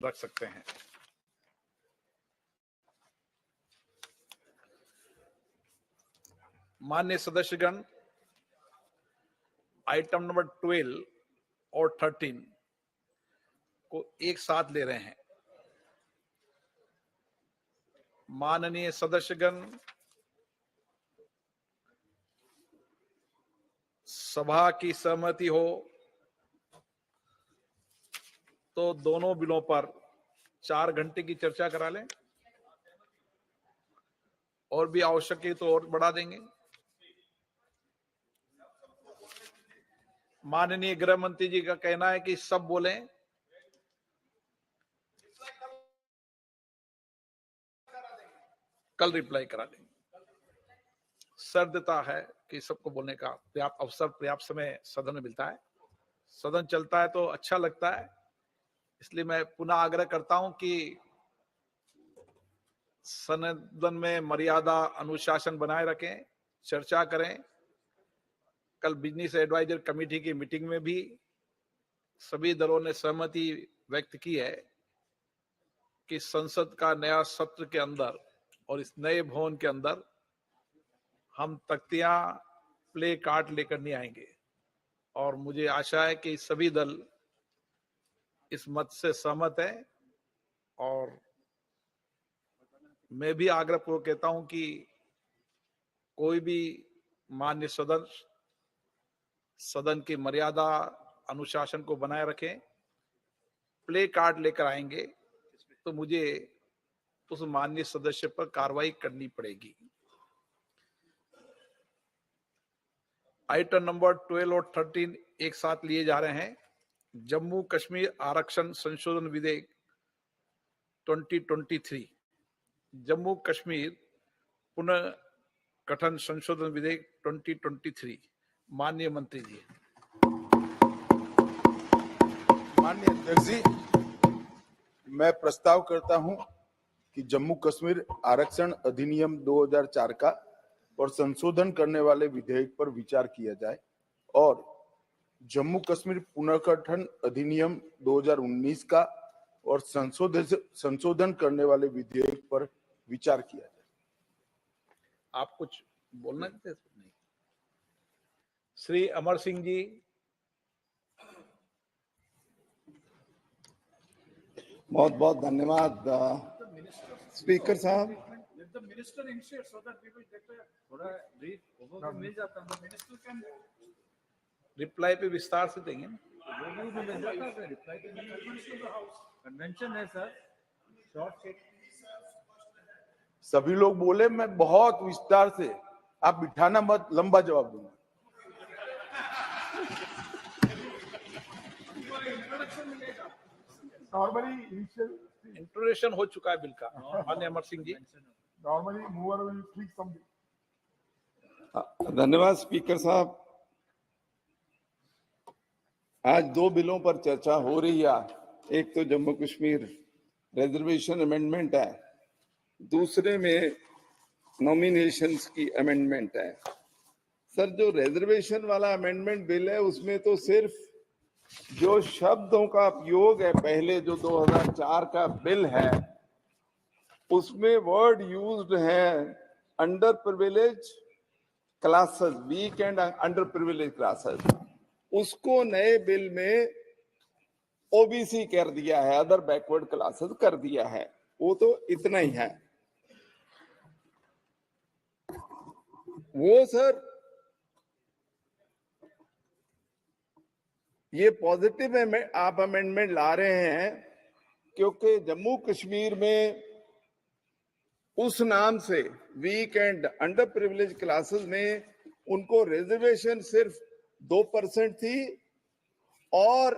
रख सकते हैं। माननीय सदस्यगण, आइटम नंबर 12 और 13 को एक साथ ले रहे हैं। माननीय सदस्यगण, सभा की सहमति हो तो दोनों बिलों पर 4 घंटे की चर्चा करा लें, और भी आवश्यक है तो और बढ़ा देंगे। माननीय गृह मंत्री जी का कहना है कि सब बोलें। कल रिप्लाई करा देंगे। सर्वदता है कि सबको बोलने का पर्याप्त अवसर, पर्याप्त समय सदन में मिलता है। सदन चलता है तो अच्छा लगता है, इसलिए मैं पुनः आग्रह करता हूं कि सदन में मर्यादा, अनुशासन बनाए रखें, चर्चा करें। कल बिजनेस एडवाइजर कमेटी की मीटिंग में भी सभी दलों ने सहमति व्यक्त की है कि संसद का नया सत्र के अंदर और इस नए भवन के अंदर हम तख्तियां, प्ले कार्ड लेकर नहीं आएंगे, और मुझे आशा है कि सभी दल इस मत से सहमत है। और मैं भी आग्रहपूर्वक कहता हूं कि कोई भी मान्य सदन की मर्यादा, अनुशासन को बनाए रखें। प्ले कार्ड लेकर आएंगे तो मुझे उस माननीय सदस्य पर कार्रवाई करनी पड़ेगी। आइटम नंबर 12 और 13 एक साथ लिए जा रहे हैं। जम्मू कश्मीर आरक्षण संशोधन विधेयक 2023, जम्मू कश्मीर पुनः गठन संशोधन विधेयक 2023। माननीय मंत्री जी। माननीय अध्यक्ष जी, मैं प्रस्ताव करता हूं कि जम्मू कश्मीर आरक्षण अधिनियम 2004 का और संशोधन करने वाले विधेयक पर विचार किया जाए, और जम्मू कश्मीर पुनर्गठन अधिनियम 2019 का और संशोधन करने वाले विधेयक पर विचार किया जाए। आप कुछ बोलना चाहते हैं? श्री अमर सिंह जी। बहुत बहुत धन्यवाद स्पीकर साहब। रिप्लाई पे विस्तार से देंगे। कन्वेंशन है सर, शॉर्ट। सभी लोग बोले, मैं बहुत विस्तार से, आप बिठाना मत, लंबा जवाब दूंगा। नॉर्मली इंट्रोडक्शन हो चुका है बिल का। माननीय Amar Singh ji. Normally mover will tweak something. धन्यवाद स्पीकर साहब। आज दो बिलों पर चर्चा हो रही है। एक तो जम्मू कश्मीर रिजर्वेशन अमेंडमेंट है, दूसरे में नॉमिनेशंस की अमेंडमेंट है। सर, जो रिजर्वेशन वाला अमेंडमेंट बिल है उसमें तो सिर्फ जो शब्दों का उपयोग है, पहले जो 2004 का बिल है उसमें वर्ड यूज्ड है under privilege classes, weak and under privilege classes, उसको नए बिल में ओबीसी कर दिया है, अदर बैकवर्ड क्लासेस कर दिया है। वो तो इतना ही है। वो सर, ये पॉजिटिव आप अमेंडमेंट ला रहे हैं क्योंकि जम्मू कश्मीर में उस नाम से weak and under privilege classes में उनको रिजर्वेशन सिर्फ 2% थी, और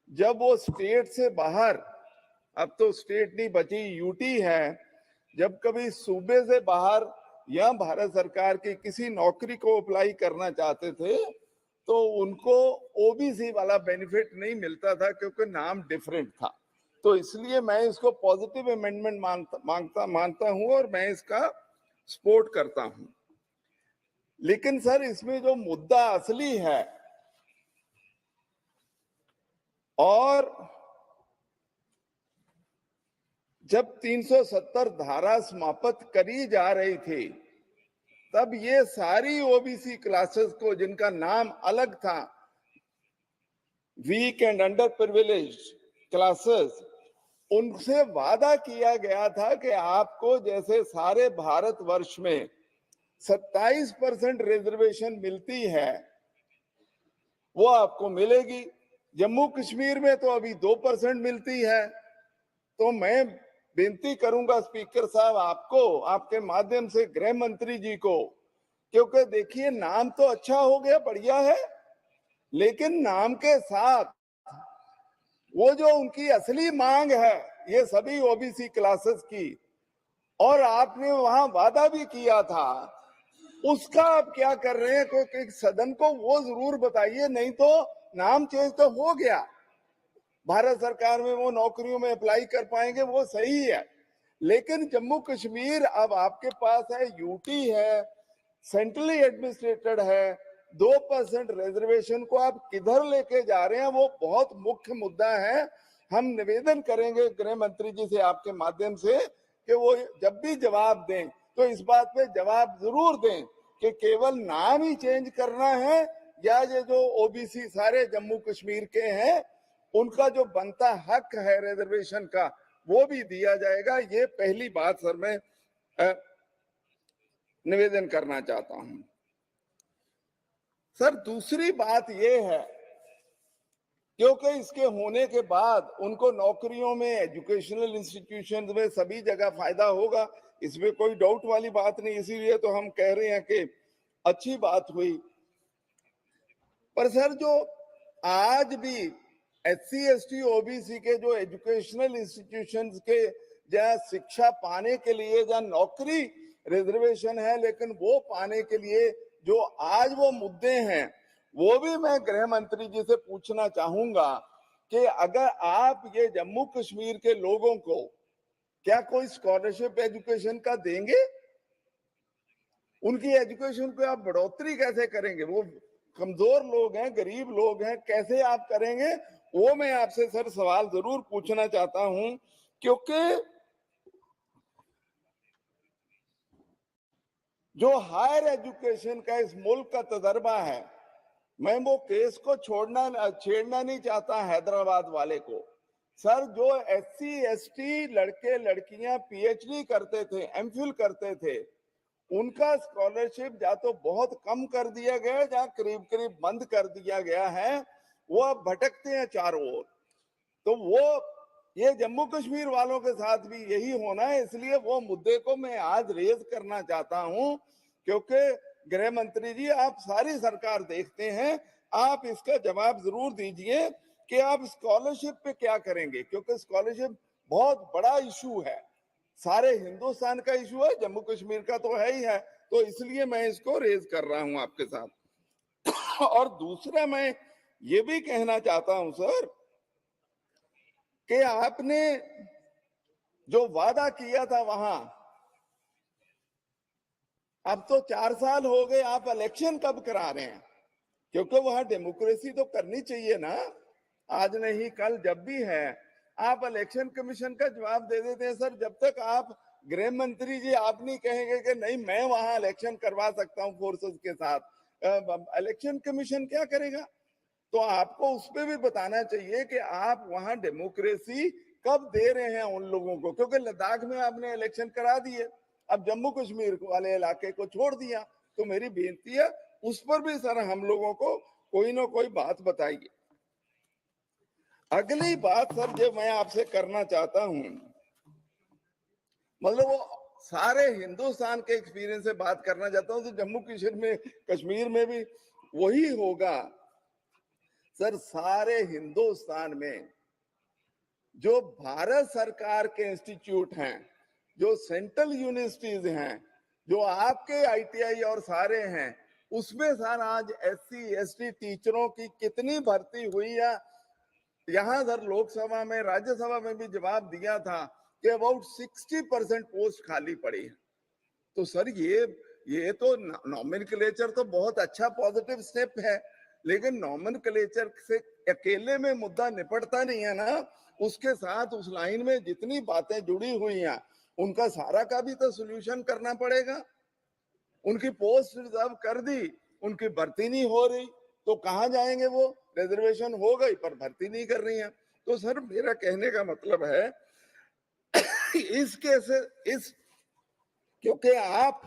जब वो स्टेट से बाहर, अब तो स्टेट नहीं बची, यूटी है, जब कभी सूबे से बाहर या भारत सरकार की किसी नौकरी को अप्लाई करना चाहते थे तो उनको ओबीसी वाला बेनिफिट नहीं मिलता था क्योंकि नाम डिफरेंट था। तो इसलिए मैं इसको पॉजिटिव अमेंडमेंट मानता हूं और मैं इसका सपोर्ट करता हूं। लेकिन सर, इसमें जो मुद्दा असली है और जब 370 धारा समाप्त करी जा रही थी, तब ये सारी ओबीसी क्लासेस को, जिनका नाम अलग था, weak and under privileged classes, उनसे वादा किया गया था कि आपको जैसे सारे भारतवर्ष में 27% रिजर्वेशन मिलती है, वो आपको मिलेगी। जम्मू कश्मीर में तो अभी 2% मिलती है। तो मैं विनती करूंगा स्पीकर साहब आपको, आपके माध्यम से गृह मंत्री जी को, क्योंकि देखिए नाम तो अच्छा हो गया, बढ़िया है, लेकिन नाम के साथ वो जो उनकी असली मांग है, ये सभी ओबीसी क्लासेस की, और आपने वहां वादा भी किया था, उसका आप क्या कर रहे हैं? क्योंकि सदन को वो जरूर बताइए, नहीं तो नाम चेंज तो हो गया, भारत सरकार में वो नौकरियों में अप्लाई कर पाएंगे, वो सही है, लेकिन जम्मू कश्मीर अब आपके पास है, यूटी है, सेंट्रली एडमिनिस्ट्रेटेड है, 2% रिजर्वेशन को आप किधर लेके जा रहे हैं, वो बहुत मुख्य मुद्दा है। हम निवेदन करेंगे गृह मंत्री जी से आपके माध्यम से कि वो जब भी जवाब दें तो इस बात पे जवाब जरूर दें कि केवल नाम ही चेंज करना है, या ये जो ओबीसी सारे जम्मू कश्मीर के हैं, उनका जो बनता हक है रिजर्वेशन का, वो भी दिया जाएगा। ये पहली बात सर मैं निवेदन करना चाहता हूं। सर दूसरी बात ये है, क्योंकि इसके होने के बाद उनको नौकरियों में, एजुकेशनल इंस्टीट्यूशन में, सभी जगह फायदा होगा, इसमें कोई डाउट वाली बात नहीं, इसीलिए तो हम कह रहे हैं कि अच्छी बात हुई। पर सर जो आज भी एससी एसटी ओबीसी के जो एजुकेशनल इंस्टीट्यूशंस के जहाँ शिक्षा पाने के लिए, जहाँ नौकरी रिजर्वेशन है, लेकिन वो पाने के लिए जो आज वो मुद्दे हैं, वो भी मैं गृह मंत्री जी से पूछना चाहूंगा कि अगर आप ये जम्मू कश्मीर के लोगों को क्या कोई स्कॉलरशिप एजुकेशन का देंगे? उनकी एजुकेशन को आप बढ़ोतरी कैसे करेंगे? वो कमजोर लोग हैं, गरीब लोग हैं, कैसे आप करेंगे? वो मैं आपसे सर सवाल जरूर पूछना चाहता हूं, क्योंकि जो हायर एजुकेशन का इस मुल्क का तजर्बा है, मैं वो केस को छेड़ना नहीं चाहता हैदराबाद वाले को। सर जो एससी एसटी लड़के लड़कियां पीएचडी करते थे, एमफिल करते थे, उनका स्कॉलरशिप या तो बहुत कम कर दिया गया, या करीब करीब बंद कर दिया गया है, वो अब भटकते हैं चारों ओर। तो वो ये जम्मू कश्मीर वालों के साथ भी यही होना है, इसलिए वो मुद्दे को मैं आज रेज करना चाहता हूं, क्योंकि गृह मंत्री जी आप सारी सरकार देखते हैं, आप इसका जवाब जरूर दीजिए कि आप स्कॉलरशिप पे क्या करेंगे, क्योंकि स्कॉलरशिप बहुत बड़ा इशू है, सारे हिंदुस्तान का इशू है, जम्मू कश्मीर का तो है ही है, तो इसलिए मैं इसको रेज कर रहा हूं आपके साथ। और दूसरा मैं ये भी कहना चाहता हूं सर कि आपने जो वादा किया था वहां, अब तो 4 साल हो गए, आप इलेक्शन कब करा रहे हैं? क्योंकि वहां डेमोक्रेसी तो करनी चाहिए ना, आज नहीं कल जब भी है आप इलेक्शन कमीशन का जवाब दे देते हैं। सर जब तक आप गृह मंत्री जी आप नहीं कहेंगे कि नहीं मैं वहां इलेक्शन करवा सकता हूं फोर्सेस के साथ, इलेक्शन कमीशन क्या करेगा? तो आपको उस पर भी बताना चाहिए कि आप वहां डेमोक्रेसी कब दे रहे हैं उन लोगों को, क्योंकि लद्दाख में आपने इलेक्शन करा दिए, अब जम्मू कश्मीर वाले इलाके को छोड़ दिया। तो मेरी बेनती है उस पर भी सर हम लोगों को कोई ना कोई बात बताइए। अगली बात सर जो मैं आपसे करना चाहता हूं, मतलब वो सारे हिंदुस्तान के एक्सपीरियंस से बात करना चाहता हूं, तो जम्मू कश्मीर में भी वही होगा। सर सारे हिंदुस्तान में जो भारत सरकार के इंस्टीट्यूट हैं, जो सेंट्रल यूनिवर्सिटीज हैं, जो आपके आईटीआई और सारे हैं, उसमें सर आज एससी एसटी टीचरों की कितनी भर्ती हुई है? यहां सर लोकसभा में, राज्यसभा में भी जवाब दिया था कि अबाउट 60% पोस्ट खाली पड़ी है। तो सर ये तो नॉमेनक्लेचर तो बहुत अच्छा पॉजिटिव स्टेप है, लेकिन नॉमेनक्लेचर से अकेले में मुद्दा निपटता नहीं है ना, उसके साथ उस लाइन में जितनी बातें जुड़ी हुई हैं उनका सारा का भी तो सोल्यूशन करना पड़ेगा। उनकी पोस्ट रिजर्व कर दी, उनकी भर्ती नहीं हो रही, तो कहां जाएंगे वो? रिजर्वेशन हो गई पर भर्ती नहीं कर रही है। तो सर मेरा कहने का मतलब है इस केस इस क्योंकि आप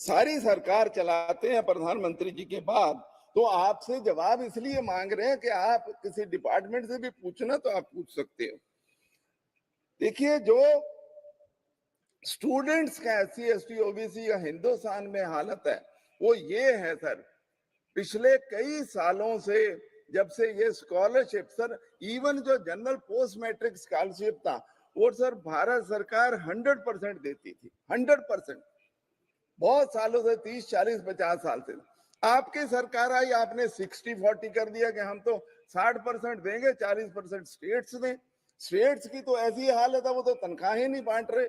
सारी सरकार चलाते हैं प्रधानमंत्री जी के बाद, तो आपसे जवाब इसलिए मांग रहे हैं कि आप किसी डिपार्टमेंट से भी पूछना तो आप पूछ सकते हो। देखिए, जो स्टूडेंट्स का SC ST OBC का हिंदुस्तान में हालत है वो ये है सर, पिछले कई सालों से जब से ये स्कॉलरशिप सर, इवन जो जनरल पोस्ट मैट्रिक स्कॉलरशिप था वो सर भारत सरकार 100% देती थी, 100%। बहुत सालों से, 30 40 50 साल से। आपकी सरकार आई, आपने 60-40 कर दिया कि हम तो 60% देंगे, 40% स्टेट्स दें। स्टेट्स की तो ऐसी हालत है, वो तो तनख्वाहें नहीं बांट रहे।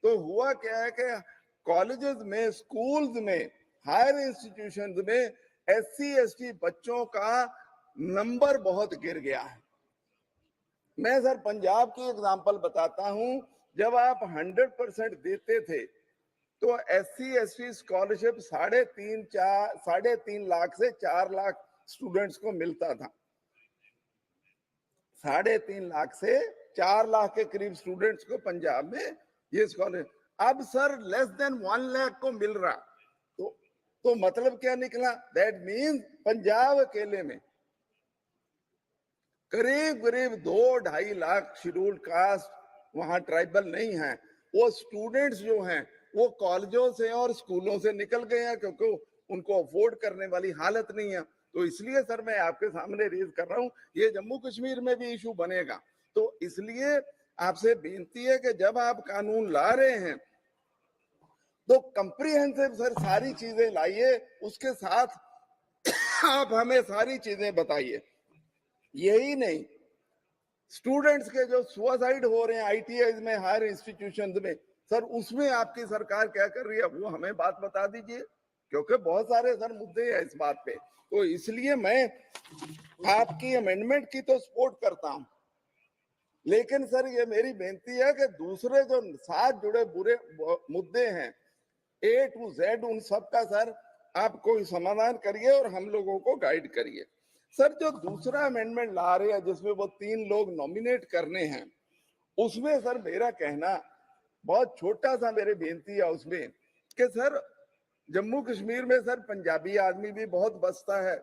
तो हुआ क्या है कि कॉलेजेस में, स्कूल्स में, हायर इंस्टीट्यूशंस में SC ST बच्चों का नंबर बहुत गिर गया है। मैं सर पंजाब की एग्जांपल बताता हूं, जब आप 100% देते थे तो SC ST स्कॉलरशिप 3.5 लाख से 4 लाख स्टूडेंट्स को मिलता था। 3.5 लाख से 4 लाख के करीब स्टूडेंट्स को पंजाब में ये स्कॉलरशिप, अब सर लेस देन 1 लाख को मिल रहा। तो मतलब क्या निकला? दैट मीन्स पंजाब अकेले में करीब करीब 2-2.5 लाख शेड्यूल्ड कास्ट, वहां ट्राइबल नहीं है, वो स्टूडेंट्स जो हैं वो कॉलेजों से और स्कूलों से निकल गए हैं क्योंकि उनको अफोर्ड करने वाली हालत नहीं है। तो इसलिए सर मैं आपके सामने रेज कर रहा हूं, ये जम्मू कश्मीर में भी इशू बनेगा। तो इसलिए आपसे बेनती है कि जब आप कानून ला रहे हैं तो कंप्रीहेंसिव सर सारी चीजें लाइए, उसके साथ आप हमें सारी चीजें बताइए। यही नहीं, स्टूडेंट्स के जो सुसाइड हो रहे हैं ITIs में, हायर इंस्टीट्यूशंस में, सर उसमें आपकी सरकार क्या कर रही है वो हमें बात बता दीजिए, क्योंकि बहुत सारे सर मुद्दे हैं इस बात पे। तो इसलिए मैं आपकी अमेंडमेंट की तो सपोर्ट करता हूं, लेकिन सर ये मेरी बेनती है कि दूसरे जो साथ जुड़े बुरे मुद्दे हैं A to Z, उन सब का सर आप कोई समाधान करिए और हम लोगों को गाइड करिए। सर जो दूसरा अमेंडमेंट ला रहे हैं जिसमें वो 3 लोग नॉमिनेट करने हैं, उसमें सर मेरा कहना बहुत छोटा सा, मेरी बेनती है उसमें कि सर जम्मू कश्मीर में सर पंजाबी आदमी भी बहुत बसता है,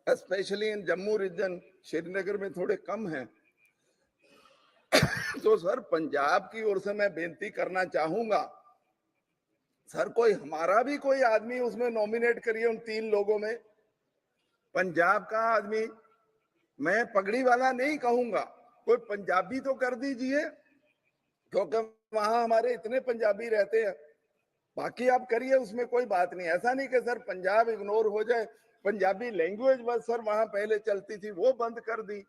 specially in Jammu region, Srinagar में थोड़े कम है। तो सर पंजाब की ओर से मैं बेनती करना चाहूंगा, सर कोई हमारा भी कोई आदमी उसमें नॉमिनेट करिए उन 3 लोगों में, पंजाब का आदमी। मैं पगड़ी वाला नहीं कहूंगा, कोई पंजाबी तो कर दीजिए क्योंकि वहां हमारे इतने पंजाबी रहते हैं। बाकी आप करिए, उसमें कोई बात नहीं। ऐसा नहीं कि सर पंजाब इग्नोर हो जाए, पंजाबी लैंग्वेज बस सर वहां पहले चलती थी वो बंद कर दी,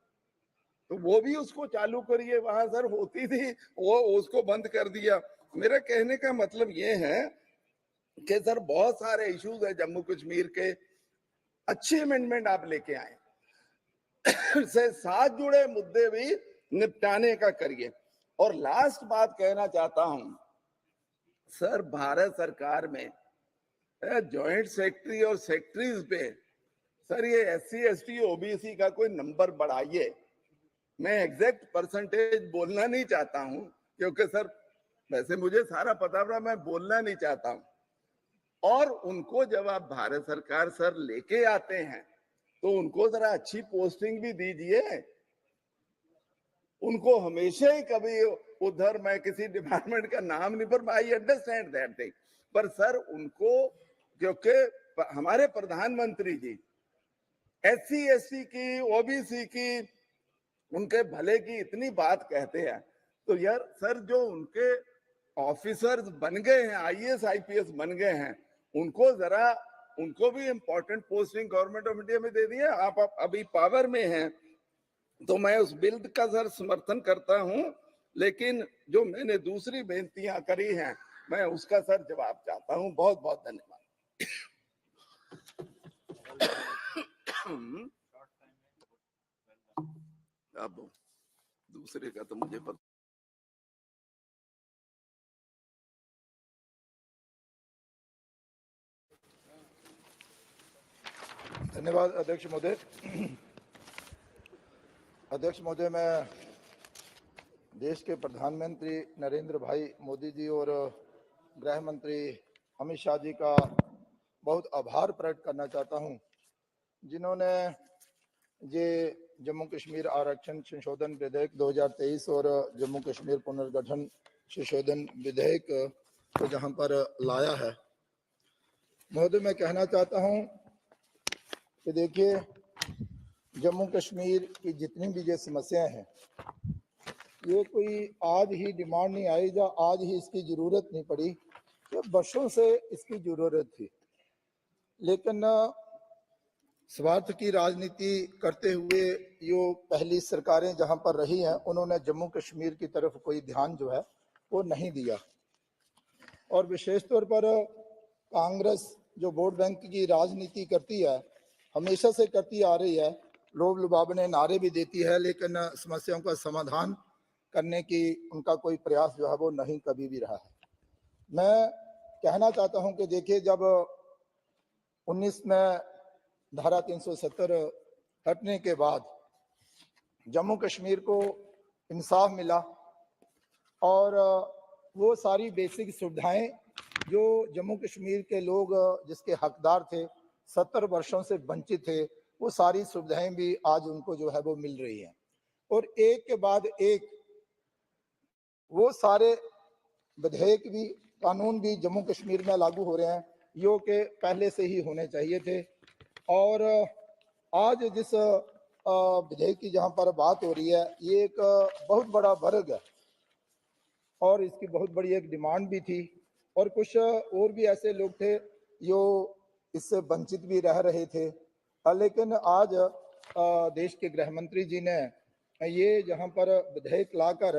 तो वो भी उसको चालू करिए, वहां सर होती थी वो उसको बंद कर दिया। मेरा कहने का मतलब ये है कि सर बहुत सारे इश्यूज है जम्मू कश्मीर के, अच्छी अमेंडमेंट आप लेके आए, से साथ जुड़े मुद्दे भी निपटाने का करिए। और लास्ट बात कहना चाहता हूं सर, भारत सरकार में जॉइंट सेक्रेटरी और सेक्रेटरीज पे सर ये SC ST OBC का कोई नंबर बढ़ाइए। मैं एग्जैक्ट परसेंटेज बोलना नहीं चाहता हूं क्योंकि सर वैसे मुझे सारा पता था, मैं बोलना नहीं चाहता हूं। और उनको जब आप भारत सरकार सर लेके आते हैं तो उनको जरा अच्छी पोस्टिंग भी दीजिए। उनको हमेशा ही कभी उधर, मैं किसी डिपार्टमेंट का नाम नहीं, पर आई अंडरस्टैंड दैट थिंग, पर सर उनको, क्योंकि हमारे प्रधानमंत्री जी SC ST की, OBC की, उनके भले की इतनी बात कहते हैं, तो यार सर जो उनके ऑफिसर्स बन गए हैं, IAS IPS बन गए हैं, उनको जरा, उनको भी important posting government of India में दे दिए। आप अभी पावर में हैं तो मैं उस बिल का सर समर्थन करता हूं, लेकिन जो मैंने दूसरी बेनतियां करी हैं मैं उसका सर जवाब चाहता हूं। बहुत बहुत धन्यवाद। अब दूसरे का तो मुझे पता। धन्यवाद अध्यक्ष महोदय। अध्यक्ष महोदय, मैं देश के प्रधानमंत्री नरेंद्र भाई मोदी जी और गृह मंत्री अमित शाह जी का बहुत आभार प्रकट करना चाहता हूं, जिन्होंने ये जम्मू कश्मीर आरक्षण संशोधन विधेयक 2023 और जम्मू कश्मीर पुनर्गठन संशोधन विधेयक को जहां पर लाया है। महोदय, मैं कहना चाहता हूं कि देखिए, जम्मू कश्मीर की जितनी भी ये समस्याएं हैं, ये कोई आज ही डिमांड नहीं आई या आज ही इसकी जरूरत नहीं पड़ी, ये वर्षों से इसकी जरूरत थी। लेकिन स्वार्थ की राजनीति करते हुए यो पहली सरकारें जहां पर रही हैं, उन्होंने जम्मू कश्मीर की तरफ कोई ध्यान जो है वो नहीं दिया। और विशेष तौर पर कांग्रेस जो वोट बैंक की राजनीति करती है, हमेशा से करती आ रही है, लोभ लुभावने नारे भी देती है, लेकिन समस्याओं का समाधान करने की उनका कोई प्रयास जो है वो नहीं कभी भी रहा है। मैं कहना चाहता हूं कि देखिए, जब 19 में धारा 370 हटने के बाद जम्मू कश्मीर को इंसाफ मिला और वो सारी बेसिक सुविधाएं जो जम्मू कश्मीर के लोग जिसके हकदार थे, 70 वर्षों से वंचित थे, वो सारी सुविधाएं भी आज उनको जो है वो मिल रही हैं। और एक के बाद एक वो सारे विधेयक भी, कानून भी जम्मू कश्मीर में लागू हो रहे हैं, जो कि पहले से ही होने चाहिए थे। और आज जिस विधेयक की जहां पर बात हो रही है, ये एक बहुत बड़ा वर्ग है और इसकी बहुत बड़ी एक डिमांड भी थी। और कुछ और भी ऐसे लोग थे जो इससे वंचित भी रह रहे थे। लेकिन आज देश के गृह मंत्री जी ने ये जहां पर विधेयक लाकर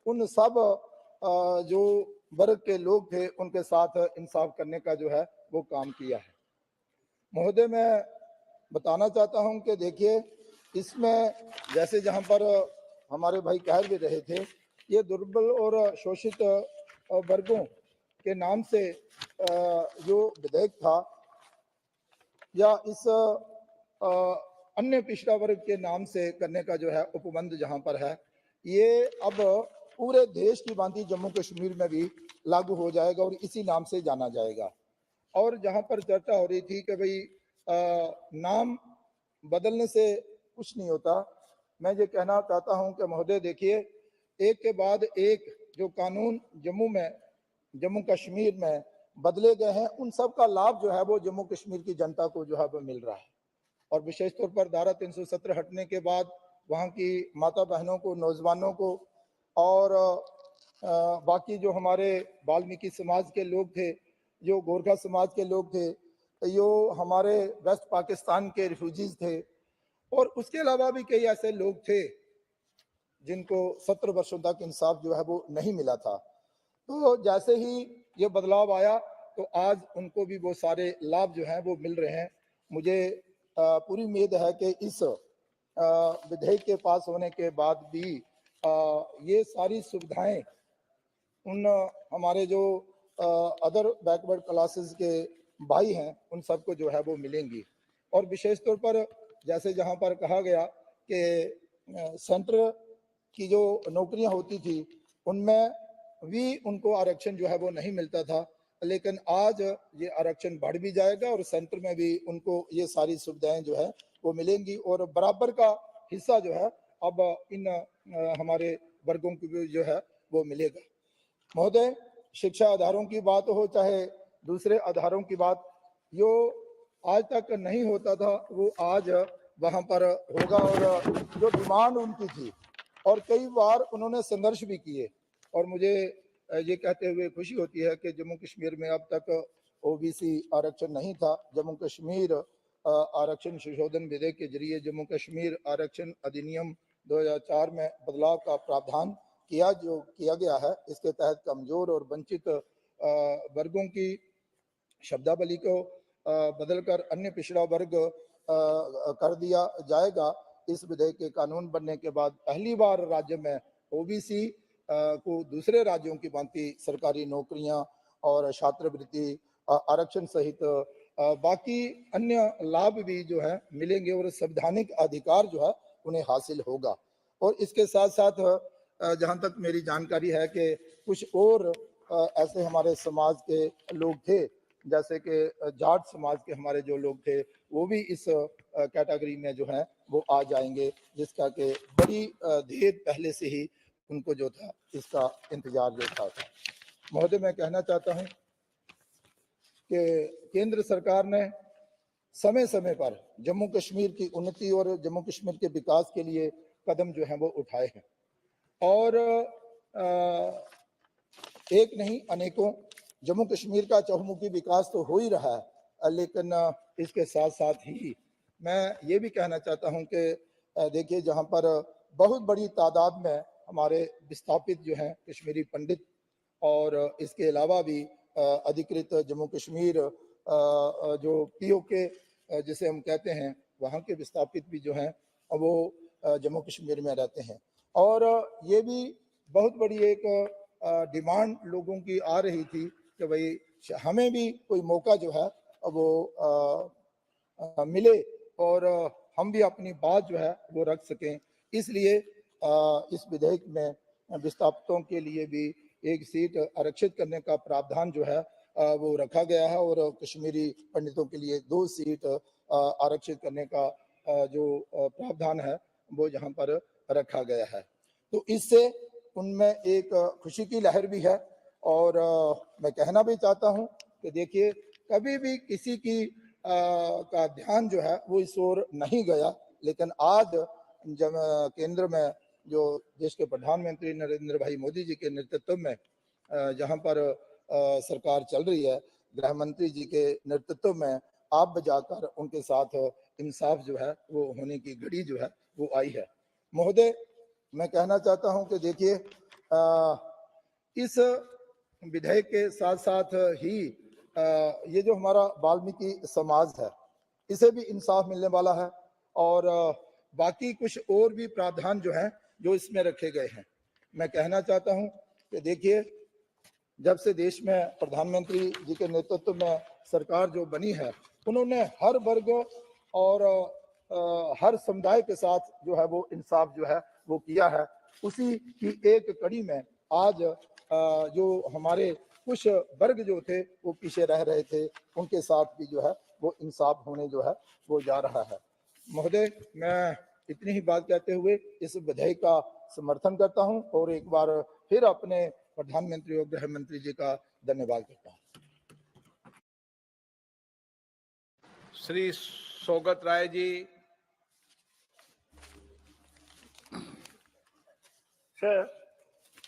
उन सब जो वर्ग के लोग थे उनके साथ इंसाफ करने का जो है वो काम किया है। महोदय, मैं बताना चाहता हूं कि देखिए, इसमें जैसे जहां पर हमारे भाई कह भी रहे थे, ये दुर्बल और शोषित वर्गों के नाम से जो विधेयक था, या इस अन्य पिछड़ा वर्ग के नाम से करने का जो है उपबंध जहां पर है, ये अब पूरे देश की भांति जम्मू कश्मीर में भी लागू हो जाएगा और इसी नाम से जाना जाएगा। और जहां पर चर्चा हो रही थी कि भाई नाम बदलने से कुछ नहीं होता, मैं ये कहना चाहता हूं कि महोदय देखिए, एक के बाद एक जो कानून जम्मू कश्मीर में बदले गए हैं, उन सब का लाभ जो है वो जम्मू कश्मीर की जनता को जो है वो मिल रहा है। और विशेष तौर पर धारा 370 हटने के बाद वहाँ की माता बहनों को, नौजवानों को और बाकी जो हमारे वाल्मीकि समाज के लोग थे, जो गोरखा समाज के लोग थे, जो हमारे वेस्ट पाकिस्तान के रिफ्यूजीज थे, और उसके अलावा भी कई ऐसे लोग थे जिनको 70 वर्षों तक इंसाफ जो है वो नहीं मिला था। तो जैसे ही ये बदलाव आया तो आज उनको भी वो सारे लाभ जो हैं वो मिल रहे हैं। मुझे पूरी उम्मीद है कि इस विधेयक के पास होने के बाद भी ये सारी सुविधाएं उन हमारे जो अदर बैकवर्ड क्लासेस के भाई हैं उन सबको जो है वो मिलेंगी। और विशेष तौर पर जैसे जहां पर कहा गया कि सेंटर की जो नौकरियां होती थी उनमें भी उनको आरक्षण जो है वो नहीं मिलता था, लेकिन आज ये आरक्षण बढ़ भी जाएगा और सेंटर में भी उनको ये सारी सुविधाएं जो है वो मिलेंगी और बराबर का हिस्सा जो है अब इन हमारे वर्गों को भी जो है वो मिलेगा। महोदय, शिक्षा आधारों की बात हो चाहे दूसरे आधारों की बात, जो आज तक नहीं होता था वो आज वहां पर होगा। और जो डिमांड उनकी थी और कई बार उन्होंने संघर्ष भी किए, और मुझे ये कहते हुए खुशी होती है कि जम्मू कश्मीर में अब तक ओबीसी आरक्षण नहीं था। जम्मू कश्मीर आरक्षण संशोधन विधेयक के जरिए जम्मू कश्मीर आरक्षण अधिनियम 2004 में बदलाव का प्रावधान किया गया है। इसके तहत कमजोर और वंचित वर्गों की शब्दावली को बदलकर अन्य पिछड़ा वर्ग कर दिया जाएगा। इस विधेयक के कानून बनने के बाद पहली बार राज्य में ओबीसी को दूसरे राज्यों की भांति सरकारी नौकरियां और छात्रवृत्ति आरक्षण सहित बाकी अन्य लाभ भी जो है मिलेंगे और संवैधानिक अधिकार जो है उन्हें हासिल होगा। और इसके साथ साथ जहां तक मेरी जानकारी है कि कुछ और ऐसे हमारे समाज के लोग थे, जैसे कि जाट समाज के हमारे जो लोग थे वो भी इस कैटेगरी में जो है वो आ जाएंगे, जिसका कि बड़ी देर पहले से ही उनको जो था इसका इंतजार जो था। महोदय, मैं कहना चाहता हूं कि केंद्र सरकार ने समय समय पर जम्मू कश्मीर की उन्नति और जम्मू कश्मीर के विकास के लिए कदम जो है वो उठाए हैं और एक नहीं अनेकों। जम्मू कश्मीर का चहुमुखी विकास तो हो ही रहा है, लेकिन इसके साथ साथ ही मैं ये भी कहना चाहता हूं कि देखिए, जहां पर बहुत बड़ी तादाद में हमारे विस्थापित जो हैं कश्मीरी पंडित और इसके अलावा भी अधिकृत जम्मू कश्मीर जो पीओके जिसे हम कहते हैं, वहाँ के विस्थापित भी जो हैं वो जम्मू कश्मीर में रहते हैं। और ये भी बहुत बड़ी एक डिमांड लोगों की आ रही थी कि भाई हमें भी कोई मौका जो है वो मिले और हम भी अपनी बात जो है वो रख सकें। इसलिए इस विधेयक में विस्थापितों के लिए भी एक सीट आरक्षित करने का प्रावधान जो है वो रखा गया है और कश्मीरी पंडितों के लिए 2 सीट आरक्षित करने का जो प्रावधान है वो यहाँ पर रखा गया है। तो इससे उनमें एक खुशी की लहर भी है और मैं कहना भी चाहता हूँ कि देखिए, कभी भी किसी की का ध्यान जो है वो इस ओर नहीं गया, लेकिन आज जब केंद्र में जो देश के प्रधानमंत्री नरेंद्र भाई मोदी जी के नेतृत्व में जहां पर सरकार चल रही है, गृह मंत्री जी के नेतृत्व में आप बजाकर उनके साथ इंसाफ जो है वो होने की घड़ी जो है वो आई है। महोदय, मैं कहना चाहता हूं कि देखिए, इस विधेयक के साथ साथ ही ये जो हमारा वाल्मीकि समाज है इसे भी इंसाफ मिलने वाला है और बाकी कुछ और भी प्रावधान जो हैं जो इसमें रखे गए हैं। मैं कहना चाहता हूं कि देखिए, जब से देश में प्रधानमंत्री जी के नेतृत्व में सरकार जो बनी है, उन्होंने हर वर्ग और हर समुदाय के साथ जो है वो इंसाफ जो है वो किया है। उसी की एक कड़ी में आज जो हमारे कुछ वर्ग जो थे वो पीछे रह रहे थे, उनके साथ भी जो है वो इंसाफ होने जो है वो जा रहा है। महोदय, मैं इतनी ही बात कहते हुए इस विधेयक का समर्थन करता हूं और एक बार फिर अपने प्रधानमंत्री और गृह मंत्री जी का धन्यवाद करता हूं। Shri Saugata Rai ji. Sir,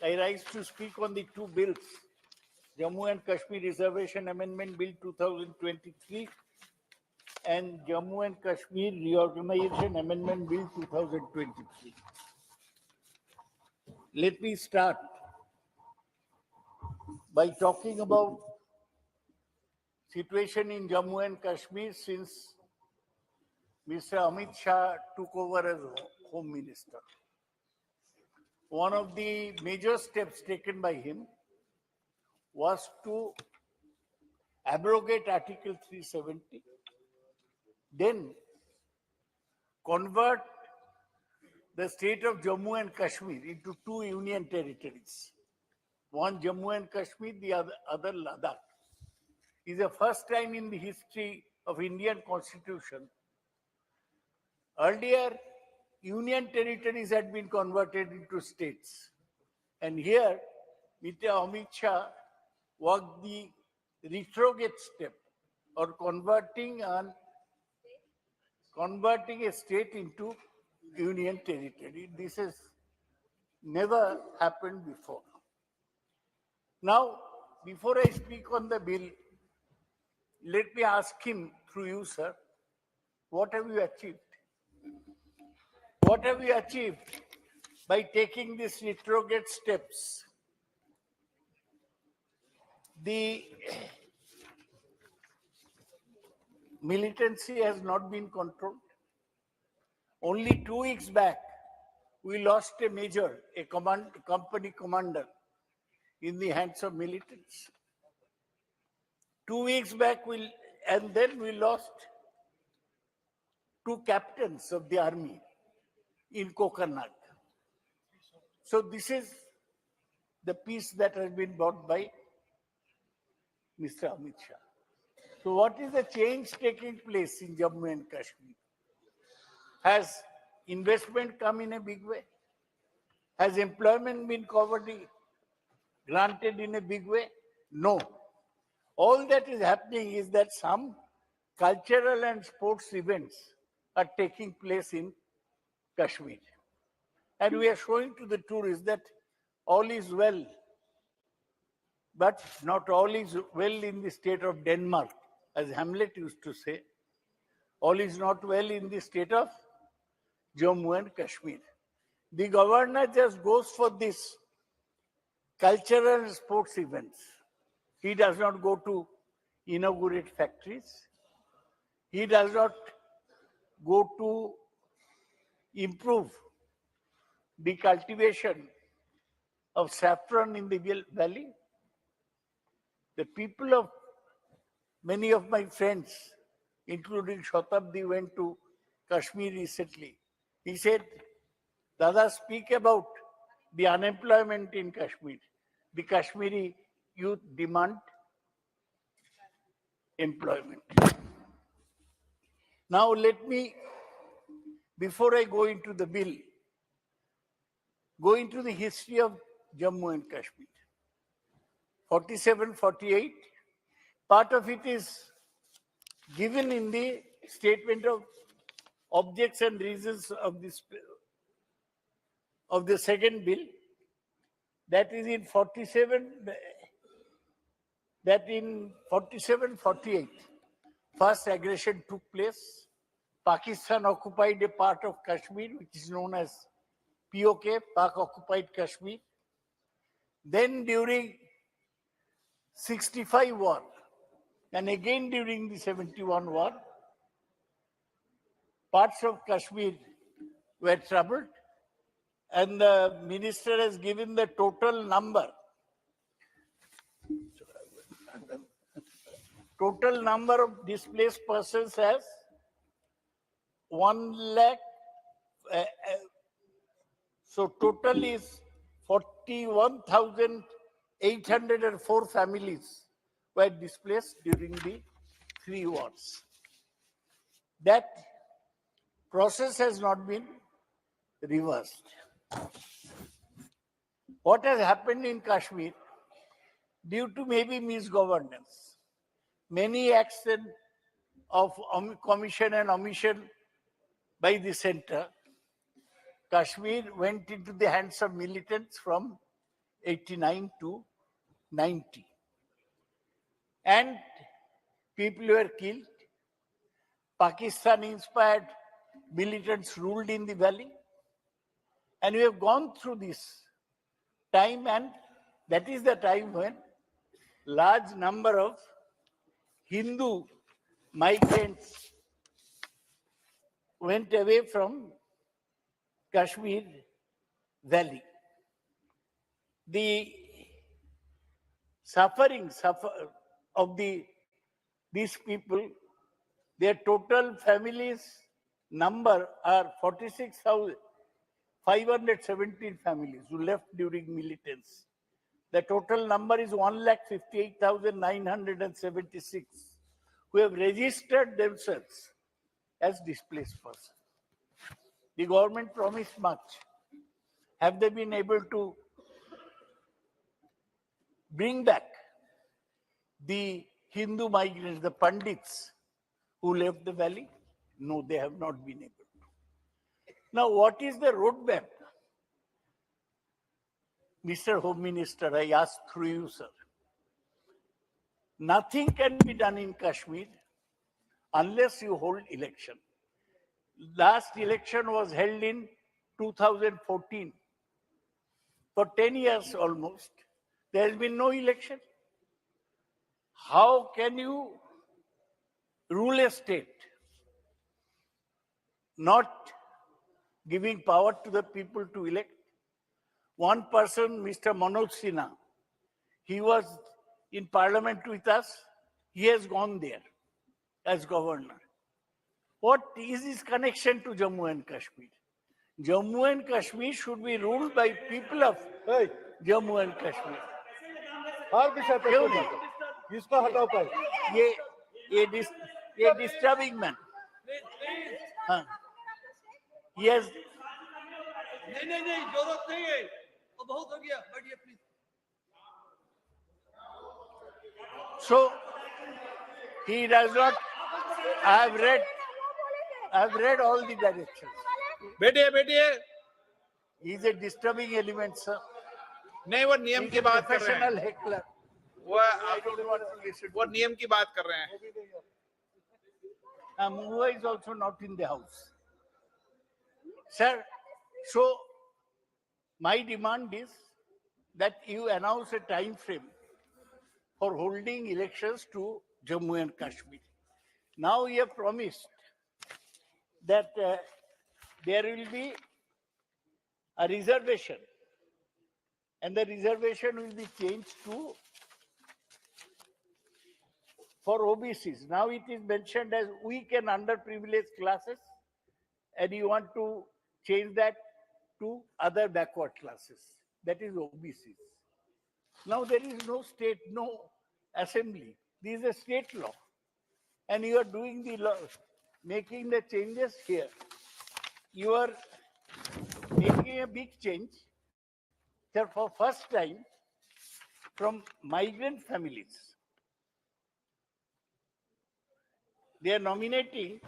I rise to speak on the 2 bills, Jammu and Kashmir Reservation Amendment Bill 2023 and Jammu and Kashmir Reorganization Amendment Bill 2023. Let me start by talking about situation in Jammu and Kashmir since Mr. Amit Shah took over as Home Minister. One of the major steps taken by him was to abrogate Article 370, then convert the state of Jammu and Kashmir into 2 union territories. One Jammu and Kashmir, the other Ladakh. It is the first time in the history of Indian Constitution. Earlier, union territories had been converted into states. And here, Mr. Amit Shah walked the retrograde step or converting a state into union territory. This has never happened before. Now, before I speak on the bill, let me ask him through you, sir, what have you achieved? What have you achieved by taking these retrograde steps? The militancy has not been controlled. Only 2 weeks back, we lost a major, a company commander in the hands of militants. 2 weeks back, and then we lost 2 captains of the army in Kokarnak. So this is the peace that has been brought by Mr. Amit Shah. So what is the change taking place in Jammu and Kashmir? Has investment come in a big way? Has employment been granted in a big way? No. All that is happening is that some cultural and sports events are taking place in Kashmir. And we are showing to the tourists that all is well. But not all is well in the state of Denmark, as Hamlet used to say. All is not well in the state of Jammu and Kashmir. The governor just goes for this cultural and sports events. He does not go to inaugurate factories. He does not go to improve the cultivation of saffron in the valley. The people of many of my friends, including Shatabdi, went to Kashmir recently. He said, Dada, speak about the unemployment in Kashmir. The Kashmiri youth demand employment. Now let me, before I go into the bill, go into the history of Jammu and Kashmir. 47, 48, part of it is given in the statement of objects and reasons of the second bill. That is in 47, 48, first aggression took place. Pakistan occupied a part of Kashmir, which is known as POK, Pak occupied Kashmir. Then during 65 war, and again during the 71 war, parts of Kashmir were troubled, and the minister has given the total number. Total number of displaced persons as 1 lakh. So total is 41,804 families were displaced during the 3 wars. That process has not been reversed. What has happened in Kashmir, due to maybe misgovernance, many acts of commission and omission by the center, Kashmir went into the hands of militants from 89 to 90. And people were killed. Pakistan-inspired militants ruled in the valley. And we have gone through this time, and that is the time when large number of Hindu migrants went away from Kashmir valley. The suffering of these people, their total families number are 46,517 families who left during militants. The total number is 1,58,976 who have registered themselves as displaced persons. The government promised much. Have they been able to bring back the Hindu migrants, the Pandits who left the valley? No, they have not been able to. Now, what is the roadmap? Mr. Home Minister, I ask through you, sir. Nothing can be done in Kashmir unless you hold election. Last election was held in 2014. For 10 years almost, there has been no election. How can you rule a state, not giving power to the people to elect. One person, Mr. Manoj Sinha, he was in parliament with us. He has gone there as governor. What is his connection to Jammu and Kashmir? Jammu and Kashmir should be ruled by people of Jammu and Kashmir. क्यों नहीं? इसको हटाओ पर ये disturbing man. हाँ. Yes. नहीं जरूरत नहीं है, वो बहुत हो गया, बैठिए please. So he does not. I've read all the directions. बैठिए. He's a disturbing element, sir. नहीं, वो नियम की बात कर रहे Professional हैं. heckler. वो I don't want to listen. वो नियम की बात कर रहे हैं. Muwa is also not in the house. Sir, so my demand is that you announce a time frame for holding elections to Jammu and Kashmir. Now you have promised that there will be a reservation, and the reservation will be changed to for OBCs. Now it is mentioned as weak and underprivileged classes, and you want to change that to other backward classes. That is OBCs. Now there is no state, no assembly. This is a state law. And you are doing the law, making the changes here. You are making a big change. So for first time, from migrant families, they are nominating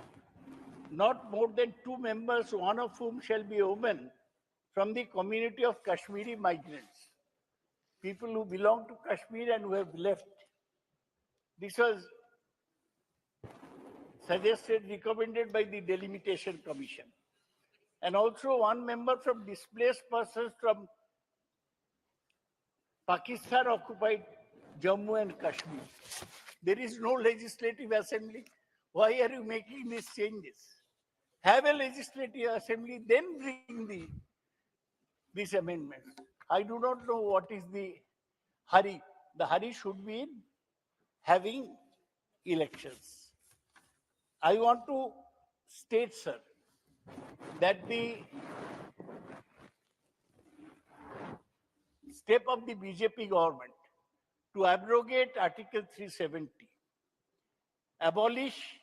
not more than 2 members, one of whom shall be a woman from the community of Kashmiri migrants, people who belong to Kashmir and who have left. This was suggested, recommended by the Delimitation Commission. And also one member from displaced persons from Pakistan-occupied Jammu and Kashmir. There is no legislative assembly. Why are you making these changes? Have a legislative assembly, then bring these amendments. I do not know what is the hurry. The hurry should be in having elections. I want to state, sir, that the step of the BJP government to abrogate Article 370, abolish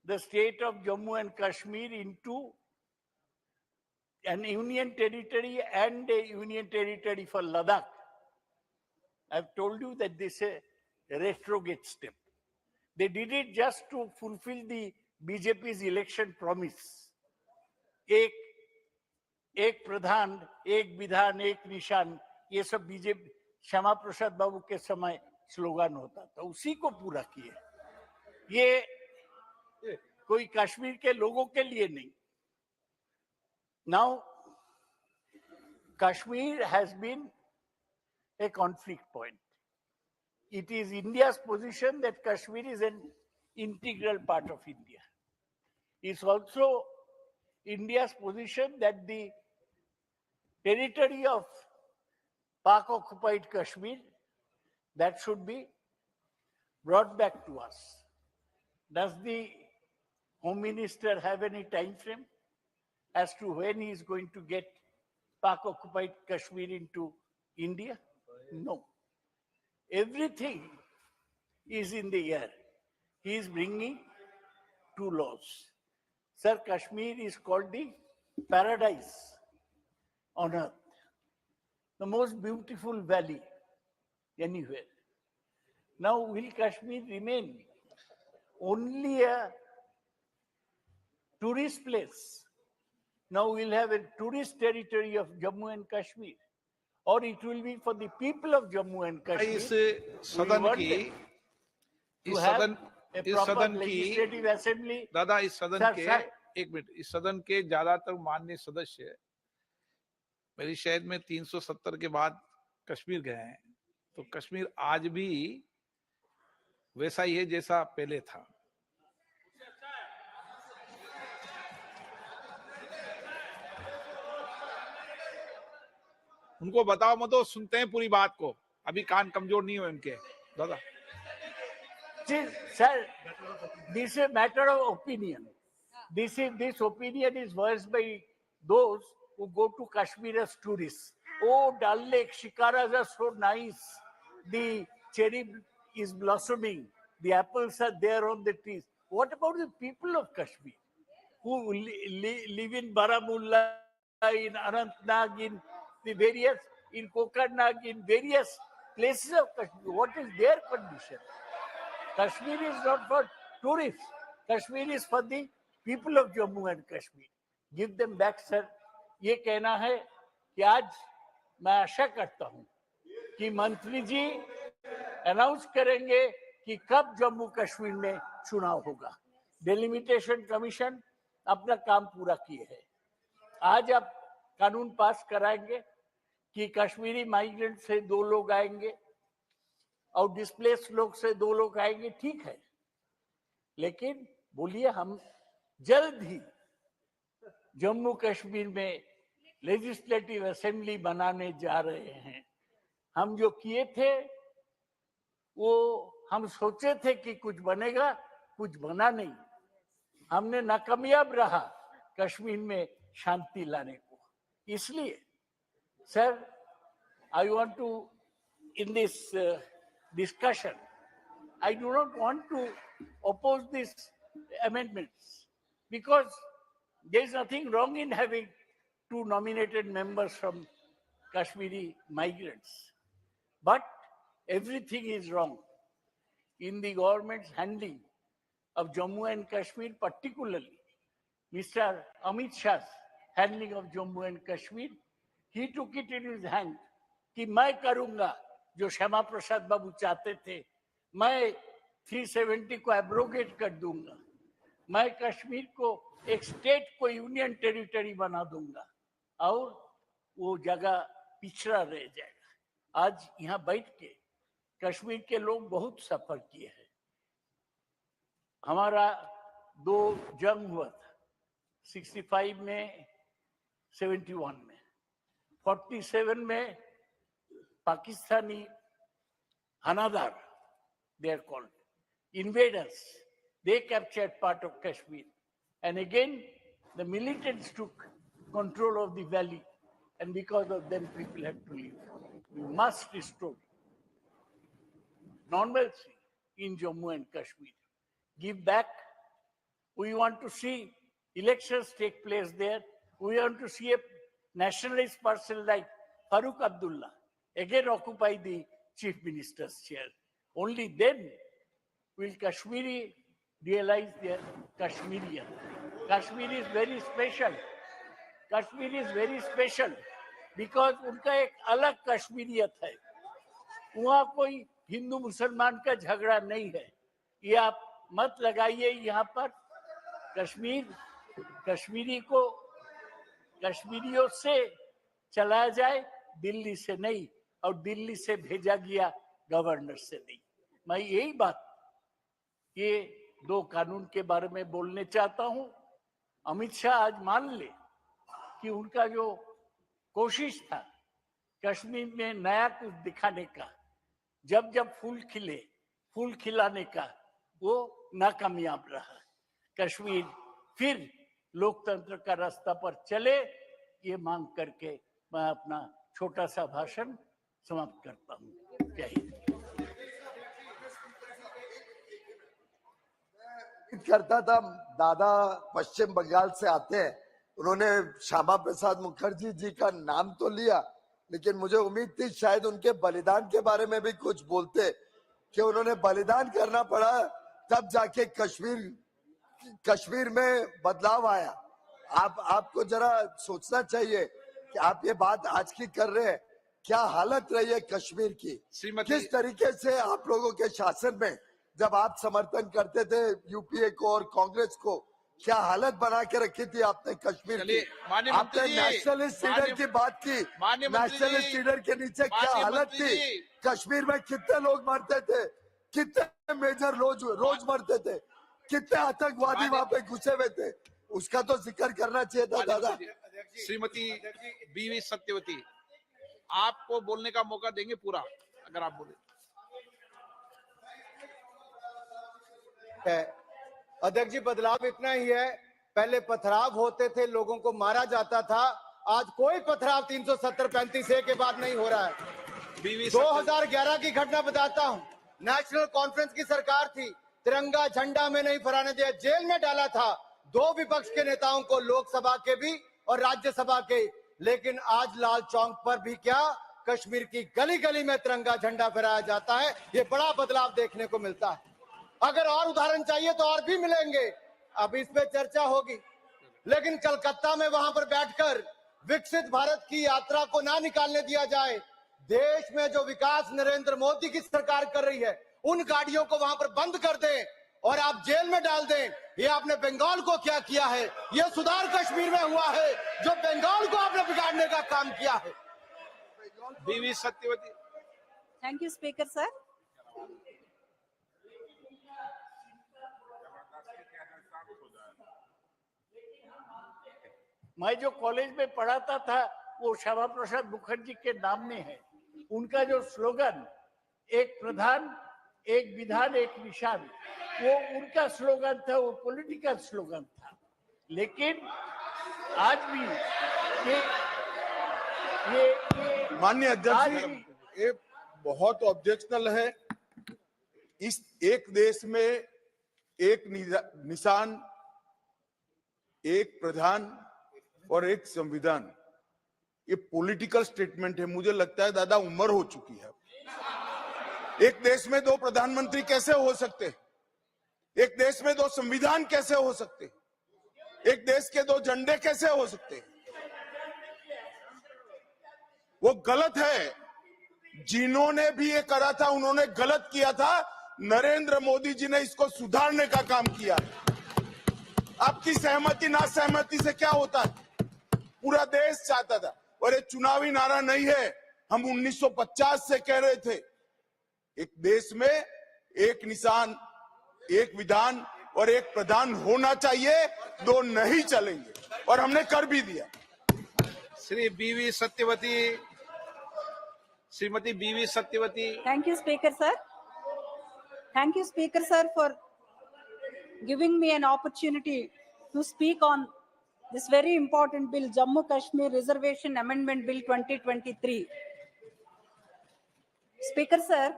the state of Jammu and Kashmir into an union territory and a union territory for Ladakh. I've told you that this is a retrograde step. They did it just to fulfill the BJP's election promise. एक प्रधान, एक विधान, एक निशान, ये सब BJP Shyama Prasad बाबू के समय slogan होता था, उसी को पूरा किए. ये कोई कश्मीर के लोगों के लिए नहीं. Now, Kashmir has been a conflict point. It is India's position that Kashmir is an integral part of India. It's also India's position that the territory of Pak-occupied Kashmir, that should be brought back to us. Does the Home Minister have any time frame as to when he is going to get Pak-occupied Kashmir into India? No. Everything is in the air. He is bringing 2 laws. Sir, Kashmir is called the paradise on earth, the most beautiful valley anywhere. Now, will Kashmir remain only a tourist place? Now we'll have a tourist territory of Jammu and Kashmir, or it will be for the people of Jammu and Kashmir. इस सदन की To have a proper legislative assembly. दादा इस सदन Sir, के sir. एक minute, इस सदन के ज्यादातर माननीय सदस्य मेरी शहर में 370 के बाद कश्मीर गए हैं, तो कश्मीर आज भी वैसा ही है जैसा पहले था. उनको बताओ मत, तो सुनते हैं पूरी बात को, अभी कान कमजोर नहीं हुए उनके। दादा Sir, this is a matter of opinion. This opinion is voiced by those who go to Kashmir as tourists. Oh, Dal Lake, shikaras are so nice. The cherry is blossoming. The apples are there on the trees. What about the people of Kashmir who live in Baramulla, in Anantnag, in Kokarnag, in various places of Kashmir? What is their condition? Kashmir is not for tourists. Kashmir is for the people of Jammu and Kashmir. Give them back, sir. ये कहना है कि आज मैं आशा करता हूं कि मंत्री जी अनाउंस करेंगे कि कब जम्मू कश्मीर में चुनाव होगा। डेलिमिटेशन कमीशन अपना काम पूरा किए है। आज आप कानून पास कराएंगे कि कश्मीरी माइग्रेंट से 2 लोग आएंगे और डिस्प्लेस लोग से 2 लोग आएंगे, ठीक है, लेकिन बोलिए हम जल्द ही जम्मू कश्मीर में लेजिस्लेटिव असेंबली बनाने जा रहे हैं। हम जो किए थे वो हम सोचे थे कि कुछ बनेगा, कुछ बना नहीं। हमने नाकामयाब रहा कश्मीर में शांति लाने को। इसलिए sir, I want to in this discussion, I do not want to oppose these amendments because there is nothing wrong in having 2 nominated members from Kashmiri migrants. But everything is wrong in the government's handling of Jammu and Kashmir, particularly Mr. Amit Shah's handling of Jammu and Kashmir. He took it in his hand कि मैं करूंगा जो श्यामा प्रसाद बाबू चाहते थे, मैं 370 को abrogate कर दूंगा, मैं कश्मीर को एक स्टेट को यूनियन टेरिटरी बना दूंगा और वो जगह पिछड़ा रह जाएगा। आज यहाँ बैठ के कश्मीर के लोग बहुत सफर किए हैं। हमारा 2 जंग हुआ था, 65 में, 71 में, 47 में Pakistani Hanadar, they are called, invaders, they captured part of Kashmir. And again, the militants took control of the valley, and because of them, people had to leave. We must restore normalcy in Jammu and Kashmir. Give back. We want to see elections take place there. We want to see a nationalist person like Farooq Abdullah again occupy the chief minister's chair. Only then will Kashmiri realize their Kashmirian. Kashmir is very special. Kashmir is very special because उनका एक अलग कश्मीरियत है। वहाँ कोई हिंदू मुसलमान का झगड़ा नहीं है। ये आप मत लगाइए यहाँ पर। कश्मीर कश्मीरी को कश्मीरियों से चलाया जाए, दिल्ली से नहीं, और दिल्ली से भेजा गया गवर्नर से नहीं। मैं यही बात ये 2 कानून के बारे में बोलने चाहता हूं। अमित शाह आज मान ले कि उनका जो कोशिश था कश्मीर में नया कुछ दिखाने का, जब जब फूल खिले, फूल खिलाने का, वो नाकामयाब रहा। कश्मीर फिर लोकतंत्र का रास्ता पर चले, ये मांग करके मैं अपना छोटा सा भाषण समाप्त करता हूं। जय हिंद। करता था, दादा पश्चिम बंगाल से आते हैं, उन्होंने श्यामा प्रसाद मुखर्जी जी का नाम तो लिया, लेकिन मुझे उम्मीद थी शायद उनके बलिदान के बारे में भी कुछ बोलते, कि उन्होंने बलिदान करना पड़ा तब जाके कश्मीर में बदलाव आया। आपको जरा सोचना चाहिए कि आप ये बात आज की कर रहे हैं, क्या हालत रही है कश्मीर की, किस तरीके से आप लोगों के शासन में जब आप समर्थन करते थे यूपीए को और कांग्रेस को, क्या हालत बना के रखी थी आपने कश्मीर की। आपने नेशनलिस्ट लीडर की बात की, नेशनलिस्ट लीडर के नीचे क्या हालत थी, कश्मीर में कितने लोग मरते थे, कितने मेजर रोज मरते थे, कितने आतंकवादी वहां पे घुसे हुए थे, उसका तो जिक्र करना चाहिए था दादा। श्रीमती बीवी सत्यवती। आपको बोलने का मौका देंगे पूरा, अगर आप बोले। अध्यक्ष जी, बदलाव इतना ही है, पहले पथराव होते थे, लोगों को मारा जाता था, आज कोई पथराव 370-35 के बाद नहीं हो रहा है। 2011 की घटना बताता हूं, नेशनल कॉन्फ्रेंस की सरकार थी, तिरंगा झंडा में नहीं फहराने दिया, जेल में डाला था 2 विपक्ष के नेताओं को, लोकसभा के भी और राज्यसभा के। लेकिन आज लाल चौक पर भी क्या, कश्मीर की गली गली में तिरंगा झंडा फहराया जाता है। ये बड़ा बदलाव देखने को मिलता है। अगर और उदाहरण चाहिए तो और भी मिलेंगे, अब इस पे चर्चा होगी। लेकिन कलकत्ता में वहां पर बैठकर विकसित भारत की यात्रा को ना निकालने दिया जाए। देश में जो विकास नरेंद्र मोदी की सरकार कर रही है, उन गाड़ियों को वहां पर बंद कर दें और आप जेल में डाल दें। ये आपने बंगाल को क्या किया है, ये सुधार कश्मीर में हुआ है, जो बंगाल को आपने बिगाड़ने का काम किया है। बीवी Satyavati. Thank you speaker sir. मैं जो कॉलेज में पढ़ाता था वो श्यामा प्रसाद मुखर्जी के नाम में है। उनका जो स्लोगन, एक प्रधान एक विधान एक निशान, वो उनका स्लोगन था, वो पॉलिटिकल स्लोगन था। लेकिन आज भी ये माननीय अध्यक्ष जी, ये बहुत ऑब्जेक्शनल है। इस एक देश में एक निशान, एक प्रधान और एक संविधान, ये पॉलिटिकल स्टेटमेंट है। मुझे लगता है दादा उम्र हो चुकी है। एक देश में 2 प्रधानमंत्री कैसे हो सकते हैं? एक देश में 2 संविधान कैसे हो सकते हैं? एक देश के 2 झंडे कैसे हो सकते हैं? वो गलत है। जिन्होंने भी ये करा था उन्होंने गलत किया था। नरेंद्र मोदी जी ने इसको सुधारने का काम किया। आपकी सहमति ना सहमति से क्या होता है? पूरा देश चाहता था। और ये चुनावी नारा नहीं है, हम 1950 से कह रहे थे, एक देश में एक निशान, एक विधान और एक प्रधान होना चाहिए, 2 नहीं चलेंगे, और हमने कर भी दिया। श्री बीवी सत्यवती, श्रीमती बीवी Satyavati. Thank you, Speaker sir. Thank you, Speaker sir, for giving me an opportunity to speak on this very important bill, Jammu Kashmir Reservation Amendment Bill 2023. Speaker sir,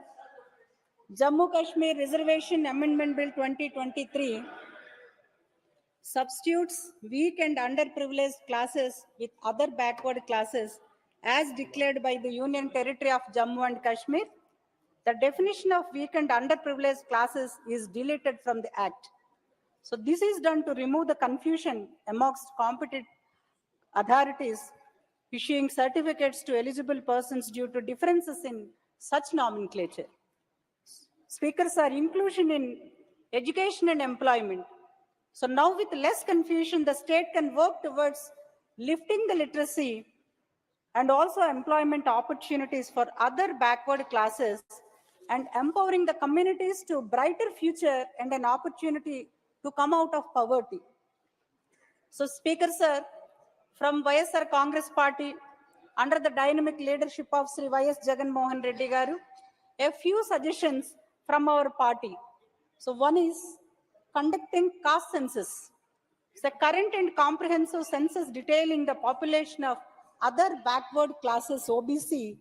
Jammu Kashmir Reservation Amendment Bill 2023 substitutes weak and underprivileged classes with other backward classes as declared by the Union Territory of Jammu and Kashmir. The definition of weak and underprivileged classes is deleted from the Act. So this is done to remove the confusion amongst competent authorities issuing certificates to eligible persons due to differences in such nomenclature. Speakers are inclusion in education and employment. So now with less confusion, the state can work towards lifting the literacy and also employment opportunities for other backward classes and empowering the communities to a brighter future and an opportunity to come out of poverty. So Speaker sir, from YSR Congress Party, under the dynamic leadership of Sri Y.S. Jagan Mohan Reddy Garu, a few suggestions from our party. So one is conducting caste census. It's a current and comprehensive census detailing the population of other backward classes, OBC,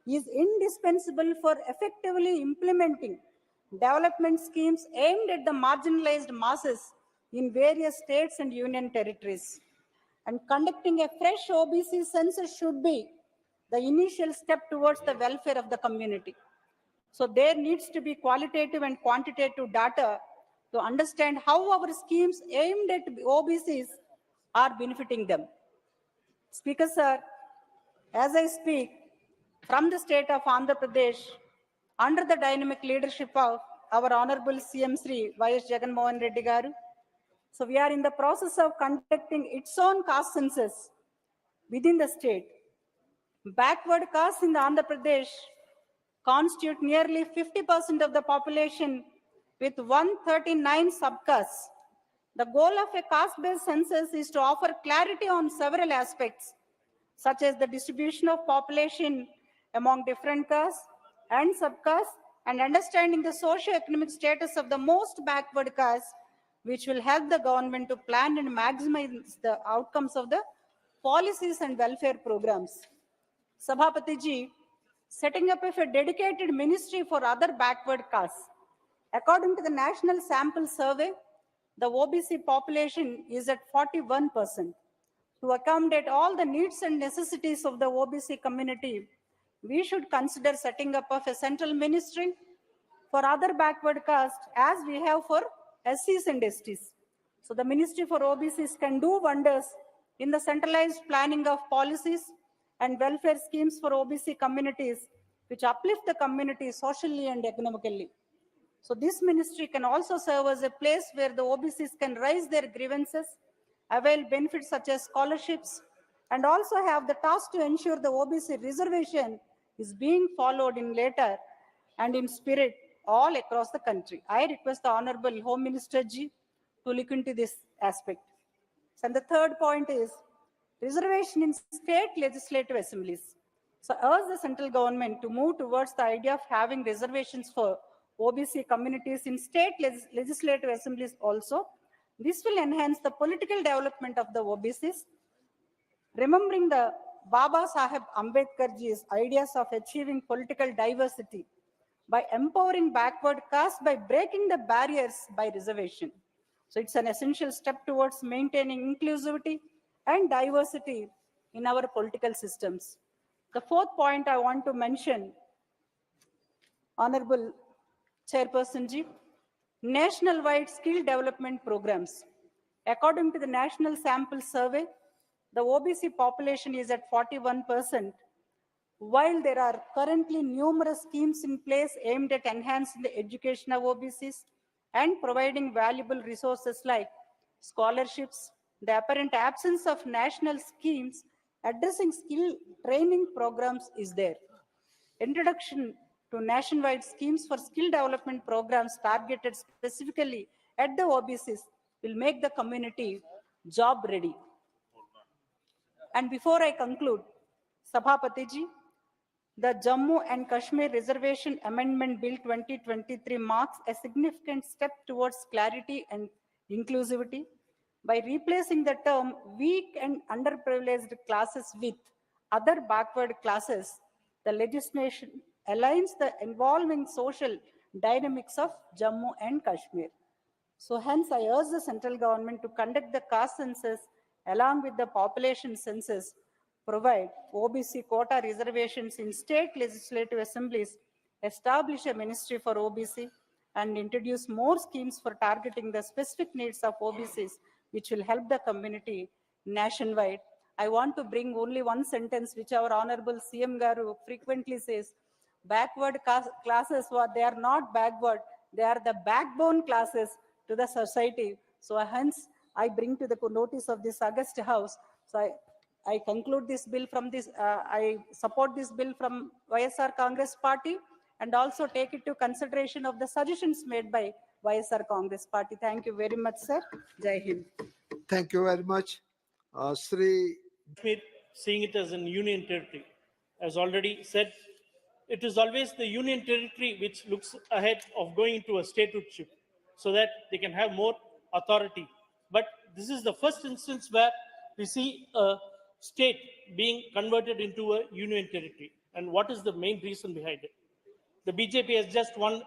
is indispensable for effectively implementing development schemes aimed at the marginalized masses in various states and union territories. And conducting a fresh OBC census should be the initial step towards the welfare of the community. So there needs to be qualitative and quantitative data to understand how our schemes aimed at OBCs are benefiting them. Speaker sir, as I speak, from the state of Andhra Pradesh, under the dynamic leadership of our Honorable CM Sri Y.S. Jagan Mohan Reddy Garu, so we are in the process of conducting its own caste census within the state. Backward castes in the Andhra Pradesh constitute nearly 50% of the population with 139 subcastes. The goal of a caste-based census is to offer clarity on several aspects, such as the distribution of population among different castes and subcastes, and understanding the socio-economic status of the most backward castes, which will help the government to plan and maximize the outcomes of the policies and welfare programs. Sabhapati ji, setting up of a dedicated ministry for other backward castes. According to the National Sample Survey, the OBC population is at 41%. To accommodate all the needs and necessities of the OBC community, we should consider setting up of a central ministry for other backward castes as we have for SCs and STs. So the Ministry for OBCs can do wonders in the centralized planning of policies and welfare schemes for OBC communities, which uplift the community socially and economically. So this ministry can also serve as a place where the OBCs can raise their grievances, avail benefits such as scholarships, and also have the task to ensure the OBC reservation is being followed in letter and in spirit all across the country. I request the Honorable Home Minister Ji to look into this aspect. And the third point is reservation in state legislative assemblies. So urge the central government to move towards the idea of having reservations for OBC communities in state legislative assemblies also. This will enhance the political development of the OBCs. Remembering the Baba Saheb Ambedkar ji's ideas of achieving political diversity by empowering backward castes by breaking the barriers by reservation. So it's an essential step towards maintaining inclusivity and diversity in our political systems. The fourth point I want to mention, Honorable Chairperson Ji, national-wide skill development programs. According to the National Sample Survey, the OBC population is at 41%, while there are currently numerous schemes in place aimed at enhancing the education of OBCs and providing valuable resources like scholarships, the apparent absence of national schemes addressing skill training programs is there. Introduction to nationwide schemes for skill development programs targeted specifically at the OBCs will make the community job ready. And before I conclude, Sabhapati ji, the Jammu and Kashmir Reservation Amendment Bill 2023 marks a significant step towards clarity and inclusivity by replacing the term weak and underprivileged classes with other backward classes. The legislation aligns the evolving social dynamics of Jammu and Kashmir. So hence I urge the central government to conduct the caste census along with the population census, provide OBC quota reservations in state legislative assemblies, establish a ministry for OBC, and introduce more schemes for targeting the specific needs of OBCs, which will help the community nationwide. I want to bring only one sentence, which our Honorable CM Garu frequently says, backward classes, they are not backward, they are the backbone classes to the society. So hence, I bring to the notice of this August House. So I conclude this bill from this, I support this bill from YSR Congress Party and also take it to consideration of the suggestions made by YSR Congress Party. Thank you very much, sir. Jai Hind. Thank you very much. Sri. Kashmir, seeing it as a union territory. As already said, it is always the union territory which looks ahead of going into a statehooship so that they can have more authority. But this is the first instance where we see a state being converted into a union territory. And what is the main reason behind it? The BJP has just won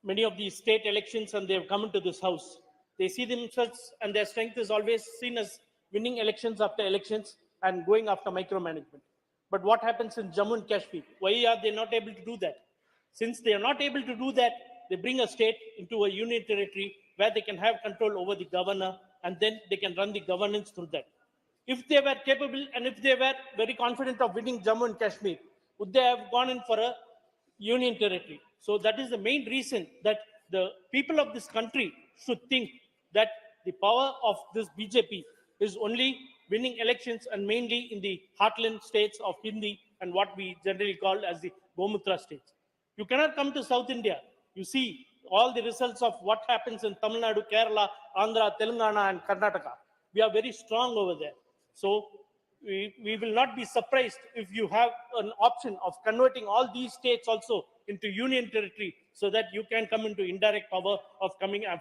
many of these state elections and they have come into this house. They see themselves and their strength is always seen as winning elections after elections and going after micromanagement. But what happens in Jammu and Kashmir? Why are they not able to do that? Since they are not able to do that, they bring a state into a union territory where they can have control over the governor and then they can run the governance through that. If they were capable and if they were very confident of winning Jammu and Kashmir, would they have gone in for a union territory? So that is the main reason that the people of this country should think that the power of this BJP is only winning elections and mainly in the heartland states of Hindi and what we generally call as the Gomutra states. You cannot come to South India. You see all the results of what happens in Tamil Nadu, Kerala, Andhra, Telangana, and Karnataka. We are very strong over there. So we will not be surprised if you have an option of converting all these states also into union territory, so that you can come into indirect power of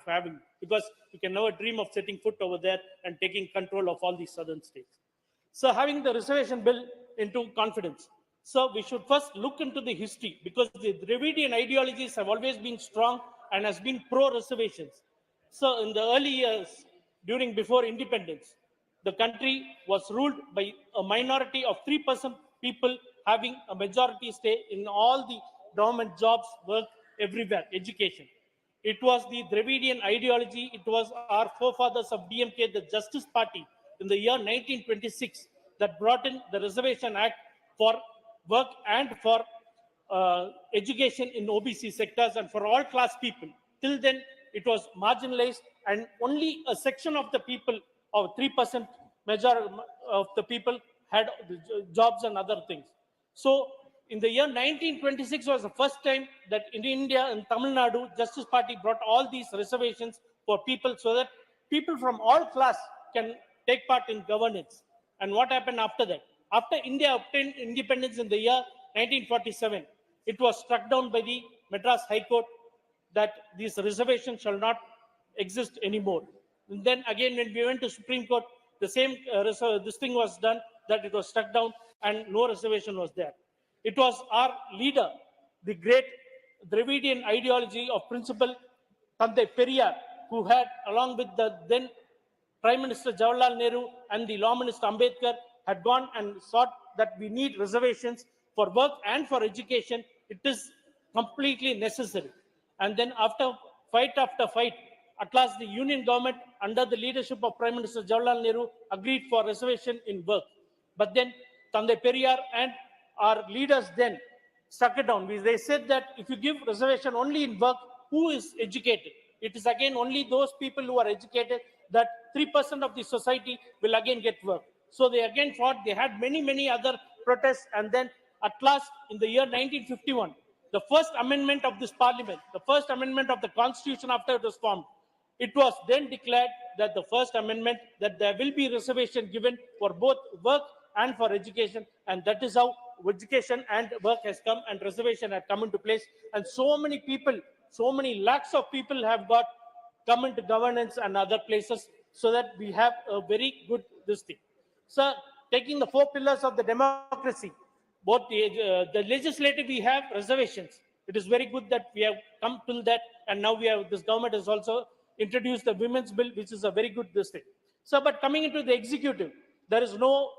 having, because you can never dream of setting foot over there and taking control of all these southern states. So having the reservation bill into confidence. So we should first look into the history, because the Dravidian ideologies have always been strong and has been pro-reservations. So in the early years, before independence, the country was ruled by a minority of 3% people having a majority stay in all the government jobs, work, everywhere, education. It was the Dravidian ideology. It was our forefathers of DMK, the Justice Party, in the year 1926 that brought in the Reservation Act for work and for education in OBC sectors and for all class people. Till then, it was marginalized, and only a section of the people, or 3% majority of the people, had jobs and other things. So in the year 1926 was the first time that in India, in Tamil Nadu, Justice Party brought all these reservations for people, so that people from all class can take part in governance. And what happened after that? After India obtained independence in the year 1947, it was struck down by the Madras High Court that these reservations shall not exist anymore. And then again, when we went to Supreme Court, the same this thing was done, that it was struck down and no reservation was there. It was our leader, the great Dravidian ideology of Principal Tandai Periyar, who had, along with the then Prime Minister Jawaharlal Nehru and the Law Minister Ambedkar, had gone and sought that we need reservations for work and for education. It is completely necessary. And then after fight, at last the union government, under the leadership of Prime Minister Jawaharlal Nehru, agreed for reservation in work. But then Tandai Periyar and our leaders then struck it down. They said that if you give reservation only in work, who is educated? It is again only those people who are educated, that 3% of the society will again get work. So they again fought. They had many other protests. And then at last, in the year 1951, the first amendment of this parliament, the first amendment of the constitution after it was formed, it was then declared that the first amendment, that there will be reservation given for both work and for education. And that is how education and work has come, and reservation had come into place. And so many people, so many lakhs of people have come into governance and other places, so that we have a very good this thing. So taking the 4 pillars of the democracy, both the legislative, we have reservations. It is very good that we have come till that, and now this government has also introduced the women's bill, which is a very good this thing. So, but coming into the executive, there is no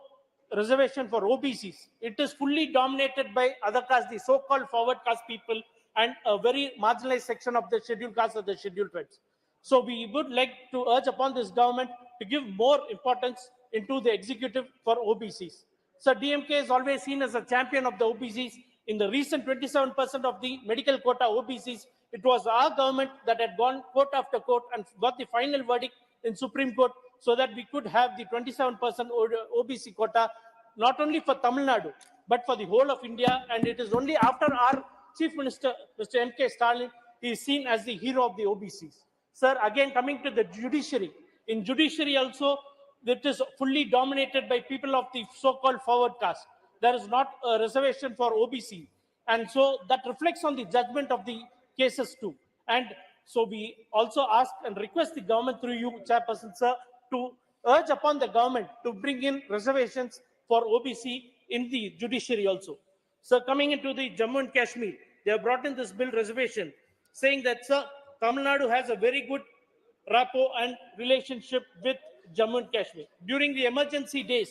reservation for OBCs. It is fully dominated by other castes, the so-called forward caste people, and a very marginalized section of the scheduled castes or the scheduled tribes. So we would like to urge upon this government to give more importance into the executive for OBCs. So DMK is always seen as a champion of the OBCs. In the recent 27% of the medical quota OBCs, it was our government that had gone court after court and got the final verdict in Supreme Court, so that we could have the 27% OBC quota, not only for Tamil Nadu, but for the whole of India. And it is only after our Chief Minister, Mr. M.K. Stalin, he is seen as the hero of the OBCs. Sir, again, coming to the judiciary. In judiciary also, it is fully dominated by people of the so-called forward caste. There is not a reservation for OBC. And so that reflects on the judgment of the cases too. And so we also ask and request the government, through you, Chairperson, sir, to urge upon the government to bring in reservations for OBC in the judiciary also. So coming into the Jammu and Kashmir, they have brought in this bill reservation, saying that, sir, Tamil Nadu has a very good rapport and relationship with Jammu and Kashmir. During the emergency days,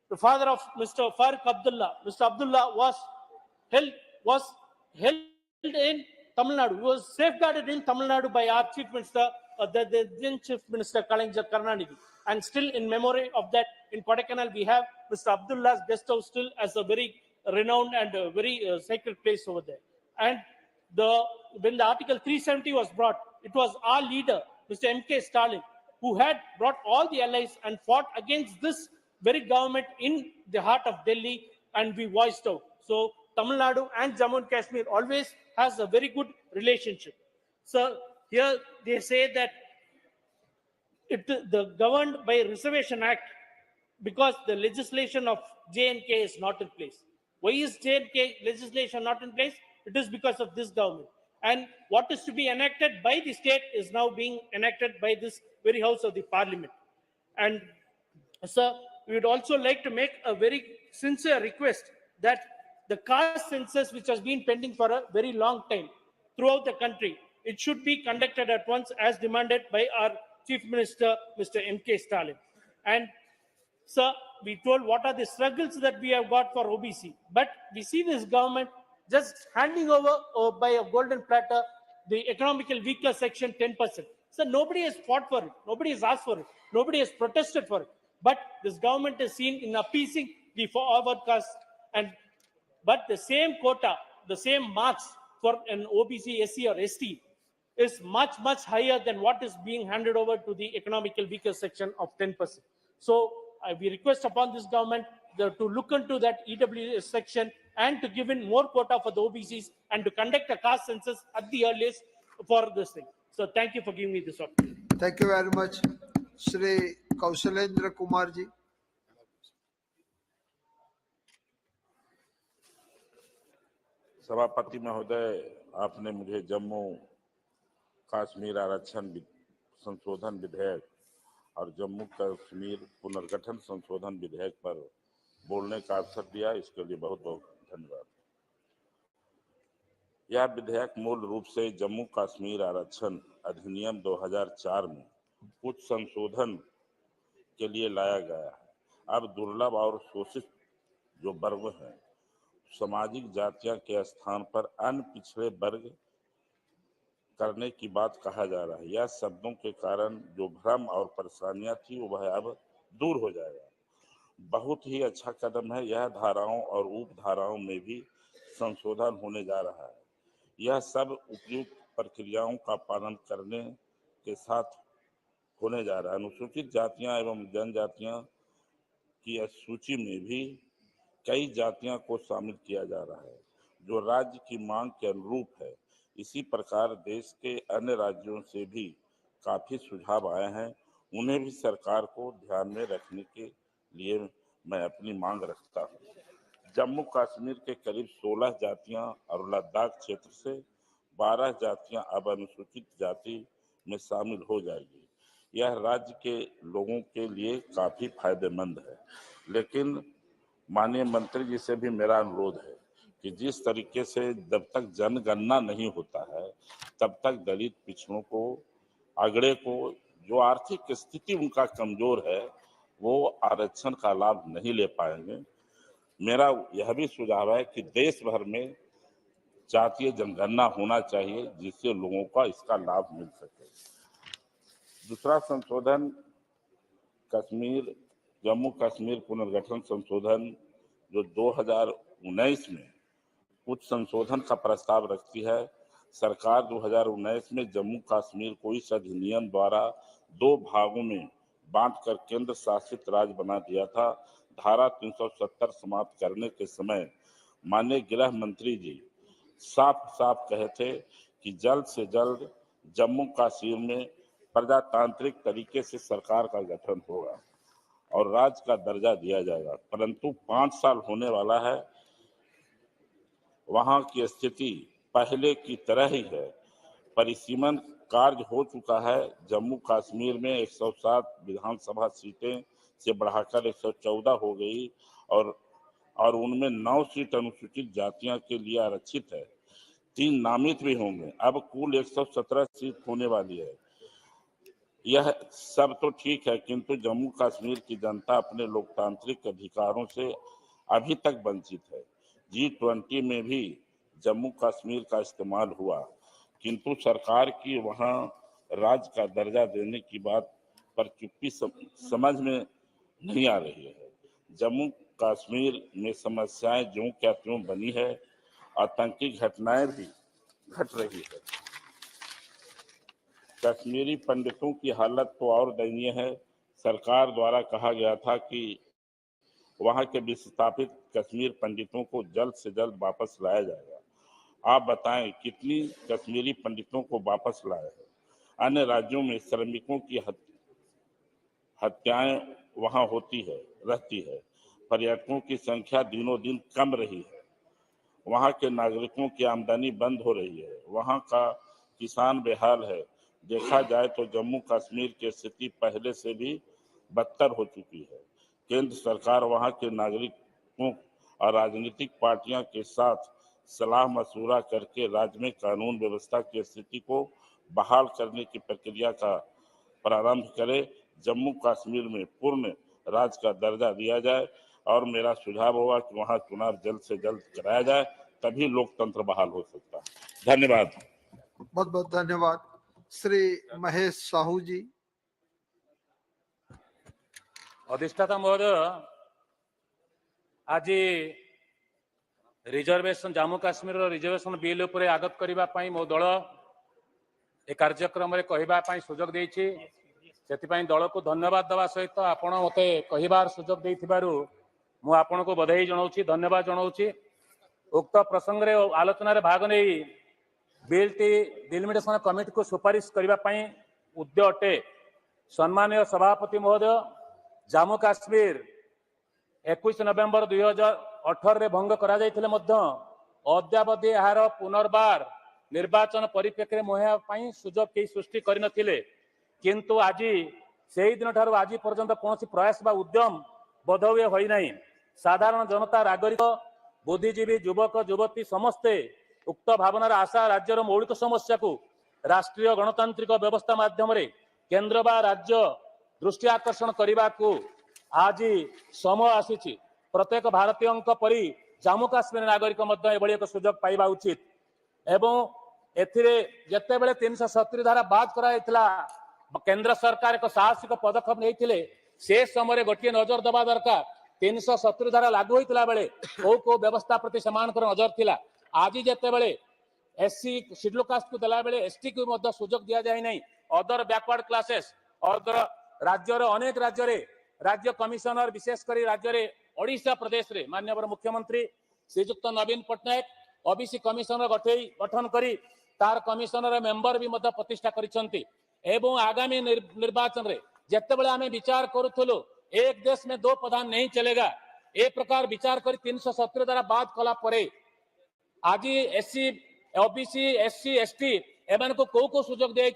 the father of Mr. Farooq Abdullah, Mr. Abdullah was held in Tamil Nadu. He was safeguarded in Tamil Nadu by our Chief Minister, the then Chief Minister Kalanjar Karnanidhi. And still in memory of that, in Kodaikanal, we have Mr. Abdullah's guest house still as a very renowned and a very sacred place over there. And when the Article 370 was brought, it was our leader, Mr. M.K. Stalin, who had brought all the allies and fought against this very government in the heart of Delhi, and we voiced out. So Tamil Nadu and Jammu and Kashmir always has a very good relationship. So here they say that the governed by Reservation Act, because the legislation of J&K is not in place. Why is J&K legislation not in place? It is because of this government. And what is to be enacted by the state is now being enacted by this very house of the parliament. And sir, we would also like to make a very sincere request that the caste census, which has been pending for a very long time throughout the country, it should be conducted at once as demanded by our Chief Minister, Mr. M.K. Stalin. And sir, we told what are the struggles that we have got for OBC, but we see this government just handing over by a golden platter the economical weaker section 10%. So nobody has fought for it, nobody has asked for it, nobody has protested for it. But this government is seen in appeasing the forward caste, and but the same quota, the same marks for an OBC, SC or ST is much, much higher than what is being handed over to the economical weaker section of 10%. So we request upon this government to look into that EWS section and to give in more quota for the OBCs and to conduct a caste census at the earliest for this thing. So thank you for giving me this opportunity. Thank you very much. Shri Kausalendra Kumar ji. सभापति महोदय, आपने मुझे जम्मू कश्मीर आरक्षण संशोधन विधेयक और जम्मू कश्मीर पुनर्गठन संशोधन विधेयक पर बोलने का अवसर दिया, इसके लिए बहुत बहुत धन्यवाद। यह विधेयक मूल रूप से जम्मू कश्मीर आरक्षण अधिनियम 2004 में कुछ संशोधन के लिए लाया गया है। अब दुर्लभ और शोषित जो वर्ग हैं, सामाजिक जातियां के स्थान पर अन्य पिछड़े वर्ग करने की बात कहा जा रहा है। यह शब्दों के कारण जो भ्रम और परेशानियां थी वह अब दूर हो जाएगा। बहुत ही अच्छा कदम है। यह धाराओं और उप धाराओं में भी संशोधन होने जा रहा है। यह सब उपयुक्त प्रक्रियाओं का पालन करने के साथ होने जा रहा है। अनुसूचित जातियां एवं जनजातियां की सूची में भी कई जातियों को शामिल किया जा रहा है, जो राज्य की मांग के अनुरूप है। इसी प्रकार देश के अन्य राज्यों से भी काफी सुझाव आए हैं, उन्हें भी सरकार को ध्यान में रखने के लिए मैं अपनी मांग रखता हूँ। जम्मू कश्मीर के करीब 16 जातियां और लद्दाख क्षेत्र से 12 जातियां अब अनुसूचित जाति में शामिल हो जाएगी। यह राज्य के लोगों के लिए काफी फायदेमंद है। लेकिन माननीय मंत्री जी से भी मेरा अनुरोध है कि जिस तरीके से जब तक जनगणना नहीं होता है तब तक दलित पिछड़ों को, अगड़े को, जो आर्थिक स्थिति उनका कमजोर है, वो आरक्षण का लाभ नहीं ले पाएंगे। मेरा यह भी सुझाव है कि देश भर में जातीय जनगणना होना चाहिए, जिससे लोगों का इसका लाभ मिल सके। दूसरा संशोधन जम्मू कश्मीर पुनर्गठन संशोधन जो 2019 में कुछ संशोधन का प्रस्ताव रखती है। सरकार 2019 में जम्मू कश्मीर को इस अधिनियम द्वारा 2 भागों में बांटकर केंद्र शासित राज्य बना दिया था। धारा 370 समाप्त करने के समय माननीय गृह मंत्री जी साफ साफ कहे थे कि जल्द से जल्द जम्मू कश्मीर में प्रजातांत्रिक तरीके से सरकार का गठन होगा और राज्य का दर्जा दिया जाएगा। परंतु 5 साल होने वाला है, वहां की स्थिति पहले की तरह ही है। परिसीमन कार्य हो चुका है। जम्मू कश्मीर में 107 विधानसभा सीटें से बढ़ाकर 114 हो गई और उनमें 9 सीट अनुसूचित जातियों के लिए आरक्षित है। 3 नामित भी होंगे। अब कुल 117 सीट होने वाली है। यह सब तो ठीक है, किंतु जम्मू कश्मीर की जनता अपने लोकतांत्रिक अधिकारों से अभी तक वंचित है। G20 में भी जम्मू कश्मीर का इस्तेमाल हुआ, किंतु सरकार की वहां राज्य का दर्जा देने की बात पर चुप्पी समझ में नहीं आ रही है। जम्मू कश्मीर में समस्याएं ज्यों क्या त्यों बनी है। आतंकी घटनाएं भी घट रही है। कश्मीरी पंडितों की हालत तो और दयनीय है। सरकार द्वारा कहा गया था कि वहां के विस्थापित कश्मीर पंडितों को जल्द से जल्द वापस लाया जाएगा। आप बताएं कितनी कश्मीरी पंडितों को वापस लाया है? अन्य राज्यों में श्रमिकों की हत्याएं वहां होती है रहती है। पर्यटकों की संख्या दिनों दिन कम रही है। वहां के नागरिकों की आमदनी बंद हो रही है। वहां का किसान बेहाल है। देखा जाए तो जम्मू कश्मीर की स्थिति पहले से भी बदतर हो चुकी है। केंद्र सरकार वहां के नागरिकों और राजनीतिक पार्टियों के साथ सलाह मशवरा करके राज्य में कानून व्यवस्था की स्थिति को बहाल करने की प्रक्रिया का प्रारंभ करे। जम्मू कश्मीर में पूर्ण राज्य का दर्जा दिया जाए और मेरा सुझाव होगा कि वहां चुनाव जल्द से जल्द कराया जाए, तभी लोकतंत्र बहाल हो सकता है। धन्यवाद। बहुत बहुत धन्यवाद। श्री महेश साहू जी। अधिष्ठाता महोदय, आज reservation Jammu Kashmir reservation bill उपरे आगत करबा पई मो दल ए कार्यक्रम रे कहबा पई सुजोग देछि। सेति दल को धन्यवाद देवा सहित आपण मते कहिबार सुजोग देथिबारु मु आपण को बधाई जनाउछि, धन्यवाद जनाउछि। उक्त प्रसंग रे आलोचना रे भाग नै बिल टी डिलिमिटेशन कमिटी को सुपारिश करबा पई उद्य अटे। सम्माननीय सभापति महोदय, जम्मू काश्मीर 21 नवेम्बर 2018 रे भंग करा जायथिले मध्य अद्यावधि यार पुनर्बार निर्वाचन परिप्रेक्षी मुहां पई सुजोग के सृष्टि करि नथिले, किंतु आज से दिन ठारू आज पर्यंत कौन प्रयास बा उद्यम बोधहुए होई नहीं। साधारण जनता, नागरिक, बुद्धिजीवी, युवक युवती समस्ते उक्त भावनार आशा राज्यर मौलिक समस्या को राष्ट्रीय गणतांत्रिक व्यवस्था माध्यम केंद्र बा राज्य दृष्टि आकर्षण करने को आज समय आसी। प्रत्येक भारतीय परी जम्मू काश्मीर नागरिक एक सुजोग पाइबा उचित। एवं एथिरे जेतेबेले 370 धारा बाद कराइथिला, केंद्र सरकार एक साहसिक पदक्षेप नहीं से समय गोटे नजर दबा दरकार। 370 धारा लागू होता बेले को व्यवस्था प्रति समानकर नजर थिला। आज जेतेबेले एससी शेड्यूल कास्ट को देला बेले एसटी को मध्य सुजोग दिया जाय नहीं। अदर बैकवर्ड क्लासेस अदर राज्यर अनेक राज्य कमिशनर विशेषकर राज्य ओडिशा प्रदेश रे माननीय मुख्यमंत्री श्रीजुक्त नवीन पट्टनायक ओबीसी कमिशनर गठन करी तार कमिशनर मेंबर भी मध्य प्रतिष्ठा करिसंती। एवं आगामी निर्वाचन रे जेतेबेले आमे विचार करूथलो एक देश में 2 प्रधान नहीं चलेगा, ए प्रकार विचार करी 370 द्वारा बाद कला परे आज एससी ओबीसी एससी एसटी एमन को को सुजोग दिया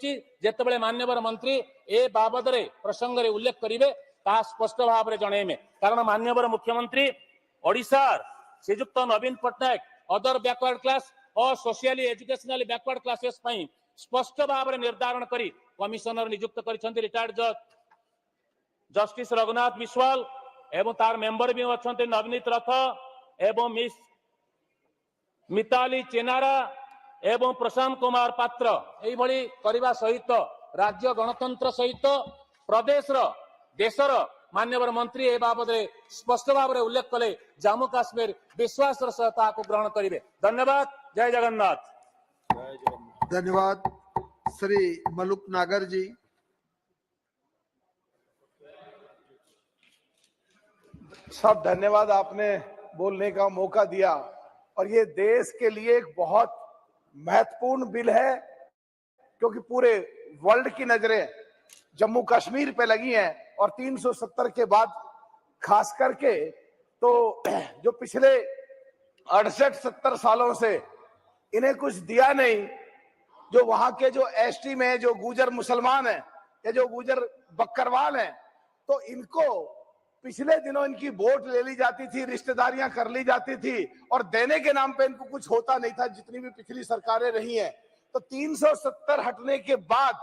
जेतेबेले माननीय मंत्री ए बाबद रे प्रसंग रे उल्लेख करिवे ता स्पष्ट भाव रे जणेमे। कारण माननीय मुख्यमंत्री ओडिशा श्रीजुक्त नवीन पट्टनायक अदर बैकवर्ड क्लास और सोशियली एजुकेशनली बैकवर्ड क्लासेस पई स्पष्ट भाव रे निर्धारण करी कमिशनर नियुक्त करिसंती। रिटायर्ड जज जस्टिस रघुनाथ विश्वाल एवं तार मेंबर भी अच्छे नवनीत रथ एवं मिस मिताली चेनारा एवं प्रशांत कुमार पात्र यही करने सहित राज्य गणतंत्र सहित प्रदेश देशर माननीय मंत्री ए बाबद स्पष्ट भाव में उल्लेख कले जम्मू काश्मीर विश्वास सहित ग्रहण करेंगे। धन्यवाद। जय जगन्नाथ। धन्यवाद। श्री मलुक नागर जी। सब धन्यवाद, आपने बोलने का मौका दिया। और ये देश के लिए एक बहुत महत्वपूर्ण बिल है, क्योंकि पूरे वर्ल्ड की नजरें जम्मू कश्मीर पे लगी हैं। और 370 के बाद खास करके तो जो पिछले 68-70 सालों से इन्हें कुछ दिया नहीं, जो वहां के जो एसटी में जो गुजर मुसलमान हैं या जो गुजर बकरवाल हैं, तो इनको पिछले दिनों इनकी वोट ले ली जाती थी, रिश्तेदारियां कर ली जाती थी और देने के नाम पे इनको कुछ होता नहीं था, जितनी भी पिछली सरकारें रही हैं। तो 370 हटने के बाद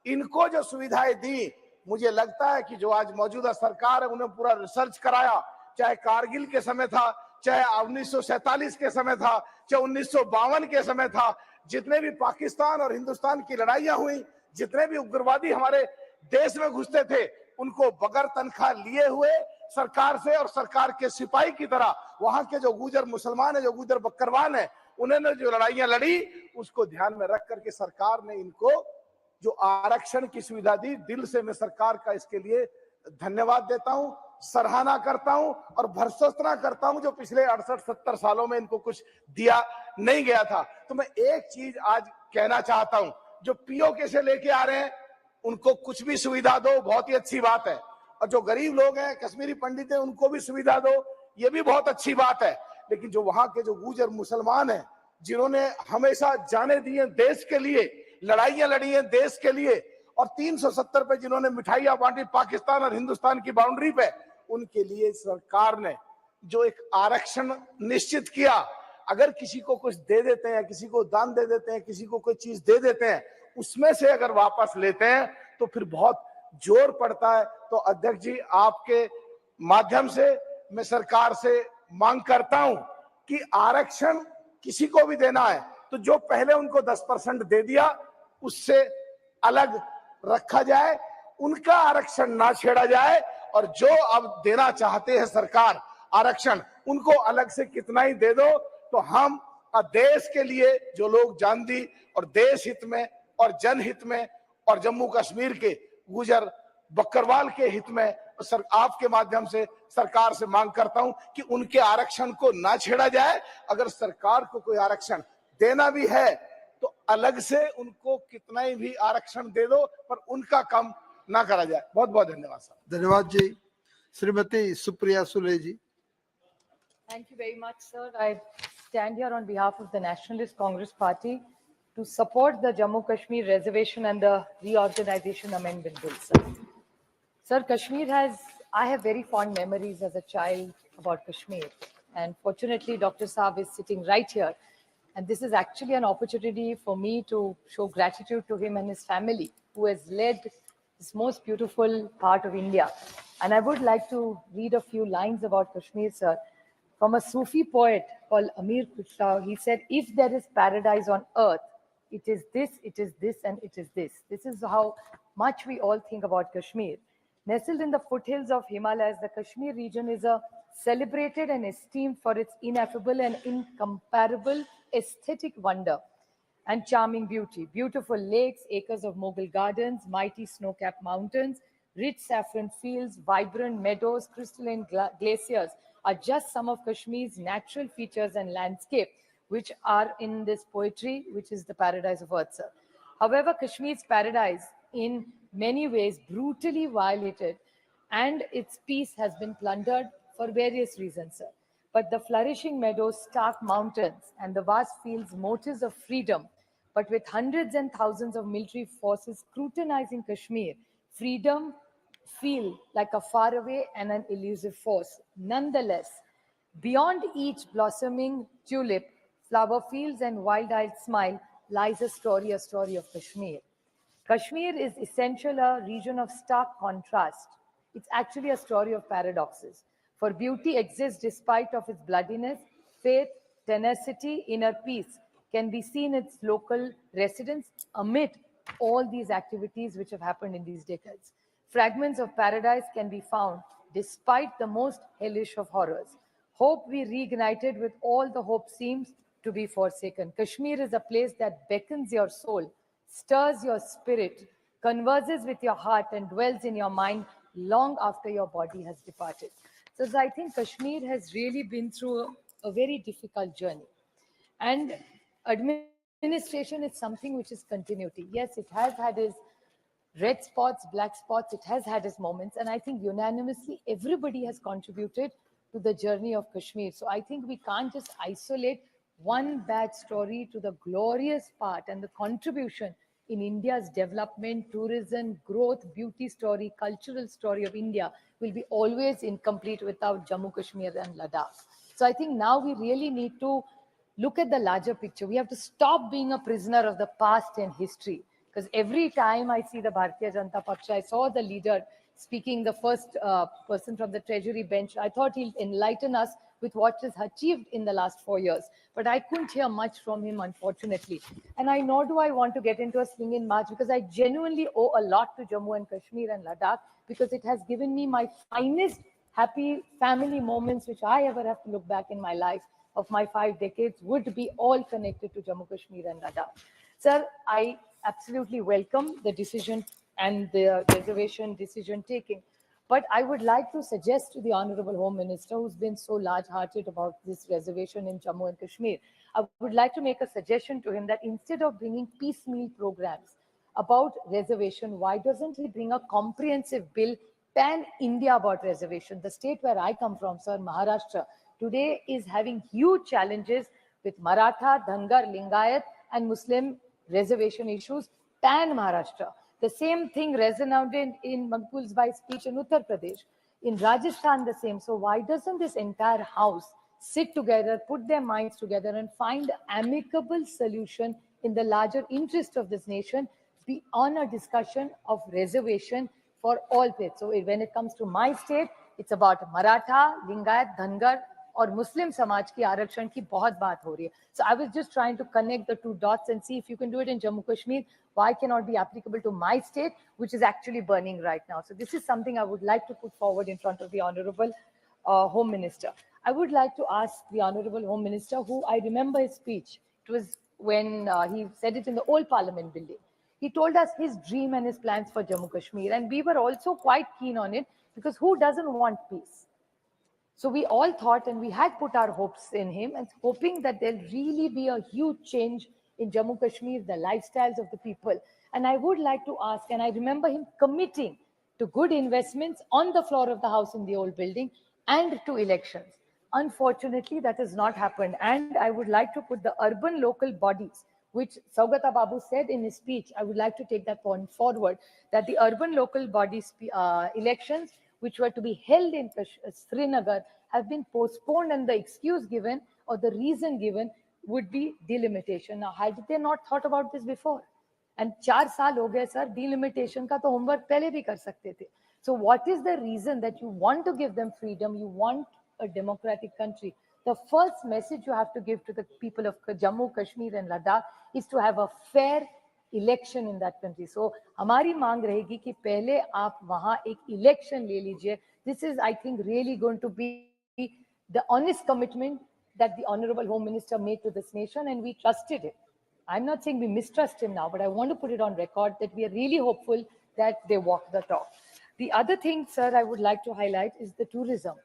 इनको जो सुविधाएं दी, मुझे लगता है कि जो आज मौजूदा सरकार है उन्हें पूरा रिसर्च कराया, चाहे कारगिल के समय था, चाहे 1947 के समय था, चाहे 1952 के समय था, जितने भी पाकिस्तान और हिंदुस्तान की लड़ाइयां हुई, जितने भी उग्रवादी हमारे देश में घुसते थे, उनको बगैर तनख्वाह लिए हुए सरकार से और सरकार के सिपाही की तरह वहां के जो गुजर मुसलमान है, जो गुजर बकरवाल है, उन्होंने जो लड़ाइयां लड़ी, उसको ध्यान में रख करके सरकार ने इनको जो आरक्षण की सुविधा दी। दिल से मैं सरकार का इसके लिए धन्यवाद देता हूं, सराहना करता हूं और भर्त्सना करता हूं जो पिछले 68-70 सालों में इनको कुछ दिया नहीं गया था। तो मैं एक चीज आज कहना चाहता हूं, जो पीओके से लेके आ रहे हैं उनको कुछ भी सुविधा दो, बहुत ही अच्छी बात है। और जो गरीब लोग हैं, कश्मीरी पंडित हैं, उनको भी सुविधा दो, ये भी बहुत अच्छी बात है। लेकिन जो वहां के जो गुर्जर मुसलमान हैं, जिन्होंने हमेशा जाने दिए देश के लिए, लड़ाइयां लड़ी हैं देश के लिए, और 370 पे जिन्होंने मिठाइयां बांटी पाकिस्तान और हिंदुस्तान की बाउंड्री पे, उनके लिए सरकार ने जो एक आरक्षण निश्चित किया, अगर किसी को कुछ दे देते हैं, किसी को दान दे देते हैं, किसी को कोई चीज दे देते हैं, उसमें से अगर वापस लेते हैं तो फिर बहुत जोर पड़ता है। तो अध्यक्ष जी, आपके माध्यम से मैं सरकार से मांग करता हूं कि आरक्षण किसी को भी देना है तो जो पहले उनको 10% दे दिया उससे अलग रखा जाए, उनका आरक्षण ना छेड़ा जाए, और जो अब देना चाहते हैं सरकार आरक्षण, उनको अलग से कितना ही दे दो, तो हम देश के लिए जो लोग जान दी और देश हित में और जनहित में और जम्मू कश्मीर के गुजर बकरवाल के हित में आपके माध्यम से सरकार से मांग करता हूं कि उनके आरक्षण को ना छेड़ा जाए। अगर सरकार को कोई आरक्षण देना भी है तो अलग से उनको कितना ही भी आरक्षण दे दो, पर उनका कम ना करा जाए। बहुत बहुत धन्यवाद साहब। धन्यवाद जी। श्रीमती सुप्रिया सुले जी। Thank you very much, sir. I stand here on behalf of the Nationalist Congress Party to support the Jammu Kashmir reservation and the reorganization amendment bill, sir. Sir, I have very fond memories as a child about Kashmir. And fortunately, Dr. Saab is sitting right here. And this is actually an opportunity for me to show gratitude to him and his family, who has led this most beautiful part of India. And I would like to read a few lines about Kashmir, sir. From a Sufi poet called Amir Khusrau, he said, if there is paradise on earth, it is this, and it is this. This is how much we all think about Kashmir. Nestled in the foothills of Himalayas, the Kashmir region is a celebrated and esteemed for its ineffable and incomparable aesthetic wonder and charming beauty. Beautiful lakes, acres of Mughal gardens, mighty snow-capped mountains, rich saffron fields, vibrant meadows, crystalline glaciers are just some of Kashmir's natural features and landscape, which are in this poetry, which is the paradise of earth, sir. However, Kashmir's paradise, in many ways, brutally violated, and its peace has been plundered for various reasons, sir. But the flourishing meadows, stark mountains, and the vast fields, motives of freedom, but with hundreds and thousands of military forces scrutinizing Kashmir, freedom feel like a faraway and an elusive force. Nonetheless, beyond each blossoming tulip, flower fields and wild-eyed smile lies a story of Kashmir. Kashmir is essentially a region of stark contrast. It's actually a story of paradoxes. For beauty exists despite of its bloodiness, faith, tenacity, inner peace can be seen in its local residents amid all these activities which have happened in these decades. Fragments of paradise can be found despite the most hellish of horrors. Hope we reignited with all the hope seems to be forsaken. Kashmir is a place that beckons your soul, stirs your spirit, converses with your heart, and dwells in your mind long after your body has departed. So I think Kashmir has really been through a very difficult journey. And administration is something which is continuity. Yes, it has had its red spots, black spots, it has had its moments. And I think unanimously, everybody has contributed to the journey of Kashmir. So I think we can't just isolate one bad story to the glorious part and the contribution in India's development, tourism, growth, beauty story, cultural story of India will be always incomplete without Jammu, Kashmir and Ladakh. So I think now we really need to look at the larger picture. We have to stop being a prisoner of the past and history. Because every time I see the Bharatiya Janata Paksha, I saw the leader speaking, the first person from the treasury bench. I thought he'll enlighten us with what is achieved in the last 4 years. But I couldn't hear much from him, unfortunately. And nor do I want to get into a swinging march, because I genuinely owe a lot to Jammu and Kashmir and Ladakh, because it has given me my finest happy family moments, which I ever have to look back in my life of my 5 decades, would be all connected to Jammu, Kashmir and Ladakh. Sir, I absolutely welcome the decision and the reservation decision taking. But I would like to suggest to the Honorable Home Minister, who's been so large-hearted about this reservation in Jammu and Kashmir, I would like to make a suggestion to him that instead of bringing piecemeal programs about reservation, why doesn't he bring a comprehensive bill pan-India about reservation. The state where I come from, sir, Maharashtra, today is having huge challenges with Maratha, Dhangar, Lingayat, and Muslim reservation issues, pan-Maharashtra. The same thing resonated in Makbul's Bhai's speech in Uttar Pradesh. In Rajasthan, the same. So why doesn't this entire house sit together, put their minds together, and find amicable solution in the larger interest of this nation, be on a discussion of reservation for all faiths? So when it comes to my state, it's about Maratha, Lingayat, Dhangar, और मुस्लिम समाज की आरक्षण की बहुत बात हो रही है. So I was just trying to connect the two dots and see if you can do it in Jammu Kashmir. Why cannot be applicable to my state, which is actually burning right now? So this is something I would like to put forward in front of the Honorable Home Minister. I would like to ask the Honorable Home Minister, who I remember his speech. It was when he said it in the old Parliament building. He told us his dream and his plans for Jammu Kashmir, and we were also quite keen on it because who doesn't want peace? So we all thought, and we had put our hopes in him, and hoping that there'll really be a huge change in Jammu Kashmir, the lifestyles of the people. And I would like to ask, and I remember him committing to good investments on the floor of the house in the old building and to elections. Unfortunately, that has not happened. And I would like to put the urban local bodies, which Saugata Babu said in his speech, I would like to take that point forward, that the urban local bodies elections, which were to be held in Srinagar, have been postponed, and the excuse given or the reason given would be delimitation. Now, had they not thought about this before? And 4 साल हो गए sir, delimitation का तो homework पहले भी कर सकते थे. So what is the reason that you want to give them freedom? You want a democratic country. The first message you have to give to the people of Jammu, Kashmir and Ladakh is to have a fair election in that country. So हमारी मांग रहेगी कि पहले आप वहाँ एक election ले लीजिए. This is, I think, really going to be the honest commitment that the Honorable Home Minister made to this nation, and we trusted it. I'm not saying we mistrust him now, but I want to put it on record that we are really hopeful that they walk the talk. The other thing, sir, I would like to highlight is the tourism.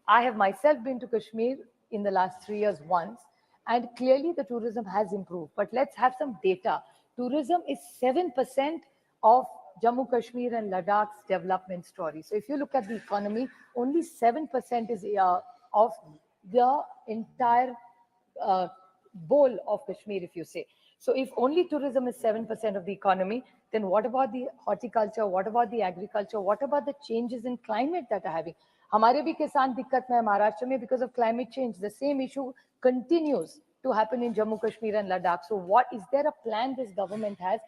I have myself been to Kashmir in the last 3 years once, and clearly the tourism has improved. But let's have some data. Tourism is 7% of Jammu, Kashmir and Ladakh's development story. So if you look at the economy, only 7% is of the entire bowl of Kashmir, if you say. So if only tourism is 7% of the economy, then what about the horticulture? What about the agriculture? What about the changes in climate that are having? हमारे भी किसान दिक्कत में है महाराष्ट्र में because of climate change. The same issue continues to happen in Jammu, Kashmir and Ladakh. So what is there a plan this government has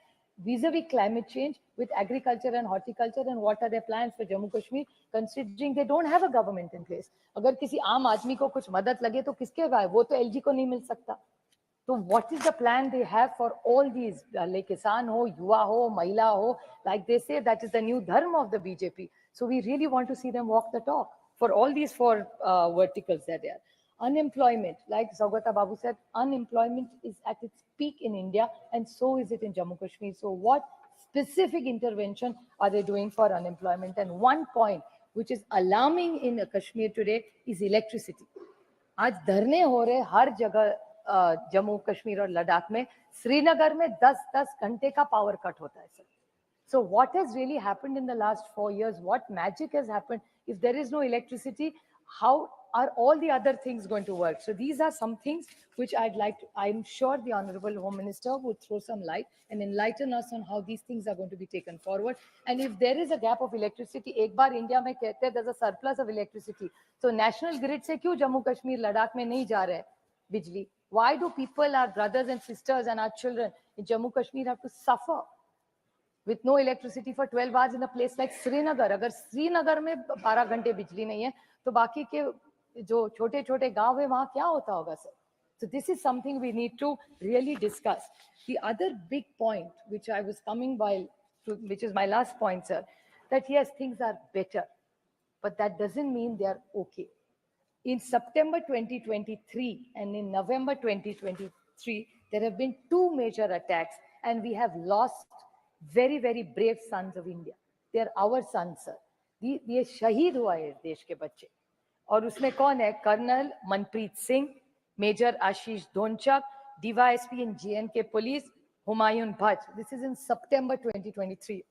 vis-a-vis climate change with agriculture and horticulture, and what are their plans for Jammu Kashmir considering they don't have a government in place? अगर किसी आम आदमी को कुछ मदद लगे तो किसके भाई वो तो LG को नहीं मिल सकता. So what is the plan they have for all these, like kisan ho, yuva ho, mahila ho, like they say that is the new dharma of the BJP. So we really want to see them walk the talk for all these 4 verticals that they are. Unemployment, like Saugata Babu said, unemployment is at its peak in India, and so is it in Jammu Kashmir. So what specific intervention are they doing for unemployment? And one point which is alarming in Kashmir today is electricity. आज धरने हो रहे हर जगह जम्मू कश्मीर और लद्दाख में. श्रीनगर में 10-10 घंटे का पावर कट होता है sir. So what has really happened in the last 4 years? What magic has happened? If there is no electricity, how are all the other things going to work? So these are some things which I'd like to, I'm sure the Honorable Home Minister would throw some light and enlighten us on how these things are going to be taken forward. And if there is a gap of electricity, एक बार India में कहते हैं there's a surplus of electricity. So national grid से क्यों जम्मू कश्मीर लद्दाख में नहीं जा रहे हैं बिजली? Why do people, our brothers and sisters and our children in Jammu Kashmir have to suffer with no electricity for 12 hours in a place like Srinagar? अगर श्रीनगर में 12 घंटे बिजली नहीं है तो बाकी के जो छोटे-छोटे गांव है वहां क्या होता होगा sir? So this is something we need to really discuss. The other big point which I was coming by, which is my last point, sir, that yes, things are better, but that doesn't mean they are okay. In September 2023 and in November 2023, there have been 2 major attacks, and we have lost very, very brave sons of India. They are our sons, sir. ये शहीद हुआ है देश के बच्चे, और उसमें कौन है? Colonel Manpreet Singh, major Ashish Dhonchak, DYSP in JNK Police, Humayun Bhatt. This is in September 2023.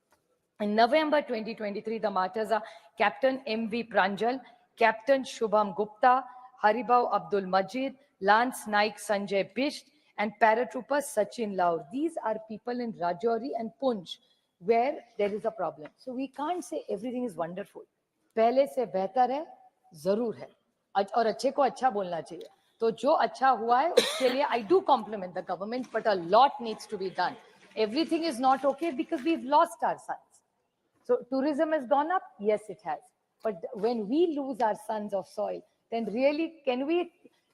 In November 2023, the martyrs are Captain M.V. Pranjal, Captain Shubham Gupta, Haribhav Abdul Majid, Lance Naik Sanjay Bisht, and paratrooper Sachin Laur. These are people in Rajouri and Punj where there is a problem. So we can't say everything is wonderful. पहले से बेहतर है, जरूर है, और अच्छे को अच्छा बोलना चाहिए. तो जो अच्छा हुआ है उसके लिए I do compliment the government, but a lot needs to be done. Everything is not okay because we've lost our sons. So tourism has gone up? Yes, it has. But when we lose our sons of soil, then really can we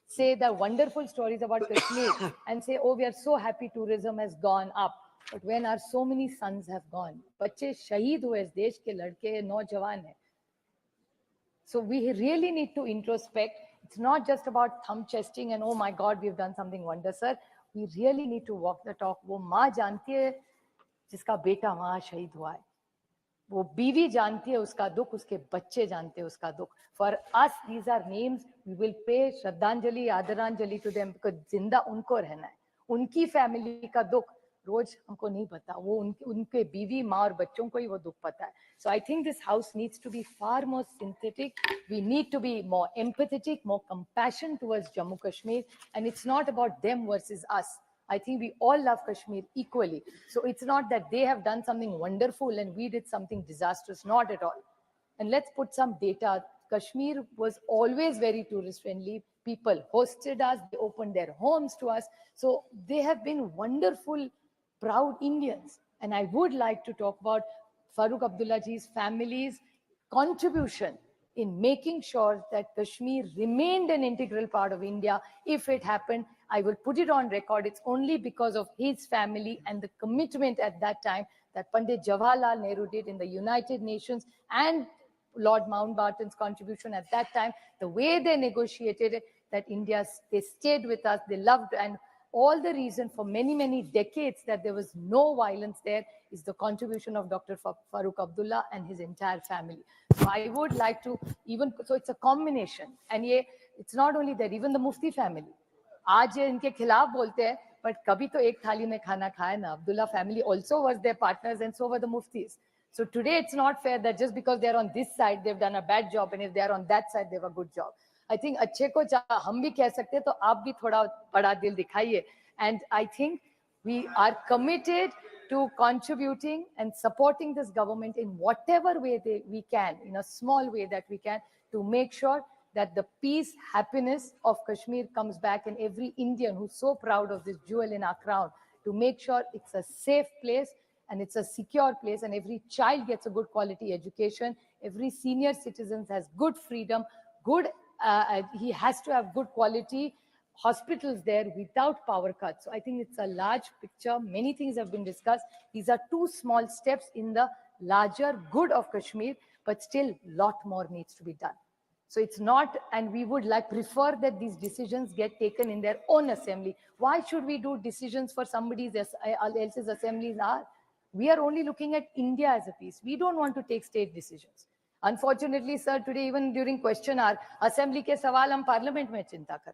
say the wonderful stories about Kashmir and say, oh, we are so happy tourism has gone up. But when our so many sons have gone, बच्चे शहीद हुए इस देश के लड़के नौजवान हैं. So we really need to introspect. It's not just about thumb chesting and, oh my God, we've done something wonders, sir. We really need to walk the talk. वो माँ जानती है जिसका बेटा वहाँ शहीद हुआ है. वो बीवी जानती है उसका दुख, उसके बच्चे जानते हैं उसका दुख. For us, these are names. We will pay श्रद्धांजलि, आदरांजलि to them because जिंदा उनको रहना है. उनकी फैमिली का दुख रोज हमको नहीं पता. वो उनके बीवी, माँ और बच्चों को ही वो दुख पता है. So I think this house needs to be far more synthetic. We need to be more empathetic, more compassion towards Jammu Kashmir, and it's not about them versus us. I think we all love Kashmir equally. So it's not that they have done something wonderful and we did something disastrous, not at all. And let's put some data. Kashmir was always very tourist friendly. People hosted us, they opened their homes to us. So they have been wonderful, proud Indians. And I would like to talk about Farooq Abdullaji's family's contribution in making sure that Kashmir remained an integral part of India. If it happened, I will put it on record. It's only because of his family and the commitment at that time that Pandit Jawaharlal Nehru did in the United Nations and Lord Mountbatten's contribution at that time, the way they negotiated it, that India, they stayed with us, they loved, and all the reason for many, many decades that there was no violence there is the contribution of Dr. Farooq Abdullah and his entire family. So I would like to even, so it's a combination. And it's not only that, even the Mufti family. आज ये इनके खिलाफ बोलते हैं, but कभी तो एक थाली में खाना खाए ना. Abdullah family also was their partners and so were the Muftis. So today it's not fair that just because they're on this side, they've done a bad job, and if they're on that side, they have a good job. I think अच्छे को हम भी कह सकते हैं, तो आप भी थोड़ा बड़ा दिल दिखाइए. And I think we are committed to contributing and supporting this government in whatever way we can, in a small way that we can, to make sure that the peace, happiness of Kashmir comes back, and every Indian who's so proud of this jewel in our crown, to make sure it's a safe place and it's a secure place, and every child gets a good quality education, every senior citizen has good freedom, he has to have good quality hospitals there without power cuts. So I think it's a large picture. Many things have been discussed. These are two small steps in the larger good of Kashmir, but still lot more needs to be done. So it's not, and we would prefer that these decisions get taken in their own assembly. Why should we do decisions for somebody else's assemblies? We are only looking at India as a piece. We don't want to take state decisions. Unfortunately, sir, today even during question hour, assembly ke sawal hum parliament mein chinta kare.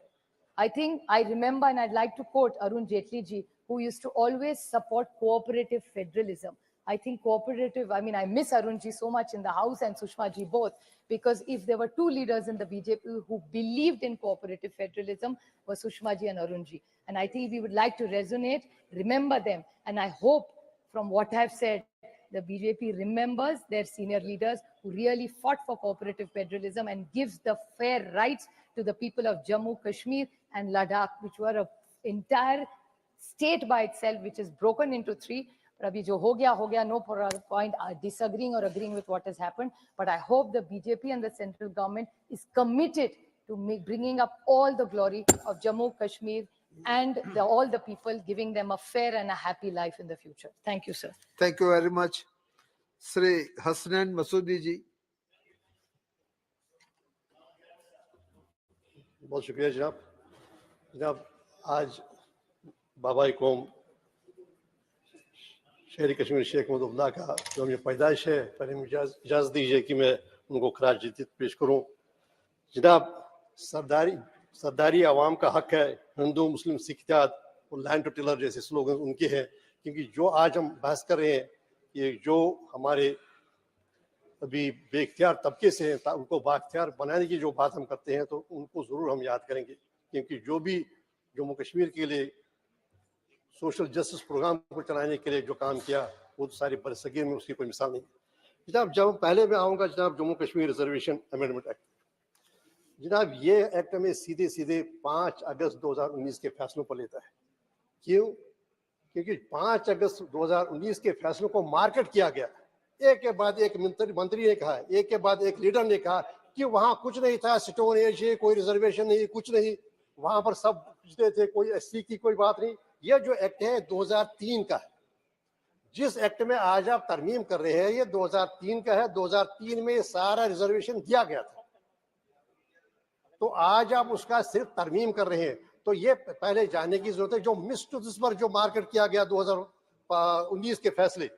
I think I remember, and I'd like to quote Arun Jaitley ji, who used to always support cooperative federalism. I think I miss Arun ji so much in the house and Sushma ji both, because if there were two leaders in the BJP who believed in cooperative federalism, were Sushma ji and Arun ji. And I think we would like to resonate, remember them. And I hope from what I've said, the BJP remembers their senior leaders who really fought for cooperative federalism and gives the fair rights to the people of Jammu, Kashmir and Ladakh, which were an entire state by itself, which is broken into three. But abhi jo ho gaya, no point disagreeing or agreeing with what has happened. But I hope the BJP and the central government is committed to bringing up all the glory of Jammu, Kashmir and all the people, giving them a fair and a happy life in the future. Thank you, sir. Thank you very much. Sri Hasnan Masoodi ji. बहुत शुक्रिया जनाब. जनाब, आज बाबा कौम शहरी कश्मीर शेख महमूद अब्दुल्ला का जो हमें पैदाइश है, पहले मुझे इजाज़त दीजिए कि मैं उनको खराज इज़्ज़त पेश करूं. जनाब, सरदारी आवाम का हक है, हिंदू मुस्लिम सिख इत्तेहाद और लैंड टू टिलर जैसे स्लोगन उनके हैं, क्योंकि जो आज हम बहस कर रहे हैं कि जो हमारे अभी बेख्तियार तबके से हैं उनको बाख्तियार बनाने की जो बात हम करते हैं तो उनको ज़रूर हम याद करेंगे, क्योंकि जो भी जम्मू कश्मीर के लिए सोशल जस्टिस प्रोग्राम को चलाने के लिए जो काम किया वो तो सारी बरसगीर में उसकी कोई मिसाल नहीं। जनाब, जब पहले मैं आऊँगा जनाब Jammu Kashmir reservation amendment act, जनाब ये एक्ट में सीधे सीधे 5 अगस्त 2019 के फैसलों पर लेता है। क्यों? क्योंकि 5 अगस्त 2019 के फैसलों को मार्केट किया गया। एक के बाद एक मंत्री ने कहा, एक के बाद एक लीडर ने कहा कि वहां कुछ नहीं था, स्टोन एज है, कोई रिजर्वेशन नहीं, कुछ नहीं, वहां पर सब पिछड़े थे, कोई एससी की कोई बात नहीं। ये जो एक्ट है 2003 का है, जिस एक्ट में आज आप तरमीम कर रहे हैं ये 2003 का है। 2003 में सारा रिजर्वेशन दिया गया था, तो आज आप उसका सिर्फ तरमीम कर रहे हैं, तो ये पहले जानने की जरूरत है जो मिस टू दिस पर जो मार्केट किया गया 2019 के फैसले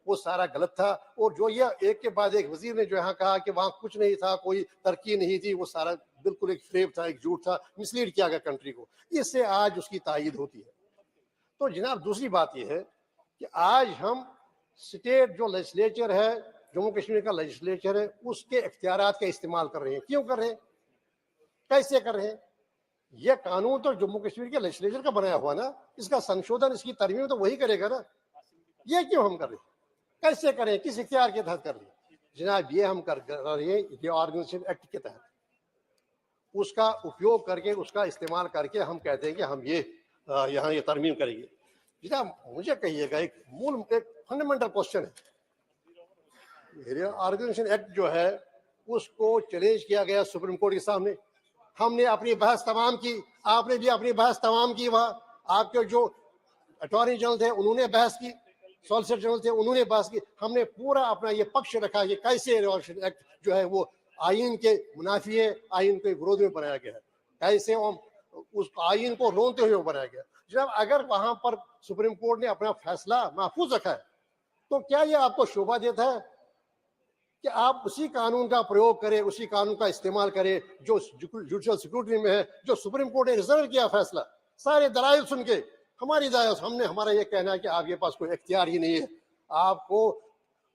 वो सारा गलत था। और जो ये एक के बाद एक वजीर ने जो यहाँ कहा कि वहां कुछ नहीं था, कोई तरक्की नहीं थी, वो सारा बिल्कुल एक फ्रेब था, एक झूठ था, मिसलीड किया गया कंट्री को। इससे आज उसकी तायीद होती है। तो जनाब दूसरी बात यह है कि आज हम स्टेट जो लेजिस्लेचर है, जम्मू कश्मीर का लेजिस्लेचर है, उसके इख्तियारात का इस्तेमाल कर रहे हैं। क्यों कर रहे हैं, कैसे कर रहे हैं? यह कानून तो जम्मू कश्मीर के लेजिस्लेचर का बनाया हुआ ना, इसका संशोधन, इसकी तरमीम तो वही करेगा ना। ये क्यों हम कर रहे हैं, कैसे करें, किस इख्तियार के तहत कर रहे हैं? जनाब ये हम कर रहे हैं रीऑर्गेनाइजेशन एक्ट के तहत, उसका उपयोग करके, उसका इस्तेमाल करके हम कहते हैं कि हम ये यहाँ ये तरमीम करेंगे। जनाब मुझे कहिएगा, एक फंडामेंटल क्वेश्चन है, रीऑर्गेनाइजेशन एक्ट जो है उसको चैलेंज किया गया सुप्रीम कोर्ट के सामने। हमने अपनी बहस तमाम की, आपने भी अपनी बहस तमाम की, वहां आपके जो अटॉर्नी जनरल थे उन्होंने बहस की, सॉलिसिटर जनरल थे उन्होंने बहस की, हमने पूरा अपना ये पक्ष रखा कि कैसे रीऑर्गेनाइजेशन एक्ट जो है वो आइन के मुनाफी है, आइन के विरोध में बनाया गया है, कैसे उस आइन को रोनते हुए बनाया गया। जब अगर वहां पर सुप्रीम कोर्ट ने अपना फैसला महफूज रखा है तो क्या ये आपको शोभा देता है कि आप उसी कानून का प्रयोग करें, उसी कानून का इस्तेमाल करें जो जुडिशल सिक्योरिटी में है, जो सुप्रीम कोर्ट ने रिजर्व किया फैसला, सारे दलाइल सुन के हमारी हमने हमारा ये कहना है कि आपके पास कोई इख्तियार ही नहीं है। आपको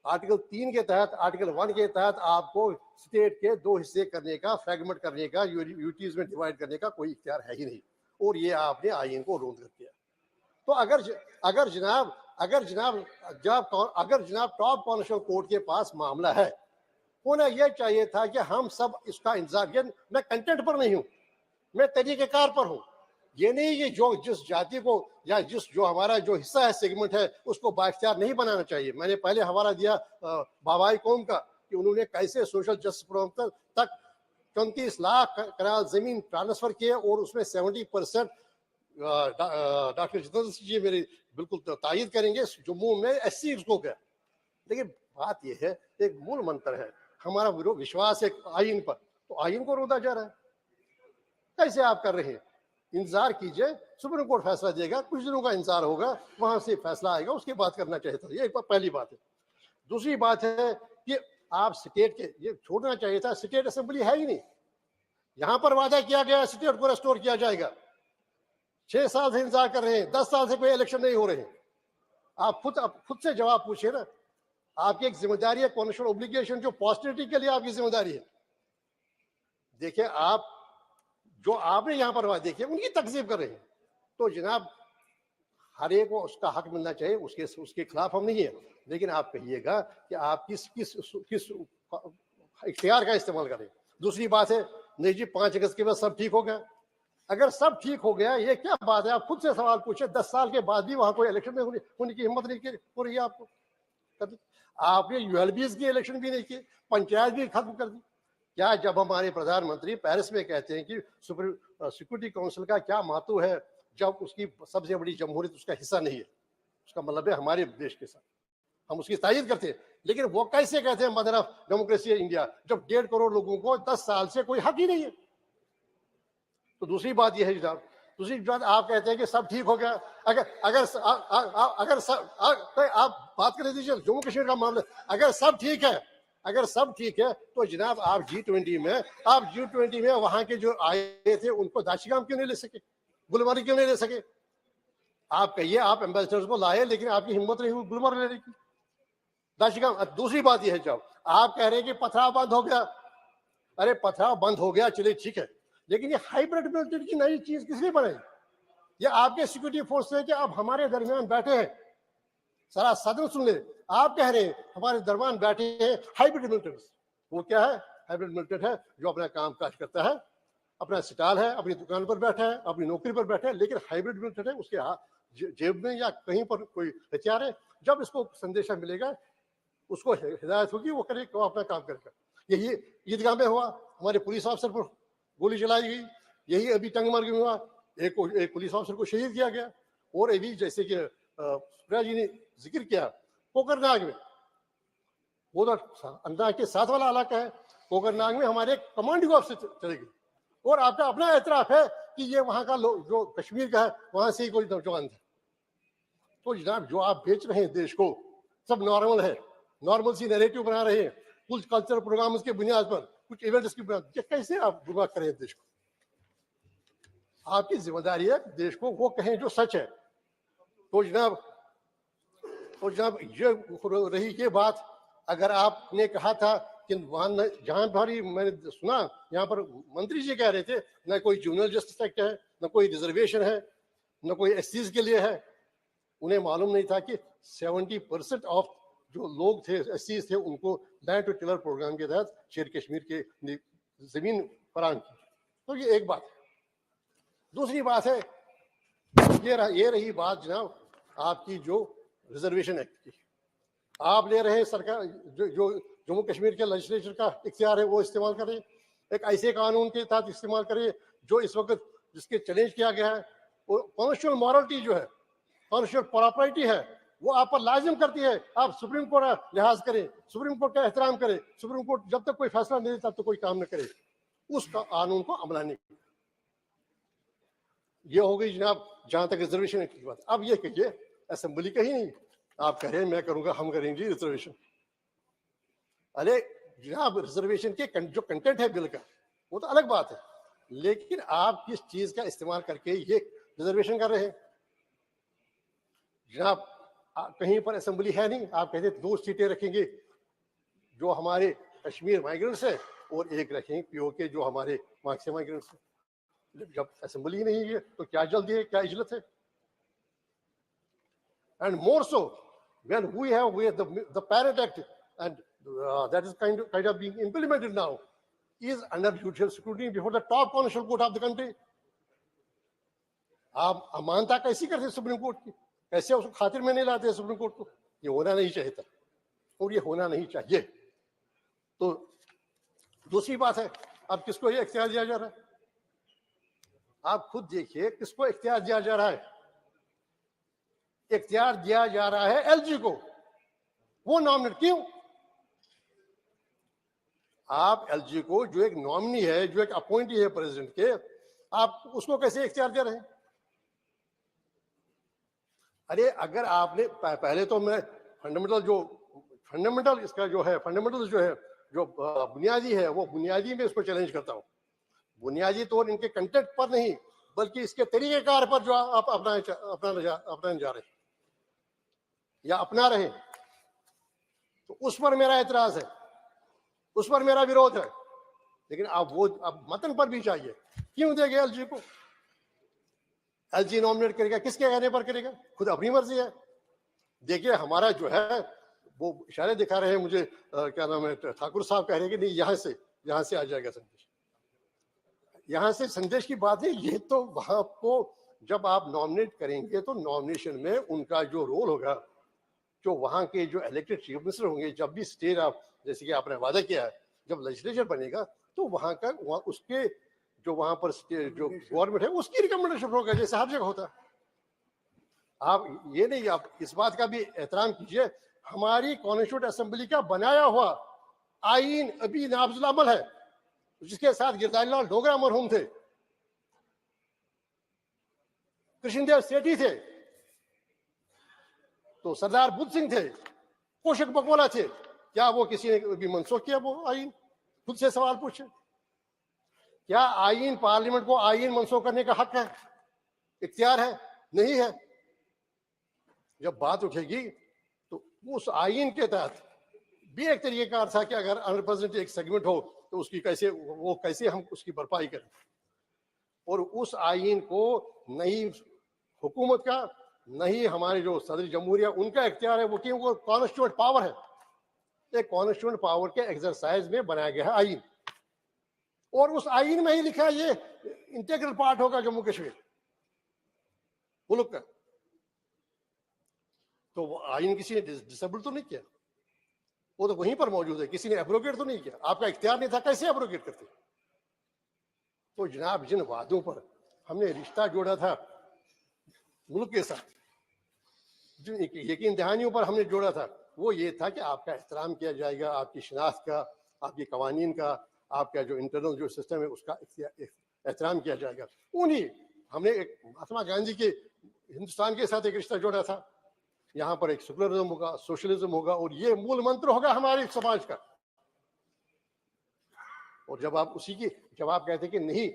आर्टिकल 3 के तहत, आर्टिकल 1 के तहत आपको स्टेट के 2 हिस्से करने का, फ्रेगमेंट करने का, यूटीज में डिवाइड करने का कोई इख्तियार है ही नहीं, और ये आपने आइन को रोक कर किया। तो अगर जनाब टॉप कॉन्स्टिट्यूशनल कोर्ट के पास मामला है, होना यह चाहिए था कि हम सब इसका इंतजार, मैं कंटेंट पर नहीं हूं, मैं तरीकेकार पर हूं। ये नहीं कि जो जिस जाति को या जो हमारा जो हिस्सा है, सेगमेंट है, उसको बाइख्तियार नहीं बनाना चाहिए। मैंने पहले हवाला दिया बाबाई कौम का कि उन्होंने कैसे सोशल जस्टिस प्रोग्राम तक 34 लाख कनाल जमीन ट्रांसफर किए और उसमें 70% डॉक्टर जितेंद्र जी मेरी बिल्कुल तायीद करेंगे, जम्मू में एससी को गया। लेकिन बात यह है, एक मूल मंत्र है हमारा विश्वास है आइन पर, तो आइन को रोका जा रहा है। कैसे आप कर रहे हैं? इंतजार कीजिए, सुप्रीम कोर्ट फैसला देगा, कुछ दिनों का इंतजार होगा, वहां से फैसला आएगा, उसके बाद करना चाहिए था। ये पहली बात है। दूसरी बात है कि आप स्टेट के ये छोड़ना चाहिए था, स्टेट असेंबली है ही नहीं। यहां पर वादा किया गया स्टेट को रेस्टोर किया जाएगा, 6 साल से इंतजार कर रहे हैं, 10 साल से कोई इलेक्शन नहीं हो रहे हैं। आप खुद से जवाब पूछिए ना, आपकी एक जिम्मेदारी है, कॉन्स्टिट्यूशनल ऑब्लिगेशन, जो पॉस्टरिटी के लिए आपकी जिम्मेदारी है। देखिए आप जो आपने यहां पर देखिए उनकी तकसीब कर रहे हैं, तो जनाब हर एक को उसका हक मिलना चाहिए, उसके खिलाफ हम नहीं है। लेकिन आप कहिएगा कि आप किस इख्तियार का इस्तेमाल करें। दूसरी बात है, नहीं जी 5 अगस्त के बाद सब ठीक हो गया। अगर सब ठीक हो गया, ये क्या बात है? आप खुद से सवाल पूछे, 10 साल के बाद भी वहां कोई इलेक्शन में होने की हिम्मत नहीं हो रही है आपको। आपने यूएलबीज की इलेक्शन भी नहीं की, पंचायत भी खत्म कर दी। क्या जब हमारे प्रधानमंत्री पेरिस में कहते हैं कि सिक्योरिटी काउंसिल का क्या महत्व है, जब उसकी सबसे बड़ी जमहूरियत उसका हिस्सा नहीं है, उसका मतलब है हमारे देश के साथ, हम उसकी तायीद करते हैं। लेकिन वो कैसे कहते हैं मदर ऑफ डेमोक्रेसी इंडिया, जब 1.5 करोड़ लोगों को 10 साल से कोई हक ही नहीं है। तो दूसरी बात यह है जनाब, दूसरी बात आप कहते हैं कि सब ठीक हो गया। अगर आप बात कर दीजिए जम्मू कश्मीर का मामला, अगर सब ठीक है तो जनाब आप G20 में वहां के जो आए थे उनको दाशिगाम क्यों नहीं ले सके, गुलमर्ग क्यों नहीं ले सके? आप कहिए आप एम्बेसडर्स को लाए, लेकिन आपकी हिम्मत नहीं हुई गुलमर्ग लेने की। दूसरी बात यह है, जब आप कह रहे हैं कि पथराव बंद हो गया, अरे पथराव बंद हो गया चलिए ठीक है, लेकिन ये हाइब्रिड मिलिट्री की नई चीज किसने बनाई? ये आपके सिक्योरिटी फोर्स है कि आप हमारे दरमियान बैठे हैं, सारा सदन सुन ले, आप कह रहे हैं हमारे दरमियान बैठे हैं हाइब्रिड मिलिट्री। वो क्या है? हाइब्रिड मिलिट्री है जो अपना काम काज करता है, अपना स्टॉल है, अपनी दुकान पर बैठा है, अपनी नौकरी पर बैठा है, लेकिन हाइब्रिड मिलिट्री है उसके जेब में या कहीं पर कोई हथियार है, जब इसको संदेशा मिलेगा उसको हिदायत होगी, वो करे, वो अपना काम करेगा। यही ईदगाह में हुआ, हमारे पुलिस अफसर पर गोली चलाई गई, यही अभी टंगमार्ग में हुआ, एक पुलिस अफसर को शहीद किया गया। और अभी जैसे कि सुप्रिया जी ने जिक्र किया, कोकरनाग में, वो तो अंडा के साथ वाला इलाका है, कोकरनाग में हमारे कमांडिंग ऑफिसर चले गए, और आपका अपना एतराफ है कि ये वहां का जो कश्मीर का है वहां से ही कोई नौजवान था। तो जनाब जो आप बेच रहे हैं देश को, सब नॉर्मल है, नॉर्मल सी नैरेटिव बना रहे हैं, कुछ कल्चरल प्रोग्राम्स के बुनियाद पर, कुछ इवेंट्स की बुनियाद, कैसे आप गुमराह करें देश को? आपकी जिम्मेदारी है देश को वो कहें जो सच है। तो जनाब ये रही ये बात, अगर आपने कहा था कि वहां जहां पर ही मैंने सुना, यहाँ पर मंत्री जी कह रहे थे न कोई जूनियर जस्टिस एक्ट है, न कोई रिजर्वेशन है, न कोई एससीज के लिए है। उन्हें मालूम नहीं था कि 70% ऑफ जो लोग थे एससीज थे, उनको लैंड टू टिलर प्रोग्राम के तहत शेर कश्मीर के जमीन फराहम की। तो ये एक बात है। दूसरी बात है, ये रही बात जनाब आपकी जो रिजर्वेशन एक्ट की, आप ले रहे हैं सरकार जो जम्मू कश्मीर के लेजिस्लेचर का इख्तियार है वो इस्तेमाल करें, एक ऐसे कानून के तहत इस्तेमाल करें जो इस वक्त जिसके चैलेंज किया गया है, वो कॉन्स्टिट्यूशनल मॉरलिटी जो है, कॉन्स्टिट्यूशनल प्रॉपर्टी है, वो आप पर लाजिम करती है आप सुप्रीम कोर्ट का लिहाज करें, सुप्रीम कोर्ट का एहतराम करें। सुप्रीम कोर्ट जब तक कोई फैसला नहीं देता तो कोई काम न करे, उस कानून को अमलाने की। ये हो गई जनाब जहां तक रिजर्वेशन की बात। अब ये कहिए असेंबली का ही नहीं, आप कह रहे हैं मैं करूंगा, हम करेंगे रिजर्वेशन। अरे जनाब रिजर्वेशन के जो कंटेंट है बिल का वो तो अलग बात है, लेकिन आप किस चीज का इस्तेमाल करके ये रिजर्वेशन कर रहे हैं? जनाब कहीं पर असेंबली है नहीं, आप कहते 2 सीटें रखेंगे जो हमारे कश्मीर माइग्रेंट्स है और एक रखेंगे पीओके जो हमारे वहां से माइग्रेंट्स है। जब असेंबली नहीं है तो क्या जल्दी है, क्या इजलत है? And more so when we have the Parent Act and that is kind of being implemented now is under judicial scrutiny before the top constitutional court of the country. आप अमानता कैसी करते सुप्रीम कोर्ट की, कैसे उसको खातिर में नहीं लाते supreme court को? ये होना नहीं चाहिए था और ये होना नहीं चाहिए। तो दूसरी बात है, अब किसको ये इख्तियार दिया जा रहा है? आप खुद देखिए किसको इख्तियार दिया जा रहा है। इख्तियार दिया जा रहा है एलजी को, वो नॉमिनेट क्यों? आप एलजी को जो एक नॉमिनी है, जो एक अपॉइंटी है प्रेसिडेंट के, आप उसको कैसे इख्तियार दे रहे हैं? अरे अगर आपने पहले तो मैं फंडामेंटल इसका जो है फंडामेंटल जो है जो बुनियादी है वो बुनियादी में इसको चैलेंज करता हूं। बुनियादी तौर इनके कंटेंट पर नहीं बल्कि इसके तरीकेकार पर जो आप अपनाने जा रहे हैं या अपना रहे, तो उस पर मेरा एतराज है, उस पर मेरा विरोध है। लेकिन अब मतन पर भी चाहिए, क्यों देंगे एलजी को? एलजी नॉमिनेट करेगा, किसके कहने पर करेगा? खुद अपनी मर्जी है। देखिए हमारा जो है वो इशारे दिखा रहे हैं मुझे, क्या नाम है, ठाकुर साहब कह रहे हैं कि नहीं यहाँ से आ जाएगा संदेश। यहाँ से संदेश की बात है, ये तो वहां को जब आप नॉमिनेट करेंगे तो नॉमिनेशन में उनका जो रोल होगा, जो वहां के जो इलेक्टेड चीफ मिनिस्टर होंगे, जब भी स्टेट आप जैसे कि आपने वादा किया है, जब लेजिस्लेचर बनेगा तो वहां का उसके जो वहां पर जो गवर्नमेंट है उसकी रिकमेंडेशन होगा, जैसे हर जगह होता है। आप ये नहीं, आप इस बात का भी एहतराम कीजिए, हमारी कॉन्स्टिट्यूंट असेंबली का बनाया हुआ आईन अभी नाफिजुल अमल है, जिसके साथ गिरधारी लाल डोगरा मरहूम थे, कृष्णदेव सेठी थे, तो सरदार बुद्ध सिंह थे, कोशक बकवाला थे। क्या वो किसी ने भी मनसूख किया वो आईन? खुद से सवाल पूछे, क्या आईन पार्लियामेंट को आईन मनसूख करने का हक है, इख्तियार है? नहीं है। जब बात उठेगी तो उस आईन के तहत भी एक तरीका था कि अगर अनरिप्रेजेंटेड एक सेगमेंट हो तो उसकी कैसे हम उसकी भरपाई करें। और उस आईन को नहीं हुकूमत का नहीं हमारे जो सदर जमहूरिया उनका इख्तियार है, वो क्यों वो कॉन्स्टिट्यूएंट पावर है, एक कॉन्स्टिट्यूएंट पावर के एक्सरसाइज में बनाया गया है आईन। और उस आईन में ही लिखा है ये इंटीग्रल पार्ट होगा जम्मू कश्मीर मुल्क का। तो वो आईन किसी ने डिसेबल तो नहीं किया, वो तो वहीं पर मौजूद है, किसी ने एब्रोगेट तो नहीं किया, आपका इख्तियार नहीं था, कैसे एब्रोगेट करते। तो जनाब जिन वादों पर हमने रिश्ता जोड़ा था मुल्क के साथ, जिन यकीन दहानियों पर हमने जोड़ा था, वो ये था कि आपका एहतराम किया जाएगा, आपकी शिनाख्त का, आपकी कवानीन का, आपका जो इंटरनल जो सिस्टम है उसका एहतराम किया जाएगा। उन्हीं हमने एक महात्मा गांधी के हिंदुस्तान के साथ एक रिश्ता जोड़ा था, यहाँ पर एक सेकुलरिज्म होगा, सोशलिज्म होगा, और ये मूल मंत्र होगा हमारे समाज का। और जब आप कहते कि नहीं,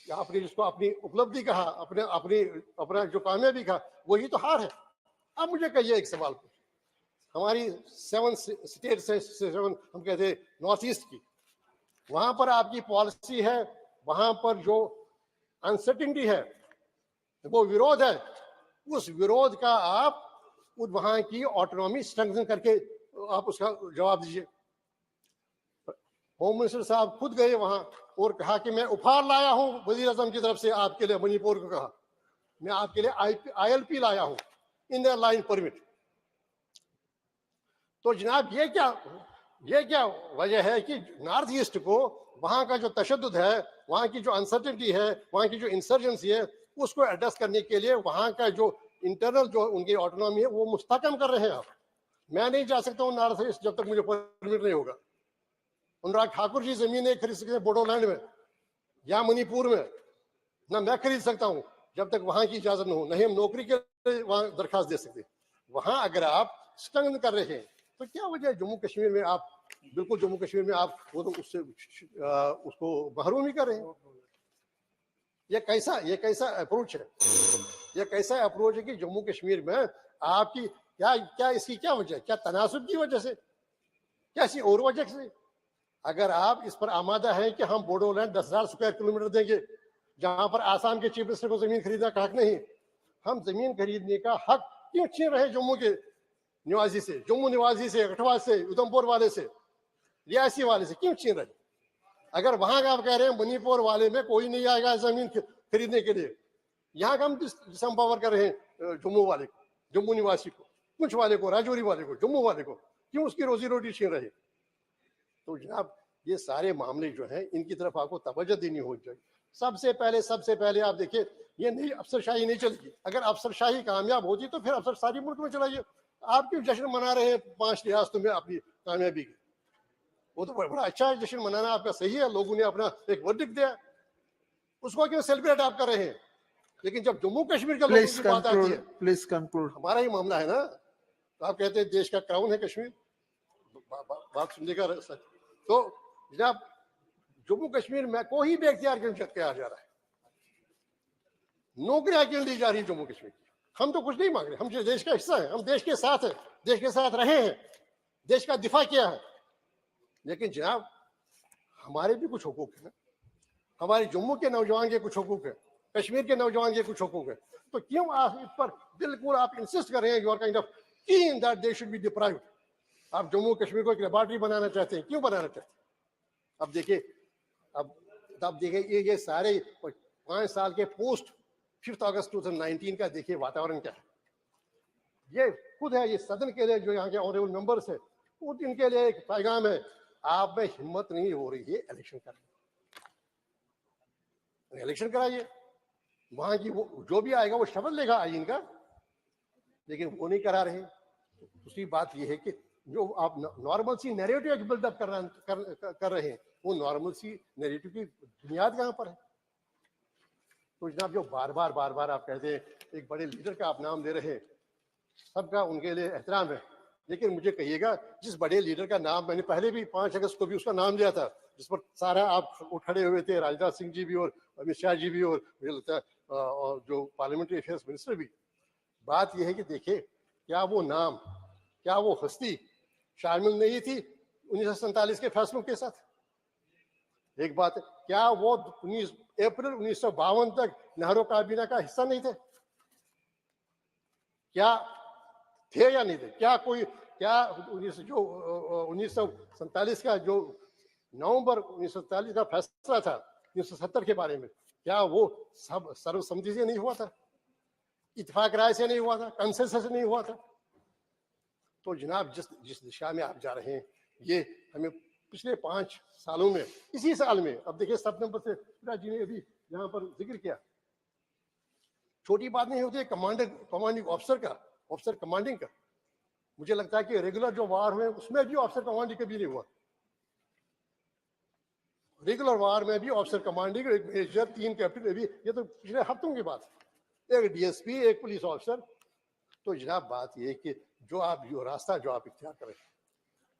आपने जिसको अपनी उपलब्धि कहा, अपना जो कामयाबी कहा, वही तो हार है। अब मुझे कहिए एक सवाल, हमारी 7 स्टेट्स है, 7 हम कहते हैं नॉर्थ ईस्ट की, वहां पर आपकी पॉलिसी है, वहां पर जो अनसर्टिनिटी है, वो विरोध है, उस विरोध का आप वहां की ऑटोनॉमी स्ट्रेंथन करके आप उसका जवाब दीजिए। होम मिनिस्टर साहब खुद गए वहां और कहा कि मैं उपहार लाया हूं वजीर आजम की तरफ से आपके लिए, मणिपुर को कहा मैं आपके लिए ILP लाया हूं, इन द लाइन परमिट। तो जनाब ये क्या वजह है कि नॉर्थ ईस्ट को वहां का जो तशद्दुद है, वहां की जो अनसर्टेनिटी है, वहां की जो इंसर्जेंसी है, उसको एड्रेस करने के लिए वहां का जो इंटरनल जो उनकी ऑटोनॉमी है वो मुस्तकम कर रहे हैं आप। मैं नहीं जा सकता हूँ नॉर्थ ईस्ट जब तक मुझे परमिट नहीं होगा। अनुराग ठाकुर जी जमीन नहीं खरीद सकते बोडोलैंड में या मणिपुर में, ना मैं खरीद सकता हूँ जब तक वहां की इजाजत न हो, नहीं हम नौकरी के लिए वहां दरखास्त दे सकते। वहां अगर आप स्टंगन कर रहे हैं तो क्या वजह है जम्मू कश्मीर में आप बिल्कुल जम्मू कश्मीर में आप वो तो उससे उसको महरूम ही कर रहे हैं। ये कैसा अप्रोच है, ये कैसा अप्रोच है कि जम्मू कश्मीर में आपकी क्या इसकी क्या वजह है? क्या तनासुब की वजह से, क्या ऐसी और वजह से? अगर आप इस पर आमादा है कि हम बोडोलैंड 10,000 स्क्वायर किलोमीटर देंगे, जहां पर आसाम के चीफ मिनिस्टर को जमीन खरीदने का हक नहीं, हम जमीन खरीदने का हक क्यों छीन रहे जम्मू के निवासी से, जम्मू निवासी से, कठवा से, उधमपुर वाले से, रियासी वाले से क्यों छीन रहे? अगर वहां का आप कह रहे हैं मणिपुर वाले में कोई नहीं आएगा जमीन खरीदने के लिए, यहाँ का हम डिसम्पावर कर रहे हैं जम्मू वाले को, जम्मू निवासी को, पुंछ वाले को, राजौरी वाले को, जम्मू वाले को, क्यों उसकी रोजी रोटी छीन रहे? तो जनाब ये सारे मामले जो हैं इनकी तरफ आपको तवज्जो देनी हो जाएगी। सबसे पहले आप देखिए, ये नहीं अफसरशाही नहीं चलेगी। अगर अफसरशाही कामयाब होती तो फिर अफसर सारी मुल्क में चलाइए। आप क्यों जश्न मना रहे हैं 5 रियासतों में अपनी कामयाबी की? वो तो बड़ा अच्छा है, जश्न मनाना आपका सही है, लोगों ने अपना एक वर्डिक्ट दिया, उसको क्यों सेलिब्रेट आप कर रहे हैं? लेकिन जब जम्मू कश्मीर का लोगों की बात आती है, प्लीज कंक्लूड, हमारा ही मामला है ना, तो आप कहते हैं देश का क्राउन है कश्मीर, बात सुनने का। तो जनाब जम्मू कश्मीर में कोई भी इख्तियार क्यों किया जा रहा है? नौकरियां क्यों दी जा रही है जम्मू कश्मीर की? हम तो कुछ नहीं मांग रहे, हम जो देश का हिस्सा है, हम देश के साथ है, देश के साथ रहे हैं, देश का दिफा किया है, लेकिन जनाब हमारे भी कुछ हुकूक है ना, हमारे जम्मू के नौजवान के कुछ हुकूक है, कश्मीर के नौजवान के कुछ हुकूक है। तो क्यों आप इस पर बिल्कुल आप इंसिस्ट कर रहे हैं, you are kind of keen that they should be deprived. आप जम्मू कश्मीर को एक लेबोरेटरी बनाना चाहते हैं, क्यों बनाना चाहते हैं? अब देखिए ये सारे 5 साल के पोस्ट 5 अगस्त 2019 का देखिए वातावरण क्या है। ये खुद है, ये सदन के लिए जो यहाँ के ऑनरेबल मेंबर्स है, इनके लिए एक पैगाम है, आप में हिम्मत नहीं हो रही है इलेक्शन करने, इलेक्शन कराइए, वहां की वो जो भी आएगा वो शपथ लेगा आईन का, लेकिन वो नहीं करा रहे। दूसरी बात ये है कि जो आप नॉर्मल सी नैरेटिव बिल्डअप कर रहे हैं, वो नॉर्मल सी नैरेटिव की बुनियाद कहाँ पर है? तो जनाब जो बार बार आप कहते हैं एक बड़े लीडर का आप नाम दे रहे हैं, सबका उनके लिए एहतराम है, लेकिन मुझे कहिएगा जिस बड़े लीडर का नाम मैंने पहले भी 5 अगस्त को भी उसका नाम लिया था, जिस पर सारा आप खड़े हुए थे, राजनाथ सिंह जी भी और अमित शाह जी भी और मुझे लगता है और जो पार्लियामेंट्री अफेयर्स मिनिस्टर भी, बात यह है कि देखिए क्या वो नाम क्या वो हस्ती शामिल नहीं थी 1947 के फैसलों के साथ? एक बात है, क्या वो 19 अप्रैल 1952 तक नेहरू काबीना का हिस्सा नहीं थे? क्या थे या नहीं थे? क्या 1947 का जो नवंबर 1947 का फैसला था 1970 के बारे में, क्या वो सब सर्वसम्मति से नहीं हुआ था? इत्तेफाक राय से नहीं हुआ था? कंसेंसस से नहीं हुआ था? तो जनाब जिस दिशा में आप जा रहे हैं, ये हमें पिछले 5 सालों में, इसी साल में, अब देखिए सितंबर से जी ने अभी यहाँ पर जिक्र किया, छोटी बात नहीं होती है कमांडिंग ऑफिसर कमांडिंग का। मुझे लगता है कि रेगुलर जो वार हुए उसमें भी ऑफिसर कमांडिंग कभी नहीं हुआ। रेगुलर वार में भी ऑफिसर कमांडिंग, एक मेजर, 3 कैप्टन, अभी ये तो पिछले हफ्तों की बात है, एक डीएसपी, एक पुलिस ऑफिसर। तो जनाब बात ये कि जो रास्ता जो आप इख्तियार करें,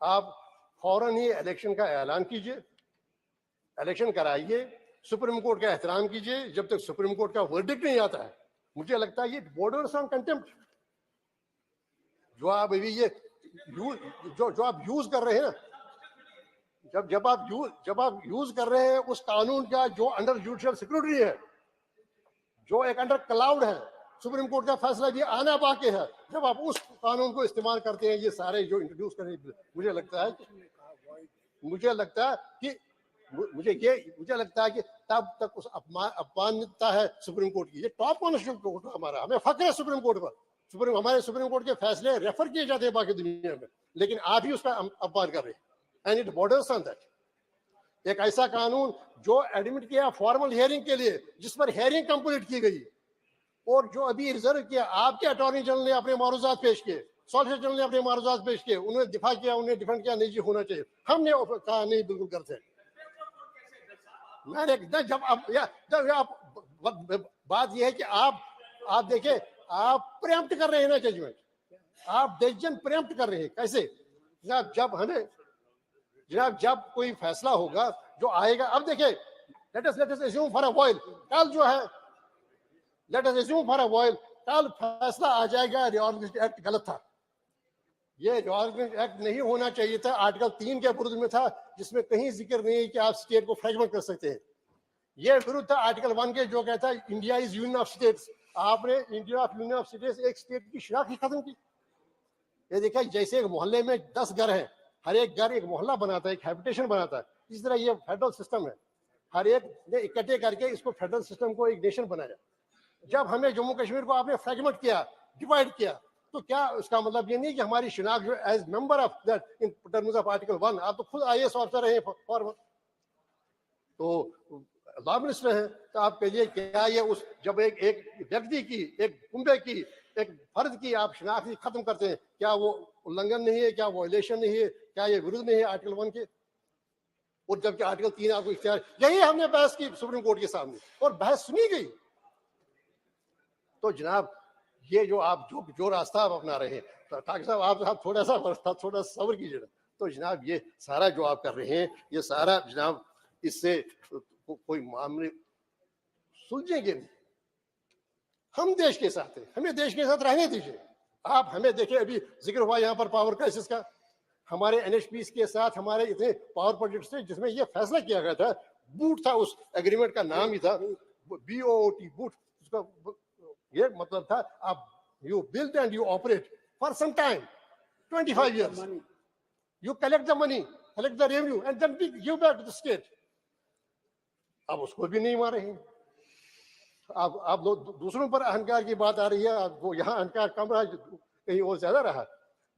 आप फौरन ही इलेक्शन का ऐलान कीजिए, इलेक्शन कराइए, सुप्रीम कोर्ट का एहतराम कीजिए। जब तक सुप्रीम कोर्ट का वर्डिक्ट नहीं आता है, मुझे लगता है ये बॉर्डर्स ऑन कंटेम्प्ट जो आप अभी ये जो आप यूज कर रहे हैं ना, जब आप यूज कर रहे हैं उस कानून का जो अंडर जुडिशियल सिक्योरिटी है, जो एक अंडर क्लाउड है, सुप्रीम कोर्ट का फैसला भी आना बाकी है, जब आप उस कानून को इस्तेमाल करते हैं, ये सारे जो इंट्रोड्यूस करने, मुझे लगता है कि तब तक उस अपमानता है सुप्रीम कोर्ट की। ये टॉप कॉन्स्टिट्यूशनल कोर्ट हमारा, हमें फख्र है सुप्रीम कोर्ट पर। हमारे सुप्रीम कोर्ट के फैसले रेफर किए जाते हैं बाकी दुनिया में, लेकिन आप ही उसका अपमान कर रहे हैं। And it borders on that. एक ऐसा कानून जो एडमिट किया फॉर्मल हियरिंग के लिए, जिस पर हियरिंग कंप्लीट की गई, और जो अभी रिजर्व किया, आपके अटॉर्नी जनरल ने अपने मारूजात पेश किए, सॉलिसिटर जनरल ने अपने मारूजात पेश किए, उन्होंने दिफा किया, उन्हें डिफेंड किया, नहीं जी होना चाहिए, हमने कहा नहीं बिल्कुल करते। मैंने जब बात यह है कि आप देखिए, आप प्रेम्प्ट कर रहे हैं ना जजमेंट, आप डिसीजन प्रेम्प्ट कर रहे हैं। कैसे जनाब, जब कोई फैसला होगा जो आएगा, अब देखिए, let us assume for a while, कल जो है, let us assume for a while, कल फैसला आ जाएगा रिऑर्गेनाइजेशन एक्ट गलत था, ये रिऑर्गेनाइजेशन एक्ट नहीं होना चाहिए था, आर्टिकल 3 के विरुद्ध में था, जिसमें कहीं जिक्र नहीं है कि आप स्टेट को फ्रेगमेंट कर सकते हैं। ये विरुद्ध था आर्टिकल 1 के, जो कहता है India is union of states. आपने India of union of states, एक स्टेट की शनाख्त ही खत्म की। ये देखिए, जैसे एक मोहल्ले में 10 घर हैं, हर एक घर एक मोहल्ला बनाता है, एक हैबिटेशन बनाता है, इस तरह ये फेडरल सिस्टम है, हर एक ने इकट्ठे करके इसको फेडरल सिस्टम को एक नेशन बनाया। जब हमें जम्मू कश्मीर को आपने फ्रेगमेंट किया, डिवाइड किया, तो क्या उसका मतलब ये नहीं कि हमारी शिनाख्त जो as member of that in terms of article 1, आप तो खुद IAS ऑफिसर रहे फॉर, तो लॉ मिनिस्टर हैं, तो आप कहिए क्या ये उस जब एक व्यक्ति की, एक कुंबे की, एक फर्द की आप शिनाख्त खत्म करते हैं, क्या वो उल्लंघन नहीं है? क्या वो वायलेशन नहीं है? क्या ये विरुद्ध नहीं है आर्टिकल 1 के? और जबकि आर्टिकल 3 आपको इख्तियार, यही हमने बहस की सुप्रीम कोर्ट के सामने, और बहस सुनी गई। तो जनाब, ये जो आप जो रास्ता आप अपना रहे हैं, डॉक्टर साहब, आप थोड़ा सा सब्र कीजिए। तो जनाब, ये सारा जो आप कर रहे हैं, ये सारा जनाब, इससे कोई मामले सुलझेंगे नहीं। हम देश के साथ हैं, हमें देश के साथ रहने दीजिए। आप हमें देखिए, अभी जिक्र हुआ यहाँ पर पावर क्राइसिस का, हमारे NHPs के साथ हमारे इतने पावर प्रोजेक्ट्स थे जिसमें यह फैसला किया गया था, बूट था, उस एग्रीमेंट का नाम ही था BOOT, बूट। उसका ये मतलब था, आप you build and you operate for some time, 25 years, you collect the money, collect the revenue, and then give back to the state. अब उसको भी नहीं मारे हैं। आप लोग दूसरों पर अहंकार की बात आ रही है, वो यहाँ अहंकार कम रहा, कहीं और ज्यादा रहा।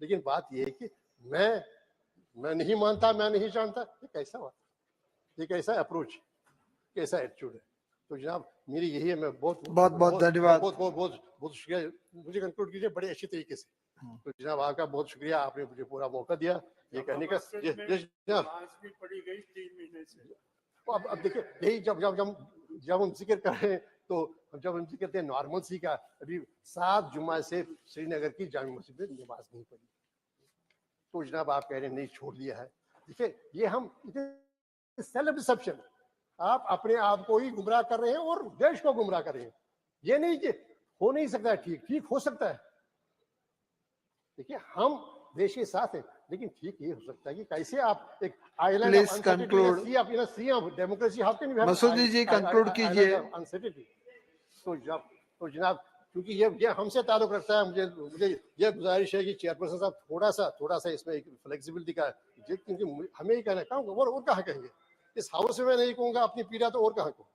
लेकिन बात ये है कि मैं नहीं मानता, मैं नहीं जानता, ये कैसा बात, ये कैसा अप्रोच, कैसा एटीट्यूड है? तो जनाब, मेरी यही है, मैं बहुत धन्यवाद, बहुत शुक्रिया। मुझे कंक्लूड कीजिए बड़े अच्छे तरीके से। तो जनाब, आपका बहुत शुक्रिया, आपने मुझे पूरा मौका दिया ये कहने का। पड़ी गई 3 महीने से। तो अब देखिए, यही जब हम जिक्र कर रहे हैं, तो जब हम जिक्र करते हैं नॉर्मलसी का, अभी 7 जुम्मा से श्रीनगर की जामा मस्जिद में नमाज नहीं पढ़ी, तो जनाब आप कह रहे हैं नहीं छोड़ दिया है। देखिए, ये हम सेल्फ डिसेप्शन, आप अपने आप को ही गुमराह कर रहे हैं और देश को गुमराह कर रहे हैं। ये नहीं कि हो नहीं सकता है, ठीक हो सकता है। देखिए, हम देश के साथ है, लेकिन ठीक ये हो सकता है कि कैसे आप एक island Please conclude. Sea of democracy, how can you Masoodi ji conclude कीजिए. अनसर्टेनिटी? तो जनाब, क्योंकि ये हमसे ताल्लुक रखता है, मुझे ये गुजारिश है कि चेयरपर्सन साहब थोड़ा सा इसमें एक फ्लेक्सिबिलिटी का, क्योंकि हमें ही कहना है, और कहाँ कहेंगे इस हाउस में? मैं नहीं कहूँगा अपनी पीड़ा, तो और कहाँ कहूँ?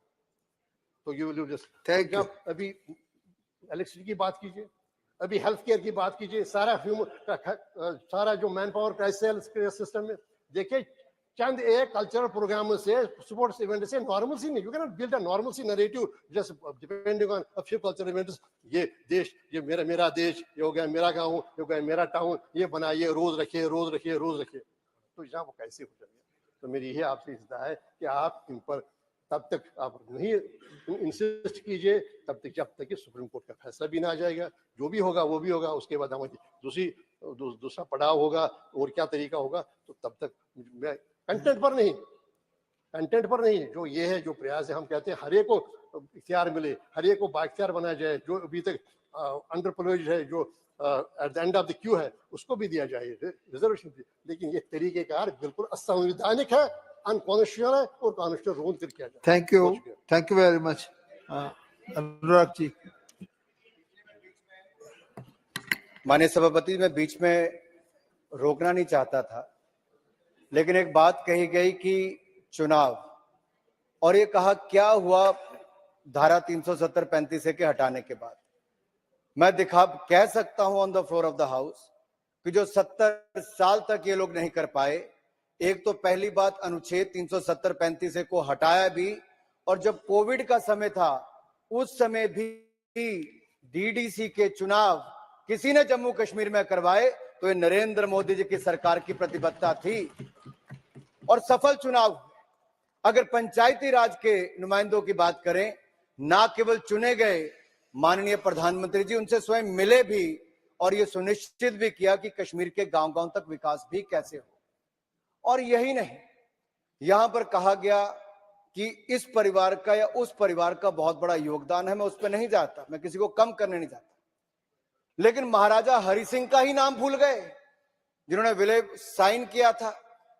तो यू जस्ट Thank you. अभी इलेक्ट्रिसिटी की बात कीजिए, अभी हेल्थ केयर की बात कीजिए, सारा जो मैन पावर क्राइसिस सिस्टम में देखिए, चंद एक कल्चरल प्रोग्राम से, स्पोर्ट्स इवेंट से नॉर्मलसी नहीं, you can not build a normalcy narrative just depending on a few cultural events. ये देश, ये मेरा देश, ये हो गया मेरा गांव, ये हो गया मेरा टाउन, ये बनाइए, रोज रखिए, तो यहाँ वो कैसे हो जाएगा? तो मेरी यही आपसे इल्तिजा है कि आप इन पर तब तक आप नहीं इंसिस्ट कीजिए, तब तक कि सुप्रीम कोर्ट का फैसला भी ना आ जाएगा। जो भी होगा वो भी होगा, उसके बाद हमारी दूसरा पड़ाव होगा और क्या तरीका होगा। तो तब तक मैं कंटेंट पर नहीं, जो ये है, जो प्रयास है, हम कहते हैं हर एक को इख्तियार मिले, हर एक को बाइख्तियार बनाया जाए, जो अभी तक अंडर प्रिविलेज्ड है, जो at the end of the Q है, उसको भी दिया जाए रिजर्वेशन भी। लेकिन ये तरीकेकार बिल्कुल असंवैधानिक है, अनकॉन्स्टिट्यूशनल है और कॉन्स्टिट्यूशन रोल किया जाए। Thank you very much. Anurag ji. माननीय सभापति, मैं बीच में रोकना नहीं चाहता था, लेकिन एक बात कही गई कि चुनाव, और ये कहा क्या हुआ धारा 370-35 के हटाने के बाद। मैं कह सकता हूं on the floor of the house कि जो 70 साल तक ये लोग नहीं कर पाए, एक तो पहली बात अनुच्छेद 370-35 को हटाया भी, और जब कोविड का समय था उस समय भी डीडीसी के चुनाव किसी ने जम्मू कश्मीर में करवाए, तो ये नरेंद्र मोदी जी की सरकार की प्रतिबद्धता थी और सफल चुनाव। अगर पंचायती राज के नुमाइंदों की बात करें, ना केवल चुने गए, माननीय प्रधानमंत्री जी उनसे स्वयं मिले भी और ये सुनिश्चित भी किया कि कश्मीर के गांव-गांव तक विकास भी कैसे हो। और यही नहीं, यहां पर कहा गया कि इस परिवार का या उस परिवार का बहुत बड़ा योगदान है। मैं उस पर नहीं जाता, मैं किसी को कम करने नहीं जाता, लेकिन महाराजा हरि सिंह का ही नाम भूल गए जिन्होंने विलय साइन किया था।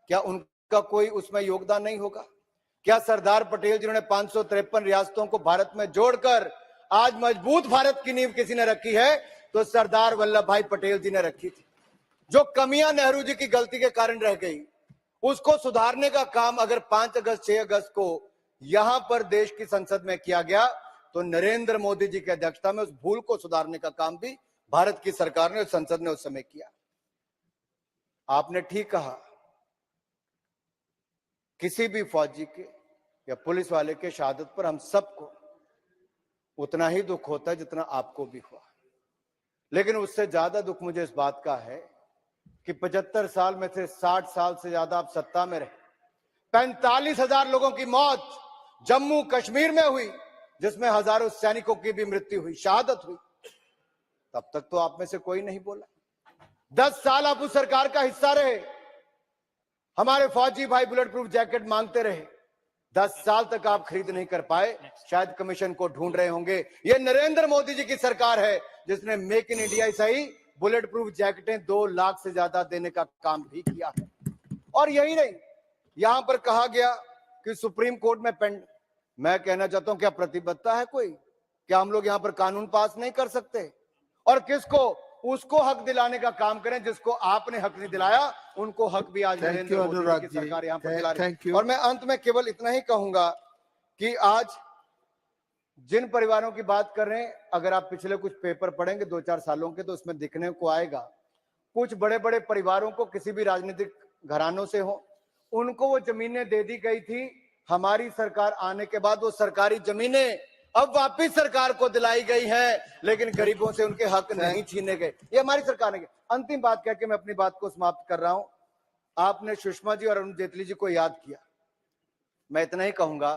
क्या उनका कोई उसमें योगदान नहीं होगा? क्या सरदार पटेल जिन्होंने 553 रियासतों को भारत में जोड़कर आज मजबूत भारत की नींव किसी ने रखी है, तो सरदार वल्लभ भाई पटेल जी ने रखी थी। जो कमियां नेहरू जी की गलती के कारण रह गई, उसको सुधारने का काम अगर 5 अगस्त 6 अगस्त को यहां पर देश की संसद में किया गया, तो नरेंद्र मोदी जी की अध्यक्षता में उस भूल को सुधारने का काम भी भारत की सरकार ने, संसद ने उस समय किया। आपने ठीक कहा, किसी भी फौजी के या पुलिस वाले के शहादत पर हम सबको उतना ही दुख होता है जितना आपको भी हुआ, लेकिन उससे ज्यादा दुख मुझे इस बात का है कि 75 साल में से 60 साल से ज्यादा आप सत्ता में रहे। 45,000 लोगों की मौत जम्मू कश्मीर में हुई, जिसमें हजारों सैनिकों की भी मृत्यु हुई, शहादत हुई। तब तक तो आप में से कोई नहीं बोला। 10 साल आप उस सरकार का हिस्सा रहे, हमारे फौजी भाई बुलेट प्रूफ जैकेट मांगते रहे, 10 साल तक आप खरीद नहीं कर पाए। शायद कमीशन को ढूंढ रहे होंगे। ये नरेंद्र मोदी जी की सरकार है जिसने मेक इन इंडिया सही बुलेट प्रूफ जैकेटें 2 लाख से ज्यादा देने का काम भी किया है। और यही नहीं, यहां पर कहा गया कि सुप्रीम कोर्ट में मैं कहना चाहता हूं, क्या प्रतिबद्धता है कोई? क्या हम लोग यहां पर कानून पास नहीं कर सकते? और किसको? उसको हक दिलाने का काम करें जिसको आपने हक नहीं दिलाया, उनको हक भी आज नरेंद्र मोदी की सरकार यहां पर दिला रही है। और मैं अंत में केवल इतना ही कहूंगा कि आज जिन परिवारों की बात कर रहे हैं, अगर आप पिछले कुछ पेपर पढ़ेंगे 2-4 सालों के, तो उसमें दिखने को आएगा कुछ बड़े बड़े परिवारों को, किसी भी राजनीतिक घरानों से हो, उनको वो जमीनें दे दी गई थी। हमारी सरकार आने के बाद वो सरकारी जमीनें अब वापिस सरकार को दिलाई गई है, लेकिन गरीबों से उनके हक नहीं छीने गए। ये हमारी सरकार ने। अंतिम बात कह के मैं अपनी बात को समाप्त कर रहा हूं। आपने सुषमा जी और अरुण जेटली जी को याद किया, मैं इतना ही कहूंगा,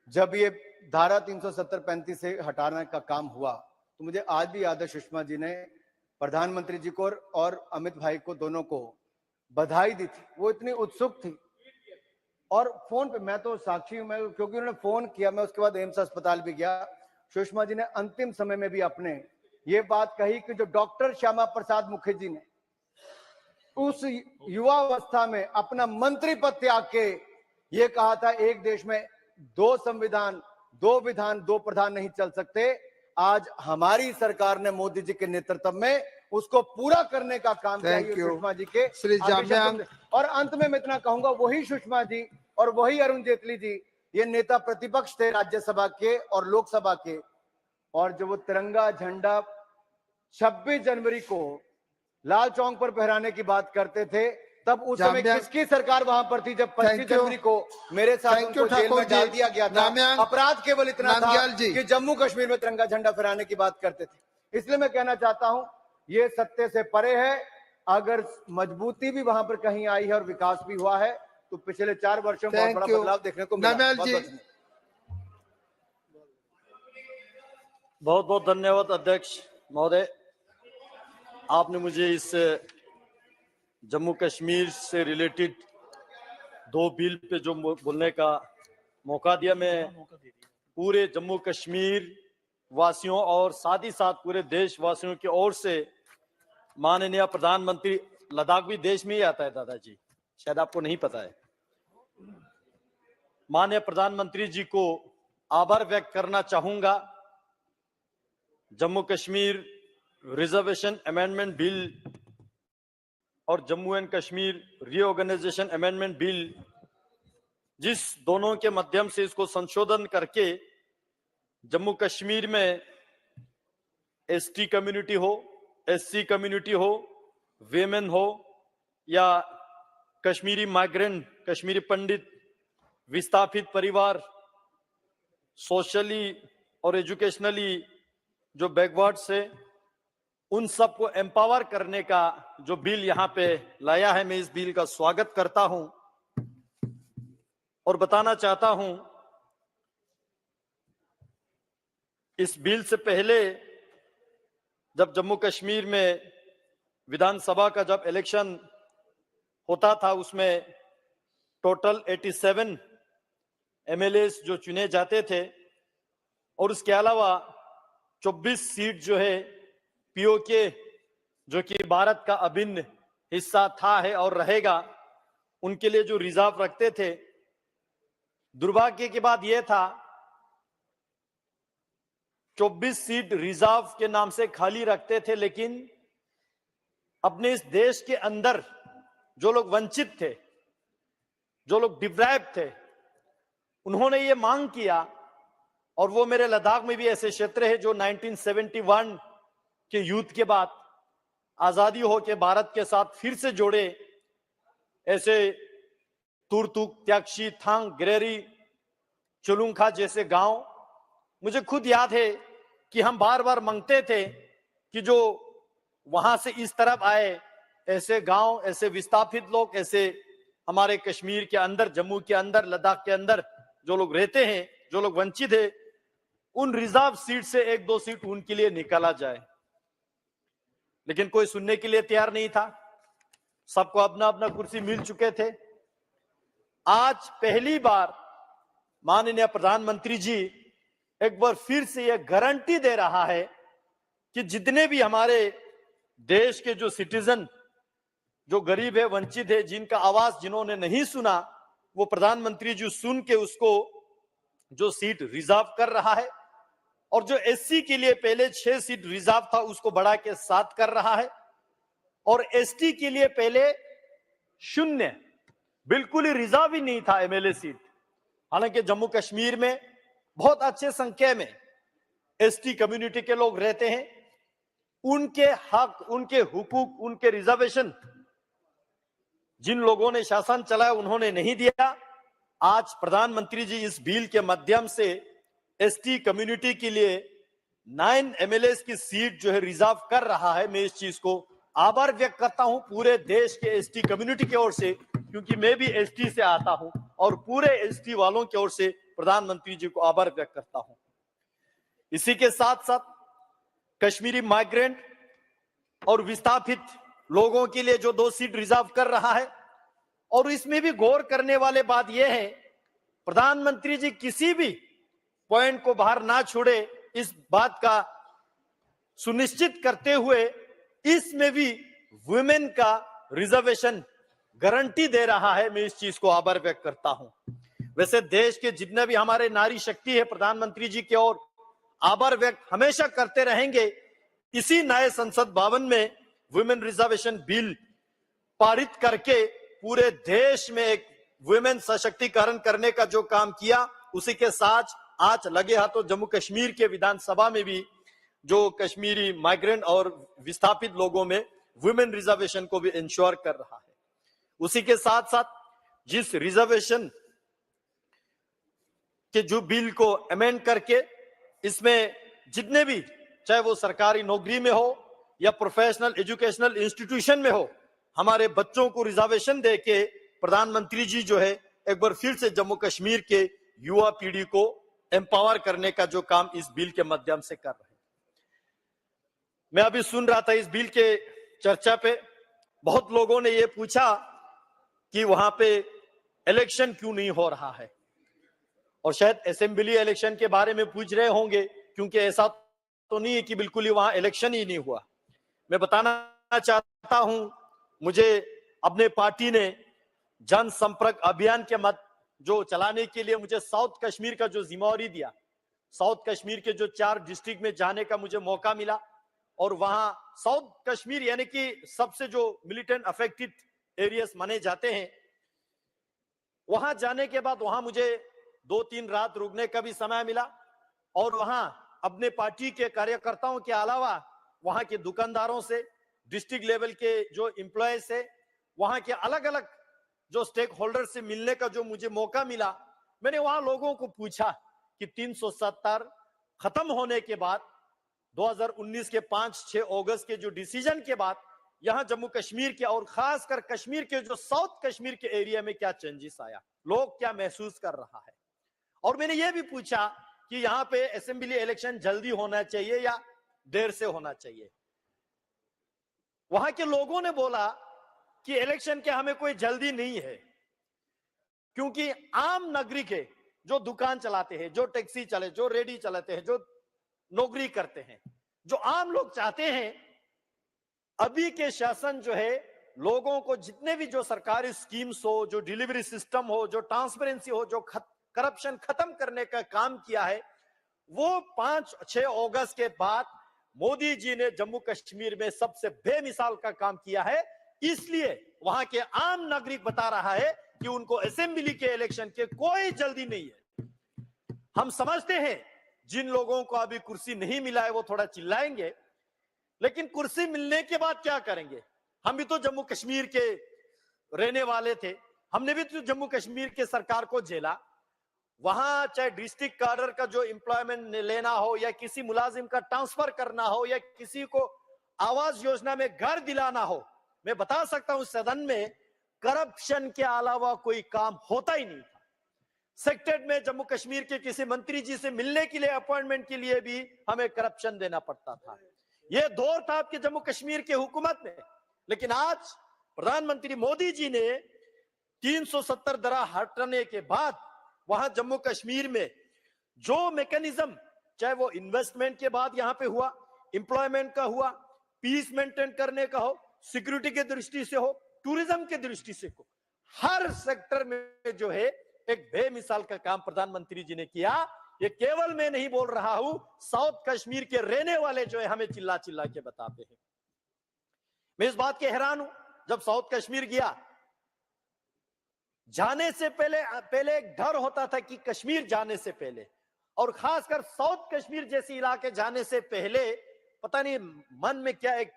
जब ये धारा 370-35 से हटाने का काम हुआ, तो मुझे आज भी याद है सुषमा जी ने प्रधानमंत्री जी को और अमित भाई को, दोनों को बधाई दी थी। वो इतनी उत्सुक थी, और फोन पे, मैं तो साक्षी हूं, क्योंकि उन्होंने फोन किया, मैं उसके बाद एम्स अस्पताल भी गया। सुषमा जी ने अंतिम समय में भी अपने ये बात कही कि जो डॉक्टर श्यामा प्रसाद मुखर्जी ने उस युवावस्था में अपना मंत्री पद त्याग के ये कहा था एक देश में 2 संविधान, 2 विधान, 2 प्रधान नहीं चल सकते। आज हमारी सरकार ने मोदी जी के नेतृत्व में उसको पूरा करने का काम किया है सुषमा जी के श्री जाम्यांग। और अंत में मैं इतना कहूंगा, वही सुषमा जी और वही अरुण जेटली जी ये नेता प्रतिपक्ष थे राज्यसभा के और लोकसभा के, और जब वो तिरंगा झंडा 26 जनवरी को लाल चौक पर फहराने की बात करते थे, तब उस समय किसकी सरकार वहां पर थी जब 25 जनवरी को मेरे साथ उनको जेल में डाल दिया गया था। अपराध केवल इतना था कि जम्मू कश्मीर में तिरंगा झंडा फहराने की बात करते थे। इसलिए मैं कहना चाहता हूं ये सत्य से परे है। अगर मजबूती भी वहां पर कहीं आई है और विकास भी हुआ है तो पिछले 4 वर्षों में बहुत बड़ा बदलाव देखने को मिला। बहुत बहुत धन्यवाद अध्यक्ष महोदय, आपने मुझे इस जम्मू कश्मीर से रिलेटेड 2 बिल पे जो बोलने का मौका दिया। मैं पूरे जम्मू कश्मीर वासियों और साथ ही साथ पूरे देशवासियों की ओर से माननीय प्रधानमंत्री, लद्दाख भी देश में ही आता है दादाजी, शायद आपको नहीं पता है, माननीय प्रधानमंत्री जी को आभार व्यक्त करना चाहूंगा। Jammu Kashmir reservation amendment bill और Jammu and Kashmir reorganisation amendment bill, जिस दोनों के माध्यम से इसको संशोधन करके जम्मू कश्मीर में एसटी कम्युनिटी हो, एससी कम्युनिटी हो, वेमेन हो या कश्मीरी माइग्रेंट, कश्मीरी पंडित, विस्थापित परिवार, सोशली और एजुकेशनली जो बैकवर्ड से, उन सबको एम्पावर करने का जो बिल यहाँ पे लाया है, मैं इस बिल का स्वागत करता हूं और बताना चाहता हूं इस बिल से पहले जब जम्मू कश्मीर में विधानसभा का जब इलेक्शन होता था उसमें टोटल 87 एमएलएस जो चुने जाते थे और उसके अलावा 24 सीट जो है पीओके जो कि भारत का अभिन्न हिस्सा था है और रहेगा, उनके लिए जो रिजर्व रखते थे। दुर्भाग्य की बात यह था 24 सीट रिजर्व के नाम से खाली रखते थे, लेकिन अपने इस देश के अंदर जो लोग वंचित थे, जो लोग डिप्राइव्ड थे, उन्होंने ये मांग किया, और वो मेरे लद्दाख में भी ऐसे क्षेत्र है जो 1971 के युद्ध के बाद आजादी हो के भारत के साथ फिर से जोड़े, ऐसे तुरतुक, त्याक्षी, थांग, गिरेरी, चुलुंखा जैसे गांव मुझे खुद याद है कि हम बार बार मांगते थे कि जो वहां से इस तरफ आए ऐसे गांव, ऐसे विस्थापित लोग, ऐसे हमारे कश्मीर के अंदर, जम्मू के अंदर, लद्दाख के अंदर जो लोग रहते हैं, जो लोग वंचित है, उन रिजर्व सीट से 1-2 सीट उनके लिए निकाला जाए। लेकिन कोई सुनने के लिए तैयार नहीं था, सबको अपना अपना कुर्सी मिल चुके थे। आज पहली बार माननीय प्रधानमंत्री जी एक बार फिर से यह गारंटी दे रहा है कि जितने भी हमारे देश के जो सिटीजन, जो गरीब है, वंचित है, जिनका आवाज जिन्होंने नहीं सुना, वो प्रधानमंत्री जी सुन के उसको जो सीट रिजर्व कर रहा है, और जो एससी के लिए पहले 6 सीट रिजर्व था उसको बढ़ा के 7 कर रहा है, और एसटी के लिए पहले 0 बिल्कुल ही रिजर्व ही नहीं था एमएलए सीट। हालांकि जम्मू कश्मीर में बहुत अच्छे संख्या में एसटी कम्युनिटी के लोग रहते हैं, उनके हक, उनके हुकूक, उनके रिजर्वेशन जिन लोगों ने शासन चलाया उन्होंने नहीं दिया। आज प्रधानमंत्री जी इस बिल के माध्यम से एसटी कम्युनिटी के लिए 9 एमएलएस की सीट जो है रिजर्व कर रहा है। मैं इस चीज को आभार व्यक्त करता हूं पूरे देश के एसटी कम्युनिटी की ओर से, क्योंकि मैं भी एसटी से आता हूं, और पूरे एसटी वालों की ओर से प्रधानमंत्री जी को आभार व्यक्त करता हूं। इसी के साथ साथ कश्मीरी माइग्रेंट और विस्थापित लोगों के लिए जो 2 सीट रिजर्व कर रहा है, और इसमें भी गौर करने वाले बात यह है प्रधानमंत्री जी किसी भी पॉइंट को बाहर ना छोड़े, इस बात का सुनिश्चित करते हुए इसमें भी वुमेन का रिजर्वेशन गारंटी दे रहा है, मैं इस चीज को आभार व्यक्त करता हूं। वैसे देश के जितने भी हमारे नारी शक्ति है, प्रधानमंत्री जी की ओर आभार व्यक्त हमेशा करते रहेंगे। इसी नए संसद भवन में वुमेन रिजर्वेशन बिल पारित करके पूरे देश में एक वुमेन सशक्तिकरण करने का जो काम किया, उसी के साथ आज लगे हाथों जम्मू कश्मीर के विधानसभा में भी जो कश्मीरी माइग्रेंट और विस्थापित लोगों में वुमेन रिजर्वेशन को भी इंश्योर कर रहा है। उसी के साथ साथ जिस रिजर्वेशन के जो बिल को अमेंड करके इसमें जितने भी, चाहे वो सरकारी नौकरी में हो या प्रोफेशनल एजुकेशनल इंस्टीट्यूशन में हो, हमारे बच्चों को रिजर्वेशन देके प्रधानमंत्री जी जो है एक बार फिर से जम्मू कश्मीर के युवा पीढ़ी को एम्पावर करने का जो काम इस बिल के माध्यम से कर रहे हैं। मैं अभी सुन रहा था इस बिल के चर्चा पे, बहुत लोगों ने ये पूछा कि वहां पे इलेक्शन क्यों नहीं हो रहा है, और शायद असेंबली इलेक्शन के बारे में पूछ रहे होंगे, क्योंकि ऐसा तो नहीं है कि बिल्कुल ही वहां इलेक्शन ही नहीं हुआ। मैं बताना चाहता हूं, मुझे अपने पार्टी ने जनसंपर्क अभियान के मत जो चलाने के लिए मुझे साउथ कश्मीर का जो जिम्मेवारी दिया, साउथ कश्मीर के जो 4 डिस्ट्रिक्ट में जाने का मुझे मौका मिला, और वहां साउथ कश्मीर यानी कि सबसे जो मिलिटेंट अफेक्टेड एरियाज माने जाते हैं, वहां जाने के बाद वहां मुझे 2-3 रात रुकने का भी समय मिला, और वहां अपने पार्टी के कार्यकर्ताओं के अलावा वहां के दुकानदारों से, डिस्ट्रिक्ट लेवल के जो एम्प्लॉय से, वहां के अलग अलग जो स्टेक होल्डर से मिलने का जो मुझे मौका मिला। मैंने वहां लोगों को पूछा कि 370 खत्म होने के बाद 2019 के 5-6 अगस्त के जो डिसीजन के बाद यहां जम्मू कश्मीर के और खासकर कश्मीर के जो साउथ कश्मीर के एरिया में क्या चेंजेस आया, लोग क्या महसूस कर रहा है। और मैंने ये भी पूछा कि यहाँ पे असेंबली इलेक्शन जल्दी होना चाहिए या देर से होना चाहिए। वहां के लोगों ने बोला कि इलेक्शन के हमें कोई जल्दी नहीं है, क्योंकि आम नागरिक है जो दुकान चलाते हैं, जो टैक्सी चले, जो रेडी चलाते हैं, जो नौकरी करते हैं, जो आम लोग चाहते हैं अभी के शासन जो है लोगों को जितने भी जो सरकारी स्कीम्स हो, जो डिलीवरी सिस्टम हो, जो ट्रांसपेरेंसी हो, जो करप्शन खत्म करने का काम किया है, वो 5-6 अगस्त के बाद मोदी जी ने जम्मू कश्मीर में सबसे बेमिसाल का काम किया है। इसलिए वहां के आम नागरिक बता रहा है कि उनको असेंबली के इलेक्शन के कोई जल्दी नहीं है। हम समझते हैं जिन लोगों को अभी कुर्सी नहीं मिला है वो थोड़ा चिल्लाएंगे, लेकिन कुर्सी मिलने के बाद क्या करेंगे? हम भी तो जम्मू कश्मीर के रहने वाले थे, हमने भी तो जम्मू कश्मीर के सरकार को झेला। वहां चाहे डिस्ट्रिक्ट कार्डर का जो एम्प्लॉयमेंट लेना हो, या किसी मुलाजिम का ट्रांसफर करना हो, या किसी को आवास योजना में घर दिलाना हो, मैं बता सकता हूं सदन में करप्शन के अलावा कोई काम होता ही नहीं था। सेक्रेटरीट में जम्मू कश्मीर के किसी मंत्री जी से मिलने के लिए, अपॉइंटमेंट के लिए भी हमें करप्शन देना पड़ता था। यह दौर था आपके जम्मू कश्मीर के हुकूमत में। लेकिन आज प्रधानमंत्री मोदी जी ने 370 दरा हटाने के बाद वहां जम्मू कश्मीर में जो मैकेनिज्म, चाहे वो इन्वेस्टमेंट के बाद यहां पे हुआ, एम्प्लॉयमेंट का हुआ, पीस मेंटेन करने का हो, सिक्योरिटी के दृष्टि से हो, टूरिज्म के दृष्टि से हो, हर सेक्टर में जो है एक बेमिसाल का काम प्रधानमंत्री जी ने किया। ये केवल मैं नहीं बोल रहा हूं, साउथ कश्मीर के रहने वाले जो है हमें चिल्ला चिल्ला के बताते हैं। मैं इस बात के हैरान हूं, जब साउथ कश्मीर गया, जाने से पहले एक डर होता था कि कश्मीर जाने से पहले, और खासकर साउथ कश्मीर जैसे इलाके जाने से पहले पता नहीं मन में क्या एक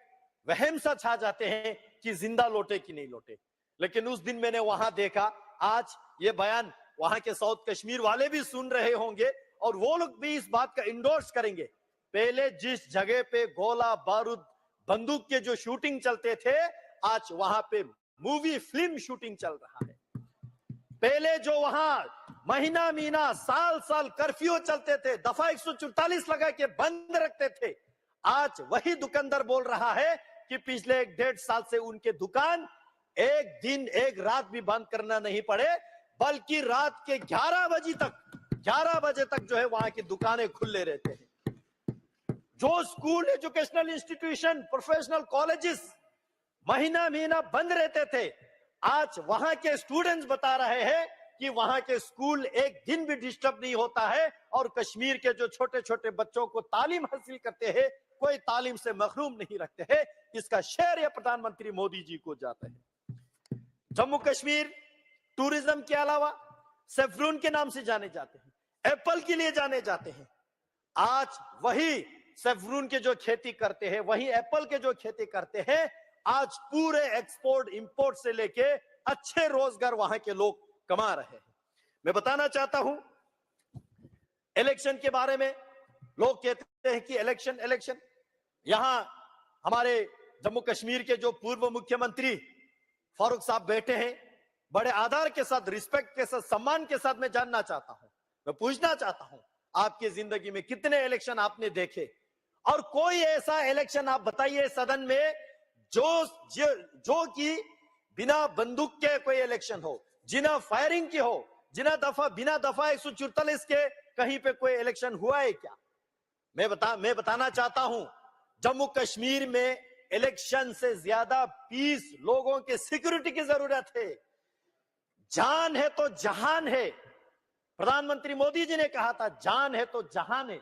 वहम सा छा जाते हैं कि जिंदा लौटे कि नहीं लौटे। लेकिन उस दिन मैंने वहां देखा, आज ये बयान वहां के साउथ कश्मीर वाले भी सुन रहे होंगे और वो लोग भी इस बात का इंडोर्स करेंगे। पहले जिस जगह पे गोला बारूद बंदूक के जो शूटिंग चलते थे, आज वहां पे मूवी फिल्म शूटिंग चल रहा है। पहले जो वहां महीना महीना साल साल कर्फ्यू चलते थे, दफा 144 लगा के बंद रखते थे, आज वही दुकानदार बोल रहा है कि पिछले 1-1.5 साल से उनके दुकान एक दिन एक रात भी बंद करना नहीं पड़े, बल्कि रात के 11 बजे तक जो है वहां की दुकानें खुले रहते हैं। जो school, educational institution, professional colleges महीना महीना बंद रहते थे। आज वहां के स्टूडेंट्स बता रहे हैं कि वहां के स्कूल एक दिन भी डिस्टर्ब नहीं होता है और कश्मीर के जो छोटे छोटे बच्चों को तालीम हासिल करते हैं कोई तालीम से महरूम नहीं रखते हैं। इसका श्रेय प्रधानमंत्री मोदी जी को जाता है। जम्मू कश्मीर टूरिज्म के अलावा सेफ्रून के नाम से जाने जाते हैं, एप्पल के लिए जाने जाते हैं। आज वही सेफ्रून के जो खेती करते हैं, वही एप्पल के जो खेती करते हैं, आज पूरे एक्सपोर्ट इंपोर्ट से लेके अच्छे रोजगार वहां के लोग कमा रहे हैं। मैं बताना चाहता हूं इलेक्शन के बारे में। लोग कहते हैं कि इलेक्शन इलेक्शन। यहां हमारे जम्मू कश्मीर के जो पूर्व मुख्यमंत्री फारूक साहब बैठे हैं, बड़े आदर के साथ, रिस्पेक्ट के साथ, सम्मान के साथ मैं जानना चाहता हूं, मैं पूछना चाहता हूं, आपकी जिंदगी में कितने इलेक्शन आपने देखे और कोई ऐसा इलेक्शन आप बताइए सदन में जो कि बिना बंदूक के कोई इलेक्शन हो, जिना फायरिंग की हो, बिना दफा 144 के कहीं पे कोई इलेक्शन हुआ है क्या? मैं बताना चाहता हूं जम्मू कश्मीर में इलेक्शन से ज्यादा पीस, लोगों के सिक्योरिटी की जरूरत है। जान है तो जहान है। प्रधानमंत्री मोदी जी ने कहा था जान है तो जहान है।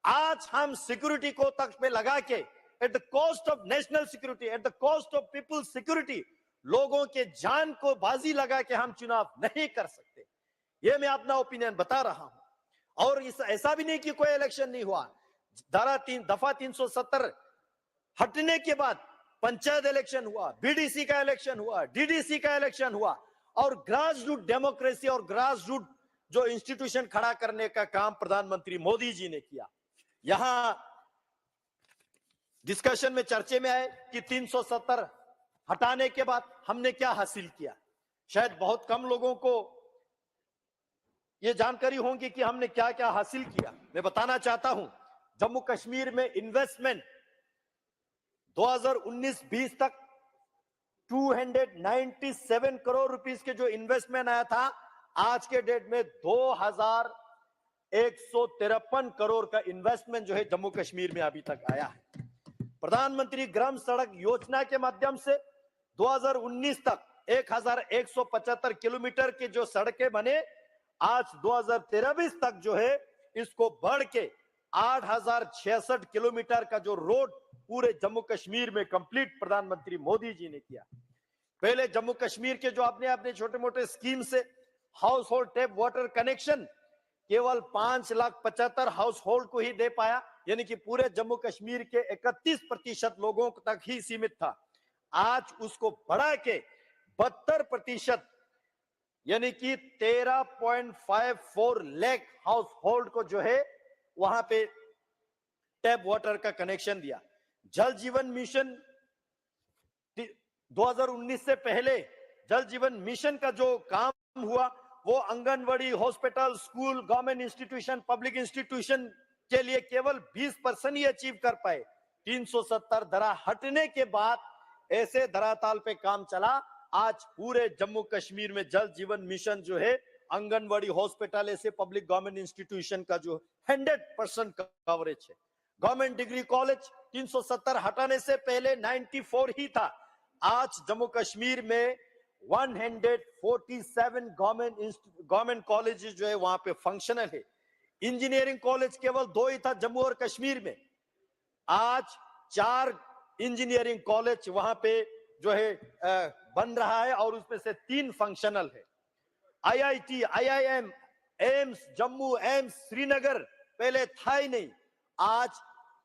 आज हम सिक्योरिटी को तख्त पे लगा के at the cost of national security, at the cost of people's security, लोगों के जान को बाजी लगा के हम चुनाव नहीं कर सकते। ये मैं अपना ओपिनियन बता रहा हूं। और ऐसा भी नहीं कि कोई इलेक्शन नहीं हुआ। दफा 370 हटने के बाद पंचायत इलेक्शन हुआ, बीडीसी का इलेक्शन हुआ, डीडीसी का इलेक्शन हुआ और ग्रास रूट डेमोक्रेसी और ग्रास रूट जो इंस्टीट्यूशन खड़ा करने का काम प्रधानमंत्री मोदी जी ने किया। यहां डिस्कशन में चर्चे में आए कि 370 हटाने के बाद हमने क्या हासिल किया। शायद बहुत कम लोगों को यह जानकारी होगी कि हमने क्या क्या हासिल किया। मैं बताना चाहता हूं जम्मू कश्मीर में इन्वेस्टमेंट 2019-20 तक 297 करोड़ रुपीस के जो इन्वेस्टमेंट आया था, आज के डेट में 2153 करोड़ का इन्वेस्टमेंट जो है जम्मू कश्मीर में अभी तक आया है। प्रधानमंत्री ग्राम सड़क योजना के माध्यम से 2019 तक 1175 किलोमीटर के जो सड़कें बने, आज 2023 तक जो है इसको बढ़ के 8066 किलोमीटर का जो रोड पूरे जम्मू कश्मीर में कंप्लीट प्रधानमंत्री मोदी जी ने किया। पहले जम्मू कश्मीर के जो अपने छोटे मोटे स्कीम से house hold tap water connection केवल 5,75,000 हाउस होल्ड को ही दे पाया, यानी कि पूरे जम्मू कश्मीर के 31% लोगों तक ही सीमित था। आज उसको बढ़ा के 72% यानी कि 13.54 लाख हाउस होल्ड को जो है वहां पे टैप वाटर का कनेक्शन दिया। जल जीवन मिशन 2019 से पहले जल जीवन मिशन का जो काम हुआ वो anganwadi, hospital, school, government institution, public institution के लिए केवल 20% ही अचीव कर पाए। 370 दरा हटने के बाद ऐसे धराताल पे काम चला। आज पूरे जम्मू कश्मीर में जल जीवन मिशन जो है आंगनवाड़ी, हॉस्पिटल, ऐसे पब्लिक गवर्नमेंट इंस्टीट्यूशन का जो 100% कवरेज है। गवर्नमेंट डिग्री कॉलेज 370 हटाने से पहले 94 ही था। आज जम्मू कश्मीर में 147 गवर्नमेंट कॉलेजेस जो है वहां पे फंक्शनल है। इंजीनियरिंग कॉलेज केवल 2 ही था जम्मू और कश्मीर में, आज 4 इंजीनियरिंग कॉलेज वहां पे जो है बन रहा है और उसमें से 3 फंक्शनल है। IIT, IIM, AIIMS Jammu, AIIMS Srinagar पहले था ही नहीं। आज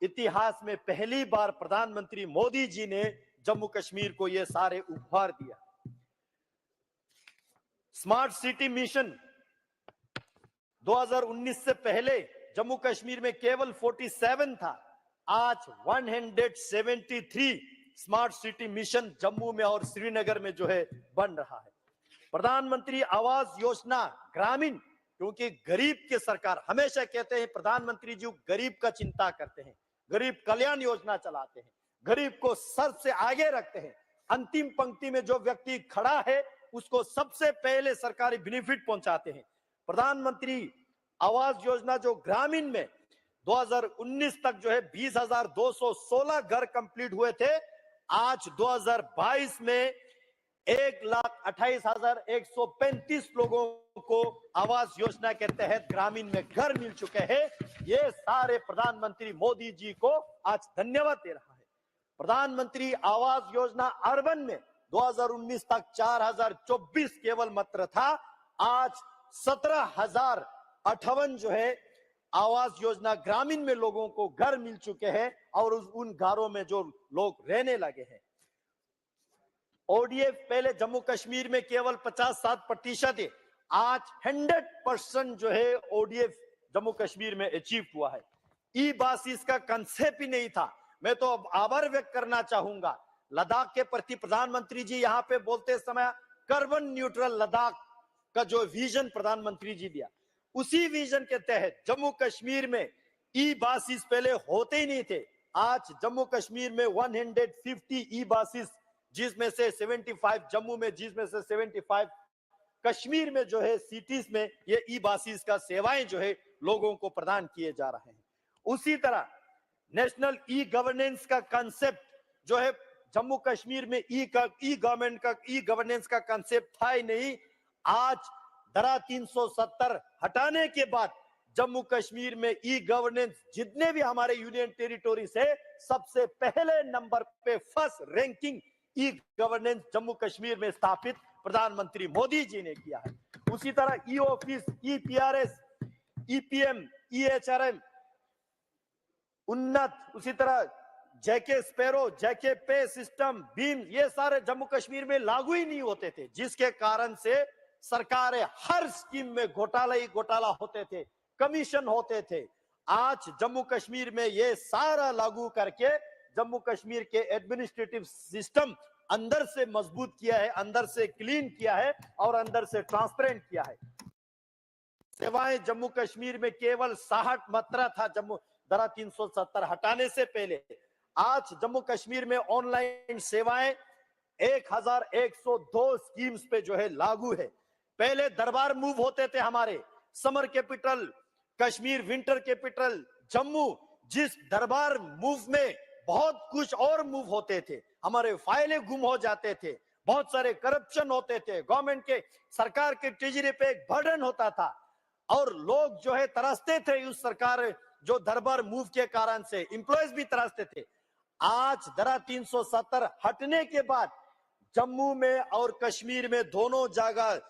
इतिहास में पहली बार प्रधानमंत्री मोदी जी ने जम्मू कश्मीर को ये सारे उपहार दिया। स्मार्ट सिटी मिशन 2019 से पहले जम्मू कश्मीर में केवल 47 था, आज 173 स्मार्ट सिटी मिशन जम्मू में और श्रीनगर में जो है बन रहा है। प्रधानमंत्री आवास योजना ग्रामीण, क्योंकि गरीब की सरकार, हमेशा कहते हैं प्रधानमंत्री जी गरीब का चिंता करते हैं, गरीब कल्याण योजना चलाते हैं, गरीब को सर से आगे रखते हैं। अंतिम पंक्ति में जो व्यक्ति खड़ा है उसको सबसे पहले सरकारी बेनिफिट पहुंचाते हैं। प्रधानमंत्री आवास योजना जो ग्रामीण में 2019 तक जो है 20,216 घर कंप्लीट हुए थे, आज 2022 में 1,28,135 लोगों को आवास योजना के तहत ग्रामीण में घर मिल चुके हैं। ये सारे प्रधानमंत्री मोदी जी को आज धन्यवाद दे रहा है। प्रधानमंत्री आवास योजना अर्बन में 2019 तक 4,024 केवल मात्र था, आज 17,058 जो है आवास योजना ग्रामीण में लोगों को घर मिल चुके हैं और उन घरों में जो लोग रहने लगे हैं। ओडीएफ पहले जम्मू कश्मीर में केवल 50-60% है, आज 100% जो है ओडीएफ जम्मू कश्मीर में अचीव हुआ है। ई बासिस का कंसेप्ट ही नहीं था। मैं तो आभार व्यक्त करना चाहूंगा लद्दाख के प्रति। प्रधानमंत्री जी यहाँ पे बोलते समय कार्बन न्यूट्रल लद्दाख का जो विजन प्रधानमंत्री जी दिया, उसी विजन के तहत जम्मू कश्मीर में ई बासिस पहले होते ही नहीं थे। आज जम्मू कश्मीर में 150 ई बासिस, जिसमें से 75 जम्मू में, जिसमें से 75 कश्मीर में जो है सिटीज में ये ई बासिस का सेवाएं जो है लोगों को प्रदान किए जा रहे हैं। उसी तरह नेशनल ई गवर्नेंस का कंसेप्ट जो है जम्मू कश्मीर में ई गवर्नेंस का कंसेप्ट था ही नहीं। आज धारा 370 हटाने के बाद जम्मू कश्मीर में ई गवर्नेंस जितने भी हमारे यूनियन टेरिटोरी से सबसे पहले नंबर पे first ranking e governance Jammu Kashmir में स्थापित प्रधानमंत्री मोदी जी ने किया है। उसी तरह ई ऑफिस, ई पीआरएस, ईपीएम, ईएचआरएम उन्नत, उसी तरह जैके स्पैरो, जैके पे सिस्टम, बीम, ये सारे जम्मू कश्मीर में लागू ही नहीं होते थे, जिसके कारण से सरकारें हर स्कीम में घोटाला होते थे, कमीशन होते थे। आज जम्मू कश्मीर में ये सारा लागू करके जम्मू कश्मीर के एडमिनिस्ट्रेटिव सिस्टम अंदर से मजबूत किया है, अंदर से क्लीन किया है और अंदर से ट्रांसपेरेंट किया है। सेवाएं जम्मू कश्मीर में केवल 60 मात्रा था जम्मू धारा 370 हटाने से पहले। आज जम्मू कश्मीर में ऑनलाइन सेवाएं 1,102 स्कीम्स पे जो है लागू है। पहले दरबार मूव होते थे हमारे, summer capital Kashmir, winter capital Jammu, जिस दरबार मूव में बहुत कुछ और मूव होते थे, हमारे फाइलें गुम हो जाते थे, बहुत सारे करप्शन होते थे, गवर्नमेंट के सरकार के ट्रेजरी पे एक बर्डन होता था और लोग जो है तरसते थे उस सरकार जो दरबार मूव के कारण से, एम्प्लॉयज भी तरसते थे। आज धारा 370 हटने के बाद जम्मू में और कश्मीर में दोनों जगह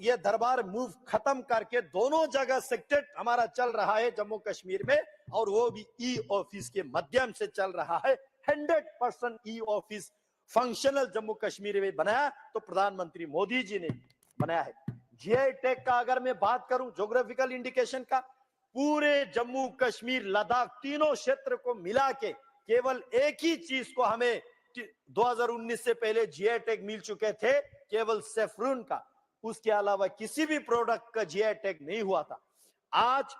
ये दरबार मूव खत्म करके दोनों जगह सेक्टर हमारा चल रहा है जम्मू कश्मीर में, और वो भी ई ऑफिस के माध्यम से चल रहा है। 100% e office functional Jammu Kashmir में बनाया तो प्रधानमंत्री मोदी जी ने बनाया है। जीआई टैग का अगर मैं बात करूं, ज्योग्राफिकल इंडिकेशन का, पूरे जम्मू कश्मीर लद्दाख तीनों क्षेत्र को मिला के केवल एक ही चीज को हमें 2019 से पहले जीआई टैग मिल चुके थे, केवल सेफ्रून का, उसके अलावा किसी भी प्रोडक्ट का जीआई टैग नहीं हुआ था। आज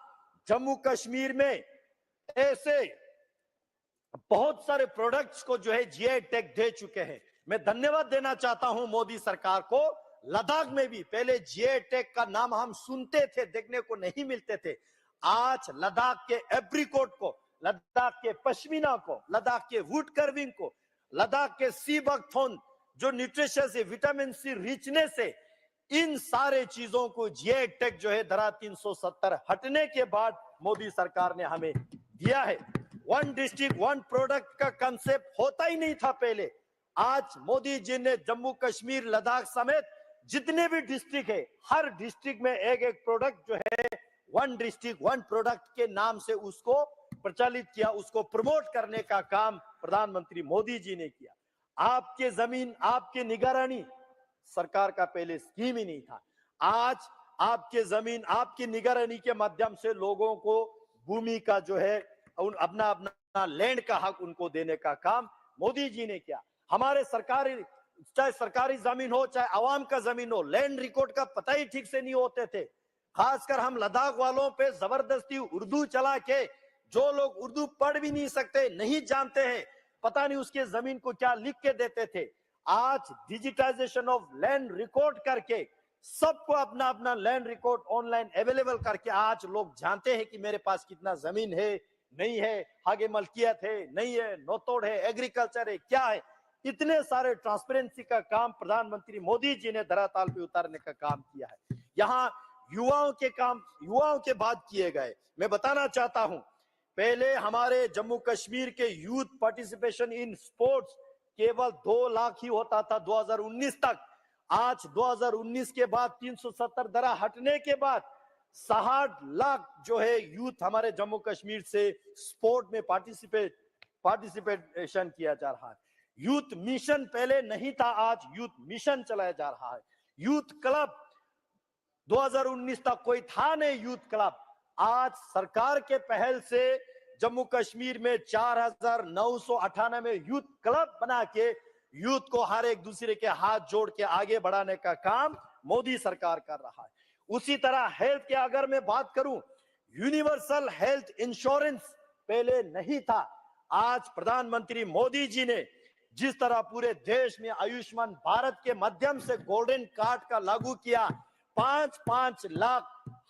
जम्मू कश्मीर में ऐसे बहुत सारे प्रोडक्ट्स को जो है जीआई टैग दे चुके हैं। मैं धन्यवाद देना चाहता हूं मोदी सरकार को। लद्दाख में भी पहले जीआई टैग का नाम हम सुनते थे, देखने को नहीं मिलते थे। आज लद्दाख के एप्रिकॉट को, लद्दाख के पश्मीना को, लद्दाख के वुड कर्विंग को, लद्दाख के सी बकथॉर्न जो न्यूट्रिशियस है, विटामिन सी रिचनेस है, इन सारे चीजों को जीआई टैग जो है धारा 370 हटने के बाद मोदी सरकार ने हमें दिया है। वन डिस्ट्रिक्ट वन प्रोडक्ट का कंसेप्ट होता ही नहीं था पहले। आज मोदी जी ने जम्मू कश्मीर लद्दाख समेत जितने भी डिस्ट्रिक्ट है, हर डिस्ट्रिक्ट में एक एक प्रोडक्ट जो है वन डिस्ट्रिक्ट वन प्रोडक्ट के नाम से उसको प्रचलित किया, उसको प्रमोट करने का काम प्रधानमंत्री मोदी जी ने किया। आपके जमीन आपके निगरानी सरकार का पहले स्कीम ही नहीं था। आज आपके जमीन आपकी निगरानी के माध्यम से लोगों को भूमि का जो है अपना अपना लैंड का हक उनको देने का काम मोदी जी ने किया। हमारे सरकारी, चाहे सरकारी जमीन हो चाहे आवाम का जमीन हो, लैंड रिकॉर्ड का पता ही ठीक से नहीं होते थे। खासकर हम लद्दाख वालों पे जबरदस्ती उर्दू चला के, जो लोग उर्दू पढ़ भी नहीं सकते, नहीं जानते हैं, पता नहीं उसके जमीन को क्या लिख के देते थे। आज डिजिटाइजेशन ऑफ लैंड रिकॉर्ड करके सबको अपना अपना लैंड रिकॉर्ड ऑनलाइन अवेलेबल करके आज लोग जानते हैं कि मेरे पास कितना जमीन है, नहीं है, आगे मलकियत है नहीं है, नोतोड़ है, एग्रीकल्चर है, क्या है, इतने सारे ट्रांसपेरेंसी का काम प्रधानमंत्री मोदी जी ने धरातल पे उतारने का काम किया है। यहाँ युवाओं के काम, युवाओं के बात किए गए। मैं बताना चाहता हूं, पहले हमारे जम्मू कश्मीर के यूथ पार्टिसिपेशन इन स्पोर्ट्स केवल 2 लाख ही होता था 2019 तक। आज 2019 के बाद 370 दरा हटने के बाद 60 लाख जो है यूथ हमारे जम्मू कश्मीर से स्पोर्ट में पार्टिसिपेशन किया जा रहा है। यूथ मिशन पहले नहीं था, आज यूथ मिशन चलाया जा रहा है। यूथ क्लब 2019 तक कोई था नहीं यूथ क्लब। आज सरकार के पहल से जम्मू कश्मीर में 4998 यूथ क्लब बना के यूथ को हर एक दूसरे के हाथ जोड़ के आगे बढ़ाने का काम मोदी सरकार कर रहा है। उसी तरह हेल्थ के अगर मैं बात करूं, यूनिवर्सल हेल्थ इंश्योरेंस पहले नहीं था। आज प्रधानमंत्री मोदी जी ने जिस तरह पूरे देश में आयुष्मान भारत के माध्यम से गोल्डन कार्ड का लागू किया, 5-5 लाख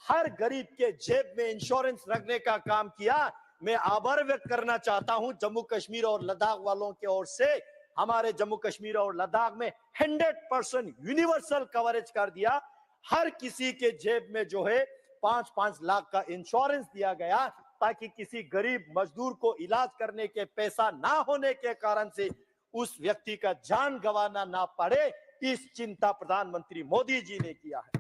हर गरीब के जेब में इंश्योरेंस रखने का काम किया। मैं आभार व्यक्त करना चाहता हूं जम्मू कश्मीर और लद्दाख वालों की ओर से। हमारे जम्मू कश्मीर और लद्दाख में 100% यूनिवर्सल कवरेज कर दिया। हर किसी के जेब में जो है 5-5 लाख का इंश्योरेंस दिया गया, ताकि किसी गरीब मजदूर को इलाज करने के पैसा ना होने के कारण से उस व्यक्ति का जान गंवाना ना पड़े। इस चिंता प्रधानमंत्री मोदी जी ने किया है।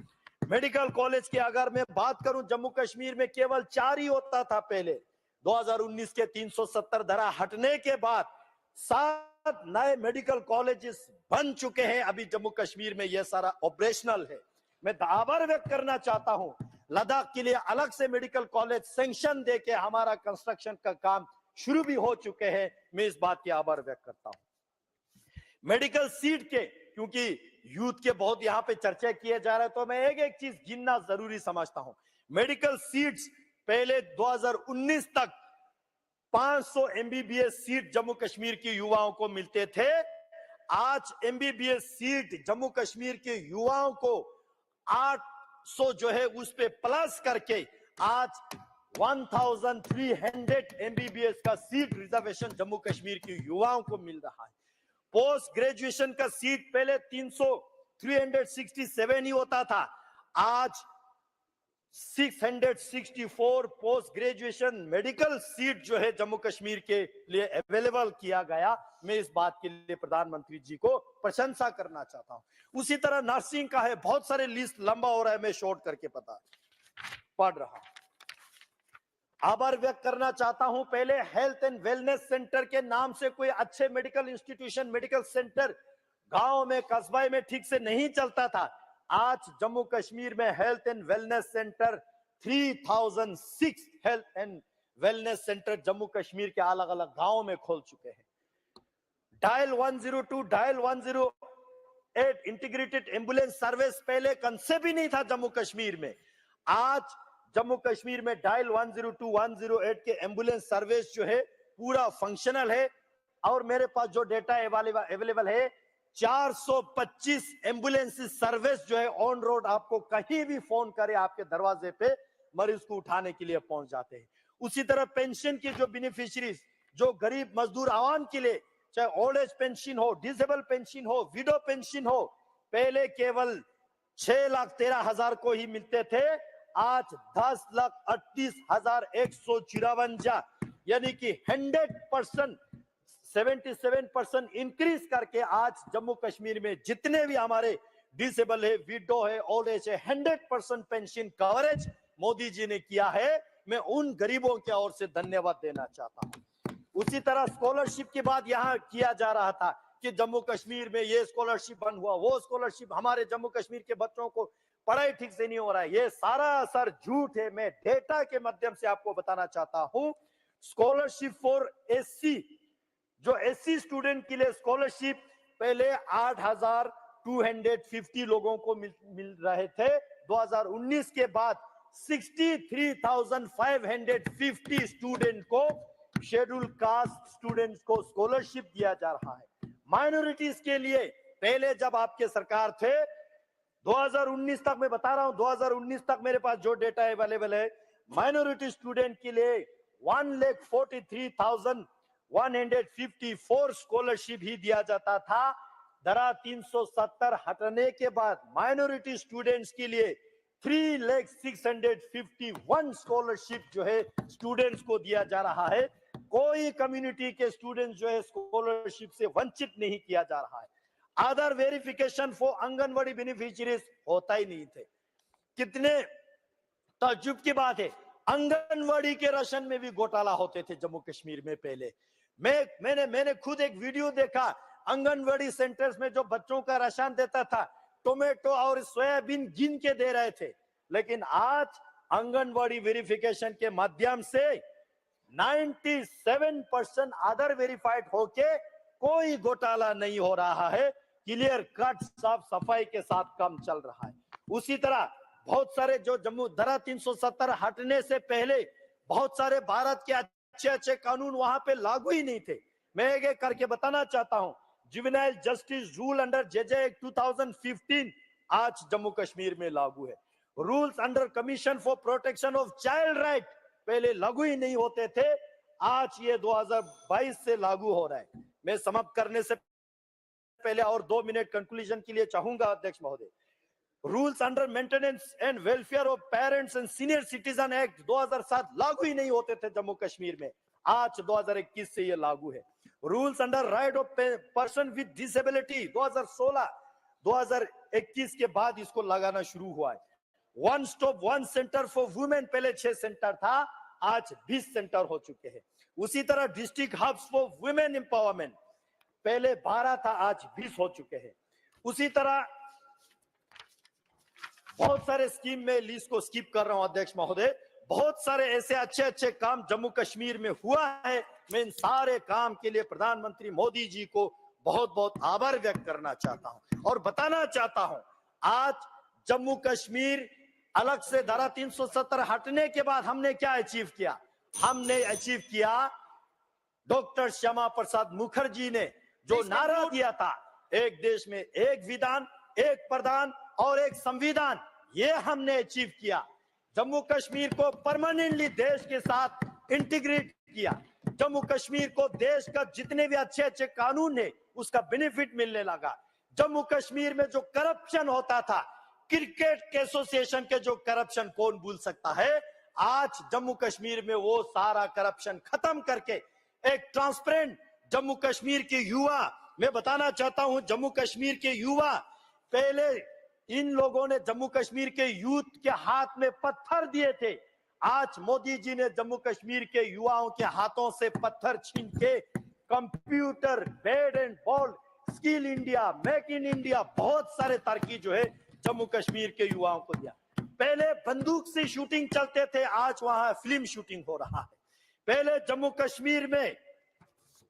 मेडिकल कॉलेज की अगर मैं बात करूं, जम्मू कश्मीर में केवल 4 ही होता था पहले। 2019 के 370 धारा हटने के बाद 7 नए मेडिकल कॉलेजेस बन चुके हैं। अभी जम्मू कश्मीर में यह सारा ऑपरेशनल है। मैं आभार व्यक्त करना चाहता हूं, लद्दाख के लिए अलग से मेडिकल कॉलेज सैंक्शन देके हमारा कंस्ट्रक्शन का काम शुरू भी हो चुके हैं। मैं इस बात की आभार व्यक्त करता हूं। मेडिकल सीट के, क्योंकि यूथ के बहुत यहां पे चर्चा किए जा रहे हैं, तो मैं एक एक चीज गिनना जरूरी समझता हूं। मेडिकल सीट्स पहले 2019 तक 500 एमबीबीएस सीट जम्मू कश्मीर के युवाओं को मिलते थे। आज एमबीबीएस सीट जम्मू कश्मीर के युवाओं को 800 जो है उस पे प्लस करके आज 1300 एमबीबीएस का सीट रिजर्वेशन जम्मू कश्मीर के युवाओं को मिल रहा है। पोस्ट ग्रेजुएशन का सीट पहले 367 ही होता था, आज 664 पोस्ट ग्रेजुएशन मेडिकल सीट जो है जम्मू कश्मीर के लिए अवेलेबल किया गया। मैं इस बात के लिए प्रधानमंत्री जी को प्रशंसा करना चाहता हूं। उसी तरह नर्सिंग का है, बहुत सारे लिस्ट लंबा हो रहा है, मैं शॉर्ट करके पढ़ रहा हूं। आभार व्यक्त करना चाहता हूं, पहले हेल्थ एंड वेलनेस सेंटर के नाम से कोई अच्छे मेडिकल इंस्टीट्यूशन, मेडिकल सेंटर गांव में, कस्बे में ठीक से नहीं चलता था। आज जम्मू कश्मीर में health and wellness centre 3006 health and wellness centre Jammu Kashmir के अलग अलग गांवों में खोल चुके हैं। Dial 102, dial 108 integrated ambulance service पहले कंसेप्ट ही नहीं था जम्मू कश्मीर में। आज जम्मू कश्मीर में डायल 102, 108 के एम्बुलेंस सर्विस जो है पूरा फंक्शनल है। और मेरे पास जो डेटा अवेलेबल है, 425 एम्बुलेंस सर्विस जो है ऑन रोड, आपको कहीं भी फोन करे आपके दरवाजे पे मरीज को उठाने के लिए पहुंच जाते हैं। उसी तरह पेंशन की जो बेनिफिशियरीज, जो गरीब मजदूर आवाम के लिए, चाहे ओल्ड एज पेंशन हो, डिसेबल पेंशन हो, विडो पेंशन हो, पहले केवल 6,13,000 को ही मिलते थे, आज 10,38,154, यानी कि 100% 77% इंक्रीज करके आज जम्मू कश्मीर में जितने भी हमारे डिसेबल है, विडो है, ओल्ड एज है, 100% पेंशन कवरेज मोदी जी ने किया है। मैं उन गरीबों की ओर से धन्यवाद देना चाहता हूं। उसी तरह स्कॉलरशिप की बात यहां किया जा रहा था कि जम्मू कश्मीर में ये स्कॉलरशिप बंद हुआ, वो स्कॉलरशिप, हमारे जम्मू कश्मीर के बच्चों को पढ़ाई ठीक से नहीं हो रहा है। ये सारा असर झूठ है। मैं डेटा के माध्यम से आपको बताना चाहता हूं, स्कॉलरशिप फॉर एससी, जो एससी स्टूडेंट के लिए स्कॉलरशिप पहले 8,250 लोगों को मिल रहे थे। 2019 के बाद 63,550 स्टूडेंट को, शेड्यूल कास्ट स्टूडेंट्स को स्कॉलरशिप दिया जा रहा है। माइनॉरिटीज के लिए पहले जब आपके सरकार थे 2019 तक, मैं बता रहा हूं 2019 तक मेरे पास जो डेटा अवेलेबल है, माइनॉरिटी स्टूडेंट के लिए 1,43,154 स्कॉलरशिप ही दिया जाता था। धारा 370 हटने के बाद माइनॉरिटी स्टूडेंट्स के लिए 3,651 स्कॉलरशिप जो है स्टूडेंट्स को दिया जा रहा है। कोई कम्युनिटी के स्टूडेंट्स जो है स्कॉलरशिप से वंचित नहीं किया जा रहा है। Other verification for anganwadi beneficiaries होता ही नहीं थे। कितने ताज्जुब की बात है, आंगनवाड़ी के राशन में भी घोटाला होते थे जम्मू कश्मीर में पहले। मैंने खुद एक वीडियो देखा, आंगनवाड़ी सेंटर्स में जो बच्चों का राशन देता था, टोमेटो और सोयाबीन गिन के दे रहे थे। लेकिन आज आंगनवाड़ी वेरिफिकेशन के माध्यम से 97% आधार वेरीफाइड होके कोई घोटाला नहीं हो रहा है। क्लियर कट साफ सफाई के साथ काम चल रहा है। उसी तरह बहुत सारे जो जम्मू धारा 370 हटने से पहले बहुत सारे भारत के अच्छे कानून वहां पे लागू ही नहीं थे। मैं एक करके बताना चाहता हूं। Juvenile justice rule under JJ act 2015 आज जम्मू कश्मीर में लागू है। Rules under commission for protection of child right पहले लागू ही नहीं होते थे, आज ये 2022 से लागू हो रहा है। मैं समाप्त करने से पहले और 2 मिनट कंक्लूजन के लिए चाहूंगा अध्यक्ष महोदय। Rules under maintenance and welfare of parents and senior citizen act 2007 लागू ही नहीं होते थे जम्मू कश्मीर में, आज 2021 से ये लागू है। Rules under right of person with disability 2016 2021 के बाद इसको लगाना शुरू हुआ है। One stop one centre for women पहले 6 सेंटर था, आज 20 सेंटर हो चुके हैं। उसी तरह district hubs for women empowerment पहले 12 था, आज 20 हो चुके हैं। उसी तरह बहुत सारे स्कीम में लिस्ट को स्किप कर रहा हूं अध्यक्ष महोदय। बहुत सारे ऐसे अच्छे काम जम्मू कश्मीर में हुआ है। मैं इन सारे काम के लिए प्रधानमंत्री मोदी जी को बहुत बहुत आभार व्यक्त करना चाहता हूं और बताना चाहता हूं, आज जम्मू कश्मीर अलग से धारा 370 हटने के बाद हमने क्या अचीव किया? हमने अचीव किया, डॉक्टर श्यामा प्रसाद मुखर्जी ने जो नारा दिया था, एक देश में एक विधान, एक प्रधान और एक संविधान, ये हमने अचीव किया। जम्मू कश्मीर को परमानेंटली देश के साथ इंटीग्रेट किया। जम्मू कश्मीर को देश का जितने भी अच्छे कानून है उसका बेनिफिट मिलने लगा। जम्मू कश्मीर में जो करप्शन होता था, क्रिकेट एसोसिएशन के जो करप्शन कौन भूल सकता है, आज जम्मू कश्मीर में वो सारा करप्शन खत्म करके एक ट्रांसपेरेंट जम्मू कश्मीर के युवा, मैं बताना चाहता हूं जम्मू कश्मीर के युवा, पहले इन लोगों ने जम्मू कश्मीर के यूथ के हाथ में पत्थर दिए थे, आज मोदी जी ने जम्मू कश्मीर के युवाओं के हाथों से पत्थर छीन के computer, bat and ball, skill India, make in India, बहुत सारे तरक्की जो है जम्मू कश्मीर के युवाओं को दिया। पहले बंदूक से शूटिंग चलते थे, आज वहां फिल्म शूटिंग हो रहा है। पहले जम्मू कश्मीर में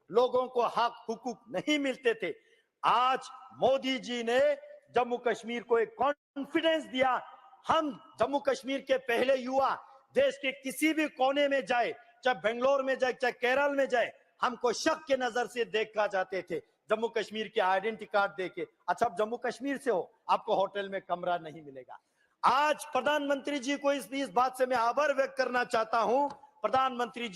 लोगों को हक हुकूक नहीं मिलते थे, आज मोदी जी ने जम्मू कश्मीर को एक कॉन्फिडेंस दिया। हम जम्मू कश्मीर के पहले युवा देश के किसी भी कोने में जाए, चाहे बेंगलोर में जाए, चाहे केरल में जाए, हमको शक के नजर से देखा जाते थे जम्मू कश्मीर के आइडेंटिटी कार्ड देके। अच्छा, आप जम्मू कश्मीर से हो, आपको होटल में कमरा नहीं मिलेगा। आज प्रधानमंत्री जी को इस बात से मैं आभार व्यक्त करना चाहता हूं। प्रधानमंत्री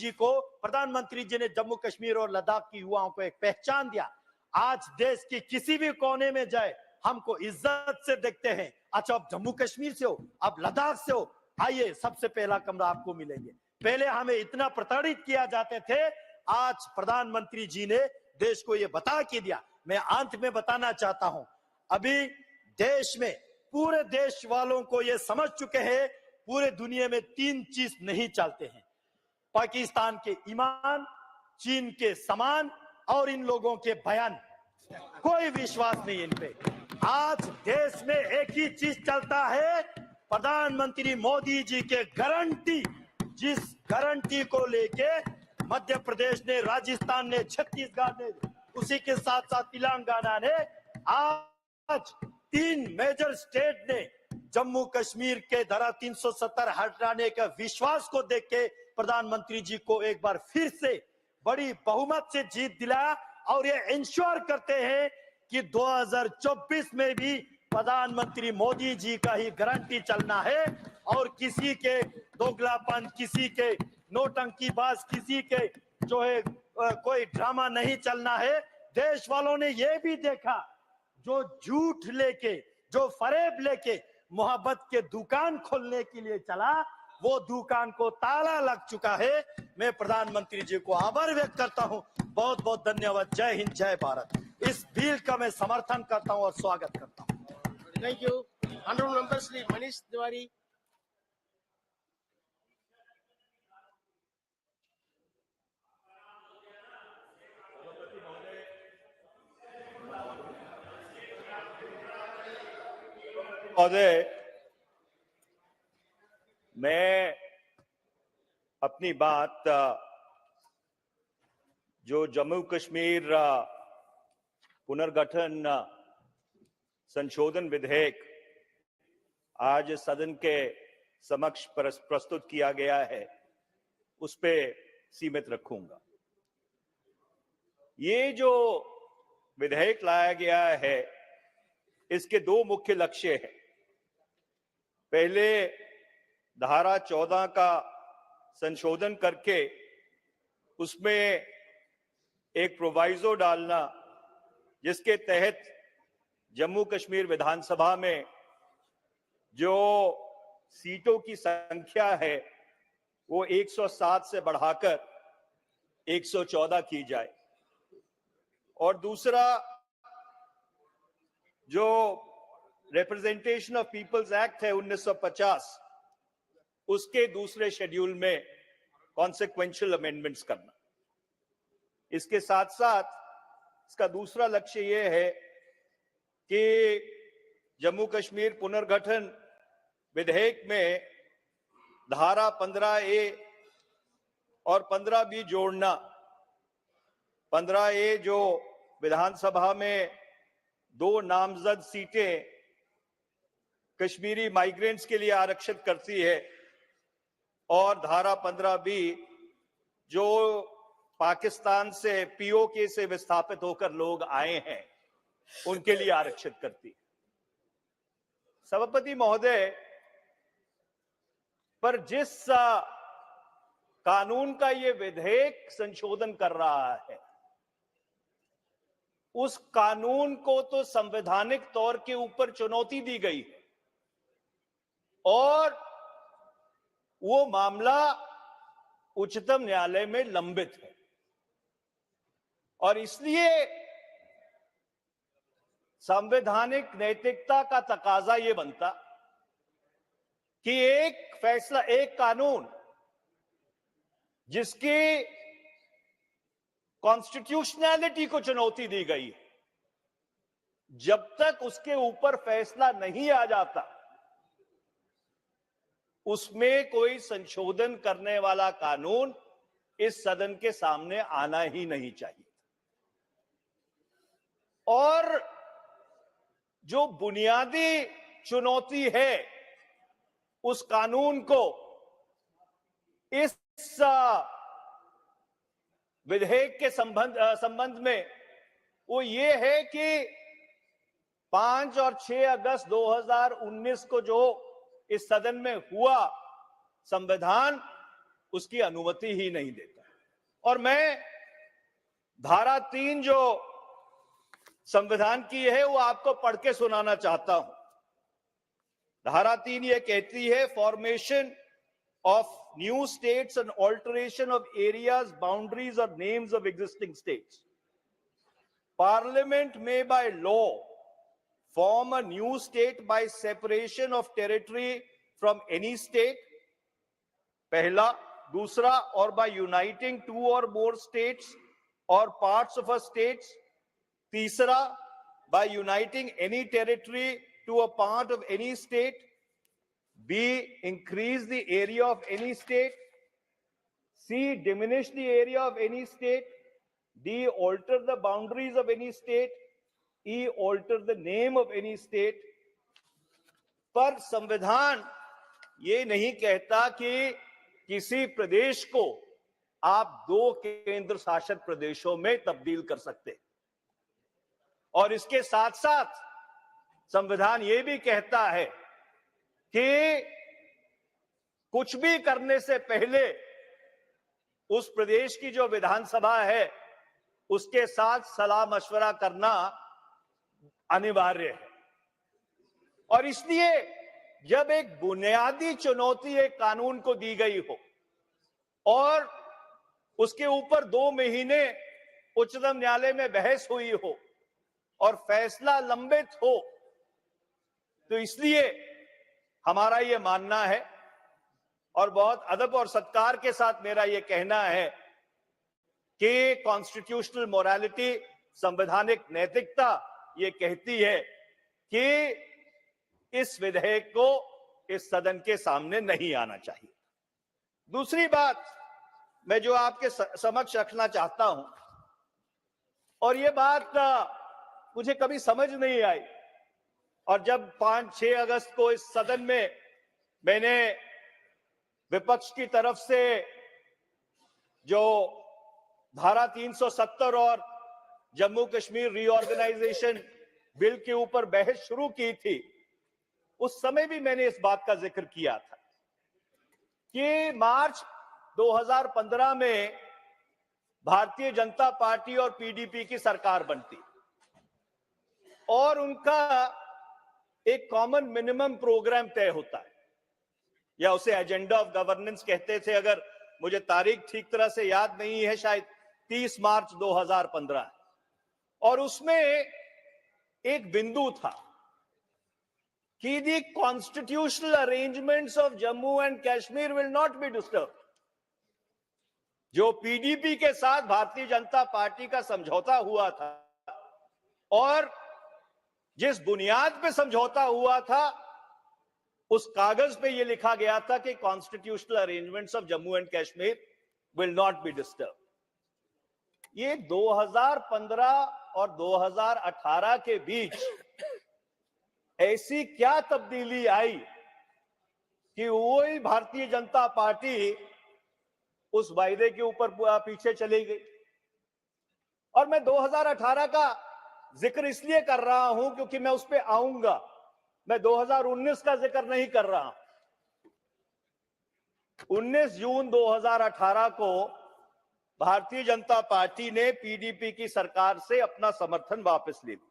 जी ने जम्मू कश्मीर और लद्दाख की युवाओं को एक पहचान दिया। आज देश के किसी भी कोने में जाए हमको इज्जत से देखते हैं। अच्छा, आप जम्मू कश्मीर से हो, आप लद्दाख से हो, आइए सबसे पहला कमरा आपको मिलेंगे। पहले हमें इतना प्रताड़ित किया जाते थे, आज प्रधानमंत्री जी ने देश को ये बता के दिया। मैं अंत में बताना चाहता हूं, अभी देश में पूरे देश वालों को ये समझ चुके हैं, पूरे दुनिया में 3 चीज नहीं चलते हैं, पाकिस्तान के ईमान, चीन के सामान और इन लोगों के बयान। कोई विश्वास नहीं इन पे। आज देश में एक ही चीज चलता है, प्रधानमंत्री मोदी जी के गारंटी, जिस गारंटी को लेके मध्य प्रदेश ने, राजस्थान ने, छत्तीसगढ़ ने, उसी के साथ साथ तेलंगाना ने, आज 3 मेजर स्टेट ने जम्मू कश्मीर के धारा 370 हटाने का विश्वास को देख के प्रधानमंत्री जी को एक बार फिर से बड़ी बहुमत से जीत दिलाया और ये इंश्योर करते हैं कि 2024 में भी प्रधानमंत्री मोदी जी का ही गारंटी चलना है और किसी के दोगलापन, किसी के नौटंकीबाज किसी के जो है कोई ड्रामा नहीं चलना है। देश वालों ने ये भी देखा, जो झूठ लेके, जो फरेब लेके मोहब्बत के दुकान खोलने के लिए चला, वो दुकान को ताला लग चुका है। मैं प्रधानमंत्री जी को आभार व्यक्त करता हूं। बहुत बहुत धन्यवाद। जय हिंद, जय भारत। इस बिल का मैं समर्थन करता हूं और स्वागत करता हूं। Thank you. Honourable member Shri Manish Tiwari. महोदय, मैं अपनी बात जो जम्मू कश्मीर पुनर्गठन संशोधन विधेयक आज सदन के समक्ष प्रस्तुत किया गया है, उस पे सीमित रखूंगा। ये जो विधेयक लाया गया है, इसके दो मुख्य लक्ष्य हैं। पहले धारा 14 का संशोधन करके उसमें एक प्रोवाइजो डालना, जिसके तहत जम्मू कश्मीर विधानसभा में जो सीटों की संख्या है वो 107 से बढ़ाकर 114 की जाए। और दूसरा, जो रिप्रेजेंटेशन ऑफ पीपल्स एक्ट है 1950, उसके दूसरे शेड्यूल में कॉन्सिक्वेंशियल अमेंडमेंट्स करना। इसके साथ साथ इसका दूसरा लक्ष्य यह है कि जम्मू कश्मीर पुनर्गठन विधेयक में धारा 15A और 15B जोड़ना। 15A जो विधानसभा में 2 नामजद सीटें कश्मीरी माइग्रेंट्स के लिए आरक्षित करती है, और धारा 15B जो पाकिस्तान से पीओके से विस्थापित होकर लोग आए हैं उनके लिए आरक्षित करती है। सभापति महोदय, पर जिस कानून का ये विधेयक संशोधन कर रहा है, उस कानून को तो संवैधानिक तौर के ऊपर चुनौती दी गई है और वो मामला उच्चतम न्यायालय में लंबित है। और इसलिए संवैधानिक नैतिकता का तकाजा यह बनता कि एक फैसला, एक कानून जिसकी कॉन्स्टिट्यूशनैलिटी को चुनौती दी गई है, जब तक उसके ऊपर फैसला नहीं आ जाता, उसमें कोई संशोधन करने वाला कानून इस सदन के सामने आना ही नहीं चाहिए। और जो बुनियादी चुनौती है उस कानून को इस विधेयक के संबंध में वो ये है कि 5 और 6 अगस्त 2019 को जो इस सदन में हुआ, संविधान उसकी अनुमति ही नहीं देता। और मैं धारा 3 जो संविधान की है वो आपको पढ़ के सुनाना चाहता हूं। धारा 3 ये कहती है, formation of new states and alteration of areas, boundaries or names of existing states. Parliament may by law form a new state by separation of territory from any state. Pehla. Dusra, or by uniting 2 or more states or parts of a state. Tisra, by uniting any territory to a part of any state. B, increase the area of any state. C, diminish the area of any state. D, alter the boundaries of any state. E, alter the name of any state. पर संविधान ये नहीं कहता कि किसी प्रदेश को आप 2 केंद्र शासित प्रदेशों में तब्दील कर सकते। और इसके साथ साथ संविधान ये भी कहता है कि कुछ भी करने से पहले उस प्रदेश की जो विधानसभा है उसके साथ सलाह मशवरा करना अनिवार्य है। और इसलिए जब एक बुनियादी चुनौती एक कानून को दी गई हो और उसके ऊपर 2 महीने उच्चतम न्यायालय में बहस हुई हो और फैसला लंबित हो, तो इसलिए हमारा ये मानना है और बहुत अदब और सत्कार के साथ मेरा ये कहना है कि कॉन्स्टिट्यूशनल मोरालिटी, संवैधानिक नैतिकता ये कहती है कि इस विधेयक को इस सदन के सामने नहीं आना चाहिए। दूसरी बात मैं जो आपके समक्ष रखना चाहता हूं, और ये बात मुझे कभी समझ नहीं आई, और जब 5-6 अगस्त को इस सदन में मैंने विपक्ष की तरफ से जो धारा 370 और जम्मू कश्मीर रीऑर्गेनाइजेशन बिल के ऊपर बहस शुरू की थी, उस समय भी मैंने इस बात का जिक्र किया था कि मार्च 2015 में भारतीय जनता पार्टी और पीडीपी की सरकार बनती और उनका एक कॉमन मिनिमम प्रोग्राम तय होता है, या उसे एजेंडा ऑफ गवर्नेंस कहते थे, अगर मुझे तारीख ठीक तरह से याद नहीं है, शायद 30 मार्च 2015। और उसमें एक बिंदु था कि the constitutional arrangements of Jammu and Kashmir will not be disturb. जो पीडीपी के साथ भारतीय जनता पार्टी का समझौता हुआ था और जिस बुनियाद पे समझौता हुआ था, उस कागज पे यह लिखा गया था कि constitutional arrangements of Jammu and Kashmir will not be disturb. ये 2015 और 2018 के बीच ऐसी क्या तब्दीली आई कि वही भारतीय जनता पार्टी उस वायदे के ऊपर पीछे चली गई। और मैं 2018 का जिक्र इसलिए कर रहा हूं क्योंकि मैं उस पर आऊंगा, मैं 2019 का जिक्र नहीं कर रहा हूं। 19 जून 2018 को भारतीय जनता पार्टी ने पीडीपी की सरकार से अपना समर्थन वापस ले लिया।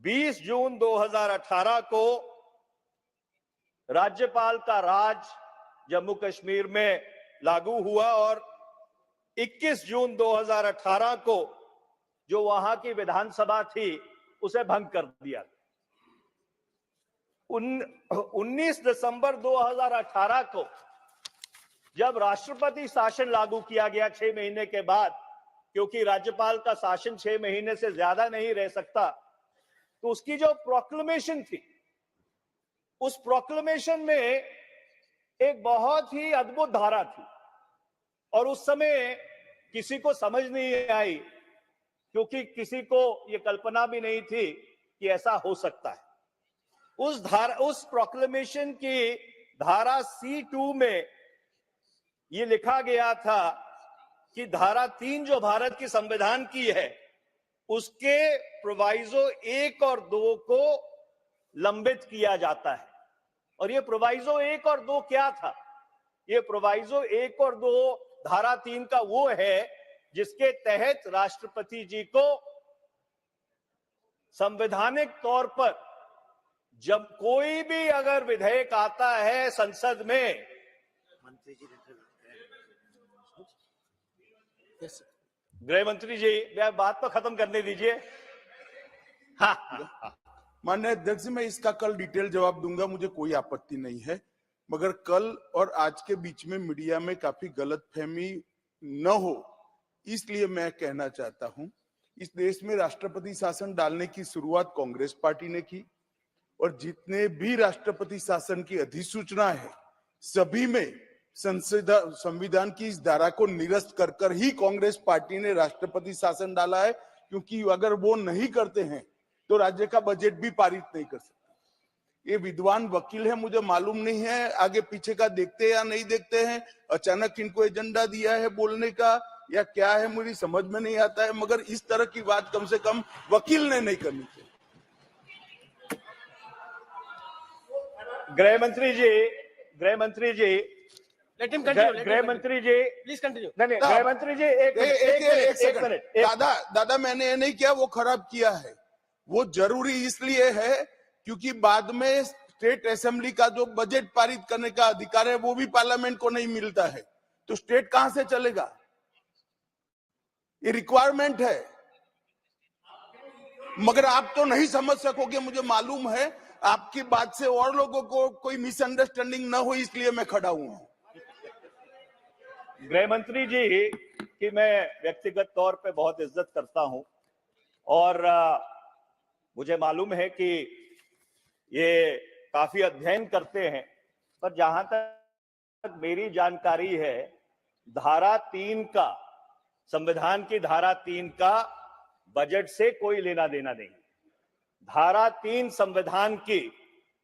20 जून 2018 को राज्यपाल का राज जम्मू कश्मीर में लागू हुआ और 21 जून 2018 को जो वहां की विधानसभा थी उसे भंग कर दिया। 19 दिसंबर 2018 को जब राष्ट्रपति शासन लागू किया गया 6 महीने के बाद, क्योंकि राज्यपाल का शासन 6 महीने से ज्यादा नहीं रह सकता, तो उसकी जो प्रोक्लेमेशन थी, उस प्रोक्लेमेशन में एक बहुत ही अद्भुत धारा थी और उस समय किसी को समझ नहीं आई, क्योंकि किसी को यह कल्पना भी नहीं थी कि ऐसा हो सकता है। उस प्रोक्लेमेशन की धारा C2 में यह लिखा गया था कि धारा 3 जो भारत की संविधान की है, उसके प्रोवाइजो 1 और 2 को लंबित किया जाता है। और ये प्रोवाइजो 1 और 2 क्या था? ये प्रोवाइजो 1 और 2 धारा 3 का वो है जिसके तहत राष्ट्रपति जी को संवैधानिक तौर पर जब कोई भी अगर विधेयक आता है संसद में, गृह मंत्री जी बात तो खत्म करने दीजिए। माननीय अध्यक्ष, मैं इसका कल डिटेल जवाब दूंगा, मुझे कोई आपत्ति नहीं है, मगर कल और आज के बीच में मीडिया में काफी गलतफहमी न हो इसलिए मैं कहना चाहता हूं, इस देश में राष्ट्रपति शासन डालने की शुरुआत कांग्रेस पार्टी ने की और जितने भी राष्ट्रपति शासन की अधिसूचना है सभी में संविधान की इस धारा को निरस्त कर कर ही कांग्रेस पार्टी ने राष्ट्रपति शासन डाला है, क्योंकि अगर वो नहीं करते हैं तो राज्य का बजट भी पारित नहीं कर सकते। ये विद्वान वकील है, मुझे मालूम नहीं है आगे पीछे का देखते या नहीं देखते हैं, अचानक इनको एजेंडा दिया है बोलने का या क्या है मुझे समझ में नहीं आता है, मगर इस तरह की बात कम से कम वकील ने नहीं करनी चाहिए। गृह मंत्री जी Let him continue. गृह मंत्री जी, Please continue. नहीं, गृह मंत्री जी एक मिनट। दादा मैंने ये नहीं किया, वो खराब किया है। वो जरूरी इसलिए है क्योंकि बाद में स्टेट असेंबली का जो बजट पारित करने का अधिकार है वो भी पार्लियामेंट को नहीं मिलता है, तो स्टेट कहां से चलेगा? ये रिक्वायरमेंट है। मगर आप तो नहीं समझ सकोगे, मुझे मालूम है। आपकी बात से और लोगों को कोई मिसअंडरस्टैंडिंग न हो, इसलिए मैं खड़ा हूं। गृह मंत्री जी की मैं व्यक्तिगत तौर पे बहुत इज्जत करता हूं और मुझे मालूम है कि ये काफी अध्ययन करते हैं, पर जहां तक मेरी जानकारी है, धारा 3 का, संविधान की धारा 3 का बजट से कोई लेना देना नहीं। धारा 3 संविधान की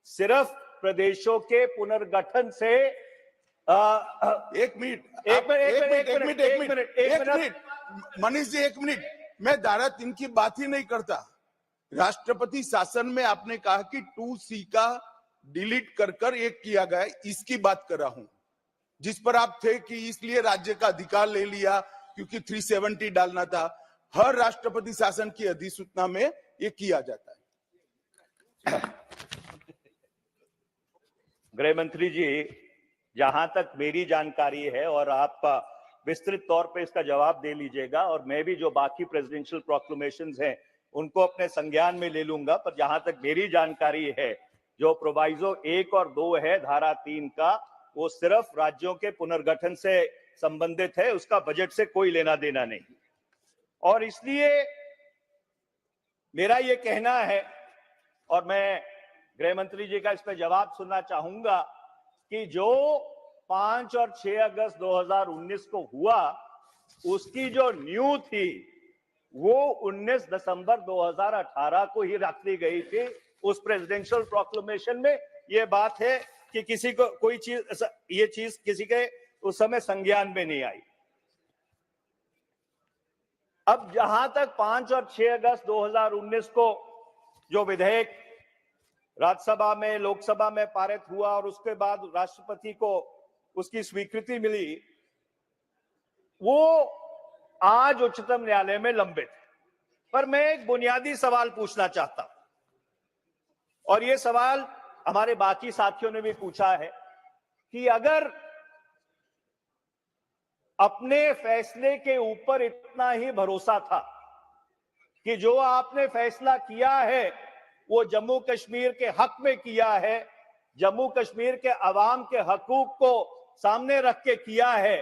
सिर्फ प्रदेशों के पुनर्गठन से एक मिनट मनीष जी, एक मिनट। मैं धारा 3 की बात ही नहीं करता। राष्ट्रपति शासन में आपने कहा कि 2C का डिलीट कर एक किया गया, इसकी बात कर रहा हूं, जिस पर आप थे कि इसलिए राज्य का अधिकार ले लिया क्योंकि 370 डालना था। हर राष्ट्रपति शासन की अधिसूचना में ये किया जाता है। गृह मंत्री जी, जहां तक मेरी जानकारी है, और आप विस्तृत तौर पे इसका जवाब दे लीजिएगा, और मैं भी जो बाकी प्रेसिडेंशियल प्रोक्लेमेशंस हैं उनको अपने संज्ञान में ले लूंगा, पर जहां तक मेरी जानकारी है, जो प्रोवाइजो 1 और 2 है धारा 3 का, वो सिर्फ राज्यों के पुनर्गठन से संबंधित है, उसका बजट से कोई लेना देना नहीं। और इसलिए मेरा ये कहना है, और मैं गृह मंत्री जी का इस पर जवाब सुनना चाहूंगा, कि जो 5 और 6 अगस्त 2019 को हुआ, उसकी जो न्यू थी वो 19 दिसंबर 2018 को ही रख दी गई थी। उस प्रेसिडेंशियल प्रोक्लेमेशन में ये बात है कि किसी को कोई चीज, ये चीज किसी के उस समय संज्ञान में नहीं आई। अब जहां तक 5 और 6 अगस्त 2019 को जो विधेयक राज्यसभा में, लोकसभा में पारित हुआ और उसके बाद राष्ट्रपति को उसकी स्वीकृति मिली, वो आज उच्चतम न्यायालय में लंबित है। पर मैं एक बुनियादी सवाल पूछना चाहता हूं, और ये सवाल हमारे बाकी साथियों ने भी पूछा है, कि अगर अपने फैसले के ऊपर इतना ही भरोसा था कि जो आपने फैसला किया है वो जम्मू कश्मीर के हक में किया है, जम्मू कश्मीर के अवाम के हकूक को सामने रख के किया है,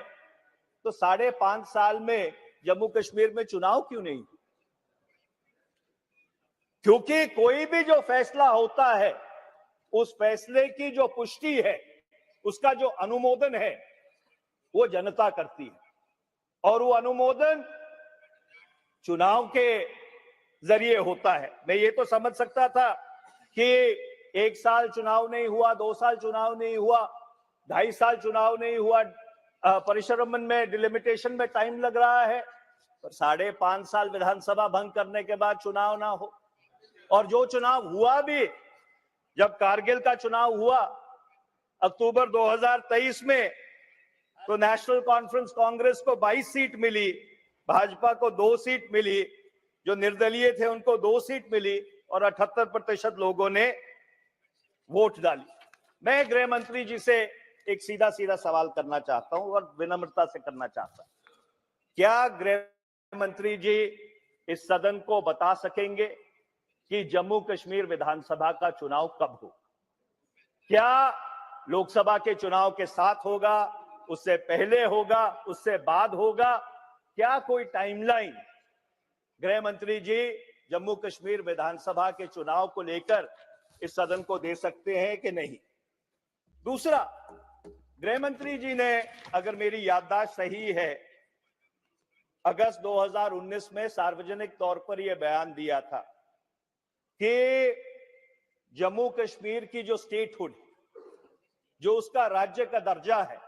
तो 5.5 साल में जम्मू कश्मीर में चुनाव क्यों नहीं? क्योंकि कोई भी जो फैसला होता है, उस फैसले की जो पुष्टि है, उसका जो अनुमोदन है, वो जनता करती है, और वो अनुमोदन चुनाव के जरिए होता है। मैं ये तो समझ सकता था कि 1 साल चुनाव नहीं हुआ, 2 साल चुनाव नहीं हुआ, 2.5 साल चुनाव नहीं हुआ, परिश्रमण में, डिलिमिटेशन में टाइम लग रहा है, पर 5.5 साल विधानसभा भंग करने के बाद चुनाव ना हो। और जो चुनाव हुआ भी, जब कारगिल का चुनाव हुआ अक्टूबर 2023 में, तो नेशनल कॉन्फ्रेंस कांग्रेस को 22 सीट मिली, भाजपा को 2 सीट मिली, जो निर्दलीय थे उनको 2 सीट मिली, और 78% लोगों ने वोट डाली। मैं गृह मंत्री जी से एक सीधा सीधा सवाल करना चाहता हूं, और विनम्रता से करना चाहता हूं। क्या गृह मंत्री जी इस सदन को बता सकेंगे कि जम्मू कश्मीर विधानसभा का चुनाव कब होगा? क्या लोकसभा के चुनाव के साथ होगा, उससे पहले होगा, उससे बाद होगा? क्या कोई टाइमलाइन गृह मंत्री जी जम्मू कश्मीर विधानसभा के चुनाव को लेकर इस सदन को दे सकते हैं कि नहीं? दूसरा, गृह मंत्री जी ने, अगर मेरी याददाश्त सही है, अगस्त 2019 में सार्वजनिक तौर पर यह बयान दिया था कि जम्मू कश्मीर की जो स्टेटहुड, जो उसका राज्य का दर्जा है,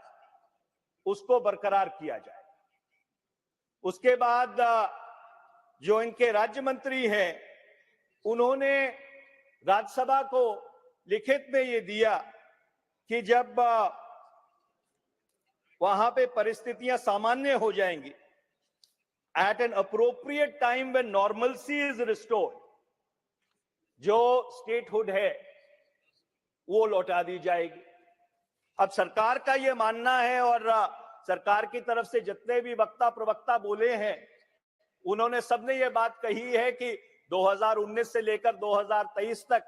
उसको बरकरार किया जाए। उसके बाद जो इनके राज्य मंत्री हैं, उन्होंने राज्यसभा को लिखित में ये दिया कि जब वहां पे परिस्थितियां सामान्य हो जाएंगी। At an appropriate time when normalcy is restored, जो स्टेटहुड है वो लौटा दी जाएगी। अब सरकार का ये मानना है और सरकार की तरफ से जितने भी वक्ता प्रवक्ता बोले हैं, उन्होंने सबने ये बात कही है कि 2019 से लेकर 2023 तक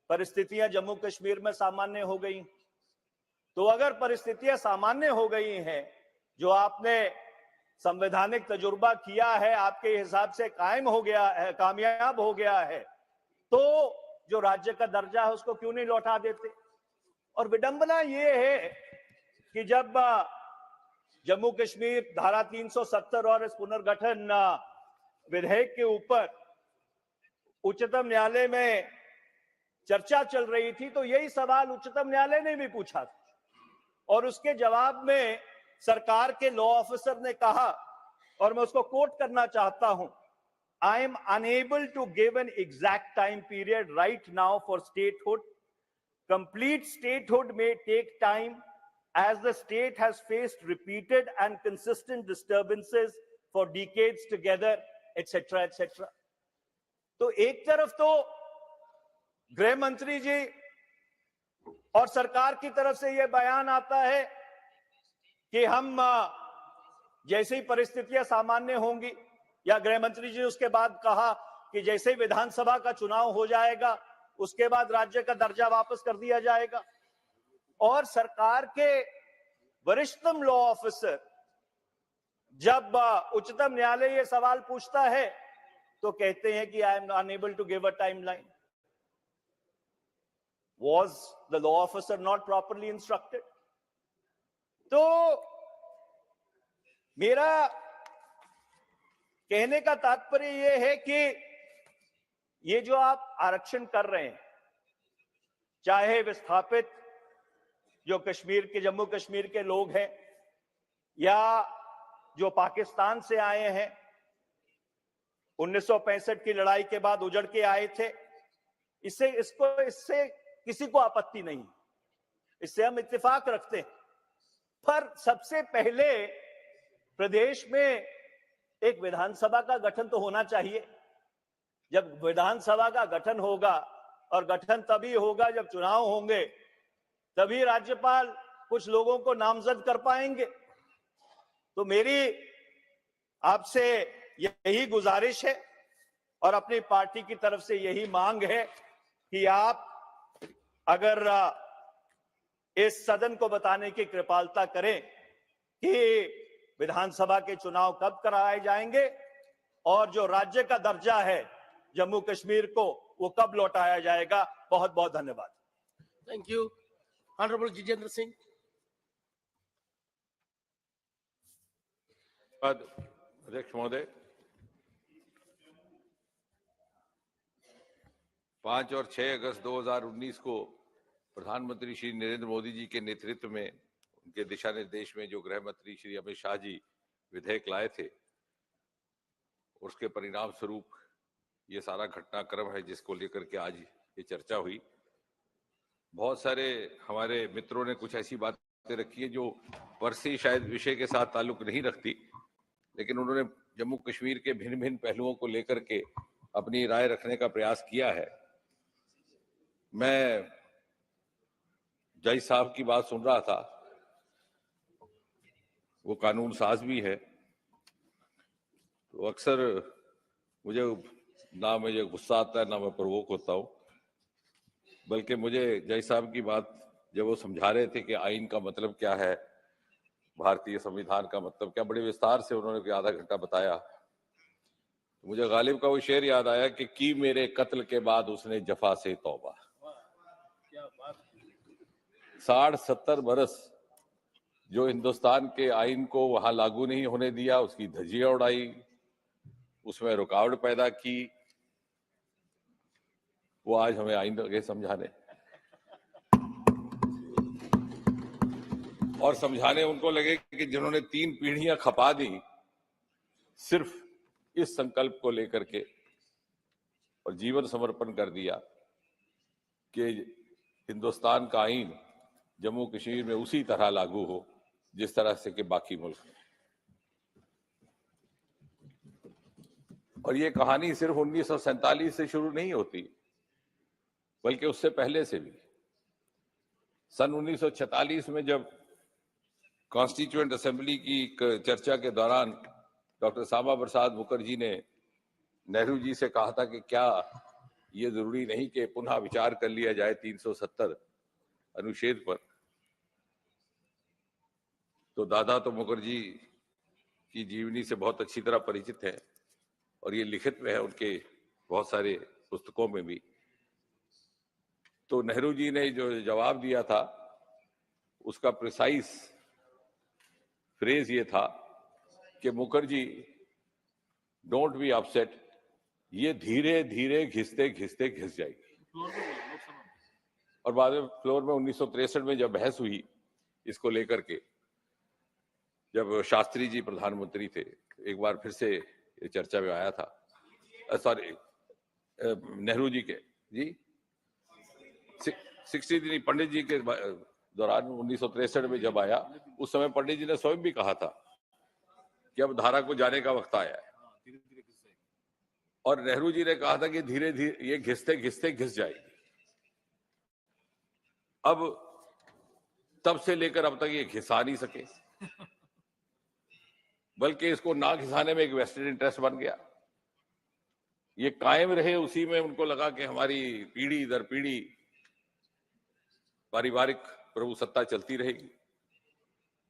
परिस्थितियां जम्मू कश्मीर में सामान्य हो गई। तो अगर परिस्थितियां सामान्य हो गई हैं, जो आपने संवैधानिक तजुर्बा किया है आपके हिसाब से कायम हो गया है, कामयाब हो गया है, तो जो राज्य का दर्जा है उसको क्यों नहीं लौटा देते। और विडंबना ये है कि जब जम्मू कश्मीर धारा 370 और इस पुनर्गठन विधेयक के ऊपर उच्चतम न्यायालय में चर्चा चल रही थी, तो यही सवाल उच्चतम न्यायालय ने भी पूछा था और उसके जवाब में सरकार के लॉ ऑफिसर ने कहा, और मैं उसको कोट करना चाहता हूं, I am unable to give an exact time period right now for statehood. Complete statehood may take time as the state has faced repeated and consistent disturbances for decades together, etc., etc. तो एक तरफ तो गृह मंत्री जी और सरकार की तरफ से यह बयान आता है कि हम जैसे ही परिस्थितियां सामान्य होंगी, या गृह मंत्री जी उसके बाद कहा कि जैसे ही विधानसभा का चुनाव हो जाएगा उसके बाद राज्य का दर्जा वापस कर दिया जाएगा। और सरकार के वरिष्ठतम लॉ ऑफिसर जब उच्चतम न्यायालय ये सवाल पूछता है तो कहते हैं कि I am unable to give a timeline. Was the law officer not properly instructed? तो मेरा कहने का तात्पर्य यह है कि ये जो आप आरक्षण कर रहे हैं, चाहे विस्थापित जो कश्मीर के जम्मू कश्मीर के लोग हैं या जो पाकिस्तान से आए हैं, 1965 की लड़ाई के बाद उजड़ के आए थे, इससे किसी को आपत्ति नहीं, इससे हम इत्तेफाक रखते हैं। पर सबसे पहले प्रदेश में एक विधानसभा का गठन तो होना चाहिए। जब विधानसभा का गठन होगा, और गठन तभी होगा जब चुनाव होंगे, तभी राज्यपाल कुछ लोगों को नामजद कर पाएंगे। तो मेरी आपसे यही गुजारिश है और अपनी पार्टी की तरफ से यही मांग है कि आप अगर इस सदन को बताने की कृपालता करें कि विधानसभा के चुनाव कब कराए जाएंगे और जो राज्य का दर्जा है जम्मू कश्मीर को वो कब लौटाया जाएगा। बहुत बहुत धन्यवाद। Thank you. Honourable Jitendra Singh. अध्यक्ष महोदय, 5 और 6 अगस्त 2019 को प्रधानमंत्री श्री नरेंद्र मोदी जी के नेतृत्व में उनके दिशा निर्देश में जो गृह मंत्री श्री अमित शाह जी विधेयक लाए थे, उसके परिणाम स्वरूप ये सारा घटनाक्रम है जिसको लेकर के आज ये चर्चा हुई। बहुत सारे हमारे मित्रों ने कुछ ऐसी बातें रखी है जो पर से शायद विषय के साथ ताल्लुक नहीं रखती, लेकिन उन्होंने जम्मू कश्मीर के भिन्न भिन्न पहलुओं को लेकर के अपनी राय रखने का प्रयास किया है। मैं जज साहब की बात सुन रहा था, वो कानून साज भी है, तो अक्सर मुझे ना मुझे गुस्सा आता है ना मैं प्रवोक होता हूँ, बल्कि मुझे जज साहब की बात जब वो समझा रहे थे कि आइन का मतलब क्या है, भारतीय संविधान का मतलब क्या, बड़े विस्तार से उन्होंने आधा घंटा बताया। तो मुझे गालिब का वो शेर याद आया कि की मेरे कत्ल के बाद उसने जफा से तौबा। 60-70 बरस जो हिंदुस्तान के आइन को वहां लागू नहीं होने दिया, उसकी धज्जियां उड़ाई, उसमें रुकावट पैदा की, वो आज हमें आइन लगे समझाने, और समझाने उनको लगे कि जिन्होंने 3 पीढ़ियां खपा दी सिर्फ इस संकल्प को लेकर के और जीवन समर्पण कर दिया कि हिंदुस्तान का आइन जम्मू कश्मीर में उसी तरह लागू हो जिस तरह से कि बाकी मुल्क में। और ये कहानी सिर्फ 1947 से शुरू नहीं होती, बल्कि उससे पहले से भी। सन 1946 में जब कॉन्स्टिट्यूएंट असेंबली की चर्चा के दौरान डॉक्टर श्यामा प्रसाद मुखर्जी ने नेहरू जी से कहा था कि क्या ये जरूरी नहीं कि पुनः विचार कर लिया जाए 370 अनुच्छेद पर, तो दादा तो मुखर्जी की जीवनी से बहुत अच्छी तरह परिचित है और ये लिखित में है उनके बहुत सारे पुस्तकों में भी। तो नेहरू जी ने जो जवाब दिया था उसका प्रिसाइज फ्रेज ये था कि मुखर्जी डोंट बी अपसेट, ये धीरे धीरे घिसते घिसते घिस जाएगी। और बाद में फ्लोर में 1963 में जब बहस हुई इसको लेकर के, जब शास्त्री जी प्रधानमंत्री थे, एक बार फिर से ये चर्चा में आया था, सॉरी नेहरू जी के जी 63 पंडित जी के दौरान 1963 में जब आया, उस समय पंडित जी ने स्वयं भी कहा था कि अब धारा को जाने का वक्त आया है। और नेहरू जी ने कहा था कि धीरे धीरे ये घिसते घिसते घिस जाएगी। अब तब से लेकर अब तक ये घिसा नहीं सके, बल्कि इसको ना घिसाने में एक वेस्टेड इंटरेस्ट बन गया। ये कायम रहे उसी में, उनको लगा कि हमारी पीढ़ी दर पीढ़ी पारिवारिक प्रभुसत्ता चलती रहेगी।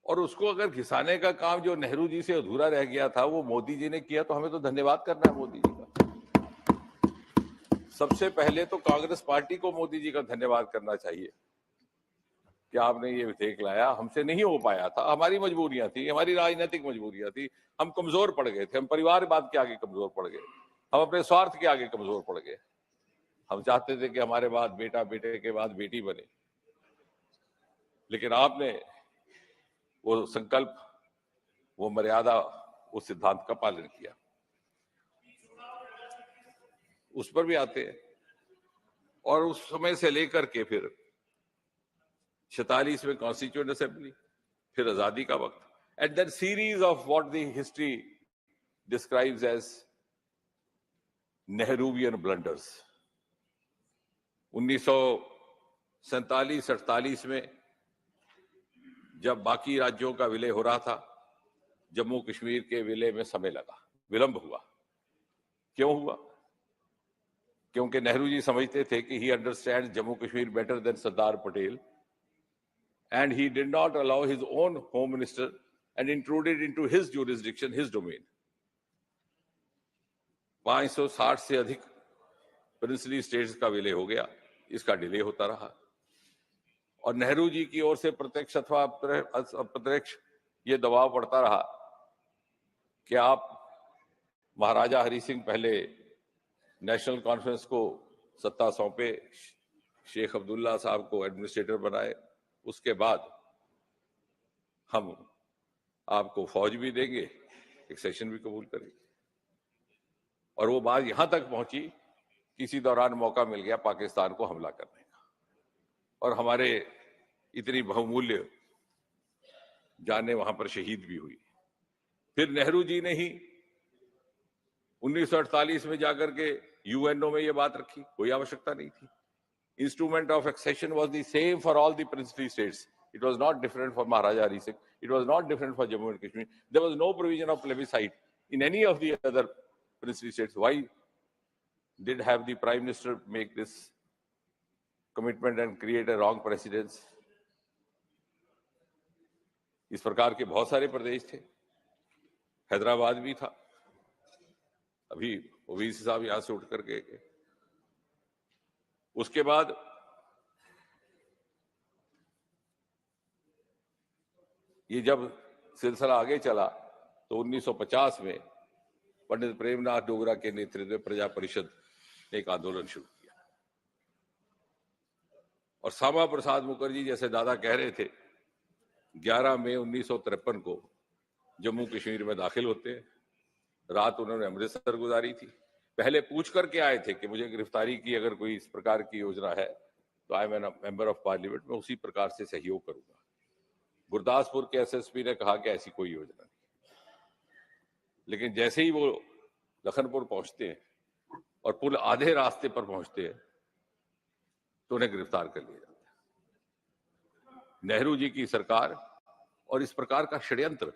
और उसको अगर घिसाने का काम जो नेहरू जी से अधूरा रह गया था वो मोदी जी ने किया, तो हमें तो धन्यवाद करना है मोदी जी का। सबसे पहले तो कांग्रेस पार्टी को मोदी जी का धन्यवाद करना चाहिए कि आपने ये विधेयक लाया। हमसे नहीं हो पाया था, हमारी मजबूरियां थी, हमारी राजनीतिक मजबूरियां थी, हम कमजोर पड़ गए थे, हम परिवारवाद के आगे कमजोर पड़ गए, हम अपने स्वार्थ के आगे कमजोर पड़ गए। हम चाहते थे कि हमारे बाद बेटा, बेटे के बाद बेटी बने, लेकिन आपने वो संकल्प, वो मर्यादा, उस सिद्धांत का पालन किया। उस पर भी आते हैं। और उस समय से लेकर के फिर 46 में कॉन्स्टिट्यूएंट असेंबली, फिर आजादी का वक्त, and that series of what the history describes as Nehruvian blunders. 1947-48 में जब बाकी राज्यों का विलय हो रहा था, जम्मू कश्मीर के विलय में समय लगा, विलंब हुआ। क्यों हुआ? क्योंकि नेहरू जी समझते थे कि he understands Jammu Kashmir better than Sardar Patel, and he did not allow his own home minister and intruded into his jurisdiction, his domain. 560 से अधिक प्रिंसली स्टेट्स का विलय हो गया, इसका डिले होता रहा। और नेहरू जी की ओर से प्रत्यक्ष अथवा अप्रत्यक्ष ये दबाव पड़ता रहा कि आप महाराजा हरि सिंह पहले नेशनल कॉन्फ्रेंस को सत्ता सौंपे, शेख अब्दुल्ला साहब को एडमिनिस्ट्रेटर बनाए, उसके बाद हम आपको फौज भी देंगे, एक्सेशन भी कबूल करेंगे। और वो बात यहां तक पहुंची, किसी दौरान मौका मिल गया पाकिस्तान को हमला करने का, और हमारे इतनी बहुमूल्य जानें वहां पर शहीद भी हुई। फिर नेहरू जी ने ही 1948 में जाकर के यूएनओ में ये बात रखी, कोई आवश्यकता नहीं थी। Instrument of accession was the same for all the princely states. It was not different for Maharaja Hari Singh. It was not different for Jammu and Kashmir. There was no provision of plebiscite in any of the other princely states. Why did have the Prime Minister make this commitment and create a wrong precedence? इस प्रकार के बहुत सारे प्रदेश थे, हैदराबाद भी था, अभी ओवैसी साहब यहां से उठ कर गए। उसके बाद ये जब सिलसिला आगे चला तो 1950 में पंडित प्रेमनाथ डोगरा के नेतृत्व में प्रजा परिषद ने एक आंदोलन शुरू किया। और श्यामा प्रसाद मुखर्जी जैसे दादा कह रहे थे, 11 मई 1953 को जम्मू कश्मीर में दाखिल होते हैं। रात उन्होंने अमृतसर गुजारी थी। पहले पूछ करके आए थे कि मुझे गिरफ्तारी की अगर कोई इस प्रकार की योजना है तो I am an member of parliament, मैं उसी प्रकार से सहयोग करूंगा। गुरदासपुर के एसएसपी ने कहा कि ऐसी कोई योजना नहीं, लेकिन जैसे ही वो लखनपुर पहुंचते हैं और पुल आधे रास्ते पर पहुंचते हैं तो उन्हें गिरफ्तार कर लिया जाता है। नेहरू जी की सरकार और इस प्रकार का षड्यंत्र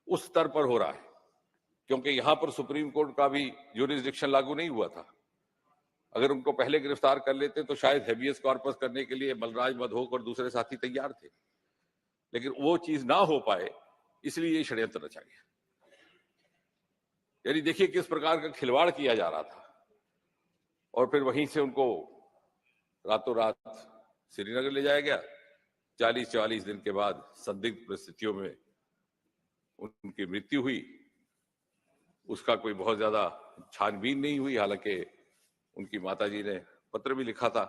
उस स्तर पर हो रहा है, क्योंकि यहां पर सुप्रीम कोर्ट का भी ज्यूरिसडिक्शन लागू नहीं हुआ था। अगर उनको पहले गिरफ्तार कर लेते तो शायद हेबियस कॉर्पस करने के लिए बलराज मधोक और दूसरे साथी तैयार थे, लेकिन वो चीज ना हो पाए इसलिए ये षड्यंत्र रचा गया। यानी देखिए किस प्रकार का खिलवाड़ किया जा रहा था, और फिर वहीं से उनको रातों रात श्रीनगर ले जाया गया। 40-44 दिन के बाद संदिग्ध परिस्थितियों में उनकी मृत्यु हुई। उसका कोई बहुत ज्यादा छानबीन नहीं हुई, हालांकि उनकी माताजी ने पत्र भी लिखा था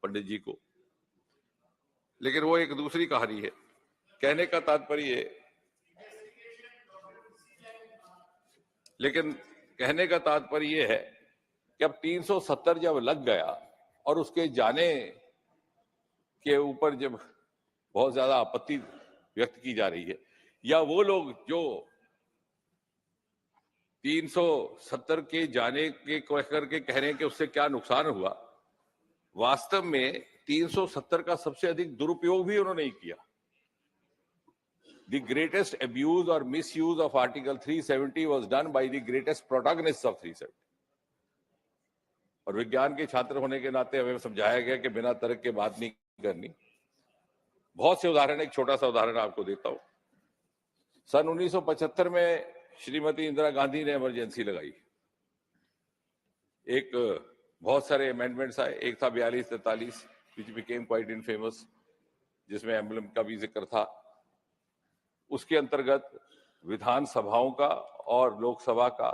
पंडित जी को, लेकिन वो एक दूसरी कहानी है। कहने का तात्पर्य ये है कि अब 370 जब लग गया और उसके जाने के ऊपर जब बहुत ज्यादा आपत्ति व्यक्त की जा रही है, या वो लोग जो 370 के जाने के कहकर के कह रहे हैं कि उससे क्या नुकसान हुआ, वास्तव में 370 का सबसे अधिक दुरुपयोग भी उन्होंने किया। The greatest abuse or misuse of Article 370 was done by the greatest protagonists of 370. और विज्ञान के छात्र होने के नाते हमें समझाया गया कि बिना तर्क के बात नहीं करनी। बहुत से उदाहरण, एक छोटा सा उदाहरण आपको देता हूं। सन 1975 में श्रीमती इंदिरा गांधी ने इमरजेंसी लगाई। एक बहुत सारे अमेंडमेंट्स आए। एक था 42-43 which became quite infamous, जिसमें एम्बलम का भी जिक्र था। उसके अंतर्गत विधानसभाओं का और लोकसभा का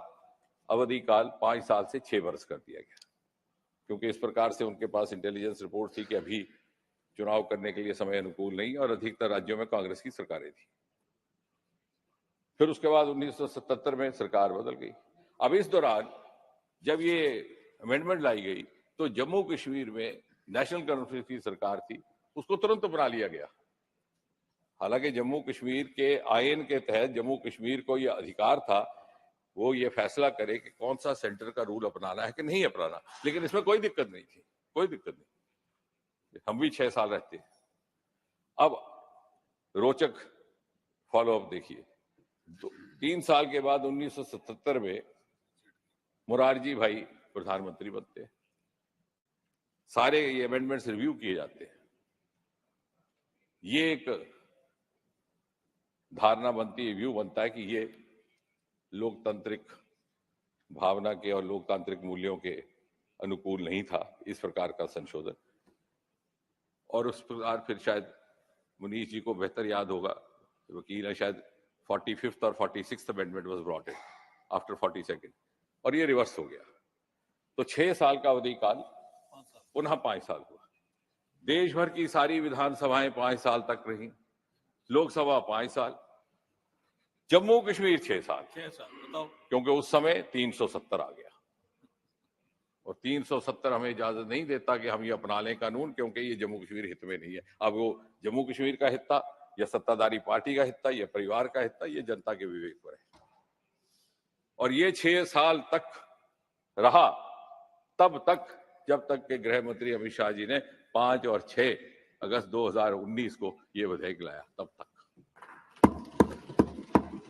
अवधि काल 5 साल से 6 वर्ष कर दिया गया, क्योंकि इस प्रकार से उनके पास इंटेलिजेंस रिपोर्ट थी कि अभी चुनाव करने के लिए समय अनुकूल नहीं, और अधिकतर राज्यों में कांग्रेस की सरकारें थी। फिर उसके बाद 1977 में सरकार बदल गई। अब इस दौरान जब ये अमेंडमेंट लाई गई तो जम्मू कश्मीर में नेशनल कॉन्फ्रेंस की सरकार थी, उसको तुरंत बना लिया गया। हालांकि जम्मू कश्मीर के आयन के तहत जम्मू कश्मीर को यह अधिकार था वो ये फैसला करे कि कौन सा सेंटर का रूल अपनाना है कि नहीं अपनाना, लेकिन इसमें कोई दिक्कत नहीं थी, कोई दिक्कत नहीं। हम भी 6 साल रहते। अब रोचक फॉलोअप देखिए। 3 साल के बाद 1977 में मोरारजी भाई प्रधानमंत्री बनते हैं। सारे ये अमेंडमेंट्स रिव्यू किए जाते हैं। ये एक धारणा बनती है, व्यू बनता है कि ये लोकतांत्रिक भावना के और लोकतांत्रिक मूल्यों के अनुकूल नहीं था इस प्रकार का संशोधन। और उस प्रकार फिर शायद मुनीष जी को बेहतर याद होगा, वकील है, शायद 45th और 46th amendment was brought in after 42nd, और ये रिवर्स हो गया। तो 6 साल का अवधि काल पुनः 5 साल हुआ। देश भर की सारी विधानसभाएं 5 साल तक रही, लोकसभा 5 साल, जम्मू कश्मीर 6 साल, बताओ, क्योंकि उस समय 370 आ गया, और 370 हमें इजाजत नहीं देता कि हम ये अपना लें कानून, क्योंकि ये जम्मू कश्मीर हित में नहीं है। अब वो जम्मू कश्मीर का हिस्सा या सत्ताधारी पार्टी का हिस्सा या परिवार का हिस्सा, ये जनता के विवेक पर है। और ये 6 साल तक रहा, तब तक जब तक के गृह मंत्री अमित शाह जी ने 5 और 6 अगस्त 2019 को ये विधेयक लाया, तब तक।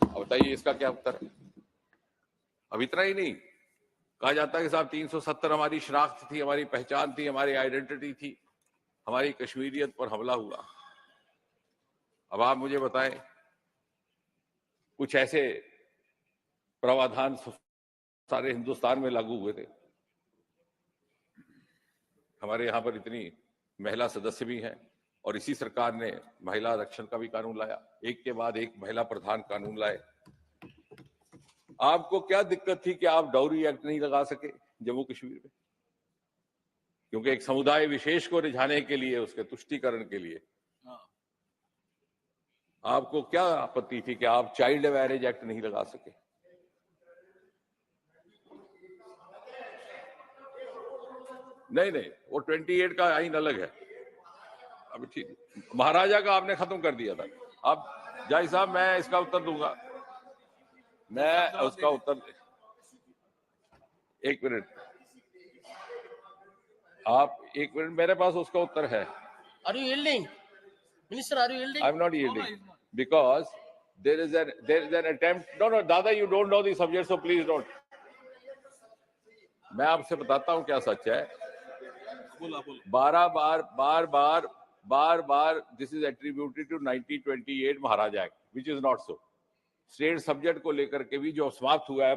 अब बताइए इसका क्या उत्तर है? अब इतना ही नहीं, कहा जाता है कि साहब 370 हमारी शनाख्त थी, हमारी पहचान थी, हमारी आइडेंटिटी थी, हमारी कश्मीरियत पर हमला हुआ। अब आप मुझे बताएं, कुछ ऐसे प्रावधान सारे हिंदुस्तान में लागू हुए थे। हमारे यहाँ पर इतनी महिला सदस्य भी हैं, और इसी सरकार ने महिला आरक्षण का भी कानून लाया, एक के बाद एक महिला प्रधान कानून लाए। आपको क्या दिक्कत थी कि आप डाउरी एक्ट नहीं लगा सके जम्मू कश्मीर में? क्योंकि एक समुदाय विशेष को रिझाने के लिए, उसके तुष्टीकरण के लिए आपको क्या आपत्ति थी कि आप चाइल्ड मैरिज एक्ट नहीं लगा सके? नहीं नहीं, वो 28 का आइन अलग है। अभी ठीक, महाराजा का आपने खत्म कर दिया था। अब जय साहब मैं इसका उत्तर दूंगा, मैं उसका उत्तर, एक मिनट, आप एक मिनट, मेरे पास उसका उत्तर है. Are you yielding? Minister, are you yielding? I'm not yielding because there is an attempt. No, Dada, you don't know the subject, so please don't. मैं आपसे बताता हूं क्या सच है. 12 बार this is attributed to 1928 Maharaja act, which is not so. State subject को लेकर के भी जो समाप्त हुआ है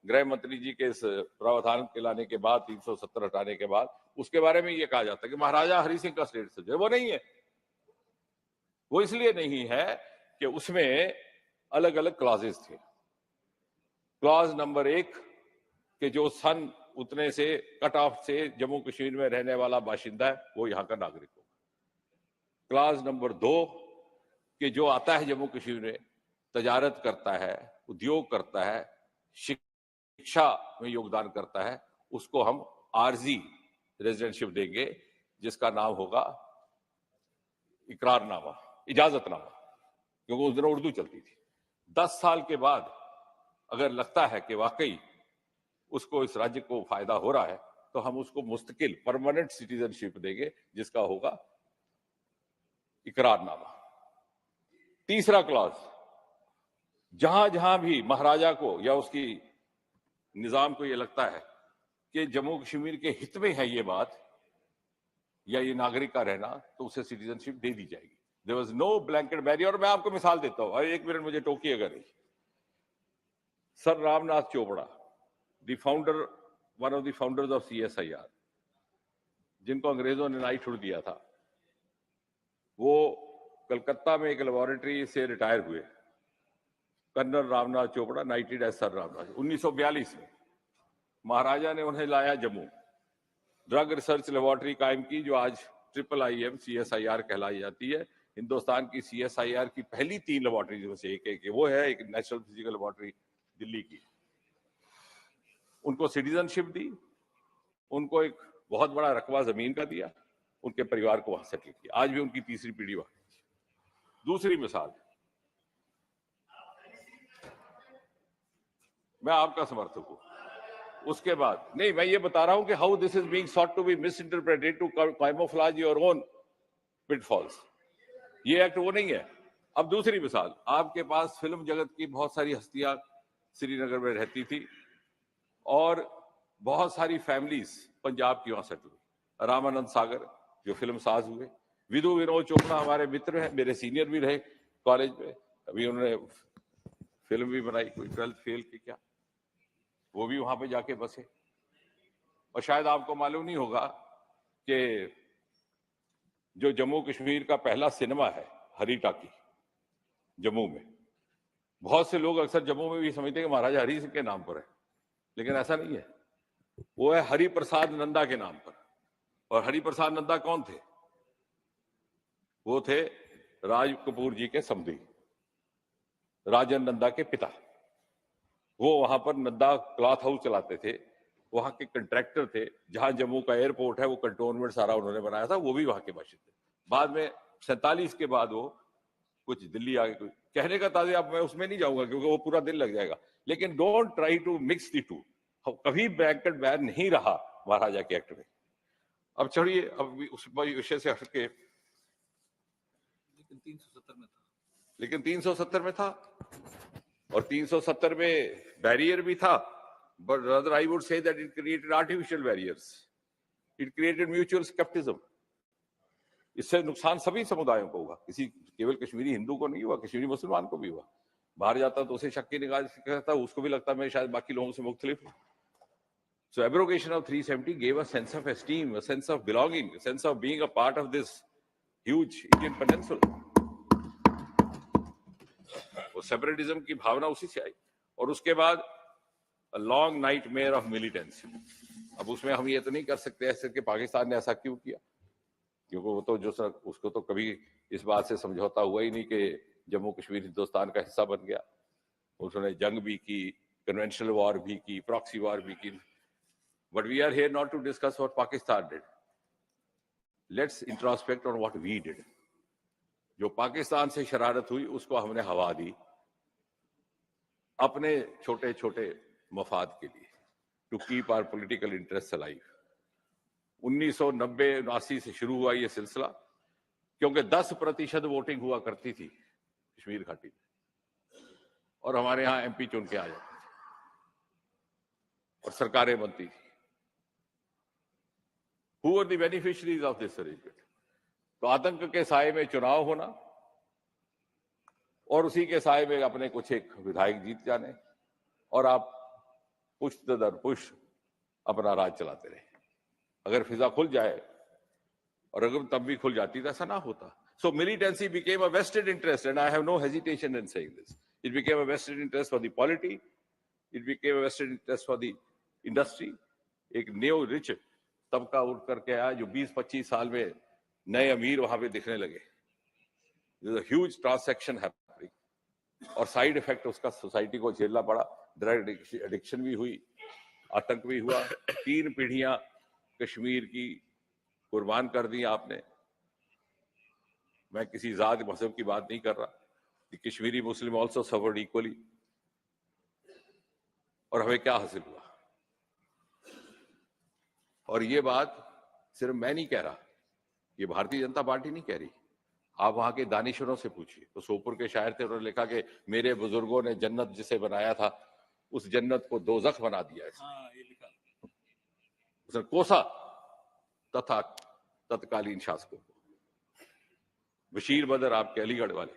गृह मंत्री जी के इस प्रावधान के लाने के बाद, 370 हटाने के बाद, उसके बारे में ये कहा जाता है कि महाराजा हरि सिंह का स्टेट सब्जेक्ट, वो नहीं है. वो इसलिए नहीं है कि उसमें अलग अलग क्लॉजेस थे. क्लॉज नंबर 1 कि जो सन उतने से कट ऑफ से जम्मू कश्मीर में रहने वाला बाशिंदा है वो यहाँ का नागरिक होगा. क्लॉज नंबर 2 कि जो आता है जम्मू कश्मीर में, तजारत करता है, उद्योग करता है, शिक्षा में योगदान करता है, उसको हम आरजी रेजिडेंटशिप देंगे, जिसका नाम होगा इकरारनामा, इजाजतनामा, क्योंकि उस दिन उर्दू चलती थी. 10 साल के बाद अगर लगता है कि वाकई उसको इस राज्य को फायदा हो रहा है, तो हम उसको मुस्तकिल परमानेंट सिटीजनशिप देंगे, जिसका होगा इकरारनामा. तीसरा क्लॉज, जहां जहां भी महाराजा को या उसकी निजाम को यह लगता है कि जम्मू कश्मीर के हित में है ये बात या ये नागरिक का रहना, तो उसे सिटीजनशिप दे दी जाएगी. There was no blanket barrier. और मैं आपको मिसाल देता हूं, एक मिनट मुझे टोकिएगा नहीं. Sir Ramnath Chopra, the founder, one of the founders of CSIR, जिनको अंग्रेजों ने नाइटहुड दिया था, वो कलकत्ता में एक लेबोरेटरी से रिटायर हुए. Colonel Ramnath Chopra, knighted as sir Ramnath. 1942 में महाराजा ने उन्हें लाया जम्मू, ड्रग रिसर्च लेबोरेटरी कायम की, जो आज IIIM CSIR कहलाई जाती है. हिंदुस्तान की CSIR की पहली 3 लेबोरेटरीज में से एक वो है, एक नेशनल फिजिकल लेबोरेटरी दिल्ली की. उनको सिटीजनशिप दी, उनको एक बहुत बड़ा रकबा जमीन का दिया, उनके परिवार को वहां सेटल किया. आज भी उनकी तीसरी पीढ़ी वहां. दूसरी मिसाल, मैं आपका समर्थक हूं. उसके बाद नहीं, मैं ये बता रहा हूं कि how this is being sought to be misinterpreted to camouflage your own pitfalls. ये एक्ट वो नहीं है. अब दूसरी मिसाल, आपके पास फिल्म जगत की बहुत सारी हस्तियां श्रीनगर में रहती थी और बहुत सारी फैमिलीज पंजाब की वहां सेटल हुई. रामानंद सागर जो फिल्म साज हुए, विधु विनोद चोपड़ा हमारे मित्र हैं, मेरे सीनियर भी रहे कॉलेज में, अभी उन्होंने फिल्म भी बनाई, कोई 12th फेल की क्या, वो भी वहां पे जाके बसे. और शायद आपको मालूम नहीं होगा कि जो जम्मू कश्मीर का पहला सिनेमा है हरी टाकी जम्मू में, बहुत से लोग अक्सर जम्मू में भी समझते हैं कि महाराजा हरि सिंह के नाम पर है, लेकिन ऐसा नहीं है. वो है हरि प्रसाद नंदा के नाम पर. और हरि प्रसाद नंदा कौन थे? वो थे राज कपूर जी के समधी, राजन नंदा के पिता. वो वहां पर नंदा क्लॉथ हाउस चलाते थे, वहां के कंट्रैक्टर थे. जहां जम्मू का एयरपोर्ट है वो कंटोनमेंट सारा उन्होंने बनाया था, वो भी वहां के बाशिंदे. बाद में 47 के बाद वो कुछ दिल्ली आ गए. कहने का ताज़े, अब मैं उसमें नहीं जाऊंगा क्योंकि वो पूरा दिन लग जाएगा, लेकिन don't try to mix the two. कभी ब्रैकेट बैन नहीं रहा महाराजा के एक्ट में. अब चढ़िए, अब उस विषय से हटके, लेकिन 370 में था और 370 में बैरियर भी था, but rather I would say that it created artificial barriers. It created mutual skepticism. इससे नुकसान सभी समुदायों को हुआ, किसी केवल कश्मीरी हिंदू को नहीं हुआ, कश्मीरी मुसलमान को भी हुआ. बाहर जाता तो उसे शक की निगाह से कहता, उसको भी लगता मैं शायद बाकी लोगों से मुख्तलिफ हूं. So abrogation of 370 gave a sense of esteem, a sense of belonging, a sense of being a part of this huge Indian peninsula. वो सेपरेटिज्म की भावना उसी से आई. और उसके बाद a long nightmare of militancy. अब उसमें हम ये तो नहीं कर सकते ऐसे कि पाकिस्तान ने ऐसा क्यों किया, क्योंकि वो तो जो उसको तो कभी इस बात से समझौता हुआ ही नहीं कि जम्मू कश्मीर हिंदुस्तान का हिस्सा बन गया. उसने जंग भी की, कन्वेंशनल वॉर भी की, प्रॉक्सी वॉर भी की. But we are here not to discuss what Pakistan did. Let's introspect on what we did. जो पाकिस्तान से शरारत हुई उसको हमने हवा दी अपने छोटे छोटे मफाद के लिए, to keep our political interest alive. 1990-79 से शुरू हुआ ये सिलसिला, क्योंकि 10% वोटिंग हुआ करती थी कश्मीर घाटी में, और हमारे यहाँ एमपी चुन के आ जाते थे और सरकारें बनती थी। Who are the beneficiaries of this arrangement? तो आतंक के साए में चुनाव होना और उसी के साए में अपने कुछ एक विधायक जीत जाने, और आप पुष्ट दर पुष्ट अपना राज चलाते रहे। अगर फिजा खुल जाए, और अगर तब भी खुल जाती तो ऐसा ना होता। So militancy became a vested interest, and I have no hesitation in saying this. It became a vested interest for the polity, it became a vested interest for the industry. एक न्यू रिच तबका उठ करके आया जो 20-25 साल में नए अमीर वहां पे दिखने लगे। There's a huge transaction happening, और साइड इफेक्ट उसका सोसाइटी को झेलना पड़ा। ड्रग एडिक्शन भी हुई, आतंक भी हुआ, 3 पीढ़ियां कश्मीर की कुर्बान कर दी आपने। मैं किसी जात मजहब की बात नहीं कर रहा, कश्मीरी मुस्लिम ऑल्सो सफर्ड इक्वली। और हमें क्या हासिल हुआ? और ये बात सिर्फ मैं नहीं कह रहा, ये भारतीय जनता पार्टी नहीं कह रही। आप वहां के दानिशरों से पूछिए। तो सोपुर के शायर थे, उन्होंने लिखा कि मेरे बुजुर्गों ने जन्नत जिसे बनाया था उस जन्नत को दोजख बना दिया है। ये लिखा उसने कोसा तथा तत्कालीन शासकों को। बशीर बदर आपके अलीगढ़ वाले,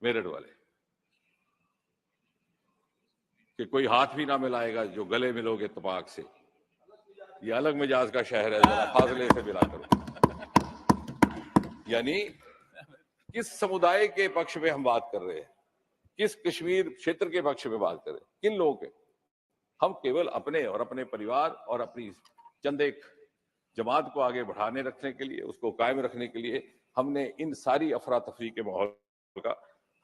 मेरठ वाले, कि कोई हाथ भी ना मिलाएगा जो गले मिलोगे तपाक से। ये अलग मिजाज का शहर है, जरा फासले से मिला करो। यानी किस समुदाय के पक्ष में हम बात कर रहे हैं, किस कश्मीर क्षेत्र के पक्ष में बात कर रहे हैं, किन लोगों के? हम केवल अपने और अपने परिवार और अपनी चंद एक जमात को आगे बढ़ाने रखने के लिए, उसको कायम रखने के लिए हमने इन सारी अफरा तफरी के माहौल का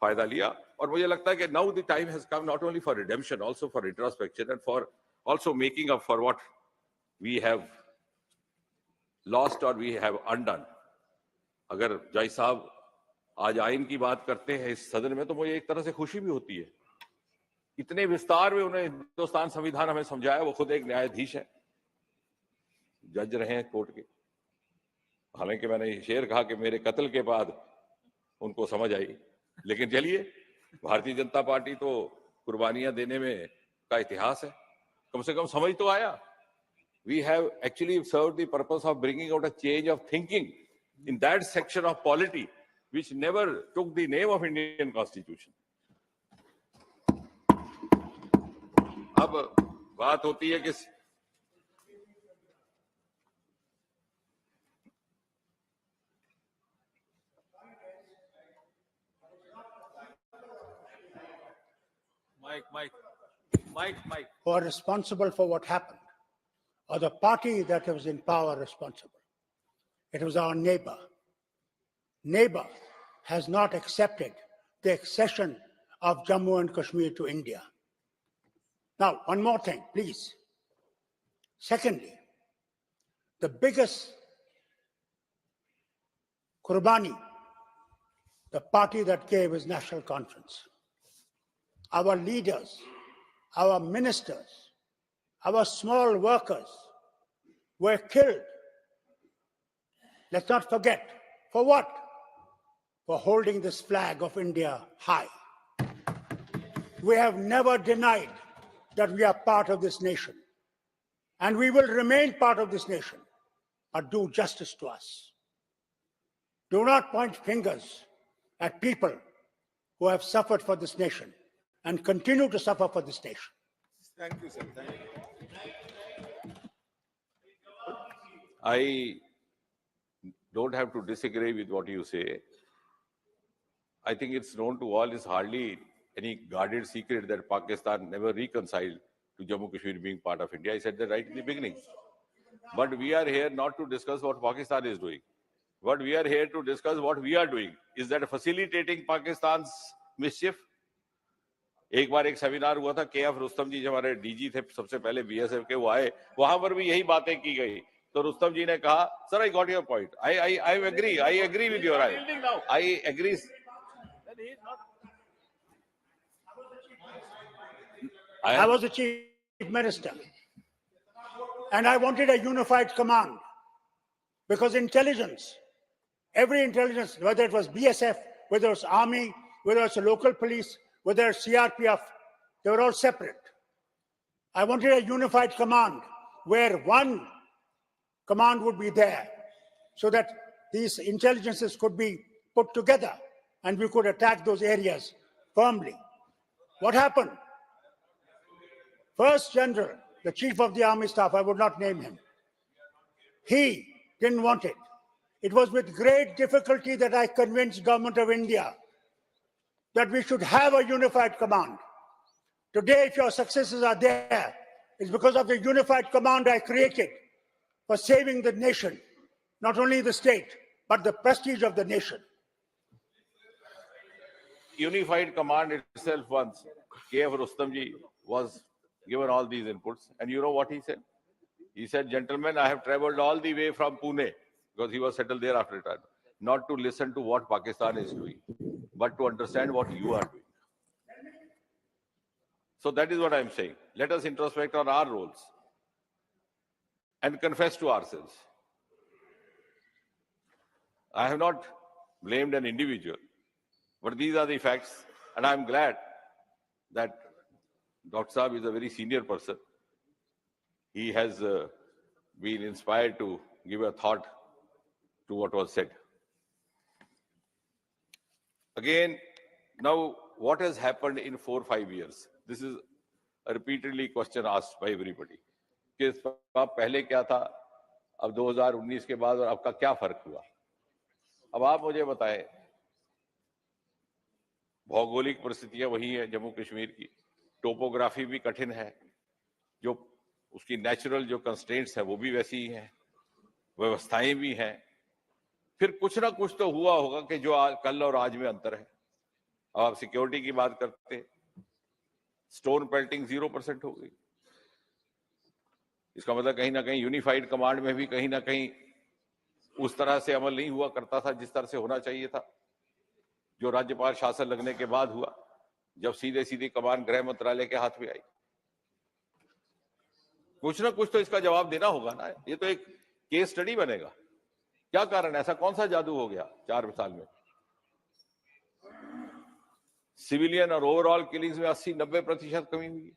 फायदा लिया। और मुझे लगता है कि now the time has come not only for redemption, also for introspection and for also making up for what we have lost और वी हैव अनडन। अगर जय साहब आज आइन की बात करते हैं इस सदन में, तो मुझे एक तरह से खुशी भी होती है। इतने विस्तार में उन्हें हिंदुस्तान संविधान हमें समझाया। वो खुद एक न्यायाधीश है, जज रहे हैं कोर्ट के। हालांकि मैंने शेर कहा कि मेरे कत्ल के बाद उनको समझ आई, लेकिन चलिए, भारतीय जनता पार्टी तो कुर्बानियां देने में का इतिहास है, कम से कम समझ तो आया। We have actually served the purpose of bringing out a change of thinking in that section of polity which never took the name of Indian Constitution. अब बात होती है कि Mike. Who are responsible for what happened, or the party that was in power responsible. It was our neighbor. Neighbor has not accepted the accession of Jammu and Kashmir to India. Now, one more thing, please. Secondly, the biggest Qurbani, the party that gave is National Conference. Our leaders, our ministers, our small workers were killed. Let's not forget. For what? For holding this flag of India high. We have never denied that we are part of this nation, and we will remain part of this nation, but do justice to us. Do not point fingers at people who have suffered for this nation and continue to suffer for this nation. Thank you, sir. Thank you. I don't have to disagree with what you say. I think it's known to all, it's hardly any guarded secret that Pakistan never reconciled to Jammu Kashmir being part of India. I said that right in the beginning. But we are here not to discuss what Pakistan is doing. What we are here to discuss what we are doing. Is that facilitating Pakistan's mischief? एक बार एक seminar हुआ था, KF Rustam जी जो हमारे DG थे सबसे पहले BSF के, वो आए, वहां पर भी यही बातें की गई तो रुस्तम जी ने कहा, sir I got your point, I agree with your I agree. I was the chief minister, and I wanted a unified command, because intelligence, every intelligence, whether it was BSF, whether it was army, whether it was a local police, whether it's CRPF, they were all separate. I wanted a unified command where one command would be there, so that these intelligences could be put together and we could attack those areas firmly. What happened? First General, the Chief of the Army Staff, I would not name him, he didn't want it. It was with great difficulty that I convinced Government of India that we should have a unified command. Today, if your successes are there, it's because of the unified command I created for saving the nation, not only the state, but the prestige of the nation. Unified command itself once, K.F. Rustamji was given all these inputs, and you know what he said? He said, gentlemen, I have traveled all the way from Pune, because he was settled there after retirement, not to listen to what Pakistan is doing, but to understand what you are doing. So that is what I'm saying. Let us introspect on our roles and confess to ourselves. I have not blamed an individual, but these are the facts, and I'm glad that Lok Sabha is a very senior person. He has been inspired to give a thought to what was said. Again, now what has happened in 4 or 5 years? This is a repeatedly question asked by everybody. कि पहले क्या था, अब 2019 के बाद और अब का क्या फर्क हुआ? अब आप मुझे बताएं, भौगोलिक परिस्थितियां वही है जम्मू कश्मीर की, टोपोग्राफी भी कठिन है, जो उसकी नेचुरल जो कंस्ट्रेंट्स है वो भी वैसी ही हैं, व्यवस्थाएं भी हैं, फिर कुछ ना कुछ तो हुआ होगा कि जो कल और आज में अंतर है। अब आप सिक्योरिटी की बात करते, स्टोन पेल्टिंग 0% हो गई। इसका मतलब कहीं ना कहीं यूनिफाइड कमांड में भी कहीं ना कहीं उस तरह से अमल नहीं हुआ करता था जिस तरह से होना चाहिए था, जो राज्यपाल शासन लगने के बाद हुआ, जब सीधे सीधे कमान गृह मंत्रालय के हाथ में आई। कुछ ना कुछ तो इसका जवाब देना होगा ना। ये तो एक केस स्टडी बनेगा। क्या कारण, ऐसा कौन सा जादू हो गया 4 साल में? सिविलियन और ओवरऑल किलिंग्स में 80-90% कमी हुई।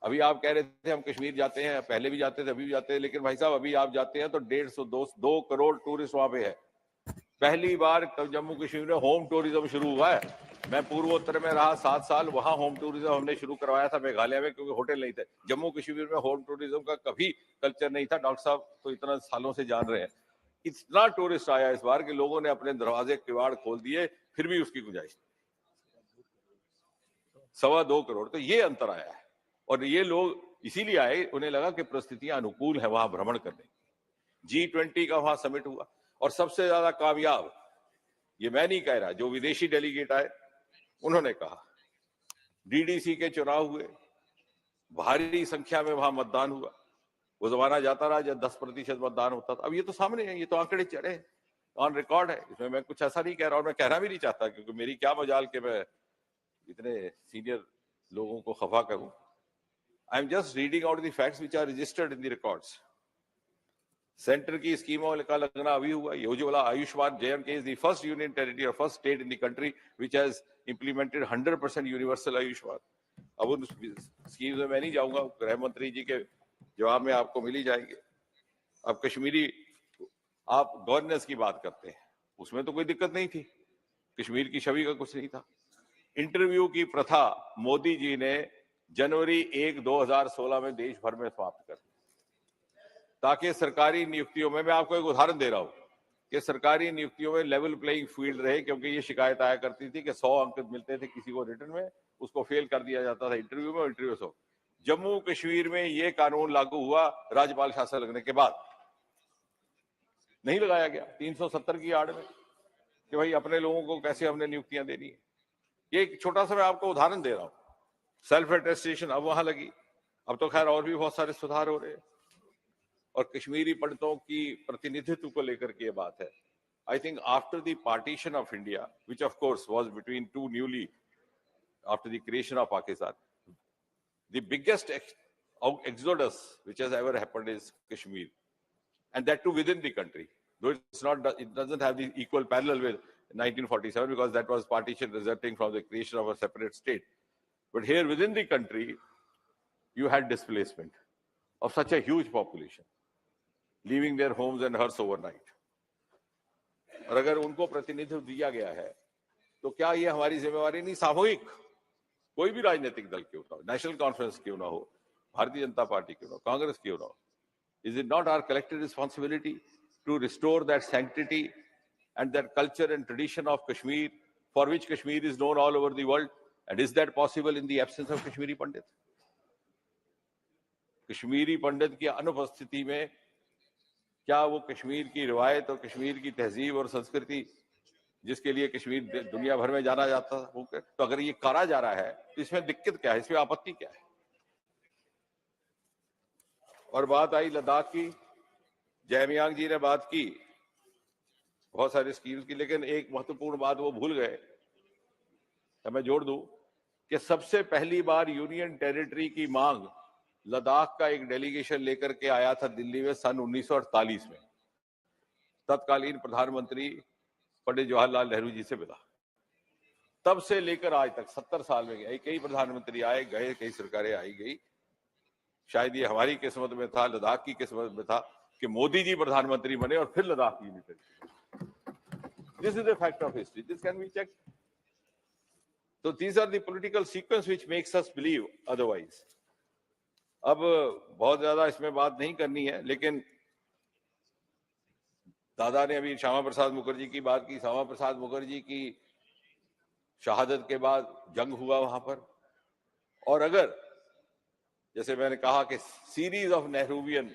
अभी आप कह रहे थे हम कश्मीर जाते हैं, पहले भी जाते थे, अभी भी जाते हैं, लेकिन भाई साहब अभी आप जाते हैं तो 150-2 करोड़ टूरिस्ट वहां पे है। पहली बार जम्मू कश्मीर में होम टूरिज्म शुरू हुआ है। मैं पूर्वोत्तर में रहा 7 साल, वहां होम टूरिज्म हमने शुरू करवाया था मेघालय में, क्योंकि होटल नहीं थे। जम्मू कश्मीर में होम टूरिज्म का कभी कल्चर नहीं था। डॉक्टर साहब तो इतना सालों से जान रहे हैं। इतना टूरिस्ट आया इस बार कि लोगों ने अपने दरवाजे किवाड़ खोल दिए, फिर भी उसकी गुंजाइश 2.25 करोड़। तो ये अंतर आया है, और ये लोग इसीलिए आए, उन्हें लगा कि परिस्थितियां अनुकूल है वहां भ्रमण करने। G20 का वहां समिट हुआ, और सबसे ज्यादा कामयाब, ये मैं नहीं कह रहा, जो विदेशी डेलीगेट आए उन्होंने कहा, DDC के चुनाव हुए, भारी संख्या में वहां मतदान हुआ। वो जमाना जाता रहा जब 10% मतदान होता था। अब ये तो सामने है, ये तो आंकड़े चढ़े हैं, ऑन रिकॉर्ड है। इसमें मैं कुछ ऐसा नहीं कह रहा, और मैं कहना भी नहीं चाहता, क्योंकि मेरी क्या मजाल कि मैं इतने सीनियर लोगों को खफा करूं। I am just reading out the facts which are registered in the records. Centre की स्कीमों का लगना अभी हुआ। योजना Ayushman JNK is the first union territory or first state in the country which has implemented 100% universal Ayushman. अब उन स्कीम्स में मैं नहीं जाऊंगा, गृह मंत्री जी के जवाब में आपको मिल ही जाएंगे। अब कश्मीरी आप गवर्नेंस की बात करते हैं, उसमें तो कोई दिक्कत नहीं थी, कश्मीर की छवि का कुछ नहीं था। इंटरव्यू की प्रथा मोदी जी ने जनवरी 1, 2016 में देश भर में समाप्त कर दी, ताकि सरकारी नियुक्तियों में, मैं आपको एक उदाहरण दे रहा हूं कि सरकारी नियुक्तियों में लेवल प्लेइंग फील्ड रहे। क्योंकि ये शिकायत आया करती थी कि 100 अंक मिलते थे किसी को रिटर्न में, उसको फेल कर दिया जाता था इंटरव्यू में, इंटरव्यू 100। जम्मू कश्मीर में ये कानून लागू हुआ राज्यपाल शासन लगने के बाद, नहीं लगाया गया 370 की आड़ में कि भाई अपने लोगों को कैसे हमने नियुक्तियां देनी है। ये एक छोटा सा मैं आपको उदाहरण दे रहा हूं। सेल्फ अटेस्टेशन अब वहां लगी, अब तो खैर और भी बहुत सारे सुधार हो रहे हैं। और कश्मीरी पंडितों की प्रतिनिधित्व को लेकर के ये बात है, I think after the partition of India, which of course was between two newly, after the creation of Pakistan, the biggest exodus which has ever happened is Kashmir, and that too within the country. Though it's not, it doesn't have the equal parallel with 1947 because that was partition resulting from the creation of a separate state. But here within the country, you had displacement of such a huge population, leaving their homes and hearths overnight. और अगर उनको प्रतिनिधित्व दिया गया है, तो क्या ये हमारी जिम्मेवारी नहीं सामूहिक, कोई भी राजनीतिक दल क्यों ना हो, नेशनल कॉन्फ्रेंस क्यों ना हो, भारतीय जनता पार्टी क्यों ना हो, कांग्रेस क्यों ना हो, is it not our collective responsibility to restore that sanctity and that culture and tradition of Kashmir, for which Kashmir is known all over the world? And is that possible in the absence of Kashmiri Pandit? Kashmiri पंडित की अनुपस्थिति में क्या वो कश्मीर की रिवायत और कश्मीर की तहजीब और संस्कृति, जिसके लिए कश्मीर दुनिया भर में जाना जाता है, तो अगर ये करा जा रहा है तो इसमें दिक्कत क्या है, इसमें आपत्ति क्या है? और बात आई लद्दाख की, जयमियांग जी ने बात की बहुत सारी स्कीम्स की, लेकिन एक महत्वपूर्ण बात वो भूल गए, तो मैं जोड़ दूं कि सबसे पहली बार यूनियन टेरिटरी की मांग लद्दाख का एक डेलीगेशन लेकर के आया था दिल्ली में सन 1948 में, तत्कालीन प्रधानमंत्री पंडित जवाहरलाल नेहरू जी से मिला। तब से लेकर आज तक 70 साल में गए, कई प्रधानमंत्री आए गए, कई सरकारें आई गई। शायद ये हमारी किस्मत में था, लद्दाख की किस्मत में था कि मोदी जी प्रधानमंत्री बने और फिर लद्दाख की unit. This is the fact of history, this can be check. तो these are the political sequence which makes us believe otherwise. अब बहुत ज्यादा इसमें बात नहीं करनी है, लेकिन दादा ने अभी श्यामा प्रसाद मुखर्जी की बात की। श्यामा प्रसाद मुखर्जी की शहादत के बाद जंग हुआ वहां पर, और अगर जैसे मैंने कहा कि series of Nehruvian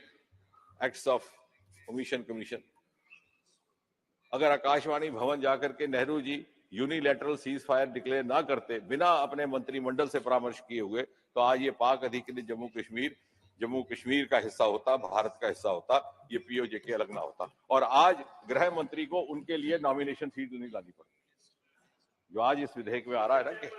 acts of omission commission, अगर आकाशवाणी भवन जाकर के Nehru ji unilateral cease fire declare ना करते बिना अपने मंत्रिमंडल से परामर्श किए हुए, तो आज ये पाक अधिकृत जम्मू कश्मीर का हिस्सा होता, भारत का हिस्सा होता, ये पीओजे के अलग ना होता। और आज गृह मंत्री को उनके लिए नॉमिनेशन सीट नहीं लानी पड़ी, जो आज इस विधेयक में आ रहा है ना कि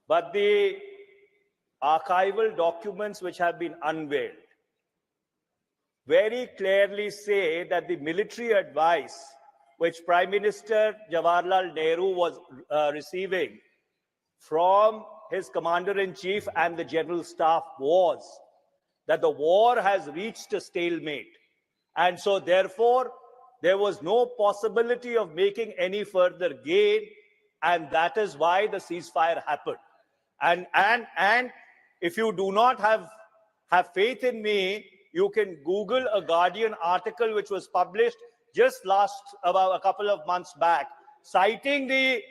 but the archival documents which have been unveiled very clearly say that the military advice which Prime Minister Jawaharlal Nehru was receiving from his commander-in-chief and the general staff was that the war has reached a stalemate, and so therefore there was no possibility of making any further gain, and that is why the ceasefire happened. And if you do not have faith in me, you can Google a Guardian article which was published just about a couple of months back, citing the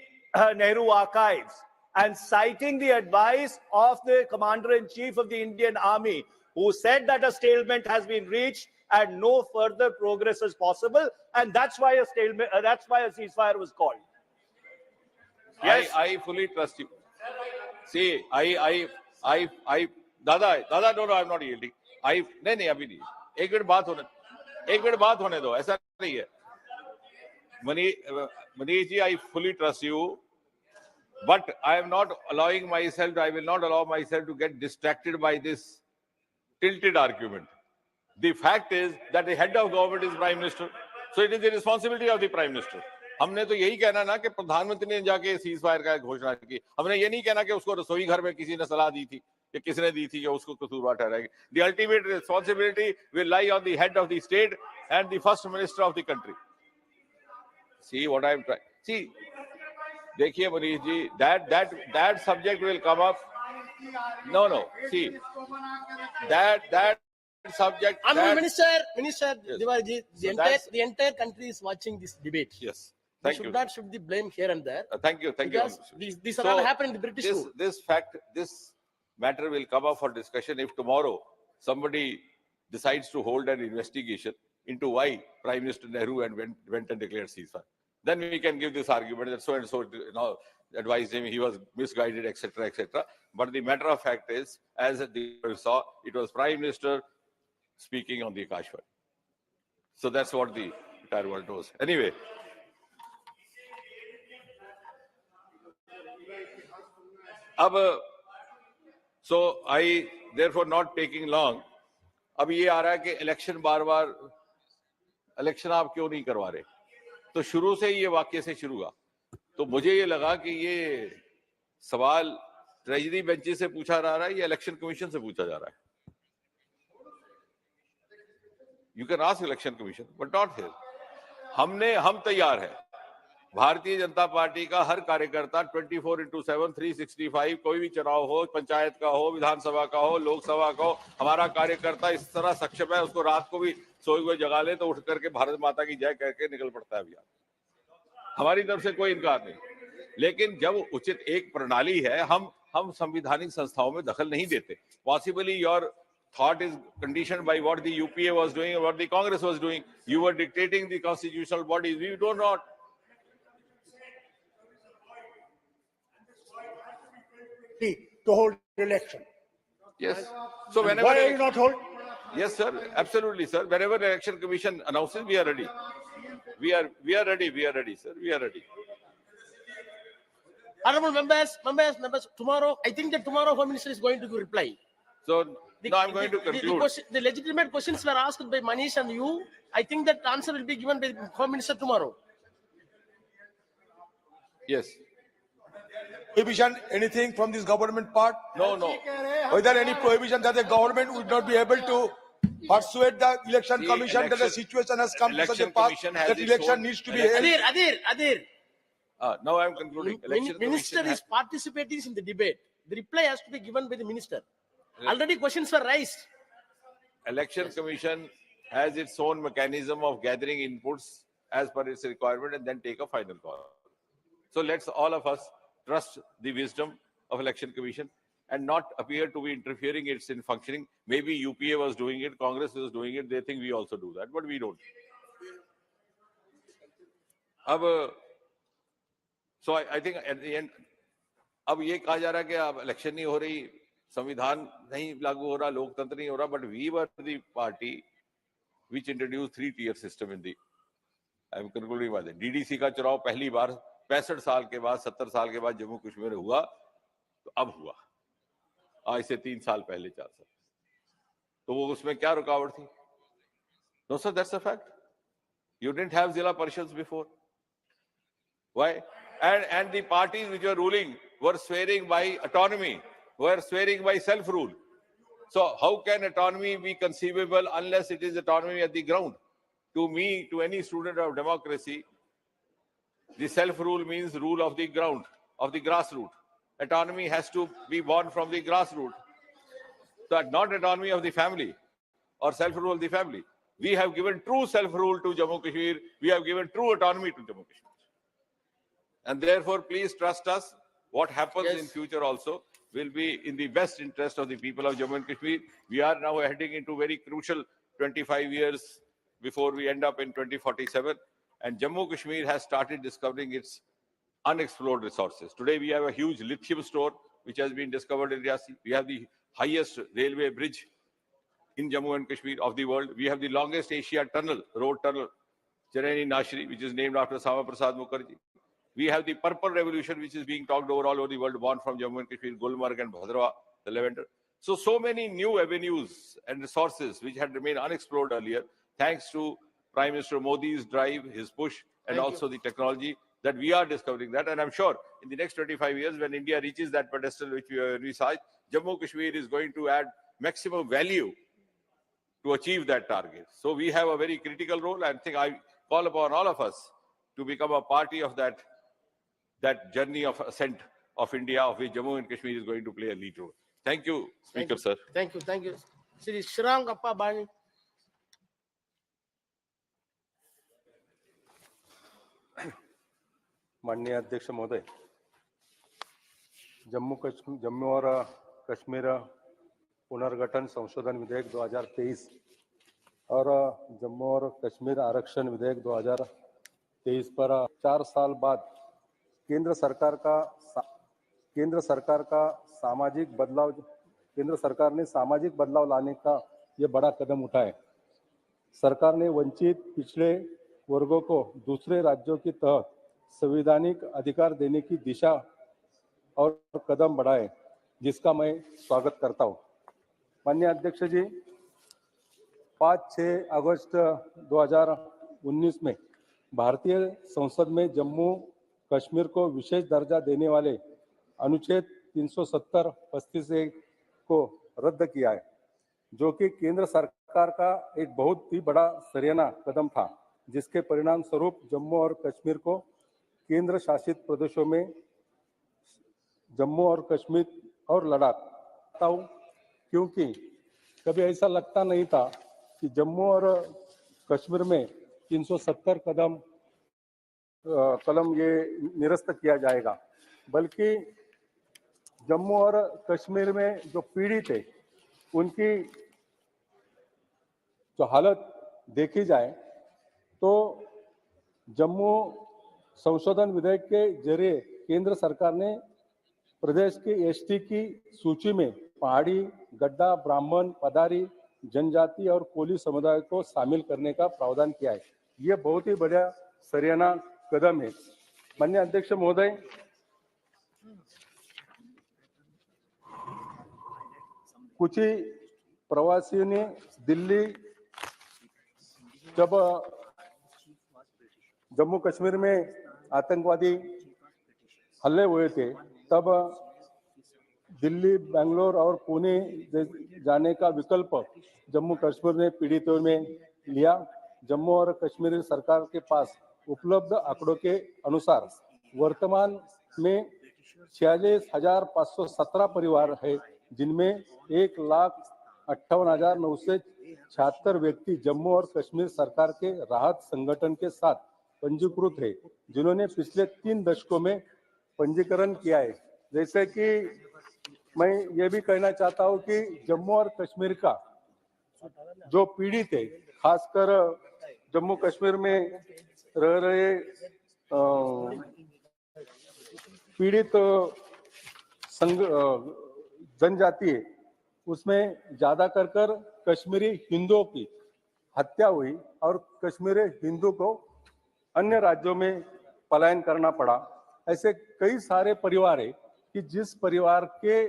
Nehru archives and citing the advice of the Commander-in-Chief of the Indian Army, who said that a stalemate has been reached and no further progress is possible, and that's why a stalemate, that's why a ceasefire was called. Yes, I fully trust you. See, Dada, no, I'm not yielding. नहीं अभी नहीं, एक minute बात होने दो, ऐसा नहीं है। Manish ji, I fully trust you, but I am not allowing myself, I will not allow myself to get distracted by this tilted argument. The fact is that the head of government is Prime Minister, so it is the responsibility of the Prime Minister. हमने तो यही कहना ना कि प्रधानमंत्री ने जाके cease fire का घोषणा की, हमने ये नहीं कहना कि उसको रसोई घर में किसी ने सलाह दी थी कि किसने दी थी कि उसको कसूरवार ठहराएगी। The ultimate responsibility will lie on the head of the state and the first minister of the country. See what I am trying. See, देखिए Manish ji, that subject will come up. No. See, that subject. Minister Yes. Diwali, the entire country is watching this debate. Yes. Thank you. Should not should the blame here and there. Thank you. Because these are all happened in the British rule. This matter will come up for discussion if tomorrow somebody decides to hold an investigation into why Prime Minister Nehru went and declared ceasefire. then we can give this argument that so and so, advised him, he was misguided, etc., etc. But the matter of fact is, as the saw, it was Prime Minister speaking on the Akashvani. So that's what the entire world knows. Anyway. So I, therefore, not taking long. अब ये आ रहा है कि election बार-बार election आप क्यों नहीं करवा रहे? तो शुरू से ये वाक्य से शुरू हुआ. तो मुझे ये लगा कि ये सवाल ट्रेजरी बेंचेस से पूछा जा रहा है या इलेक्शन कमीशन से पूछा जा रहा है. You can ask election commission, but not here. हम तैयार हैं. भारतीय जनता पार्टी का हर कार्यकर्ता 24/7 365 कोई भी चुनाव हो, पंचायत का हो, विधानसभा का हो, लोकसभा का हो, हमारा कार्यकर्ता इस तरह सक्षम है, उसको रात को भी सोए हुए जगा ले तो उठ करके भारत माता की जय करके निकल पड़ता है अभियान. हमारी तरफ से कोई इनकार नहीं. लेकिन जब उचित एक प्रणाली है, हम संवैधानिक संस्थाओं में दखल नहीं देते. Possibly your thought is conditioned by what the UPA was doing or what the Congress was doing. You were dictating the constitutional bodies. We do not. To hold election. Yes. So whenever why are you not hold? Yes, sir. Absolutely, sir. Whenever the election commission announces, we are ready. We are ready. We are ready, sir. We are ready. Honorable members, tomorrow, I think that tomorrow Home Minister is going to reply. So now I'm going to conclude. The legitimate questions were asked by Manish and you. I think that answer will be given by the Home Minister tomorrow. Yes. Prohibition, anything from this government part? No. Whether any prohibition that the government would not be able to persuade the election commission that the situation has come to such a path that election needs to be held? Adir. Now I'm concluding. Minister is participating in the debate. The reply has to be given by the minister. Already questions were raised. Election Commission has its own mechanism of gathering inputs as per its requirement and then take a final call. So let's all of us trust the wisdom of Election Commission and not appear to be interfering in functioning. Maybe UPA was doing it, Congress was doing it, they think we also do that, but we don't. So I think at the end, अब ये कहा जा रहा है कि अब election नहीं हो रही, संविधान नहीं लागू हो रहा, लोकतंत्र नहीं हो रहा, but we were the party which introduced 3-tier system in the, I'm concluding by that. DDC का चुनाव पहली बार 65 साल के बाद, 70 साल के बाद जम्मू कश्मीर में हुआ, तो अब हुआ. आज से 3 साल पहले, 4 साल. तो वो उसमें क्या रुकावट थी? No sir, that's a fact. You didn't have Zilla Parishads before. Why? And the parties which were ruling were swearing by autonomy, were swearing by self-rule. So how can autonomy be conceivable unless it is autonomy at the ground? To me, to any student of democracy, the self-rule means rule of the ground, of the grassroots. Autonomy has to be born from the grassroots. So not autonomy of the family or self-rule of the family. We have given true self-rule to Jammu Kashmir. We have given true autonomy to Jammu Kashmir. And therefore, please trust us. What happens in future also will be in the best interest of the people of Jammu and Kashmir. We are now heading into very crucial 25 years before we end up in 2047. And Jammu Kashmir has started discovering its unexplored resources. Today, we have a huge lithium store, which has been discovered in Riyasi. We have the highest railway bridge in Jammu and Kashmir of the world. We have the longest Asia tunnel, road tunnel, Chennai Nashri, which is named after Sama Prasad Mukherjee. We have the Purple Revolution, which is being talked over all over the world, born from Jammu and Kashmir, Gulmarg and Bhadrawa, the lavender. So many new avenues and resources which had remained unexplored earlier, thanks to Prime Minister Modi's drive, his push, and also the technology that we are discovering that. And I'm sure in the next 25 years, when India reaches that pedestal which we researched, Jammu Kashmir is going to add maximum value to achieve that target. So we have a very critical role. I think I call upon all of us to become a party of that journey of ascent of India, of which Jammu and Kashmir is going to play a lead role. Thank you, Speaker, sir. Thank you. Shri Shrang Appa Bani. माननीय अध्यक्ष महोदय, जम्मू और कश्मीर पुनर्गठन संशोधन विधेयक 2023 और जम्मू और कश्मीर आरक्षण विधेयक 2023 पर 4 साल बाद केंद्र सरकार ने सामाजिक बदलाव लाने का ये बड़ा कदम उठाया। सरकार ने वंचित पिछड़े वर्गों को दूसरे राज्यों के तहत संवैधानिक अधिकार देने की दिशा और कदम बढ़ाए, जिसका मैं स्वागत करता हूं। माननीय अध्यक्ष जी, 5-6 अगस्त 2019 में भारतीय संसद में जम्मू कश्मीर को विशेष दर्जा देने वाले अनुच्छेद 370-35 को रद्द किया है, जो कि केंद्र सरकार का एक बहुत ही बड़ा सराहनीय कदम था, जिसके परिणाम स्वरूप जम्मू और कश्मीर को केंद्र शासित प्रदेशों में जम्मू और कश्मीर और लद्दाख हूं, क्योंकि कभी ऐसा लगता नहीं था कि जम्मू और कश्मीर में 370 कलम ये निरस्त किया जाएगा, बल्कि जम्मू और कश्मीर में जो पीड़ित है उनकी जो हालत देखी जाए तो जम्मू संशोधन विधेयक के जरिए केंद्र सरकार ने प्रदेश के एसटी की सूची में पहाड़ी, गड्ढा, ब्राह्मण, पदारी, जनजाति और कोली समुदाय को शामिल करने का प्रावधान किया है। ये बहुत ही बड़ा सराहनीय कदम है। माननीय अध्यक्ष महोदय, कुछ ही प्रवासियों ने दिल्ली जब जम्मू कश्मीर में आतंकवादी हमले हुए थे, तब दिल्ली, बेंगलोर और पुणे जाने का विकल्प जम्मू कश्मीर ने पीड़ितों में लिया। जम्मू और कश्मीर सरकार के पास उपलब्ध आंकड़ों के अनुसार वर्तमान में 46,517 परिवार है, जिनमें 1,58,976 व्यक्ति जम्मू और कश्मीर सरकार के राहत संगठन के साथ पंजीकृत है, जिन्होंने पिछले 3 दशकों में पंजीकरण किया है। जैसे कि मैं ये भी कहना चाहता हूँ कि जम्मू और कश्मीर का जो पीड़ित है, खासकर जम्मू कश्मीर में रह रहे पीड़ित जनजाति है, उसमें ज्यादा कर कश्मीरी हिंदुओं की हत्या हुई और कश्मीरी हिंदू को अन्य राज्यों में पलायन करना पड़ा। ऐसे कई सारे परिवार है कि जिस परिवार के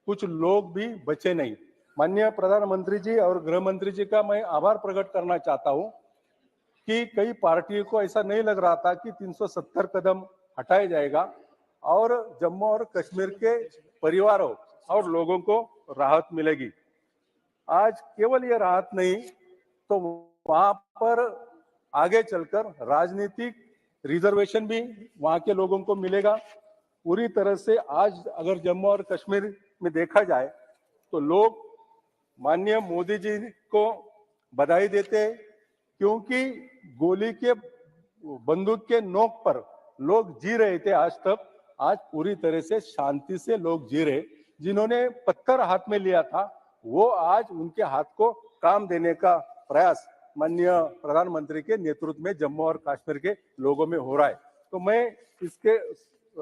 कुछ लोग भी बचे नहीं। माननीय प्रधानमंत्री जी और गृह मंत्री जी का मैं आभार प्रकट करना चाहता हूं कि कई पार्टियों को ऐसा नहीं लग रहा था कि 370 कदम हटाया जाएगा और जम्मू और कश्मीर के परिवारों और लोगों को राहत मिलेगी। आज केवल ये राहत नहीं, तो वहां पर आगे चलकर राजनीतिक रिजर्वेशन भी वहां के लोगों को मिलेगा। पूरी तरह से आज अगर जम्मू और कश्मीर में देखा जाए तो लोग माननीय मोदी जी को बधाई देते हैं, क्योंकि गोली के बंदूक के नोक पर लोग जी रहे थे आज तक। आज पूरी तरह से शांति से लोग जी रहे। जिन्होंने पत्थर हाथ में लिया था, वो आज उनके हाथ को काम देने का प्रयास माननीय प्रधानमंत्री के नेतृत्व में जम्मू और कश्मीर के लोगों में हो रहा है। तो मैं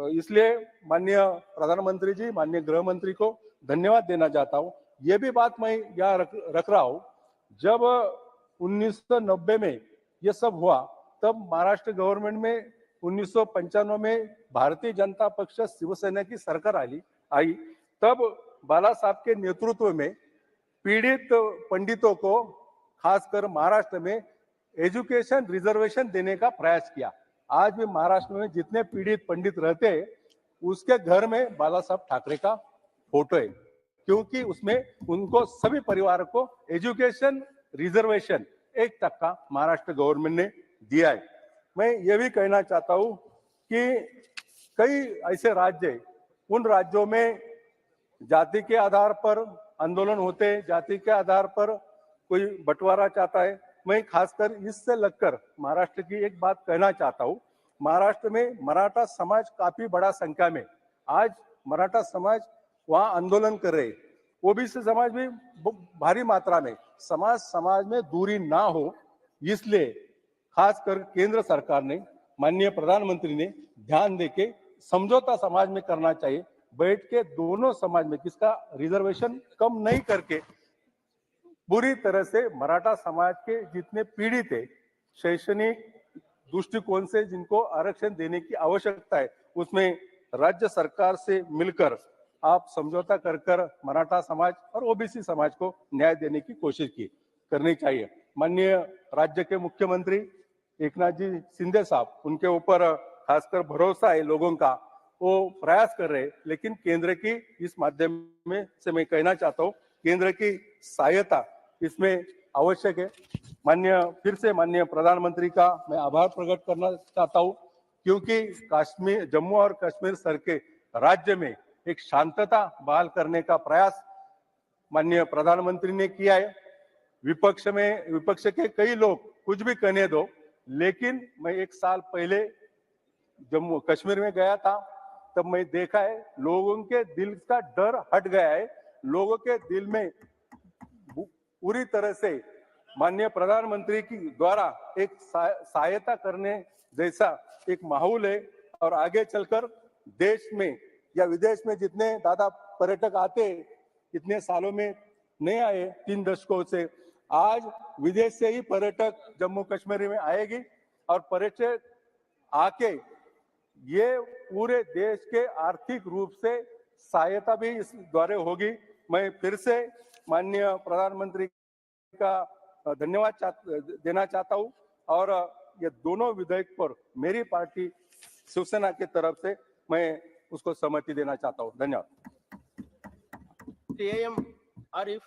इसलिए माननीय प्रधानमंत्री जी, माननीय गृह मंत्री को धन्यवाद देना चाहता हूं। ये भी बात मैं यहाँ रख रहा हूं, जब 1990 में ये सब हुआ, तब महाराष्ट्र गवर्नमेंट में 1995 में भारतीय जनता पक्ष शिवसेना की सरकार आई, तब बाला साहब के नेतृत्व में पीड़ित पंडितों को खासकर महाराष्ट्र में एजुकेशन रिजर्वेशन देने का प्रयास किया। आज भी महाराष्ट्र में जितने पीड़ित पंडित रहते हैं, उसके घर में बाला साहब ठाकरे का फोटो है, क्योंकि उसमें उनको सभी परिवार को एजुकेशन रिजर्वेशन 1% महाराष्ट्र गवर्नमेंट ने दिया है। मैं ये भी कहना चाहता हूँ कि कई ऐसे राज्य हैं, उन राज्यों में जाति के आधार पर आंदोलन होते हैं, जाति के आधार पर कोई बंटवारा चाहता है। मैं खासकर इससे लगकर महाराष्ट्र की एक बात कहना चाहता हूँ। महाराष्ट्र में मराठा समाज काफी बड़ा संख्या में, आज मराठा समाज वहाँ आंदोलन कर रहे हैं। ओबीसी समाज भी भारी मात्रा में, समाज में दूरी ना हो, इसलिए खासकर केंद्र सरकार ने माननीय प्रधानमंत्री ने ध्यान देके समझौता समाज में करना चाहिए, बैठ के दोनों समाज में किसका रिजर्वेशन कम नहीं करके पूरी तरह से मराठा समाज के जितने पीड़ित है, शैक्षणिक दृष्टिकोण से जिनको आरक्षण देने की आवश्यकता है, उसमें राज्य सरकार से मिलकर आप समझौता कर मराठा समाज और ओबीसी समाज को न्याय देने की कोशिश करनी चाहिए। माननीय राज्य के मुख्यमंत्री एकनाथ जी शिंदे साहब, उनके ऊपर खासकर भरोसा है लोगों का, वो प्रयास कर रहे हैं, लेकिन केंद्र की इस माध्यम में से मैं कहना चाहता हूँ, केंद्र की सहायता इसमें आवश्यक है। फिर से माननीय प्रधानमंत्री का मैं आभार प्रकट करना चाहता हूँ, क्योंकि जम्मू और कश्मीर सर के राज्य में एक शांतता बहाल करने का प्रयास माननीय प्रधानमंत्री ने किया है। विपक्ष के कई लोग कुछ भी कहने दो, लेकिन मैं 1 साल पहले जम्मू कश्मीर में गया था, तब मैं देखा है लोगों के दिल का डर हट गया है। लोगों के दिल में पूरी तरह से माननीय प्रधानमंत्री की द्वारा एक सहायता करने जैसा एक माहौल है, और आगे चलकर देश में या विदेश में जितने दादा पर्यटक आते इतने सालों में नहीं आए, 3 दशकों से, आज विदेश से ही पर्यटक जम्मू कश्मीर में आएगी, और पर्यटक आके ये पूरे देश के आर्थिक रूप से सहायता भी इस द्वारा होगी। मैं फिर से माननीय प्रधानमंत्री का धन्यवाद देना चाहता हूं, और ये दोनों विधेयक पर मेरी पार्टी शिवसेना की तरफ से मैं उसको सहमति देना चाहता हूं। धन्यवाद। AM Arif.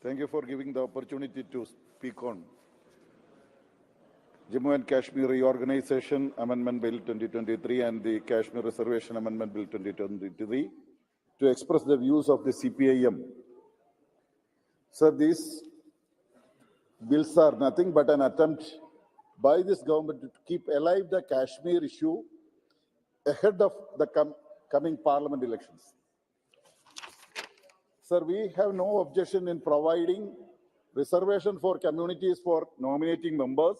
Thank you for giving the opportunity to speak on Jammu and Kashmir Reorganization Amendment Bill 2023 and the Kashmir Reservation Amendment Bill 2023 to express the views of the CPIM. Sir, these bills are nothing but an attempt by this government to keep alive the Kashmir issue ahead of the coming parliament elections. Sir, we have no objection in providing reservation for communities for nominating members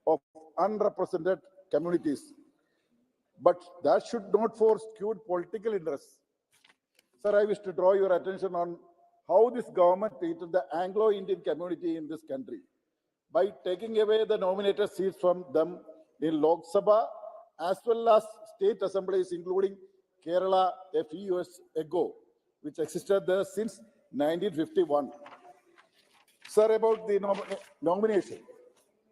of unrepresented communities, but that should not force skewed political interests. Sir, I wish to draw your attention on how this government treated the Anglo-Indian community in this country by taking away the nominated seats from them in Lok Sabha as well as state assemblies, including Kerala a few years ago, which existed there since 1951. Sir, about the nomination,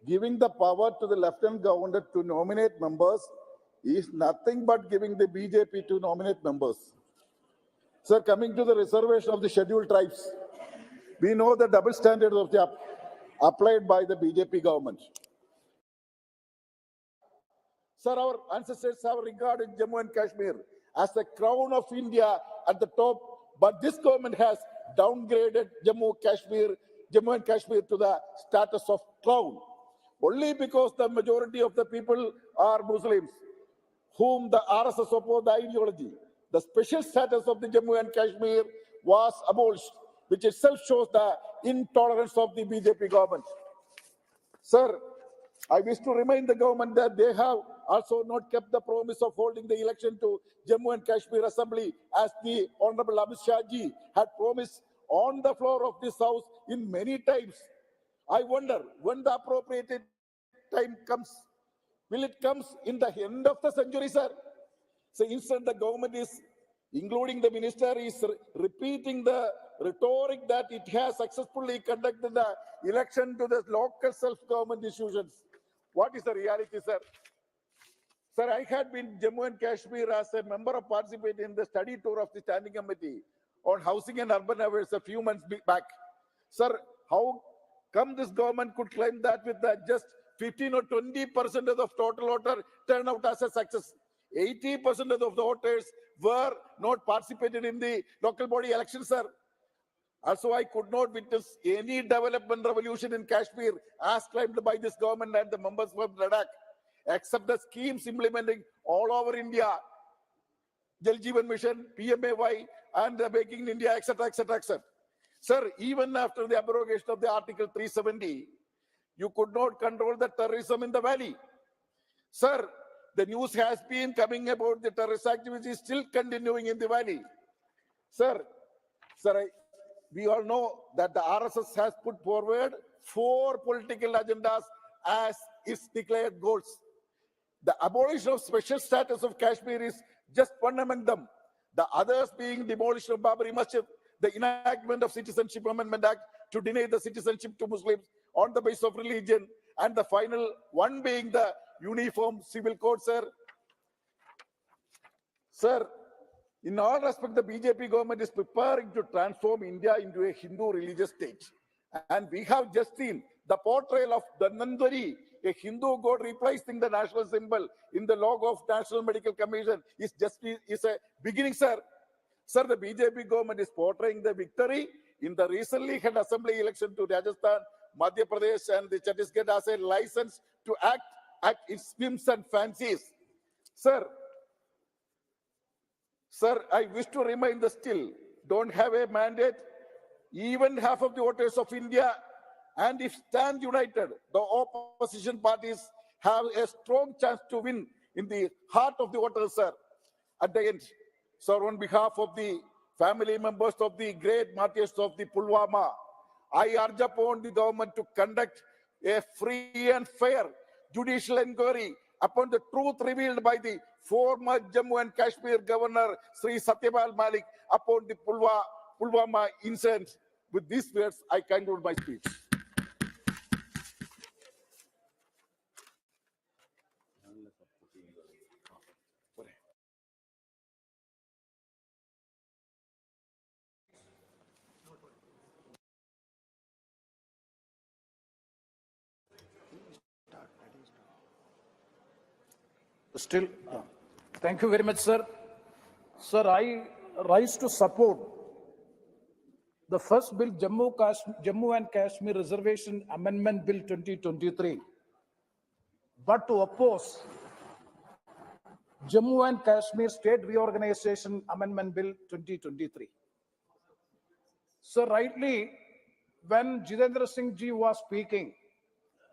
giving the power to the Lieutenant Governor to nominate members is nothing but giving the BJP to nominate members. Sir, coming to the reservation of the scheduled tribes, we know the double standards of the applied by the BJP government. Sir, our ancestors have regarded Jammu and Kashmir as the crown of India at the top, but this government has downgraded Jammu and Kashmir to the status of crown, only because the majority of the people are Muslims, whom the RSS oppose the ideology. The special status of the Jammu and Kashmir was abolished, which itself shows the intolerance of the BJP government. Sir, I wish to remind the government that they have also not kept the promise of holding the election to Jammu and Kashmir Assembly as the Honorable Amit Shah ji had promised on the floor of this house in many times. I wonder when the appropriate time comes. Will it come in the end of the century, sir? So instead, the government is, including the minister, is repeating the rhetoric that it has successfully conducted the election to the local self-government institutions. What is the reality, sir? Sir, I had been Jammu and Kashmir as a member of participating in the study tour of the Standing Committee on Housing and Urban Affairs a few months back. Sir, how come this government could claim that with just 15 or 20% of the total voter turnout as a success? 80% of the voters were not participated in the local body elections, sir. Also, I could not witness any development revolution in Kashmir as claimed by this government and the members of Ladakh, except the schemes implementing all over India, Jal Jeevan Mission, PMAY, and Making India, etc., etc., etc. Sir, even after the abrogation of the Article 370, you could not control the terrorism in the valley. Sir, the news has been coming about the terrorist activity still continuing in the valley. Sir, we all know that the RSS has put forward 4 political agendas as its declared goals. The abolition of special status of Kashmir is just one among them. The others being demolition of Babri Masjid, the enactment of Citizenship Amendment Act to deny the citizenship to Muslims on the basis of religion, and the final one being the Uniform Civil Code, sir. Sir, in all respect, the BJP government is preparing to transform India into a Hindu religious state. And we have just seen the portrayal of Dhanvantari, a Hindu god replacing the national symbol in the logo of National Medical Commission, is a beginning, sir. Sir, the BJP government is portraying the victory in the recently held assembly election to Rajasthan, Madhya Pradesh, and the Chhattisgarh as a license to act at its whims and fancies. Sir, I wish to remind the still don't have a mandate. Even half of the voters of India, and if stand united, the opposition parties have a strong chance to win in the heart of the voters, sir. At the end, sir, on behalf of the family members of the great martyrs of the Pulwama, I urge upon the government to conduct a free and fair judicial inquiry upon the truth revealed by the former Jammu and Kashmir Governor Sri Satyapal Malik upon the Pulwama incident. With these words, I conclude my speech. Still, thank you very much, sir. Sir, I rise to support the first bill, Jammu and Kashmir Reservation Amendment Bill 2023, but to oppose Jammu and Kashmir State Reorganization Amendment Bill 2023. So rightly, when Jitendra Singh ji was speaking,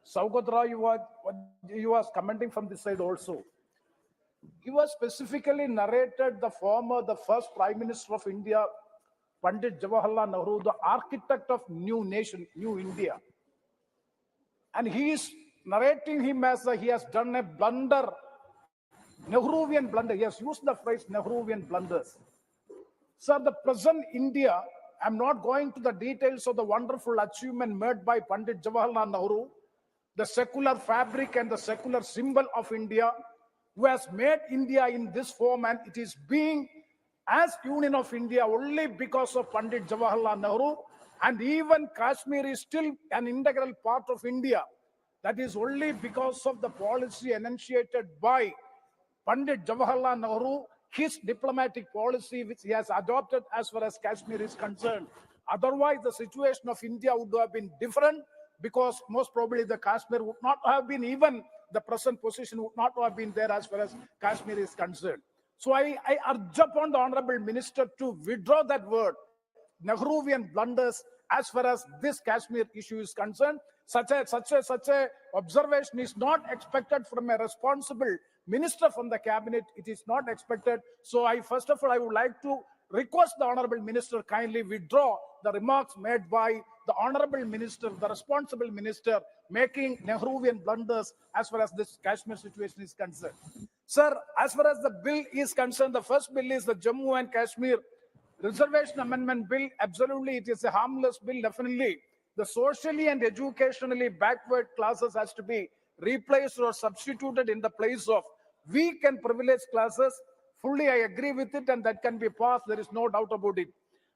Saugat Rai was commenting from this side also. He was specifically narrated the first Prime Minister of India, Pandit Jawaharlal Nehru, the architect of new nation, new India. And he is narrating him as he has done a blunder, Nehruvian blunder. He has used the phrase Nehruvian blunders. Sir, the present India, I'm not going to the details of the wonderful achievement made by Pandit Jawaharlal Nehru, the secular fabric and the secular symbol of India, who has made India in this form, and it is being as Union of India only because of Pandit Jawaharlal Nehru, and even Kashmir is still an integral part of India. That is only because of the policy enunciated by Pandit Jawaharlal Nehru, his diplomatic policy which he has adopted as far as Kashmir is concerned. Otherwise, the situation of India would have been different, because most probably the Kashmir would not have been, even the present position would not have been there as far as Kashmir is concerned. So I urge upon the Honorable Minister to withdraw that word, Nehruvian blunders, as far as this Kashmir issue is concerned. Such a observation is not expected from a responsible minister from the cabinet. It is not expected. So first of all, I would like to request the Honorable Minister kindly withdraw the remarks made by the Honorable Minister, the responsible minister, making Nehruvian blunders as far as this Kashmir situation is concerned. Sir, as far as the bill is concerned, the first bill is the Jammu and Kashmir Reservation Amendment Bill. Absolutely, it is a harmless bill, definitely. The socially and educationally backward classes has to be replaced or substituted in the place of weak and privileged classes. Fully, I agree with it, and that can be passed. There is no doubt about it.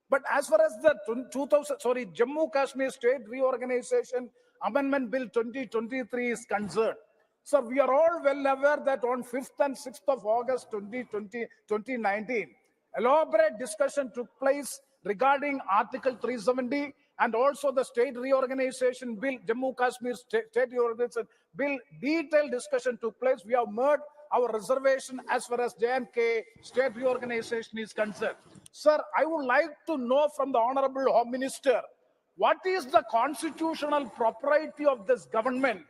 But as far as the Jammu Kashmir State Reorganization Amendment Bill 2023 is concerned, sir, we are all well aware that on 5th and 6th of August 2019, elaborate discussion took place regarding Article 370 and also the state reorganization bill, Jammu Kashmir state reorganization bill, detailed discussion took place. We have made our reservation as far as J&K state reorganization is concerned. Sir, I would like to know from the Honorable Home Minister, what is the constitutional propriety of this government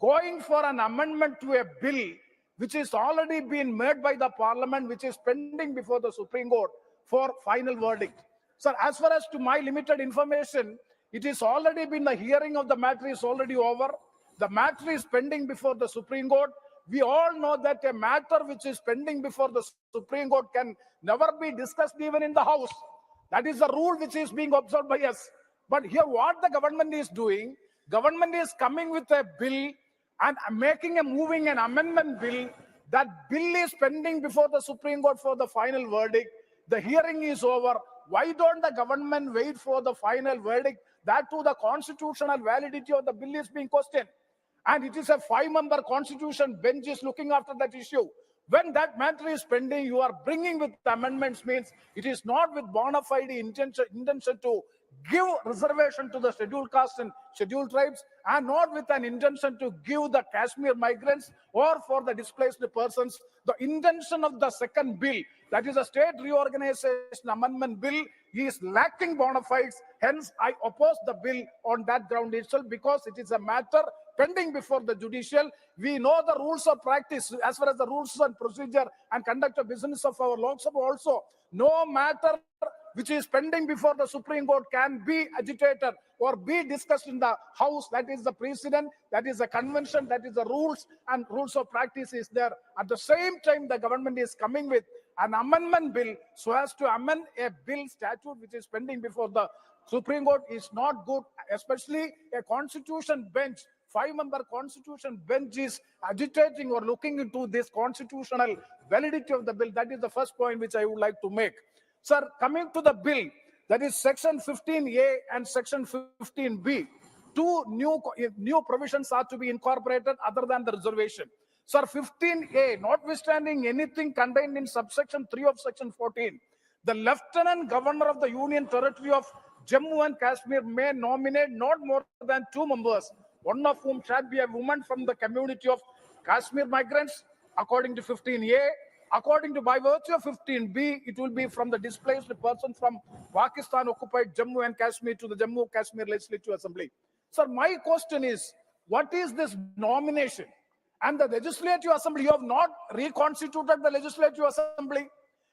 going for an amendment to a bill which is already been made by the parliament, which is pending before the Supreme Court for final verdict? Sir, as far as to my limited information, it is already been, the hearing of the matter is already over. The matter is pending before the Supreme Court. We all know that a matter which is pending before the Supreme Court can never be discussed even in the House. That is the rule which is being observed by us. But here what the government is doing, government is coming with a bill and moving an amendment bill. That bill is pending before the Supreme Court for the final verdict. The hearing is over. Why don't the government wait for the final verdict? That too, the constitutional validity of the bill is being questioned. And it is a 5-member constitution bench is looking after that issue. When that matter is pending, you are bringing with amendments, means it is not with bona fide intention to give reservation to the scheduled castes and scheduled tribes, and not with an intention to give the Kashmir migrants or for the displaced persons. The intention of the second bill, that is a state reorganization amendment bill, is lacking bona fides. Hence, I oppose the bill on that ground itself, because it is a matter pending before the judicial. We know the rules of practice as far as the rules and procedure and conduct of business of our Lok Sabha also. No matter which is pending before the Supreme Court can be agitated or be discussed in the House. That is the precedent, that is the convention, that is the rules, and rules of practice is there. At the same time, the government is coming with an amendment bill so as to amend a bill statute which is pending before the Supreme Court is not good, especially a constitution bench. 5-member constitution bench is agitating or looking into this constitutional validity of the bill. That is the first point which I would like to make. Sir, coming to the bill, that is section 15A and section 15B, two new provisions are to be incorporated other than the reservation. Sir, 15A, notwithstanding anything contained in subsection 3 of section 14, the Lieutenant Governor of the Union Territory of Jammu and Kashmir may nominate not more than 2 members, one of whom shall be a woman from the community of Kashmir migrants, according to 15A. According to, by virtue of 15B, it will be from the displaced person from Pakistan-occupied Jammu and Kashmir to the Jammu Kashmir Legislative Assembly. Sir, my question is, what is this nomination? And the Legislative Assembly, you have not reconstituted the Legislative Assembly.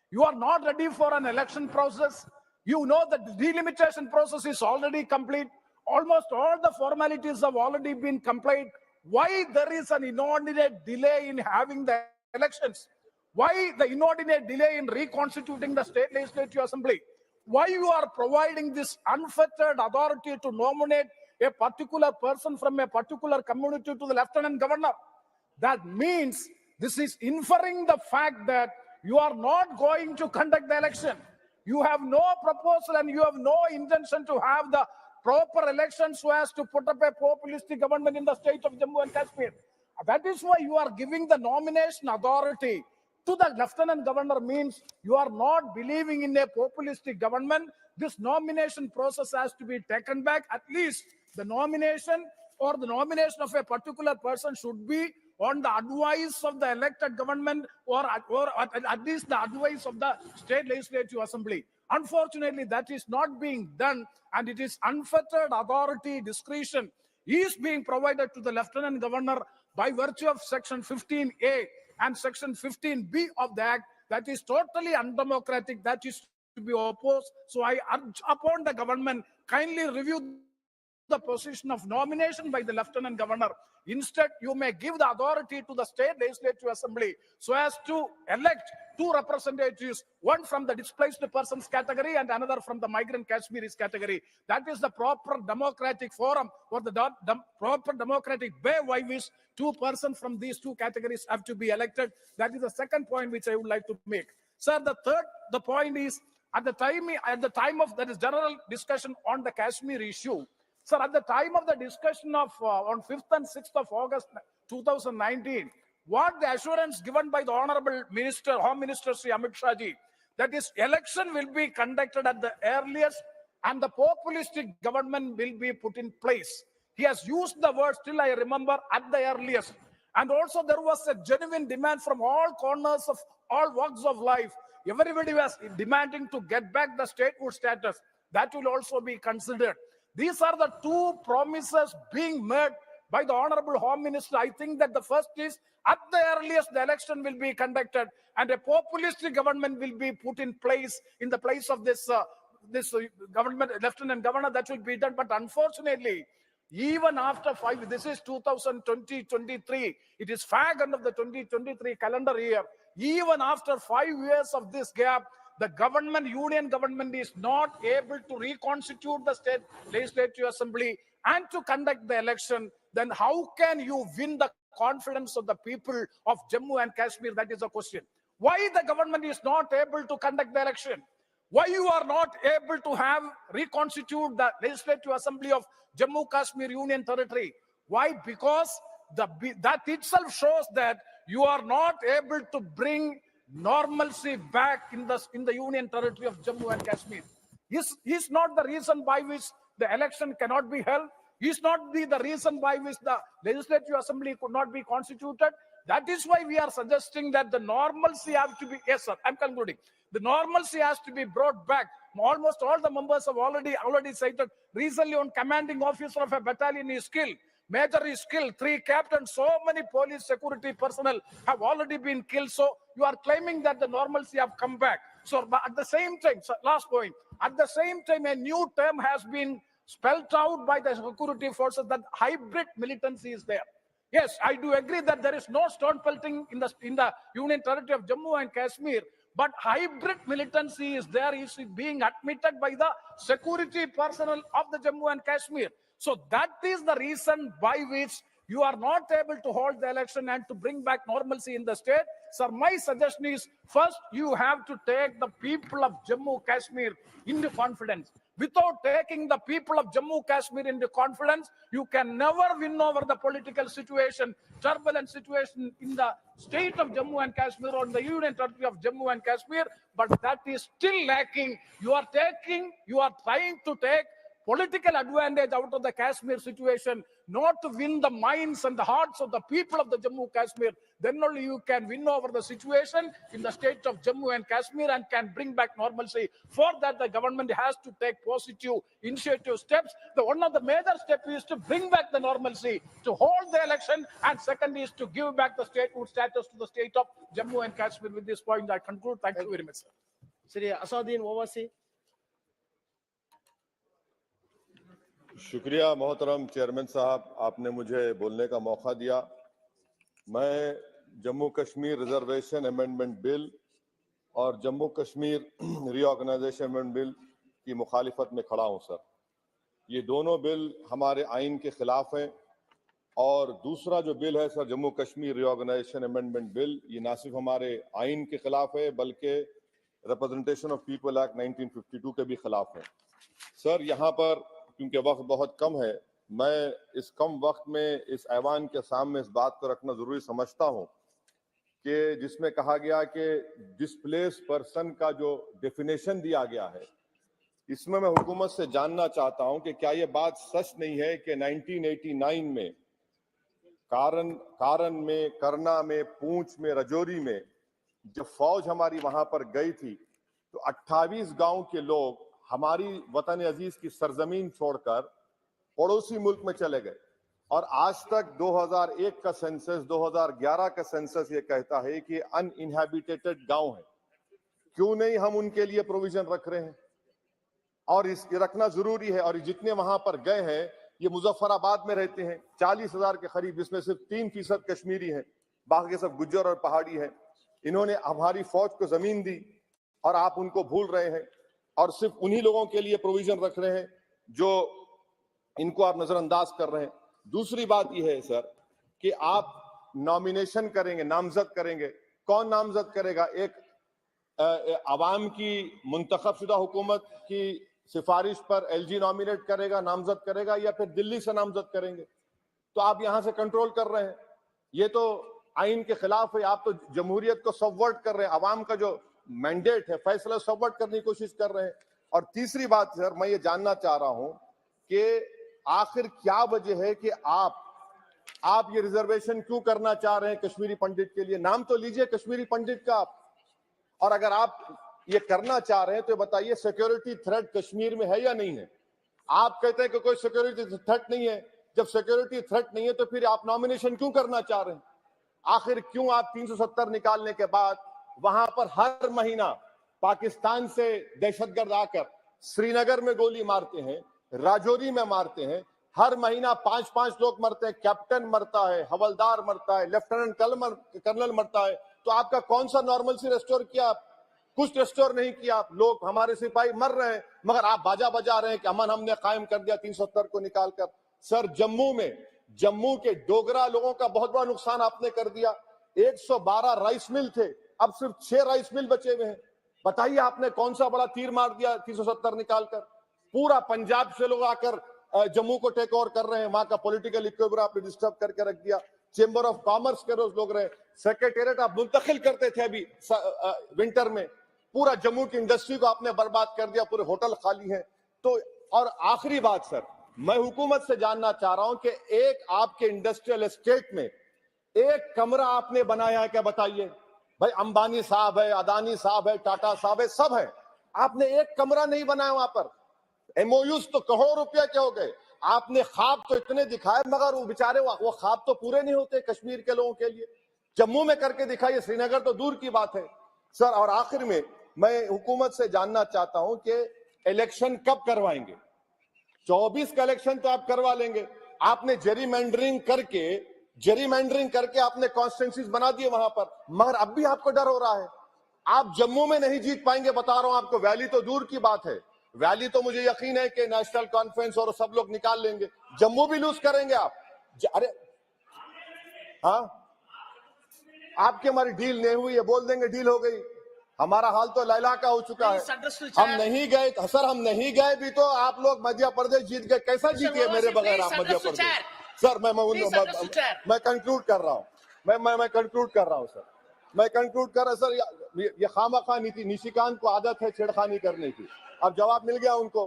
You are not ready for an election process. You know that the delimitation process is already complete. Almost all the formalities have already been complied. Why there is an inordinate delay in having the elections? Why the inordinate delay in reconstituting the state legislative assembly? Why you are providing this unfettered authority to nominate a particular person from a particular community to the lieutenant governor? That means this is inferring the fact that you are not going to conduct the election. You have no proposal and you have no intention to have the proper elections so as to put up a populistic government in the state of Jammu and Kashmir. That is why you are giving the nomination authority to the lieutenant governor, means you are not believing in a populistic government. This nomination process has to be taken back. At least the nomination or the nomination of a particular person should be on the advice of the elected government or at least the advice of the state legislative assembly. Unfortunately, that is not being done, and it is unfettered authority, discretion is being provided to the lieutenant governor by virtue of section 15A and section 15B of the Act. That is totally undemocratic. That is to be opposed. So I urge upon the government, kindly review the position of nomination by the lieutenant governor. Instead, you may give the authority to the state legislative assembly so as to elect 2 representatives, one from the displaced persons category and another from the migrant Kashmiris category. That is the proper democratic forum or the proper democratic way by which 2 persons from these 2 categories have to be elected. That is the second point which I would like to make. Sir, the point is, at the time of that is general discussion on the Kashmir issue, sir, at the time of the discussion of on 5th and 6th of August 2019, what the assurance given by the Honorable Minister, Home Minister Sri Amit Shah ji, that is election will be conducted at the earliest and the populistic government will be put in place. He has used the word, still I remember, at the earliest. And also there was a genuine demand from all corners of all walks of life. Everybody was demanding to get back the statehood status. That will also be considered. These are the two promises being made by the Honorable Home Minister. I think that the first is, at the earliest, the election will be conducted and a populistic government will be put in place in the place of this government, Lieutenant Governor. That will be done. But unfortunately, even after this is 2020-23, it is fag end of the 2023 calendar year. Even after 5 years of this gap, the government, union government, is not able to reconstitute the state legislative assembly and to conduct the election. Then how can you win the confidence of the people of Jammu and Kashmir? That is the question. Why the government is not able to conduct the election? Why you are not able to have reconstitute the legislative assembly of Jammu Kashmir Union Territory? Why? Because that itself shows that you are not able to bring normalcy back in the Union Territory of Jammu and Kashmir. Is not the reason by which the election cannot be held. Is not the reason by which the legislative assembly could not be constituted. That is why we are suggesting that the normalcy has to be, yes sir, I'm concluding. The normalcy has to be brought back. Almost all the members have already cited recently on commanding officer of a battalion is killed. Major is killed, 3 captains, so many police security personnel have already been killed. So you are claiming that the normalcy have come back. So at the same time, last point, at the same time, a new term has been spelled out by the security forces that hybrid militancy is there. Yes, I do agree that there is no stone pelting in the Union Territory of Jammu and Kashmir, but hybrid militancy is there, is being admitted by the security personnel of the Jammu and Kashmir. So that is the reason by which you are not able to hold the election and to bring back normalcy in the state. Sir, my suggestion is, first you have to take the people of Jammu Kashmir into confidence. Without taking the people of Jammu Kashmir into confidence, you can never win over the political situation, turbulent situation in the state of Jammu and Kashmir or the Union Territory of Jammu and Kashmir. But that is still lacking. You are trying to take political advantage out of the Kashmir situation, not to win the minds and the hearts of the people of the Jammu Kashmir. Then only you can win over the situation in the state of Jammu and Kashmir and can bring back normalcy. For that, the government has to take positive initiative steps. One of the major steps is to bring back the normalcy, to hold the election, and second is to give back the statehood status to the state of Jammu and Kashmir. With this point, I conclude. Thank you very much, sir. Shri Asaduddin Owaisi. शुक्रिया मोहतरम chairman साहब, आपने मुझे बोलने का मौका दिया। मैं Jammu Kashmir reservation amendment bill और Jammu Kashmir reorganisation amendment bill की मुखालिफत में खड़ा हूं सर। ये दोनों बिल हमारे आइन के खिलाफ हैं और दूसरा जो बिल है sir, Jammu Kashmir reorganisation amendment bill, ये ना सिर्फ हमारे आइन के खिलाफ है बल्कि रिप्रेजेंटेशन ऑफ पीपल एक्ट 1952 के भी खिलाफ है। सर, यहाँ पर क्योंकि वक्त बहुत कम है, मैं इस कम वक्त में इस ऐवान के सामने इस बात को रखना जरूरी समझता हूं कि जिसमें कहा गया कि डिस्प्लेस पर्सन का जो डेफिनेशन दिया गया है, इसमें मैं हुकूमत से जानना चाहता हूं कि क्या ये बात सच नहीं है कि 1989 में कारण में, करना में, पूंछ में, रजौरी में जब फौज हमारी वहां पर गई थी तो 28 गांव के लोग हमारी वतन अजीज की सरजमीन छोड़कर पड़ोसी मुल्क में चले गए। और आज तक 2001 का सेंसस, 2011 का सेंसस ये कहता है कि अनइनहैबिटेटेड गांव है। क्यों नहीं हम उनके लिए प्रोविजन रख रहे हैं? और ये रखना जरूरी है। और जितने वहां पर गए हैं ये मुजफ्फराबाद में रहते हैं, 40,000 के करीब, जिसमें सिर्फ 3% कश्मीरी हैं, बाकी सब गुज्जर और पहाड़ी हैं। इन्होंने हमारी फौज को जमीन दी और आप उनको भूल रहे हैं और सिर्फ उन्हीं लोगों के लिए प्रोविजन रख रहे हैं जो इनको आप नजरअंदाज कर रहे हैं। दूसरी बात यह है सर कि आप नॉमिनेशन करेंगे, नामजद करेंगे, कौन नामजद करेगा? एक अवाम की मुंतखब शुदा हुकूमत की सिफारिश पर एलजी नॉमिनेट करेगा, नामजद करेगा, या फिर दिल्ली से नामजद करेंगे? तो आप यहां से कंट्रोल कर रहे हैं। ये तो आइन के खिलाफ है। आप तो जमहूरियत को सबवर्ट कर रहे हैं। अवाम का जो मैंडेट है, फैसला सबवर्ट करने की कोशिश कर रहे हैं। और तीसरी बात सर, मैं ये जानना चाह रहा हूं कि आखिर क्या वजह है कि आप ये रिजर्वेशन क्यों करना चाह रहे हैं कश्मीरी पंडित के लिए? नाम तो लीजिए कश्मीरी पंडित का आप। और अगर आप ये करना चाह रहे हैं तो बताइए सिक्योरिटी थ्रेट कश्मीर में है या नहीं है? आप कहते हैं कि कोई सिक्योरिटी थ्रेट नहीं है। जब सिक्योरिटी थ्रेट नहीं है तो फिर आप नॉमिनेशन क्यों करना चाह रहे हैं? आखिर क्यों आप 370 निकालने के बाद वहां पर हर महीना पाकिस्तान से दहशतगर्द आकर श्रीनगर में गोली मारते हैं, राजौरी में मारते हैं, हर महीना 5-5 लोग मरते हैं, कैप्टन मरता है, हवलदार मरता है, लेफ्टिनेंट कर्नल मरता है, तो आपका कौन सा नॉर्मलसी रेस्टोर किया आप? कुछ रेस्टोर नहीं किया आप। लोग हमारे सिपाही मर रहे हैं मगर आप बाजा बजा रहे हैं कि अमन हमने कायम कर दिया 370 को निकालकर। सर जम्मू के डोगरा लोगों का बहुत बड़ा नुकसान आपने कर दिया। 112 राइस मिल थे, अब सिर्फ 6 राइस मिल बचे हुए हैं। बताइए आपने कौन सा बड़ा तीर मार दिया 370 निकालकर? पूरा पंजाब से लोग आकर जम्मू को टेक ओवर कर रहे हैं। वहां का पॉलिटिकल इक्विलिब्रियम आपने डिस्टर्ब करके रख दिया। चेंबर ऑफ कॉमर्स के रोज लोग रहे, सेक्रेटेरिएट आप मुंतकिल करते थे अभी विंटर में, पूरा जम्मू की इंडस्ट्री को आपने बर्बाद कर दिया, पूरे होटल खाली हैं। तो और आखिरी बात सर, मैं हुकूमत से जानना चाह रहा हूं कि एक आपके इंडस्ट्रियल एस्टेट में एक कमरा आपने बनाया है क्या? बताइए भाई, अंबानी साहब है, अदानी साहब है, टाटा साहब है, सब है, आपने एक कमरा नहीं बनाया वहां पर। एमओयूज तो करोड़ों रुपया के हो गए, आपने ख्वाब तो इतने दिखाए मगर वो बेचारे वो ख्वाब तो पूरे नहीं होते कश्मीर के लोगों के लिए। जम्मू में करके दिखाइए, श्रीनगर तो दूर की बात है सर। और आखिर में मैं हुकूमत से जानना चाहता हूं कि इलेक्शन कब करवाएंगे? 24 का इलेक्शन तो आप करवा लेंगे, आपने जेरीमैंडरिंग करके आपने कॉन्स्टिट्यूंसीज बना दिए वहां पर, मगर अब भी आपको डर हो रहा है। आप जम्मू में नहीं जीत पाएंगे, बता रहा हूं आपको। वैली तो दूर की बात है, वैली तो मुझे यकीन है कि नेशनल कॉन्फ्रेंस और सब लोग निकाल लेंगे, जम्मू भी लूज करेंगे आप। अरे हाँ, आपकी हमारी डील नहीं हुई है, बोल देंगे डील हो गई। हमारा हाल तो लैला का हो चुका है। हम नहीं गए सर, हम नहीं गए भी तो आप लोग मध्य प्रदेश जीत गए। कैसा जीतिए मेरे बगैर आप मध्य प्रदेश? सर मैं कंक्लूड कर रहा हूं, मैं कंक्लूड कर रहा हूं सर, मैं कंक्लूड कर रहा सर। ये खामखा निशिकांत को आदत है छेड़खानी करने की, अब जवाब मिल गया उनको।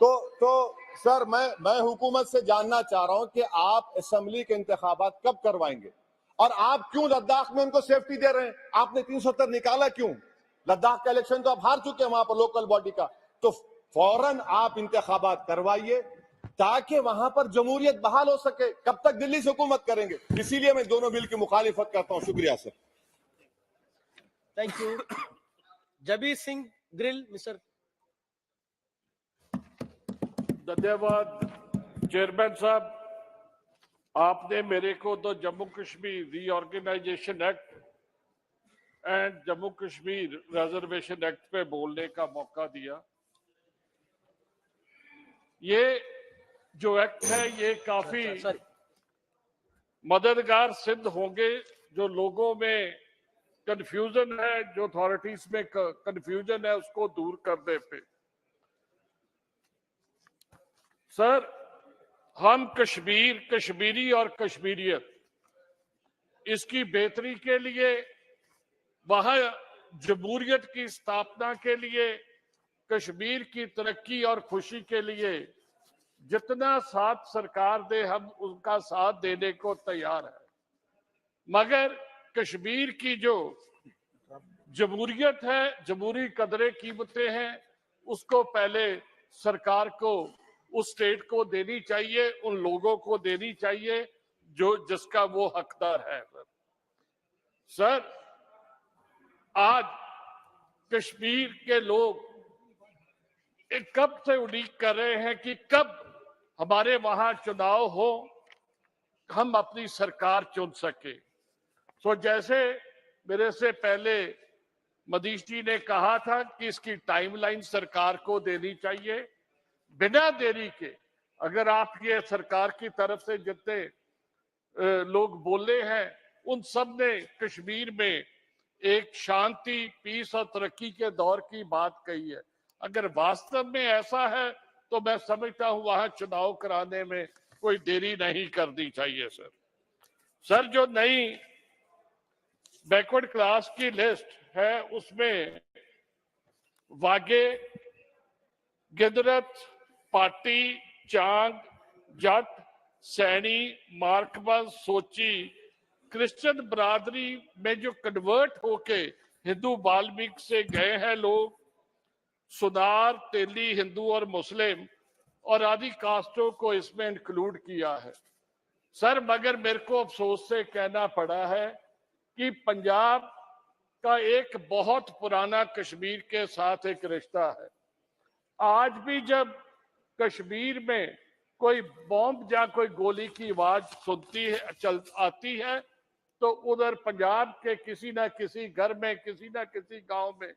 तो सर मैं हुकूमत से जानना चाह रहा हूं कि आप असेंबली के इंतखाबात कब करवाएंगे और आप क्यों लद्दाख में उनको सेफ्टी दे रहे हैं? आपने 370 निकाला क्यों? लद्दाख का इलेक्शन तो आप हार चुके हैं वहां पर लोकल बॉडी का। तो फौरन आप इंतखाबात करवाइए ताकि वहां पर जमहूरियत बहाल हो सके। कब तक दिल्ली से हुकूमत करेंगे? इसीलिए मैं दोनों बिल की मुखालिफत करता हूं। शुक्रिया sir. Thank you. Jabir Singh Grill, Mr. धन्यवाद चेयरमैन साहब, आपने मेरे को तो Jammu Kashmir reorganisation act and Jammu Kashmir reservation act पे बोलने का मौका दिया। ये जो एक्ट है ये काफी मददगार सिद्ध होंगे। जो लोगों में कंफ्यूजन है, जो अथॉरिटीज में कंफ्यूजन है, उसको दूर करने पे। सर, हम कश्मीरी और कश्मीरियत इसकी बेहतरी के लिए, वहां जमहूरियत की स्थापना के लिए, कश्मीर की तरक्की और खुशी के लिए जितना साथ सरकार दे हम उनका साथ देने को तैयार है। मगर कश्मीर की जो जमहूरियत है, जमहूरी कदरें कीमतें हैं, उसको पहले सरकार को, उस स्टेट को देनी चाहिए, उन लोगों को देनी चाहिए जो जिसका वो हकदार है। सर, आज कश्मीर के लोग कब से उम्मीद कर रहे हैं कि कब हमारे वहां चुनाव हो, हम अपनी सरकार चुन सके। तो जैसे मेरे से पहले मनीष जी ने कहा था कि इसकी टाइमलाइन सरकार को देनी चाहिए बिना देरी के। अगर आप ये सरकार की तरफ से जितने लोग बोले हैं उन सब ने कश्मीर में एक शांति, पीस और तरक्की के दौर की बात कही है, अगर वास्तव में ऐसा है तो मैं समझता हूं वहां चुनाव कराने में कोई देरी नहीं करनी चाहिए। सर, जो नई बैकवर्ड क्लास की लिस्ट है उसमें वागे गिदरत, पाटी, चांग, जट, सैनी, मार्कबल, सोची, क्रिश्चियन बरादरी में जो कन्वर्ट होके हिंदू वाल्मीकि से गए हैं लोग, सुनार, तेली, हिंदू और मुस्लिम और आदि कास्टों को इसमें इंक्लूड किया है। सर मगर मेरे को अफसोस से कहना पड़ा है कि पंजाब का एक बहुत पुराना कश्मीर के साथ एक रिश्ता है। आज भी जब कश्मीर में कोई बॉम्ब या कोई गोली की आवाज सुनती है आती है तो उधर पंजाब के किसी ना किसी घर में, किसी ना किसी गांव में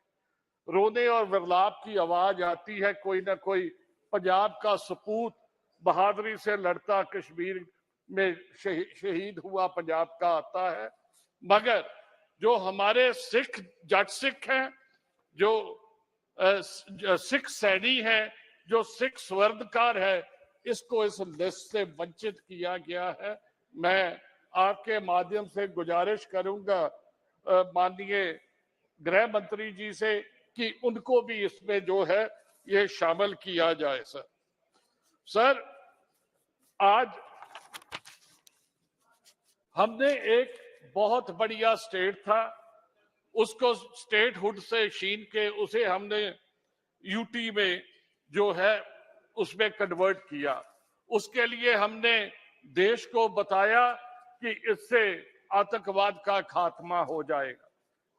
रोने और विलाप की आवाज आती है। कोई ना कोई पंजाब का सपूत बहादुरी से लड़ता कश्मीर में शहीद हुआ पंजाब का आता है। मगर जो हमारे सिख जट सिख हैं, जो सिख सैनी है, जो सिख स्वर्णकार है, इसको इस लिस्ट से वंचित किया गया है। मैं आपके माध्यम से गुजारिश करूंगा माननीय गृह मंत्री जी से कि उनको भी इसमें जो है ये शामिल किया जाए। सर आज हमने एक बहुत बढ़िया स्टेट था, उसको स्टेट हुड से छीन के उसे हमने यूटी में जो है उसमें कन्वर्ट किया। उसके लिए हमने देश को बताया कि इससे आतंकवाद का खात्मा हो जाएगा,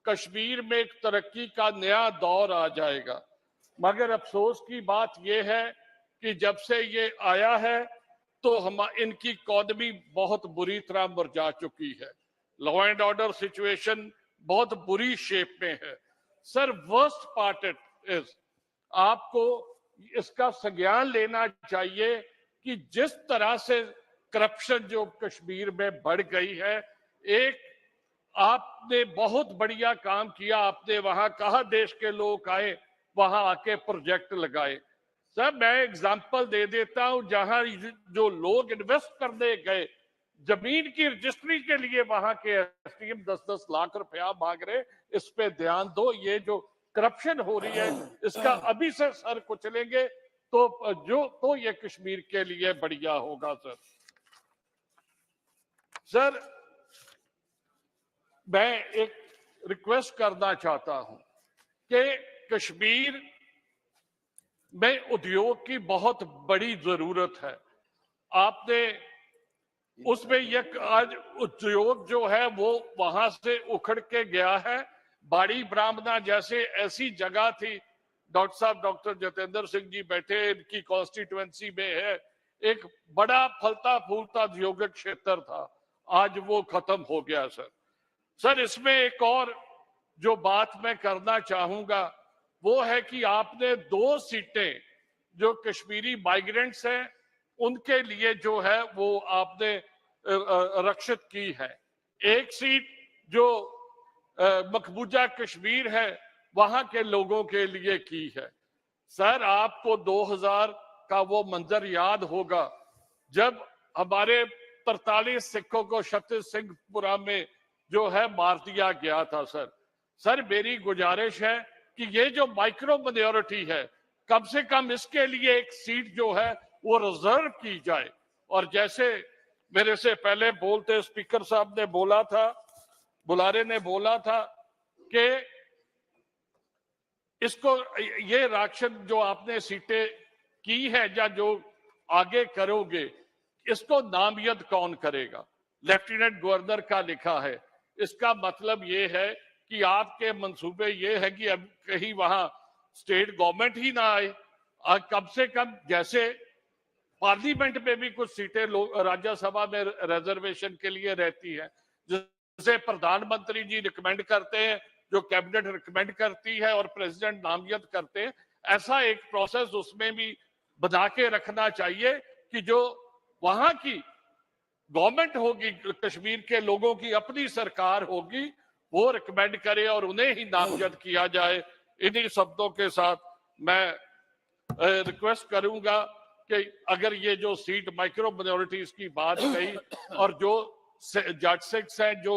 कश्मीर में एक तरक्की का नया दौर आ जाएगा। मगर अफसोस की बात यह है कि जब से ये आया है तो हम इनकी इकॉनमी बहुत बुरी तरह मुरझा चुकी है। लॉ एंड ऑर्डर सिचुएशन बहुत बुरी शेप में है। Sir worst part it is, आपको इसका संज्ञान लेना चाहिए कि जिस तरह से करप्शन जो कश्मीर में बढ़ गई है, एक आपने बहुत बढ़िया काम किया, आपने वहां कहा देश के लोग आए, वहां आके प्रोजेक्ट लगाए। सर मैं एग्जांपल दे देता हूं, जहां जो लोग इन्वेस्ट करने गए, जमीन की रजिस्ट्री के लिए वहां के एसडीएम 10-10 लाख रुपया मांग रहे। इस पे ध्यान दो, ये जो करप्शन हो रही है इसका अभी से सर कुचलेंगे तो ये कश्मीर के लिए बढ़िया होगा। सर मैं एक रिक्वेस्ट करना चाहता हूं कि कश्मीर में उद्योग की बहुत बड़ी जरूरत है। आपने उसमें यह आज उद्योग जो है वो वहां से उखड़ के गया है। बाड़ी ब्राह्मणा जैसे ऐसी जगह थी, डॉक्टर साहब डॉक्टर जितेंद्र सिंह जी बैठे, इनकी कॉन्स्टिट्यूएंसी में है, एक बड़ा फलता फूलता औद्योगिक क्षेत्र था, आज वो खत्म हो गया। सर इसमें एक और जो बात मैं करना चाहूंगा वो है कि आपने 2 सीटें जो कश्मीरी माइग्रेंट्स हैं उनके लिए जो है वो आपने रक्षित की है। एक सीट जो मकबूजा कश्मीर है वहां के लोगों के लिए की है। सर आपको 2000 का वो मंजर याद होगा जब हमारे 43 सिखों को छत्तीस सिंहपुरा में जो है मार दिया गया था। सर मेरी गुजारिश है कि ये जो माइक्रो माइनॉरिटी है, कम से कम इसके लिए एक सीट जो है वो रिजर्व की जाए। और जैसे मेरे से पहले बोलते स्पीकर साहब ने बोला था, बुलारे ने बोला था कि इसको ये राक्षस जो आपने सीटें की है या जो आगे करोगे, इसको नामजद कौन करेगा? लेफ्टिनेंट गवर्नर का लिखा है। इसका मतलब ये है कि आपके मंसूबे ये है कि अब कहीं वहां स्टेट गवर्नमेंट ही ना आए। कम से कम जैसे पार्लियामेंट में भी कुछ सीटें राज्यसभा में रिजर्वेशन के लिए रहती है, जिसे प्रधानमंत्री जी रिकमेंड करते हैं, जो कैबिनेट रिकमेंड करती है और प्रेसिडेंट नामजद करते हैं, ऐसा एक प्रोसेस उसमें भी बना के रखना चाहिए कि जो वहां की गवर्नमेंट होगी, कश्मीर के लोगों की अपनी सरकार होगी, वो रिकमेंड करे और उन्हें ही नामजद किया जाए। इन्हीं शब्दों के साथ मैं रिक्वेस्ट करूंगा कि अगर ये जो सीट माइक्रो माइनॉरिटीज की बात कही और जो जट सिख्स हैं, जो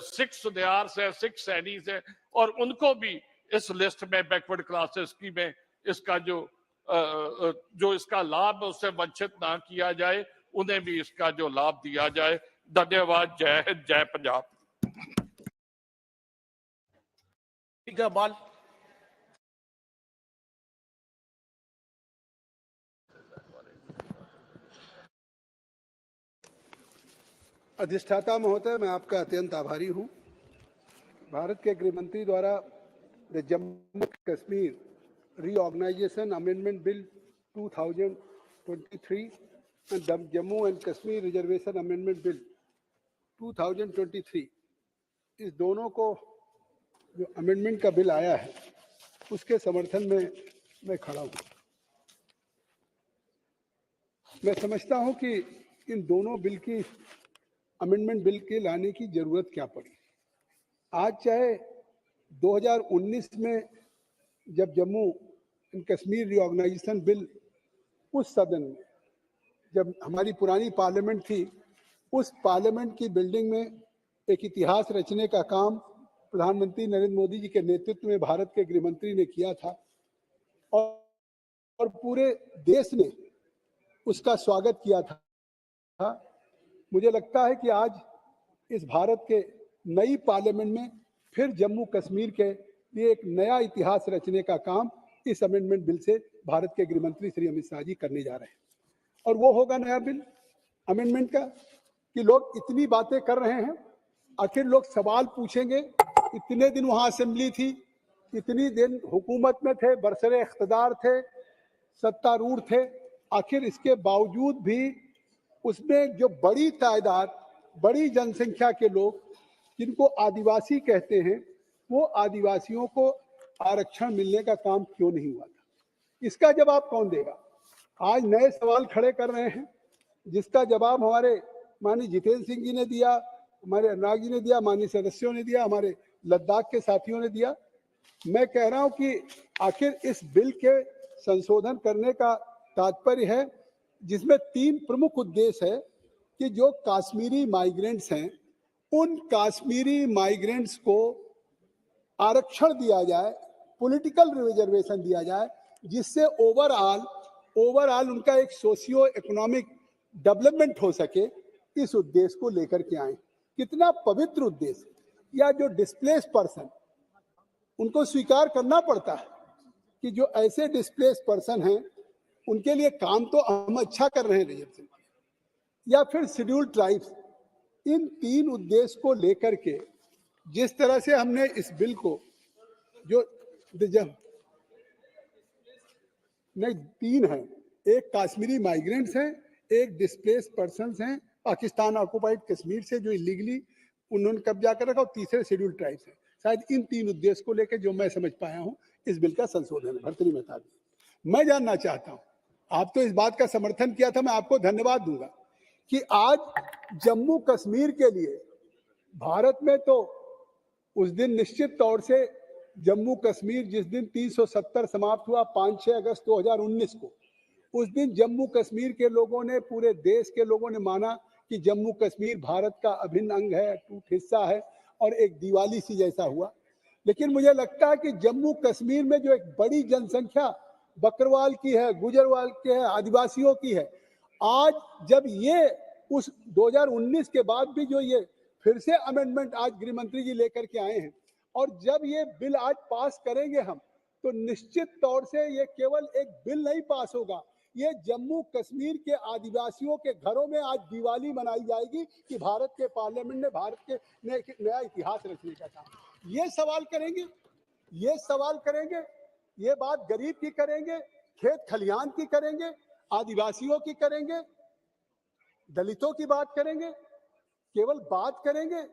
सिख सुनियार्स हैं, सिख सैनिक हैं, और उनको भी इस लिस्ट में बैकवर्ड क्लासेस की में इसका जो जो इसका लाभ उससे वंचित ना किया जाए, उन्हें भी इसका जो लाभ दिया जाए। धन्यवाद। जय हिंद, जय पंजाब। बॉल। अधिष्ठाता महोदय, मैं आपका अत्यंत आभारी हूँ। भारत के गृह मंत्री द्वारा the Jammu Kashmir reorganisation amendment bill 2023 and the Jammu and Kashmir reservation amendment bill 2023, इस दोनों को जो अमेंडमेंट का बिल आया है उसके समर्थन में मैं खड़ा हूँ। मैं समझता हूँ कि इन दोनों बिल की अमेंडमेंट बिल के लाने की जरूरत क्या पड़ी। आज चाहे 2019 में जब Jammu and Kashmir reorganisation bill उस सदन में, जब हमारी पुरानी पार्लियामेंट थी, उस पार्लियामेंट की बिल्डिंग में एक इतिहास रचने का काम प्रधानमंत्री नरेंद्र मोदी जी के नेतृत्व में भारत के गृह मंत्री ने किया था और पूरे देश ने उसका स्वागत किया था। मुझे लगता है कि आज इस भारत के नई पार्लियामेंट में फिर जम्मू कश्मीर के लिए एक नया इतिहास रचने का काम इस अमेंडमेंट बिल से भारत के गृह मंत्री श्री अमित शाह जी करने जा रहे हैं। और वो होगा नया बिल अमेंडमेंट का कि लोग इतनी बातें कर रहे हैं, आखिर लोग सवाल पूछेंगे। इतने दिन वहां असेंबली थी, इतनी दिन हुकूमत में थे, बरसरे इख्तदार थे, सत्तारूढ़ थे, आखिर इसके बावजूद भी उसमें जो बड़ी तादाद, बड़ी जनसंख्या के लोग जिनको आदिवासी कहते हैं, वो आदिवासियों को आरक्षण मिलने का काम क्यों नहीं हुआ था? इसका जवाब कौन देगा? आज नए सवाल खड़े कर रहे हैं, जिसका जवाब हमारे माननीय जितेंद्र सिंह जी ने दिया, हमारे अनुराग जी ने दिया, माननीय सदस्यों ने दिया, हमारे लद्दाख के साथियों ने दिया। मैं कह रहा हूं कि आखिर इस बिल के संशोधन करने का तात्पर्य है, जिसमें 3 प्रमुख उद्देश्य है कि जो कश्मीरी माइग्रेंट्स हैं, उन कश्मीरी माइग्रेंट्स को आरक्षण दिया जाए, पॉलिटिकल रिजर्वेशन दिया जाए, जिससे ओवरऑल उनका एक सोशियो इकोनॉमिक डेवलपमेंट हो सके। इस उद्देश्य को लेकर के आए। कितना पवित्र उद्देश्य। या जो डिस्प्लेस पर्सन, उनको स्वीकार करना पड़ता है कि जो ऐसे डिस्प्लेस पर्सन हैं, उनके लिए काम तो हम अच्छा कर रहे हैं रिजर्वेशन, या फिर शेड्यूल ट्राइब्स। इन 3 उद्देश्य को लेकर के जिस तरह से हमने इस बिल को जो नहीं 3 हैं, एक कश्मीरी माइग्रेंट्स हैं, एक डिस्प्लेस पर्सन्स हैं पाकिस्तान ऑक्युपाइड कश्मीर से जो इलीगली उन्होंने कब्जा कर रखा, और तीसरे शेड्यूल ट्राइब्स हैं। शायद इन 3 उद्देश्य को लेकर जो मैं समझ पाया हूं, इस बिल का संशोधन है। भर्तरी मेहता जी, मैं जानना चाहता हूं, आप तो इस बात का समर्थन किया था, मैं आपको धन्यवाद दूंगा कि आज जम्मू कश्मीर के लिए भारत में तो उस दिन निश्चित तौर से जम्मू कश्मीर जिस दिन 370 समाप्त हुआ 5-6 अगस्त 2019 को, उस दिन जम्मू कश्मीर के लोगों ने, पूरे देश के लोगों ने माना कि जम्मू कश्मीर भारत का अभिन्न अंग है, टूट हिस्सा है, और एक दिवाली सी जैसा हुआ। लेकिन मुझे लगता है कि जम्मू कश्मीर में जो एक बड़ी जनसंख्या बकरवाल की है, गुजरवाल की है, आदिवासियों की है, आज जब ये उस 2019 के बाद भी जो ये फिर से अमेंडमेंट आज गृह मंत्री जी लेकर के आए हैं, और जब ये बिल आज पास करेंगे हम, तो निश्चित तौर से ये केवल एक बिल नहीं पास होगा, ये जम्मू कश्मीर के आदिवासियों के घरों में आज दिवाली मनाई जाएगी कि भारत के पार्लियामेंट ने भारत के नया इतिहास रचने का काम। ये सवाल करेंगे, ये बात गरीब की करेंगे, खेत खलिहान की करेंगे, आदिवासियों की करेंगे, दलितों की बात करेंगे, केवल बात करेंगे,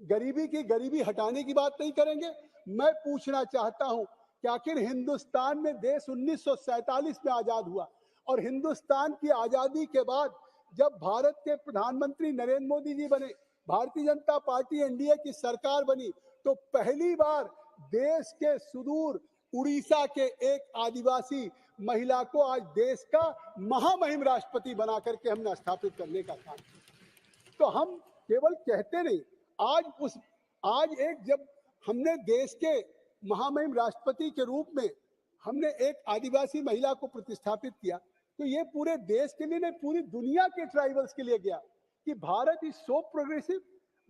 गरीबी की गरीबी हटाने की बात नहीं करेंगे। मैं पूछना चाहता हूं कि आखिर हिंदुस्तान में देश 1947 में आजाद हुआ, और हिंदुस्तान की आजादी के बाद जब भारत के प्रधानमंत्री नरेंद्र मोदी जी बने, भारतीय जनता पार्टी एनडीए की सरकार बनी, तो पहली बार देश के सुदूर उड़ीसा के एक आदिवासी महिला को आज देश का महामहिम राष्ट्रपति बना करके हमने स्थापित करने का काम किया। तो हम केवल कहते नहीं, आज एक जब हमने देश के महामहिम राष्ट्रपति के रूप में हमने एक आदिवासी महिला को प्रतिष्ठापित किया, तो ये पूरे देश के लिए नहीं, पूरी दुनिया के ट्राइबल्स के लिए गया कि भारत इज सो प्रोग्रेसिव।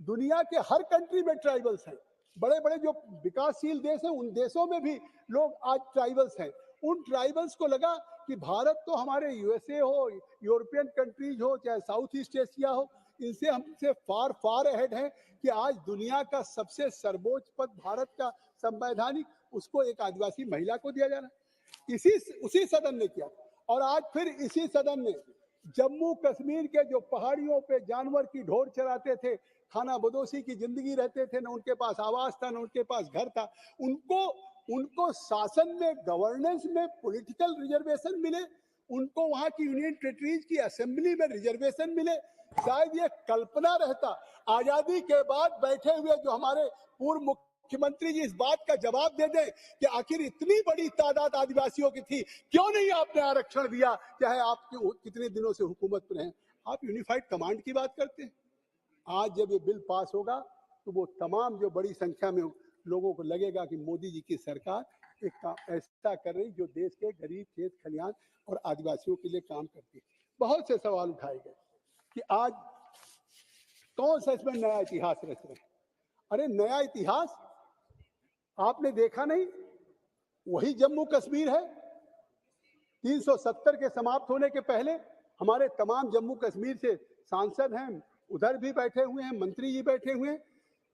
दुनिया के हर कंट्री में ट्राइबल्स हैं, बड़े बड़े जो विकासशील देश हैं उन देशों में भी लोग आज ट्राइबल्स हैं। उन ट्राइबल्स को लगा कि भारत तो हमारे यूएसए हो, यूरोपियन कंट्रीज हो, चाहे साउथ ईस्ट एशिया हो, इनसे हमसे फार फार अहेड है कि आज दुनिया का सबसे सर्वोच्च पद भारत का संवैधानिक, उसको एक आदिवासी महिला को दिया जाना। उसी सदन ने किया। और आज फिर इसी सदन में जम्मू कश्मीर के जो पहाड़ियों पे जानवर की ढोर चराते थे, खाना बदोशी की जिंदगी रहते थे, न उनके पास आवास था, न उनके पास घर था, उनको शासन में, गवर्नेंस में पॉलिटिकल रिजर्वेशन मिले, उनको वहां की यूनियन टेरिटरीज की असेंबली में रिजर्वेशन मिले। शायद ये कल्पना रहता, आजादी के बाद बैठे हुए जो हमारे पूर्व मुख्यमंत्री जी इस बात का जवाब दे दें कि आखिर इतनी बड़ी तादाद आदिवासियों की थी, क्यों नहीं आपने आरक्षण दिया, चाहे आप कितने दिनों से हुकूमत पर हैं। आप यूनिफाइड कमांड की बात करते हैं। आज जब ये बिल पास होगा तो वो तमाम जो बड़ी संख्या में लोगों को लगेगा कि मोदी जी की सरकार एक काम ऐसा कर रही जो देश के गरीब, खेत खलियान और आदिवासियों के लिए काम करती है। बहुत से सवाल उठाए गए कि आज कौन सा इसमें नया इतिहास रच रहे हैं। अरे नया इतिहास आपने देखा नहीं, वही जम्मू कश्मीर है। 370 के समाप्त होने के पहले हमारे तमाम जम्मू कश्मीर से सांसद हैं, उधर भी बैठे हुए हैं, मंत्री जी बैठे हुए हैं।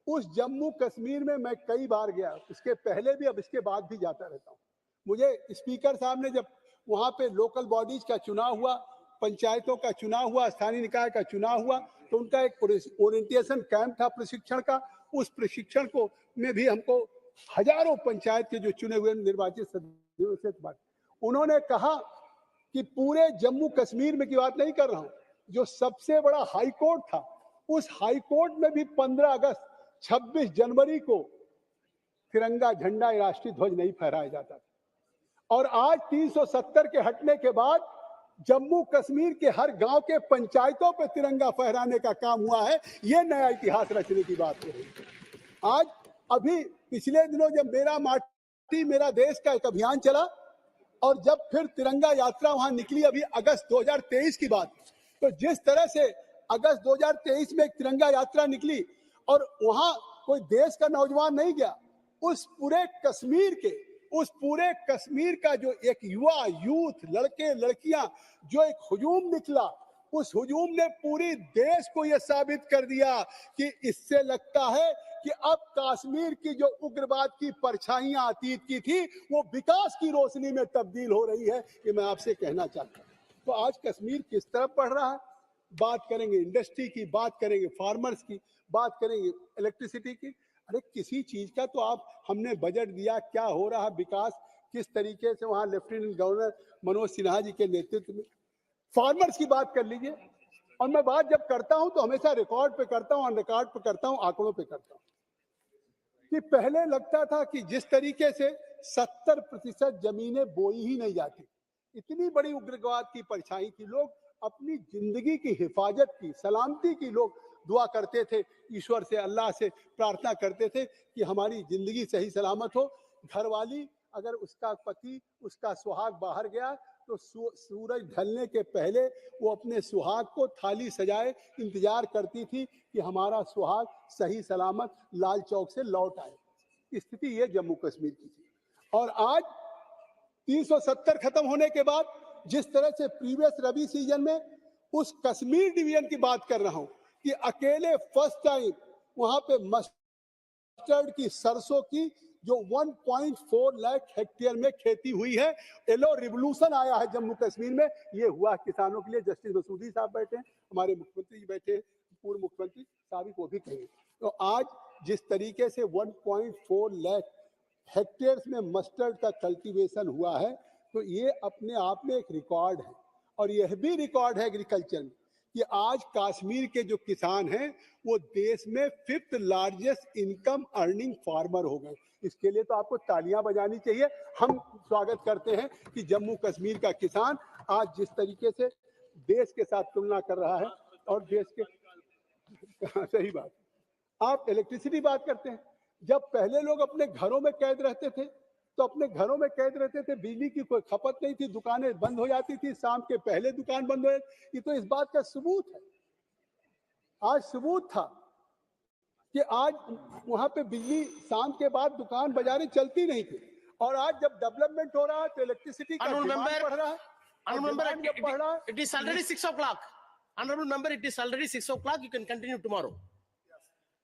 उस जम्मू कश्मीर में मैं कई बार गया, इसके पहले भी, अब इसके बाद भी जाता रहता हूँ। मुझे स्पीकर साहब ने जब वहाँ पे लोकल बॉडीज का चुनाव हुआ, पंचायतों का चुनाव हुआ, स्थानीय निकाय का चुनाव हुआ, तो उनका एक ओरिएंटेशन कैंप था प्रशिक्षण का। उस प्रशिक्षण को में भी हमको हजारों पंचायत के जो चुने हुए निर्वाचित सदस्यों से बात, उन्होंने कहा कि पूरे जम्मू कश्मीर में की बात नहीं कर रहा हूँ, जो सबसे बड़ा हाई कोर्ट था, उस हाई कोर्ट में भी 15 अगस्त 26 जनवरी को तिरंगा झंडा या राष्ट्रीय ध्वज नहीं फहराया जाता था। और आज 370 के हटने के बाद जम्मू कश्मीर के हर गांव के पंचायतों पे तिरंगा फहराने का काम हुआ है। ये नया इतिहास रचने की बात हो रही है। आज अभी पिछले दिनों जब मेरा माटी मेरा देश का एक अभियान चला और जब फिर तिरंगा यात्रा वहां निकली, अभी अगस्त 2023 की बात, तो जिस तरह से अगस्त 2023 में एक तिरंगा यात्रा निकली और वहां कोई देश का नौजवान नहीं गया, उस पूरे कश्मीर का जो एक युवा यूथ, लड़के लड़कियां, जो एक हुजूम निकला, उस हुजूम ने पूरी देश को यह साबित कर दिया कि इससे लगता है कि अब कश्मीर की जो उग्रवाद की परछाइयां अतीत की थी वो विकास की रोशनी में तब्दील हो रही है। ये मैं आपसे कहना चाहता हूं। तो आज कश्मीर किस तरफ बढ़ रहा है, बात करेंगे इंडस्ट्री की, बात करेंगे फार्मर्स की, बात करेंगे इलेक्ट्रिसिटी की। अरे किसी चीज का तो आप, हमने बजट दिया, क्या हो रहा विकास, किस तरीके से वहां लेफ्टिनेंट गवर्नर मनोज सिन्हा जी के नेतृत्व में फार्मर्स की बात कर लीजिए। और मैं बात जब करता हूं तो हमेशा रिकॉर्ड पे करता हूं, ऑन रिकॉर्ड पे करता हूं, आंकड़ों पे करता हूं कि पहले लगता था कि जिस तरीके से 70% जमीनें बोई ही नहीं जाती, इतनी बड़ी उग्रवाद की परछाई थी, लोग अपनी जिंदगी की हिफाजत की, सलामती की लोग दुआ करते थे, ईश्वर से, अल्लाह से प्रार्थना करते थे कि हमारी जिंदगी सही सलामत हो। घरवाली अगर उसका पति, उसका सुहाग बाहर गया तो सूरज ढलने के पहले वो अपने सुहाग को थाली सजाए इंतजार करती थी कि हमारा सुहाग सही सलामत लाल चौक से लौट आए। स्थिति ये जम्मू कश्मीर की थी। और आज 370 खत्म होने के बाद जिस तरह से प्रीवियस रबी सीजन में उस कश्मीर डिवीजन की बात कर रहा हूं कि अकेले फर्स्ट टाइम वहां पे मस्टर्ड की, सरसों की जो 1.4 लाख हेक्टेयर में खेती हुई है, येलो रिवोल्यूशन आया है जम्मू कश्मीर में। ये हुआ किसानों के लिए। जस्टिस मसूदी साहब बैठे हैं, हमारे मुख्यमंत्री जी बैठे, पूर्व मुख्यमंत्री साहब को भी कहेंगे। तो आज जिस तरीके से 1.4 लाख हेक्टेयर में मस्टर्ड का कल्टीवेशन हुआ है, तो ये अपने आप में एक रिकॉर्ड है। और यह भी रिकॉर्ड है एग्रीकल्चर में कि आज कश्मीर के जो किसान हैं वो देश में 5th largest income earning farmer हो गए। इसके लिए तो आपको तालियां बजानी चाहिए। हम स्वागत करते हैं कि जम्मू कश्मीर का किसान आज जिस तरीके से देश के साथ तुलना कर रहा है, और देश के सही बात। आप इलेक्ट्रिसिटी बात करते हैं, जब पहले लोग अपने घरों में कैद रहते थे तो अपने घरों में कैद रहते थे, बिजली की कोई खपत नहीं थी, दुकानें बंद हो जाती थी, शाम के पहले दुकान बंद हो जाती। ये तो इस बात का सबूत है। आज सबूत था कि आज वहां पे बिजली शाम के बाद दुकान बाजारें चलती नहीं थी, और आज जब डेवलपमेंट हो रहा है तो इलेक्ट्रिसिटी का डिमांड बढ़ रहा है। It is already 6 o'clock. Honorable member, it is already 6 o'clock. You can continue tomorrow.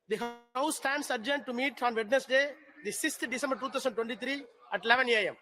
The House stands adjourned to meet on Wednesday, the 6th December 2023 at 11 a.m.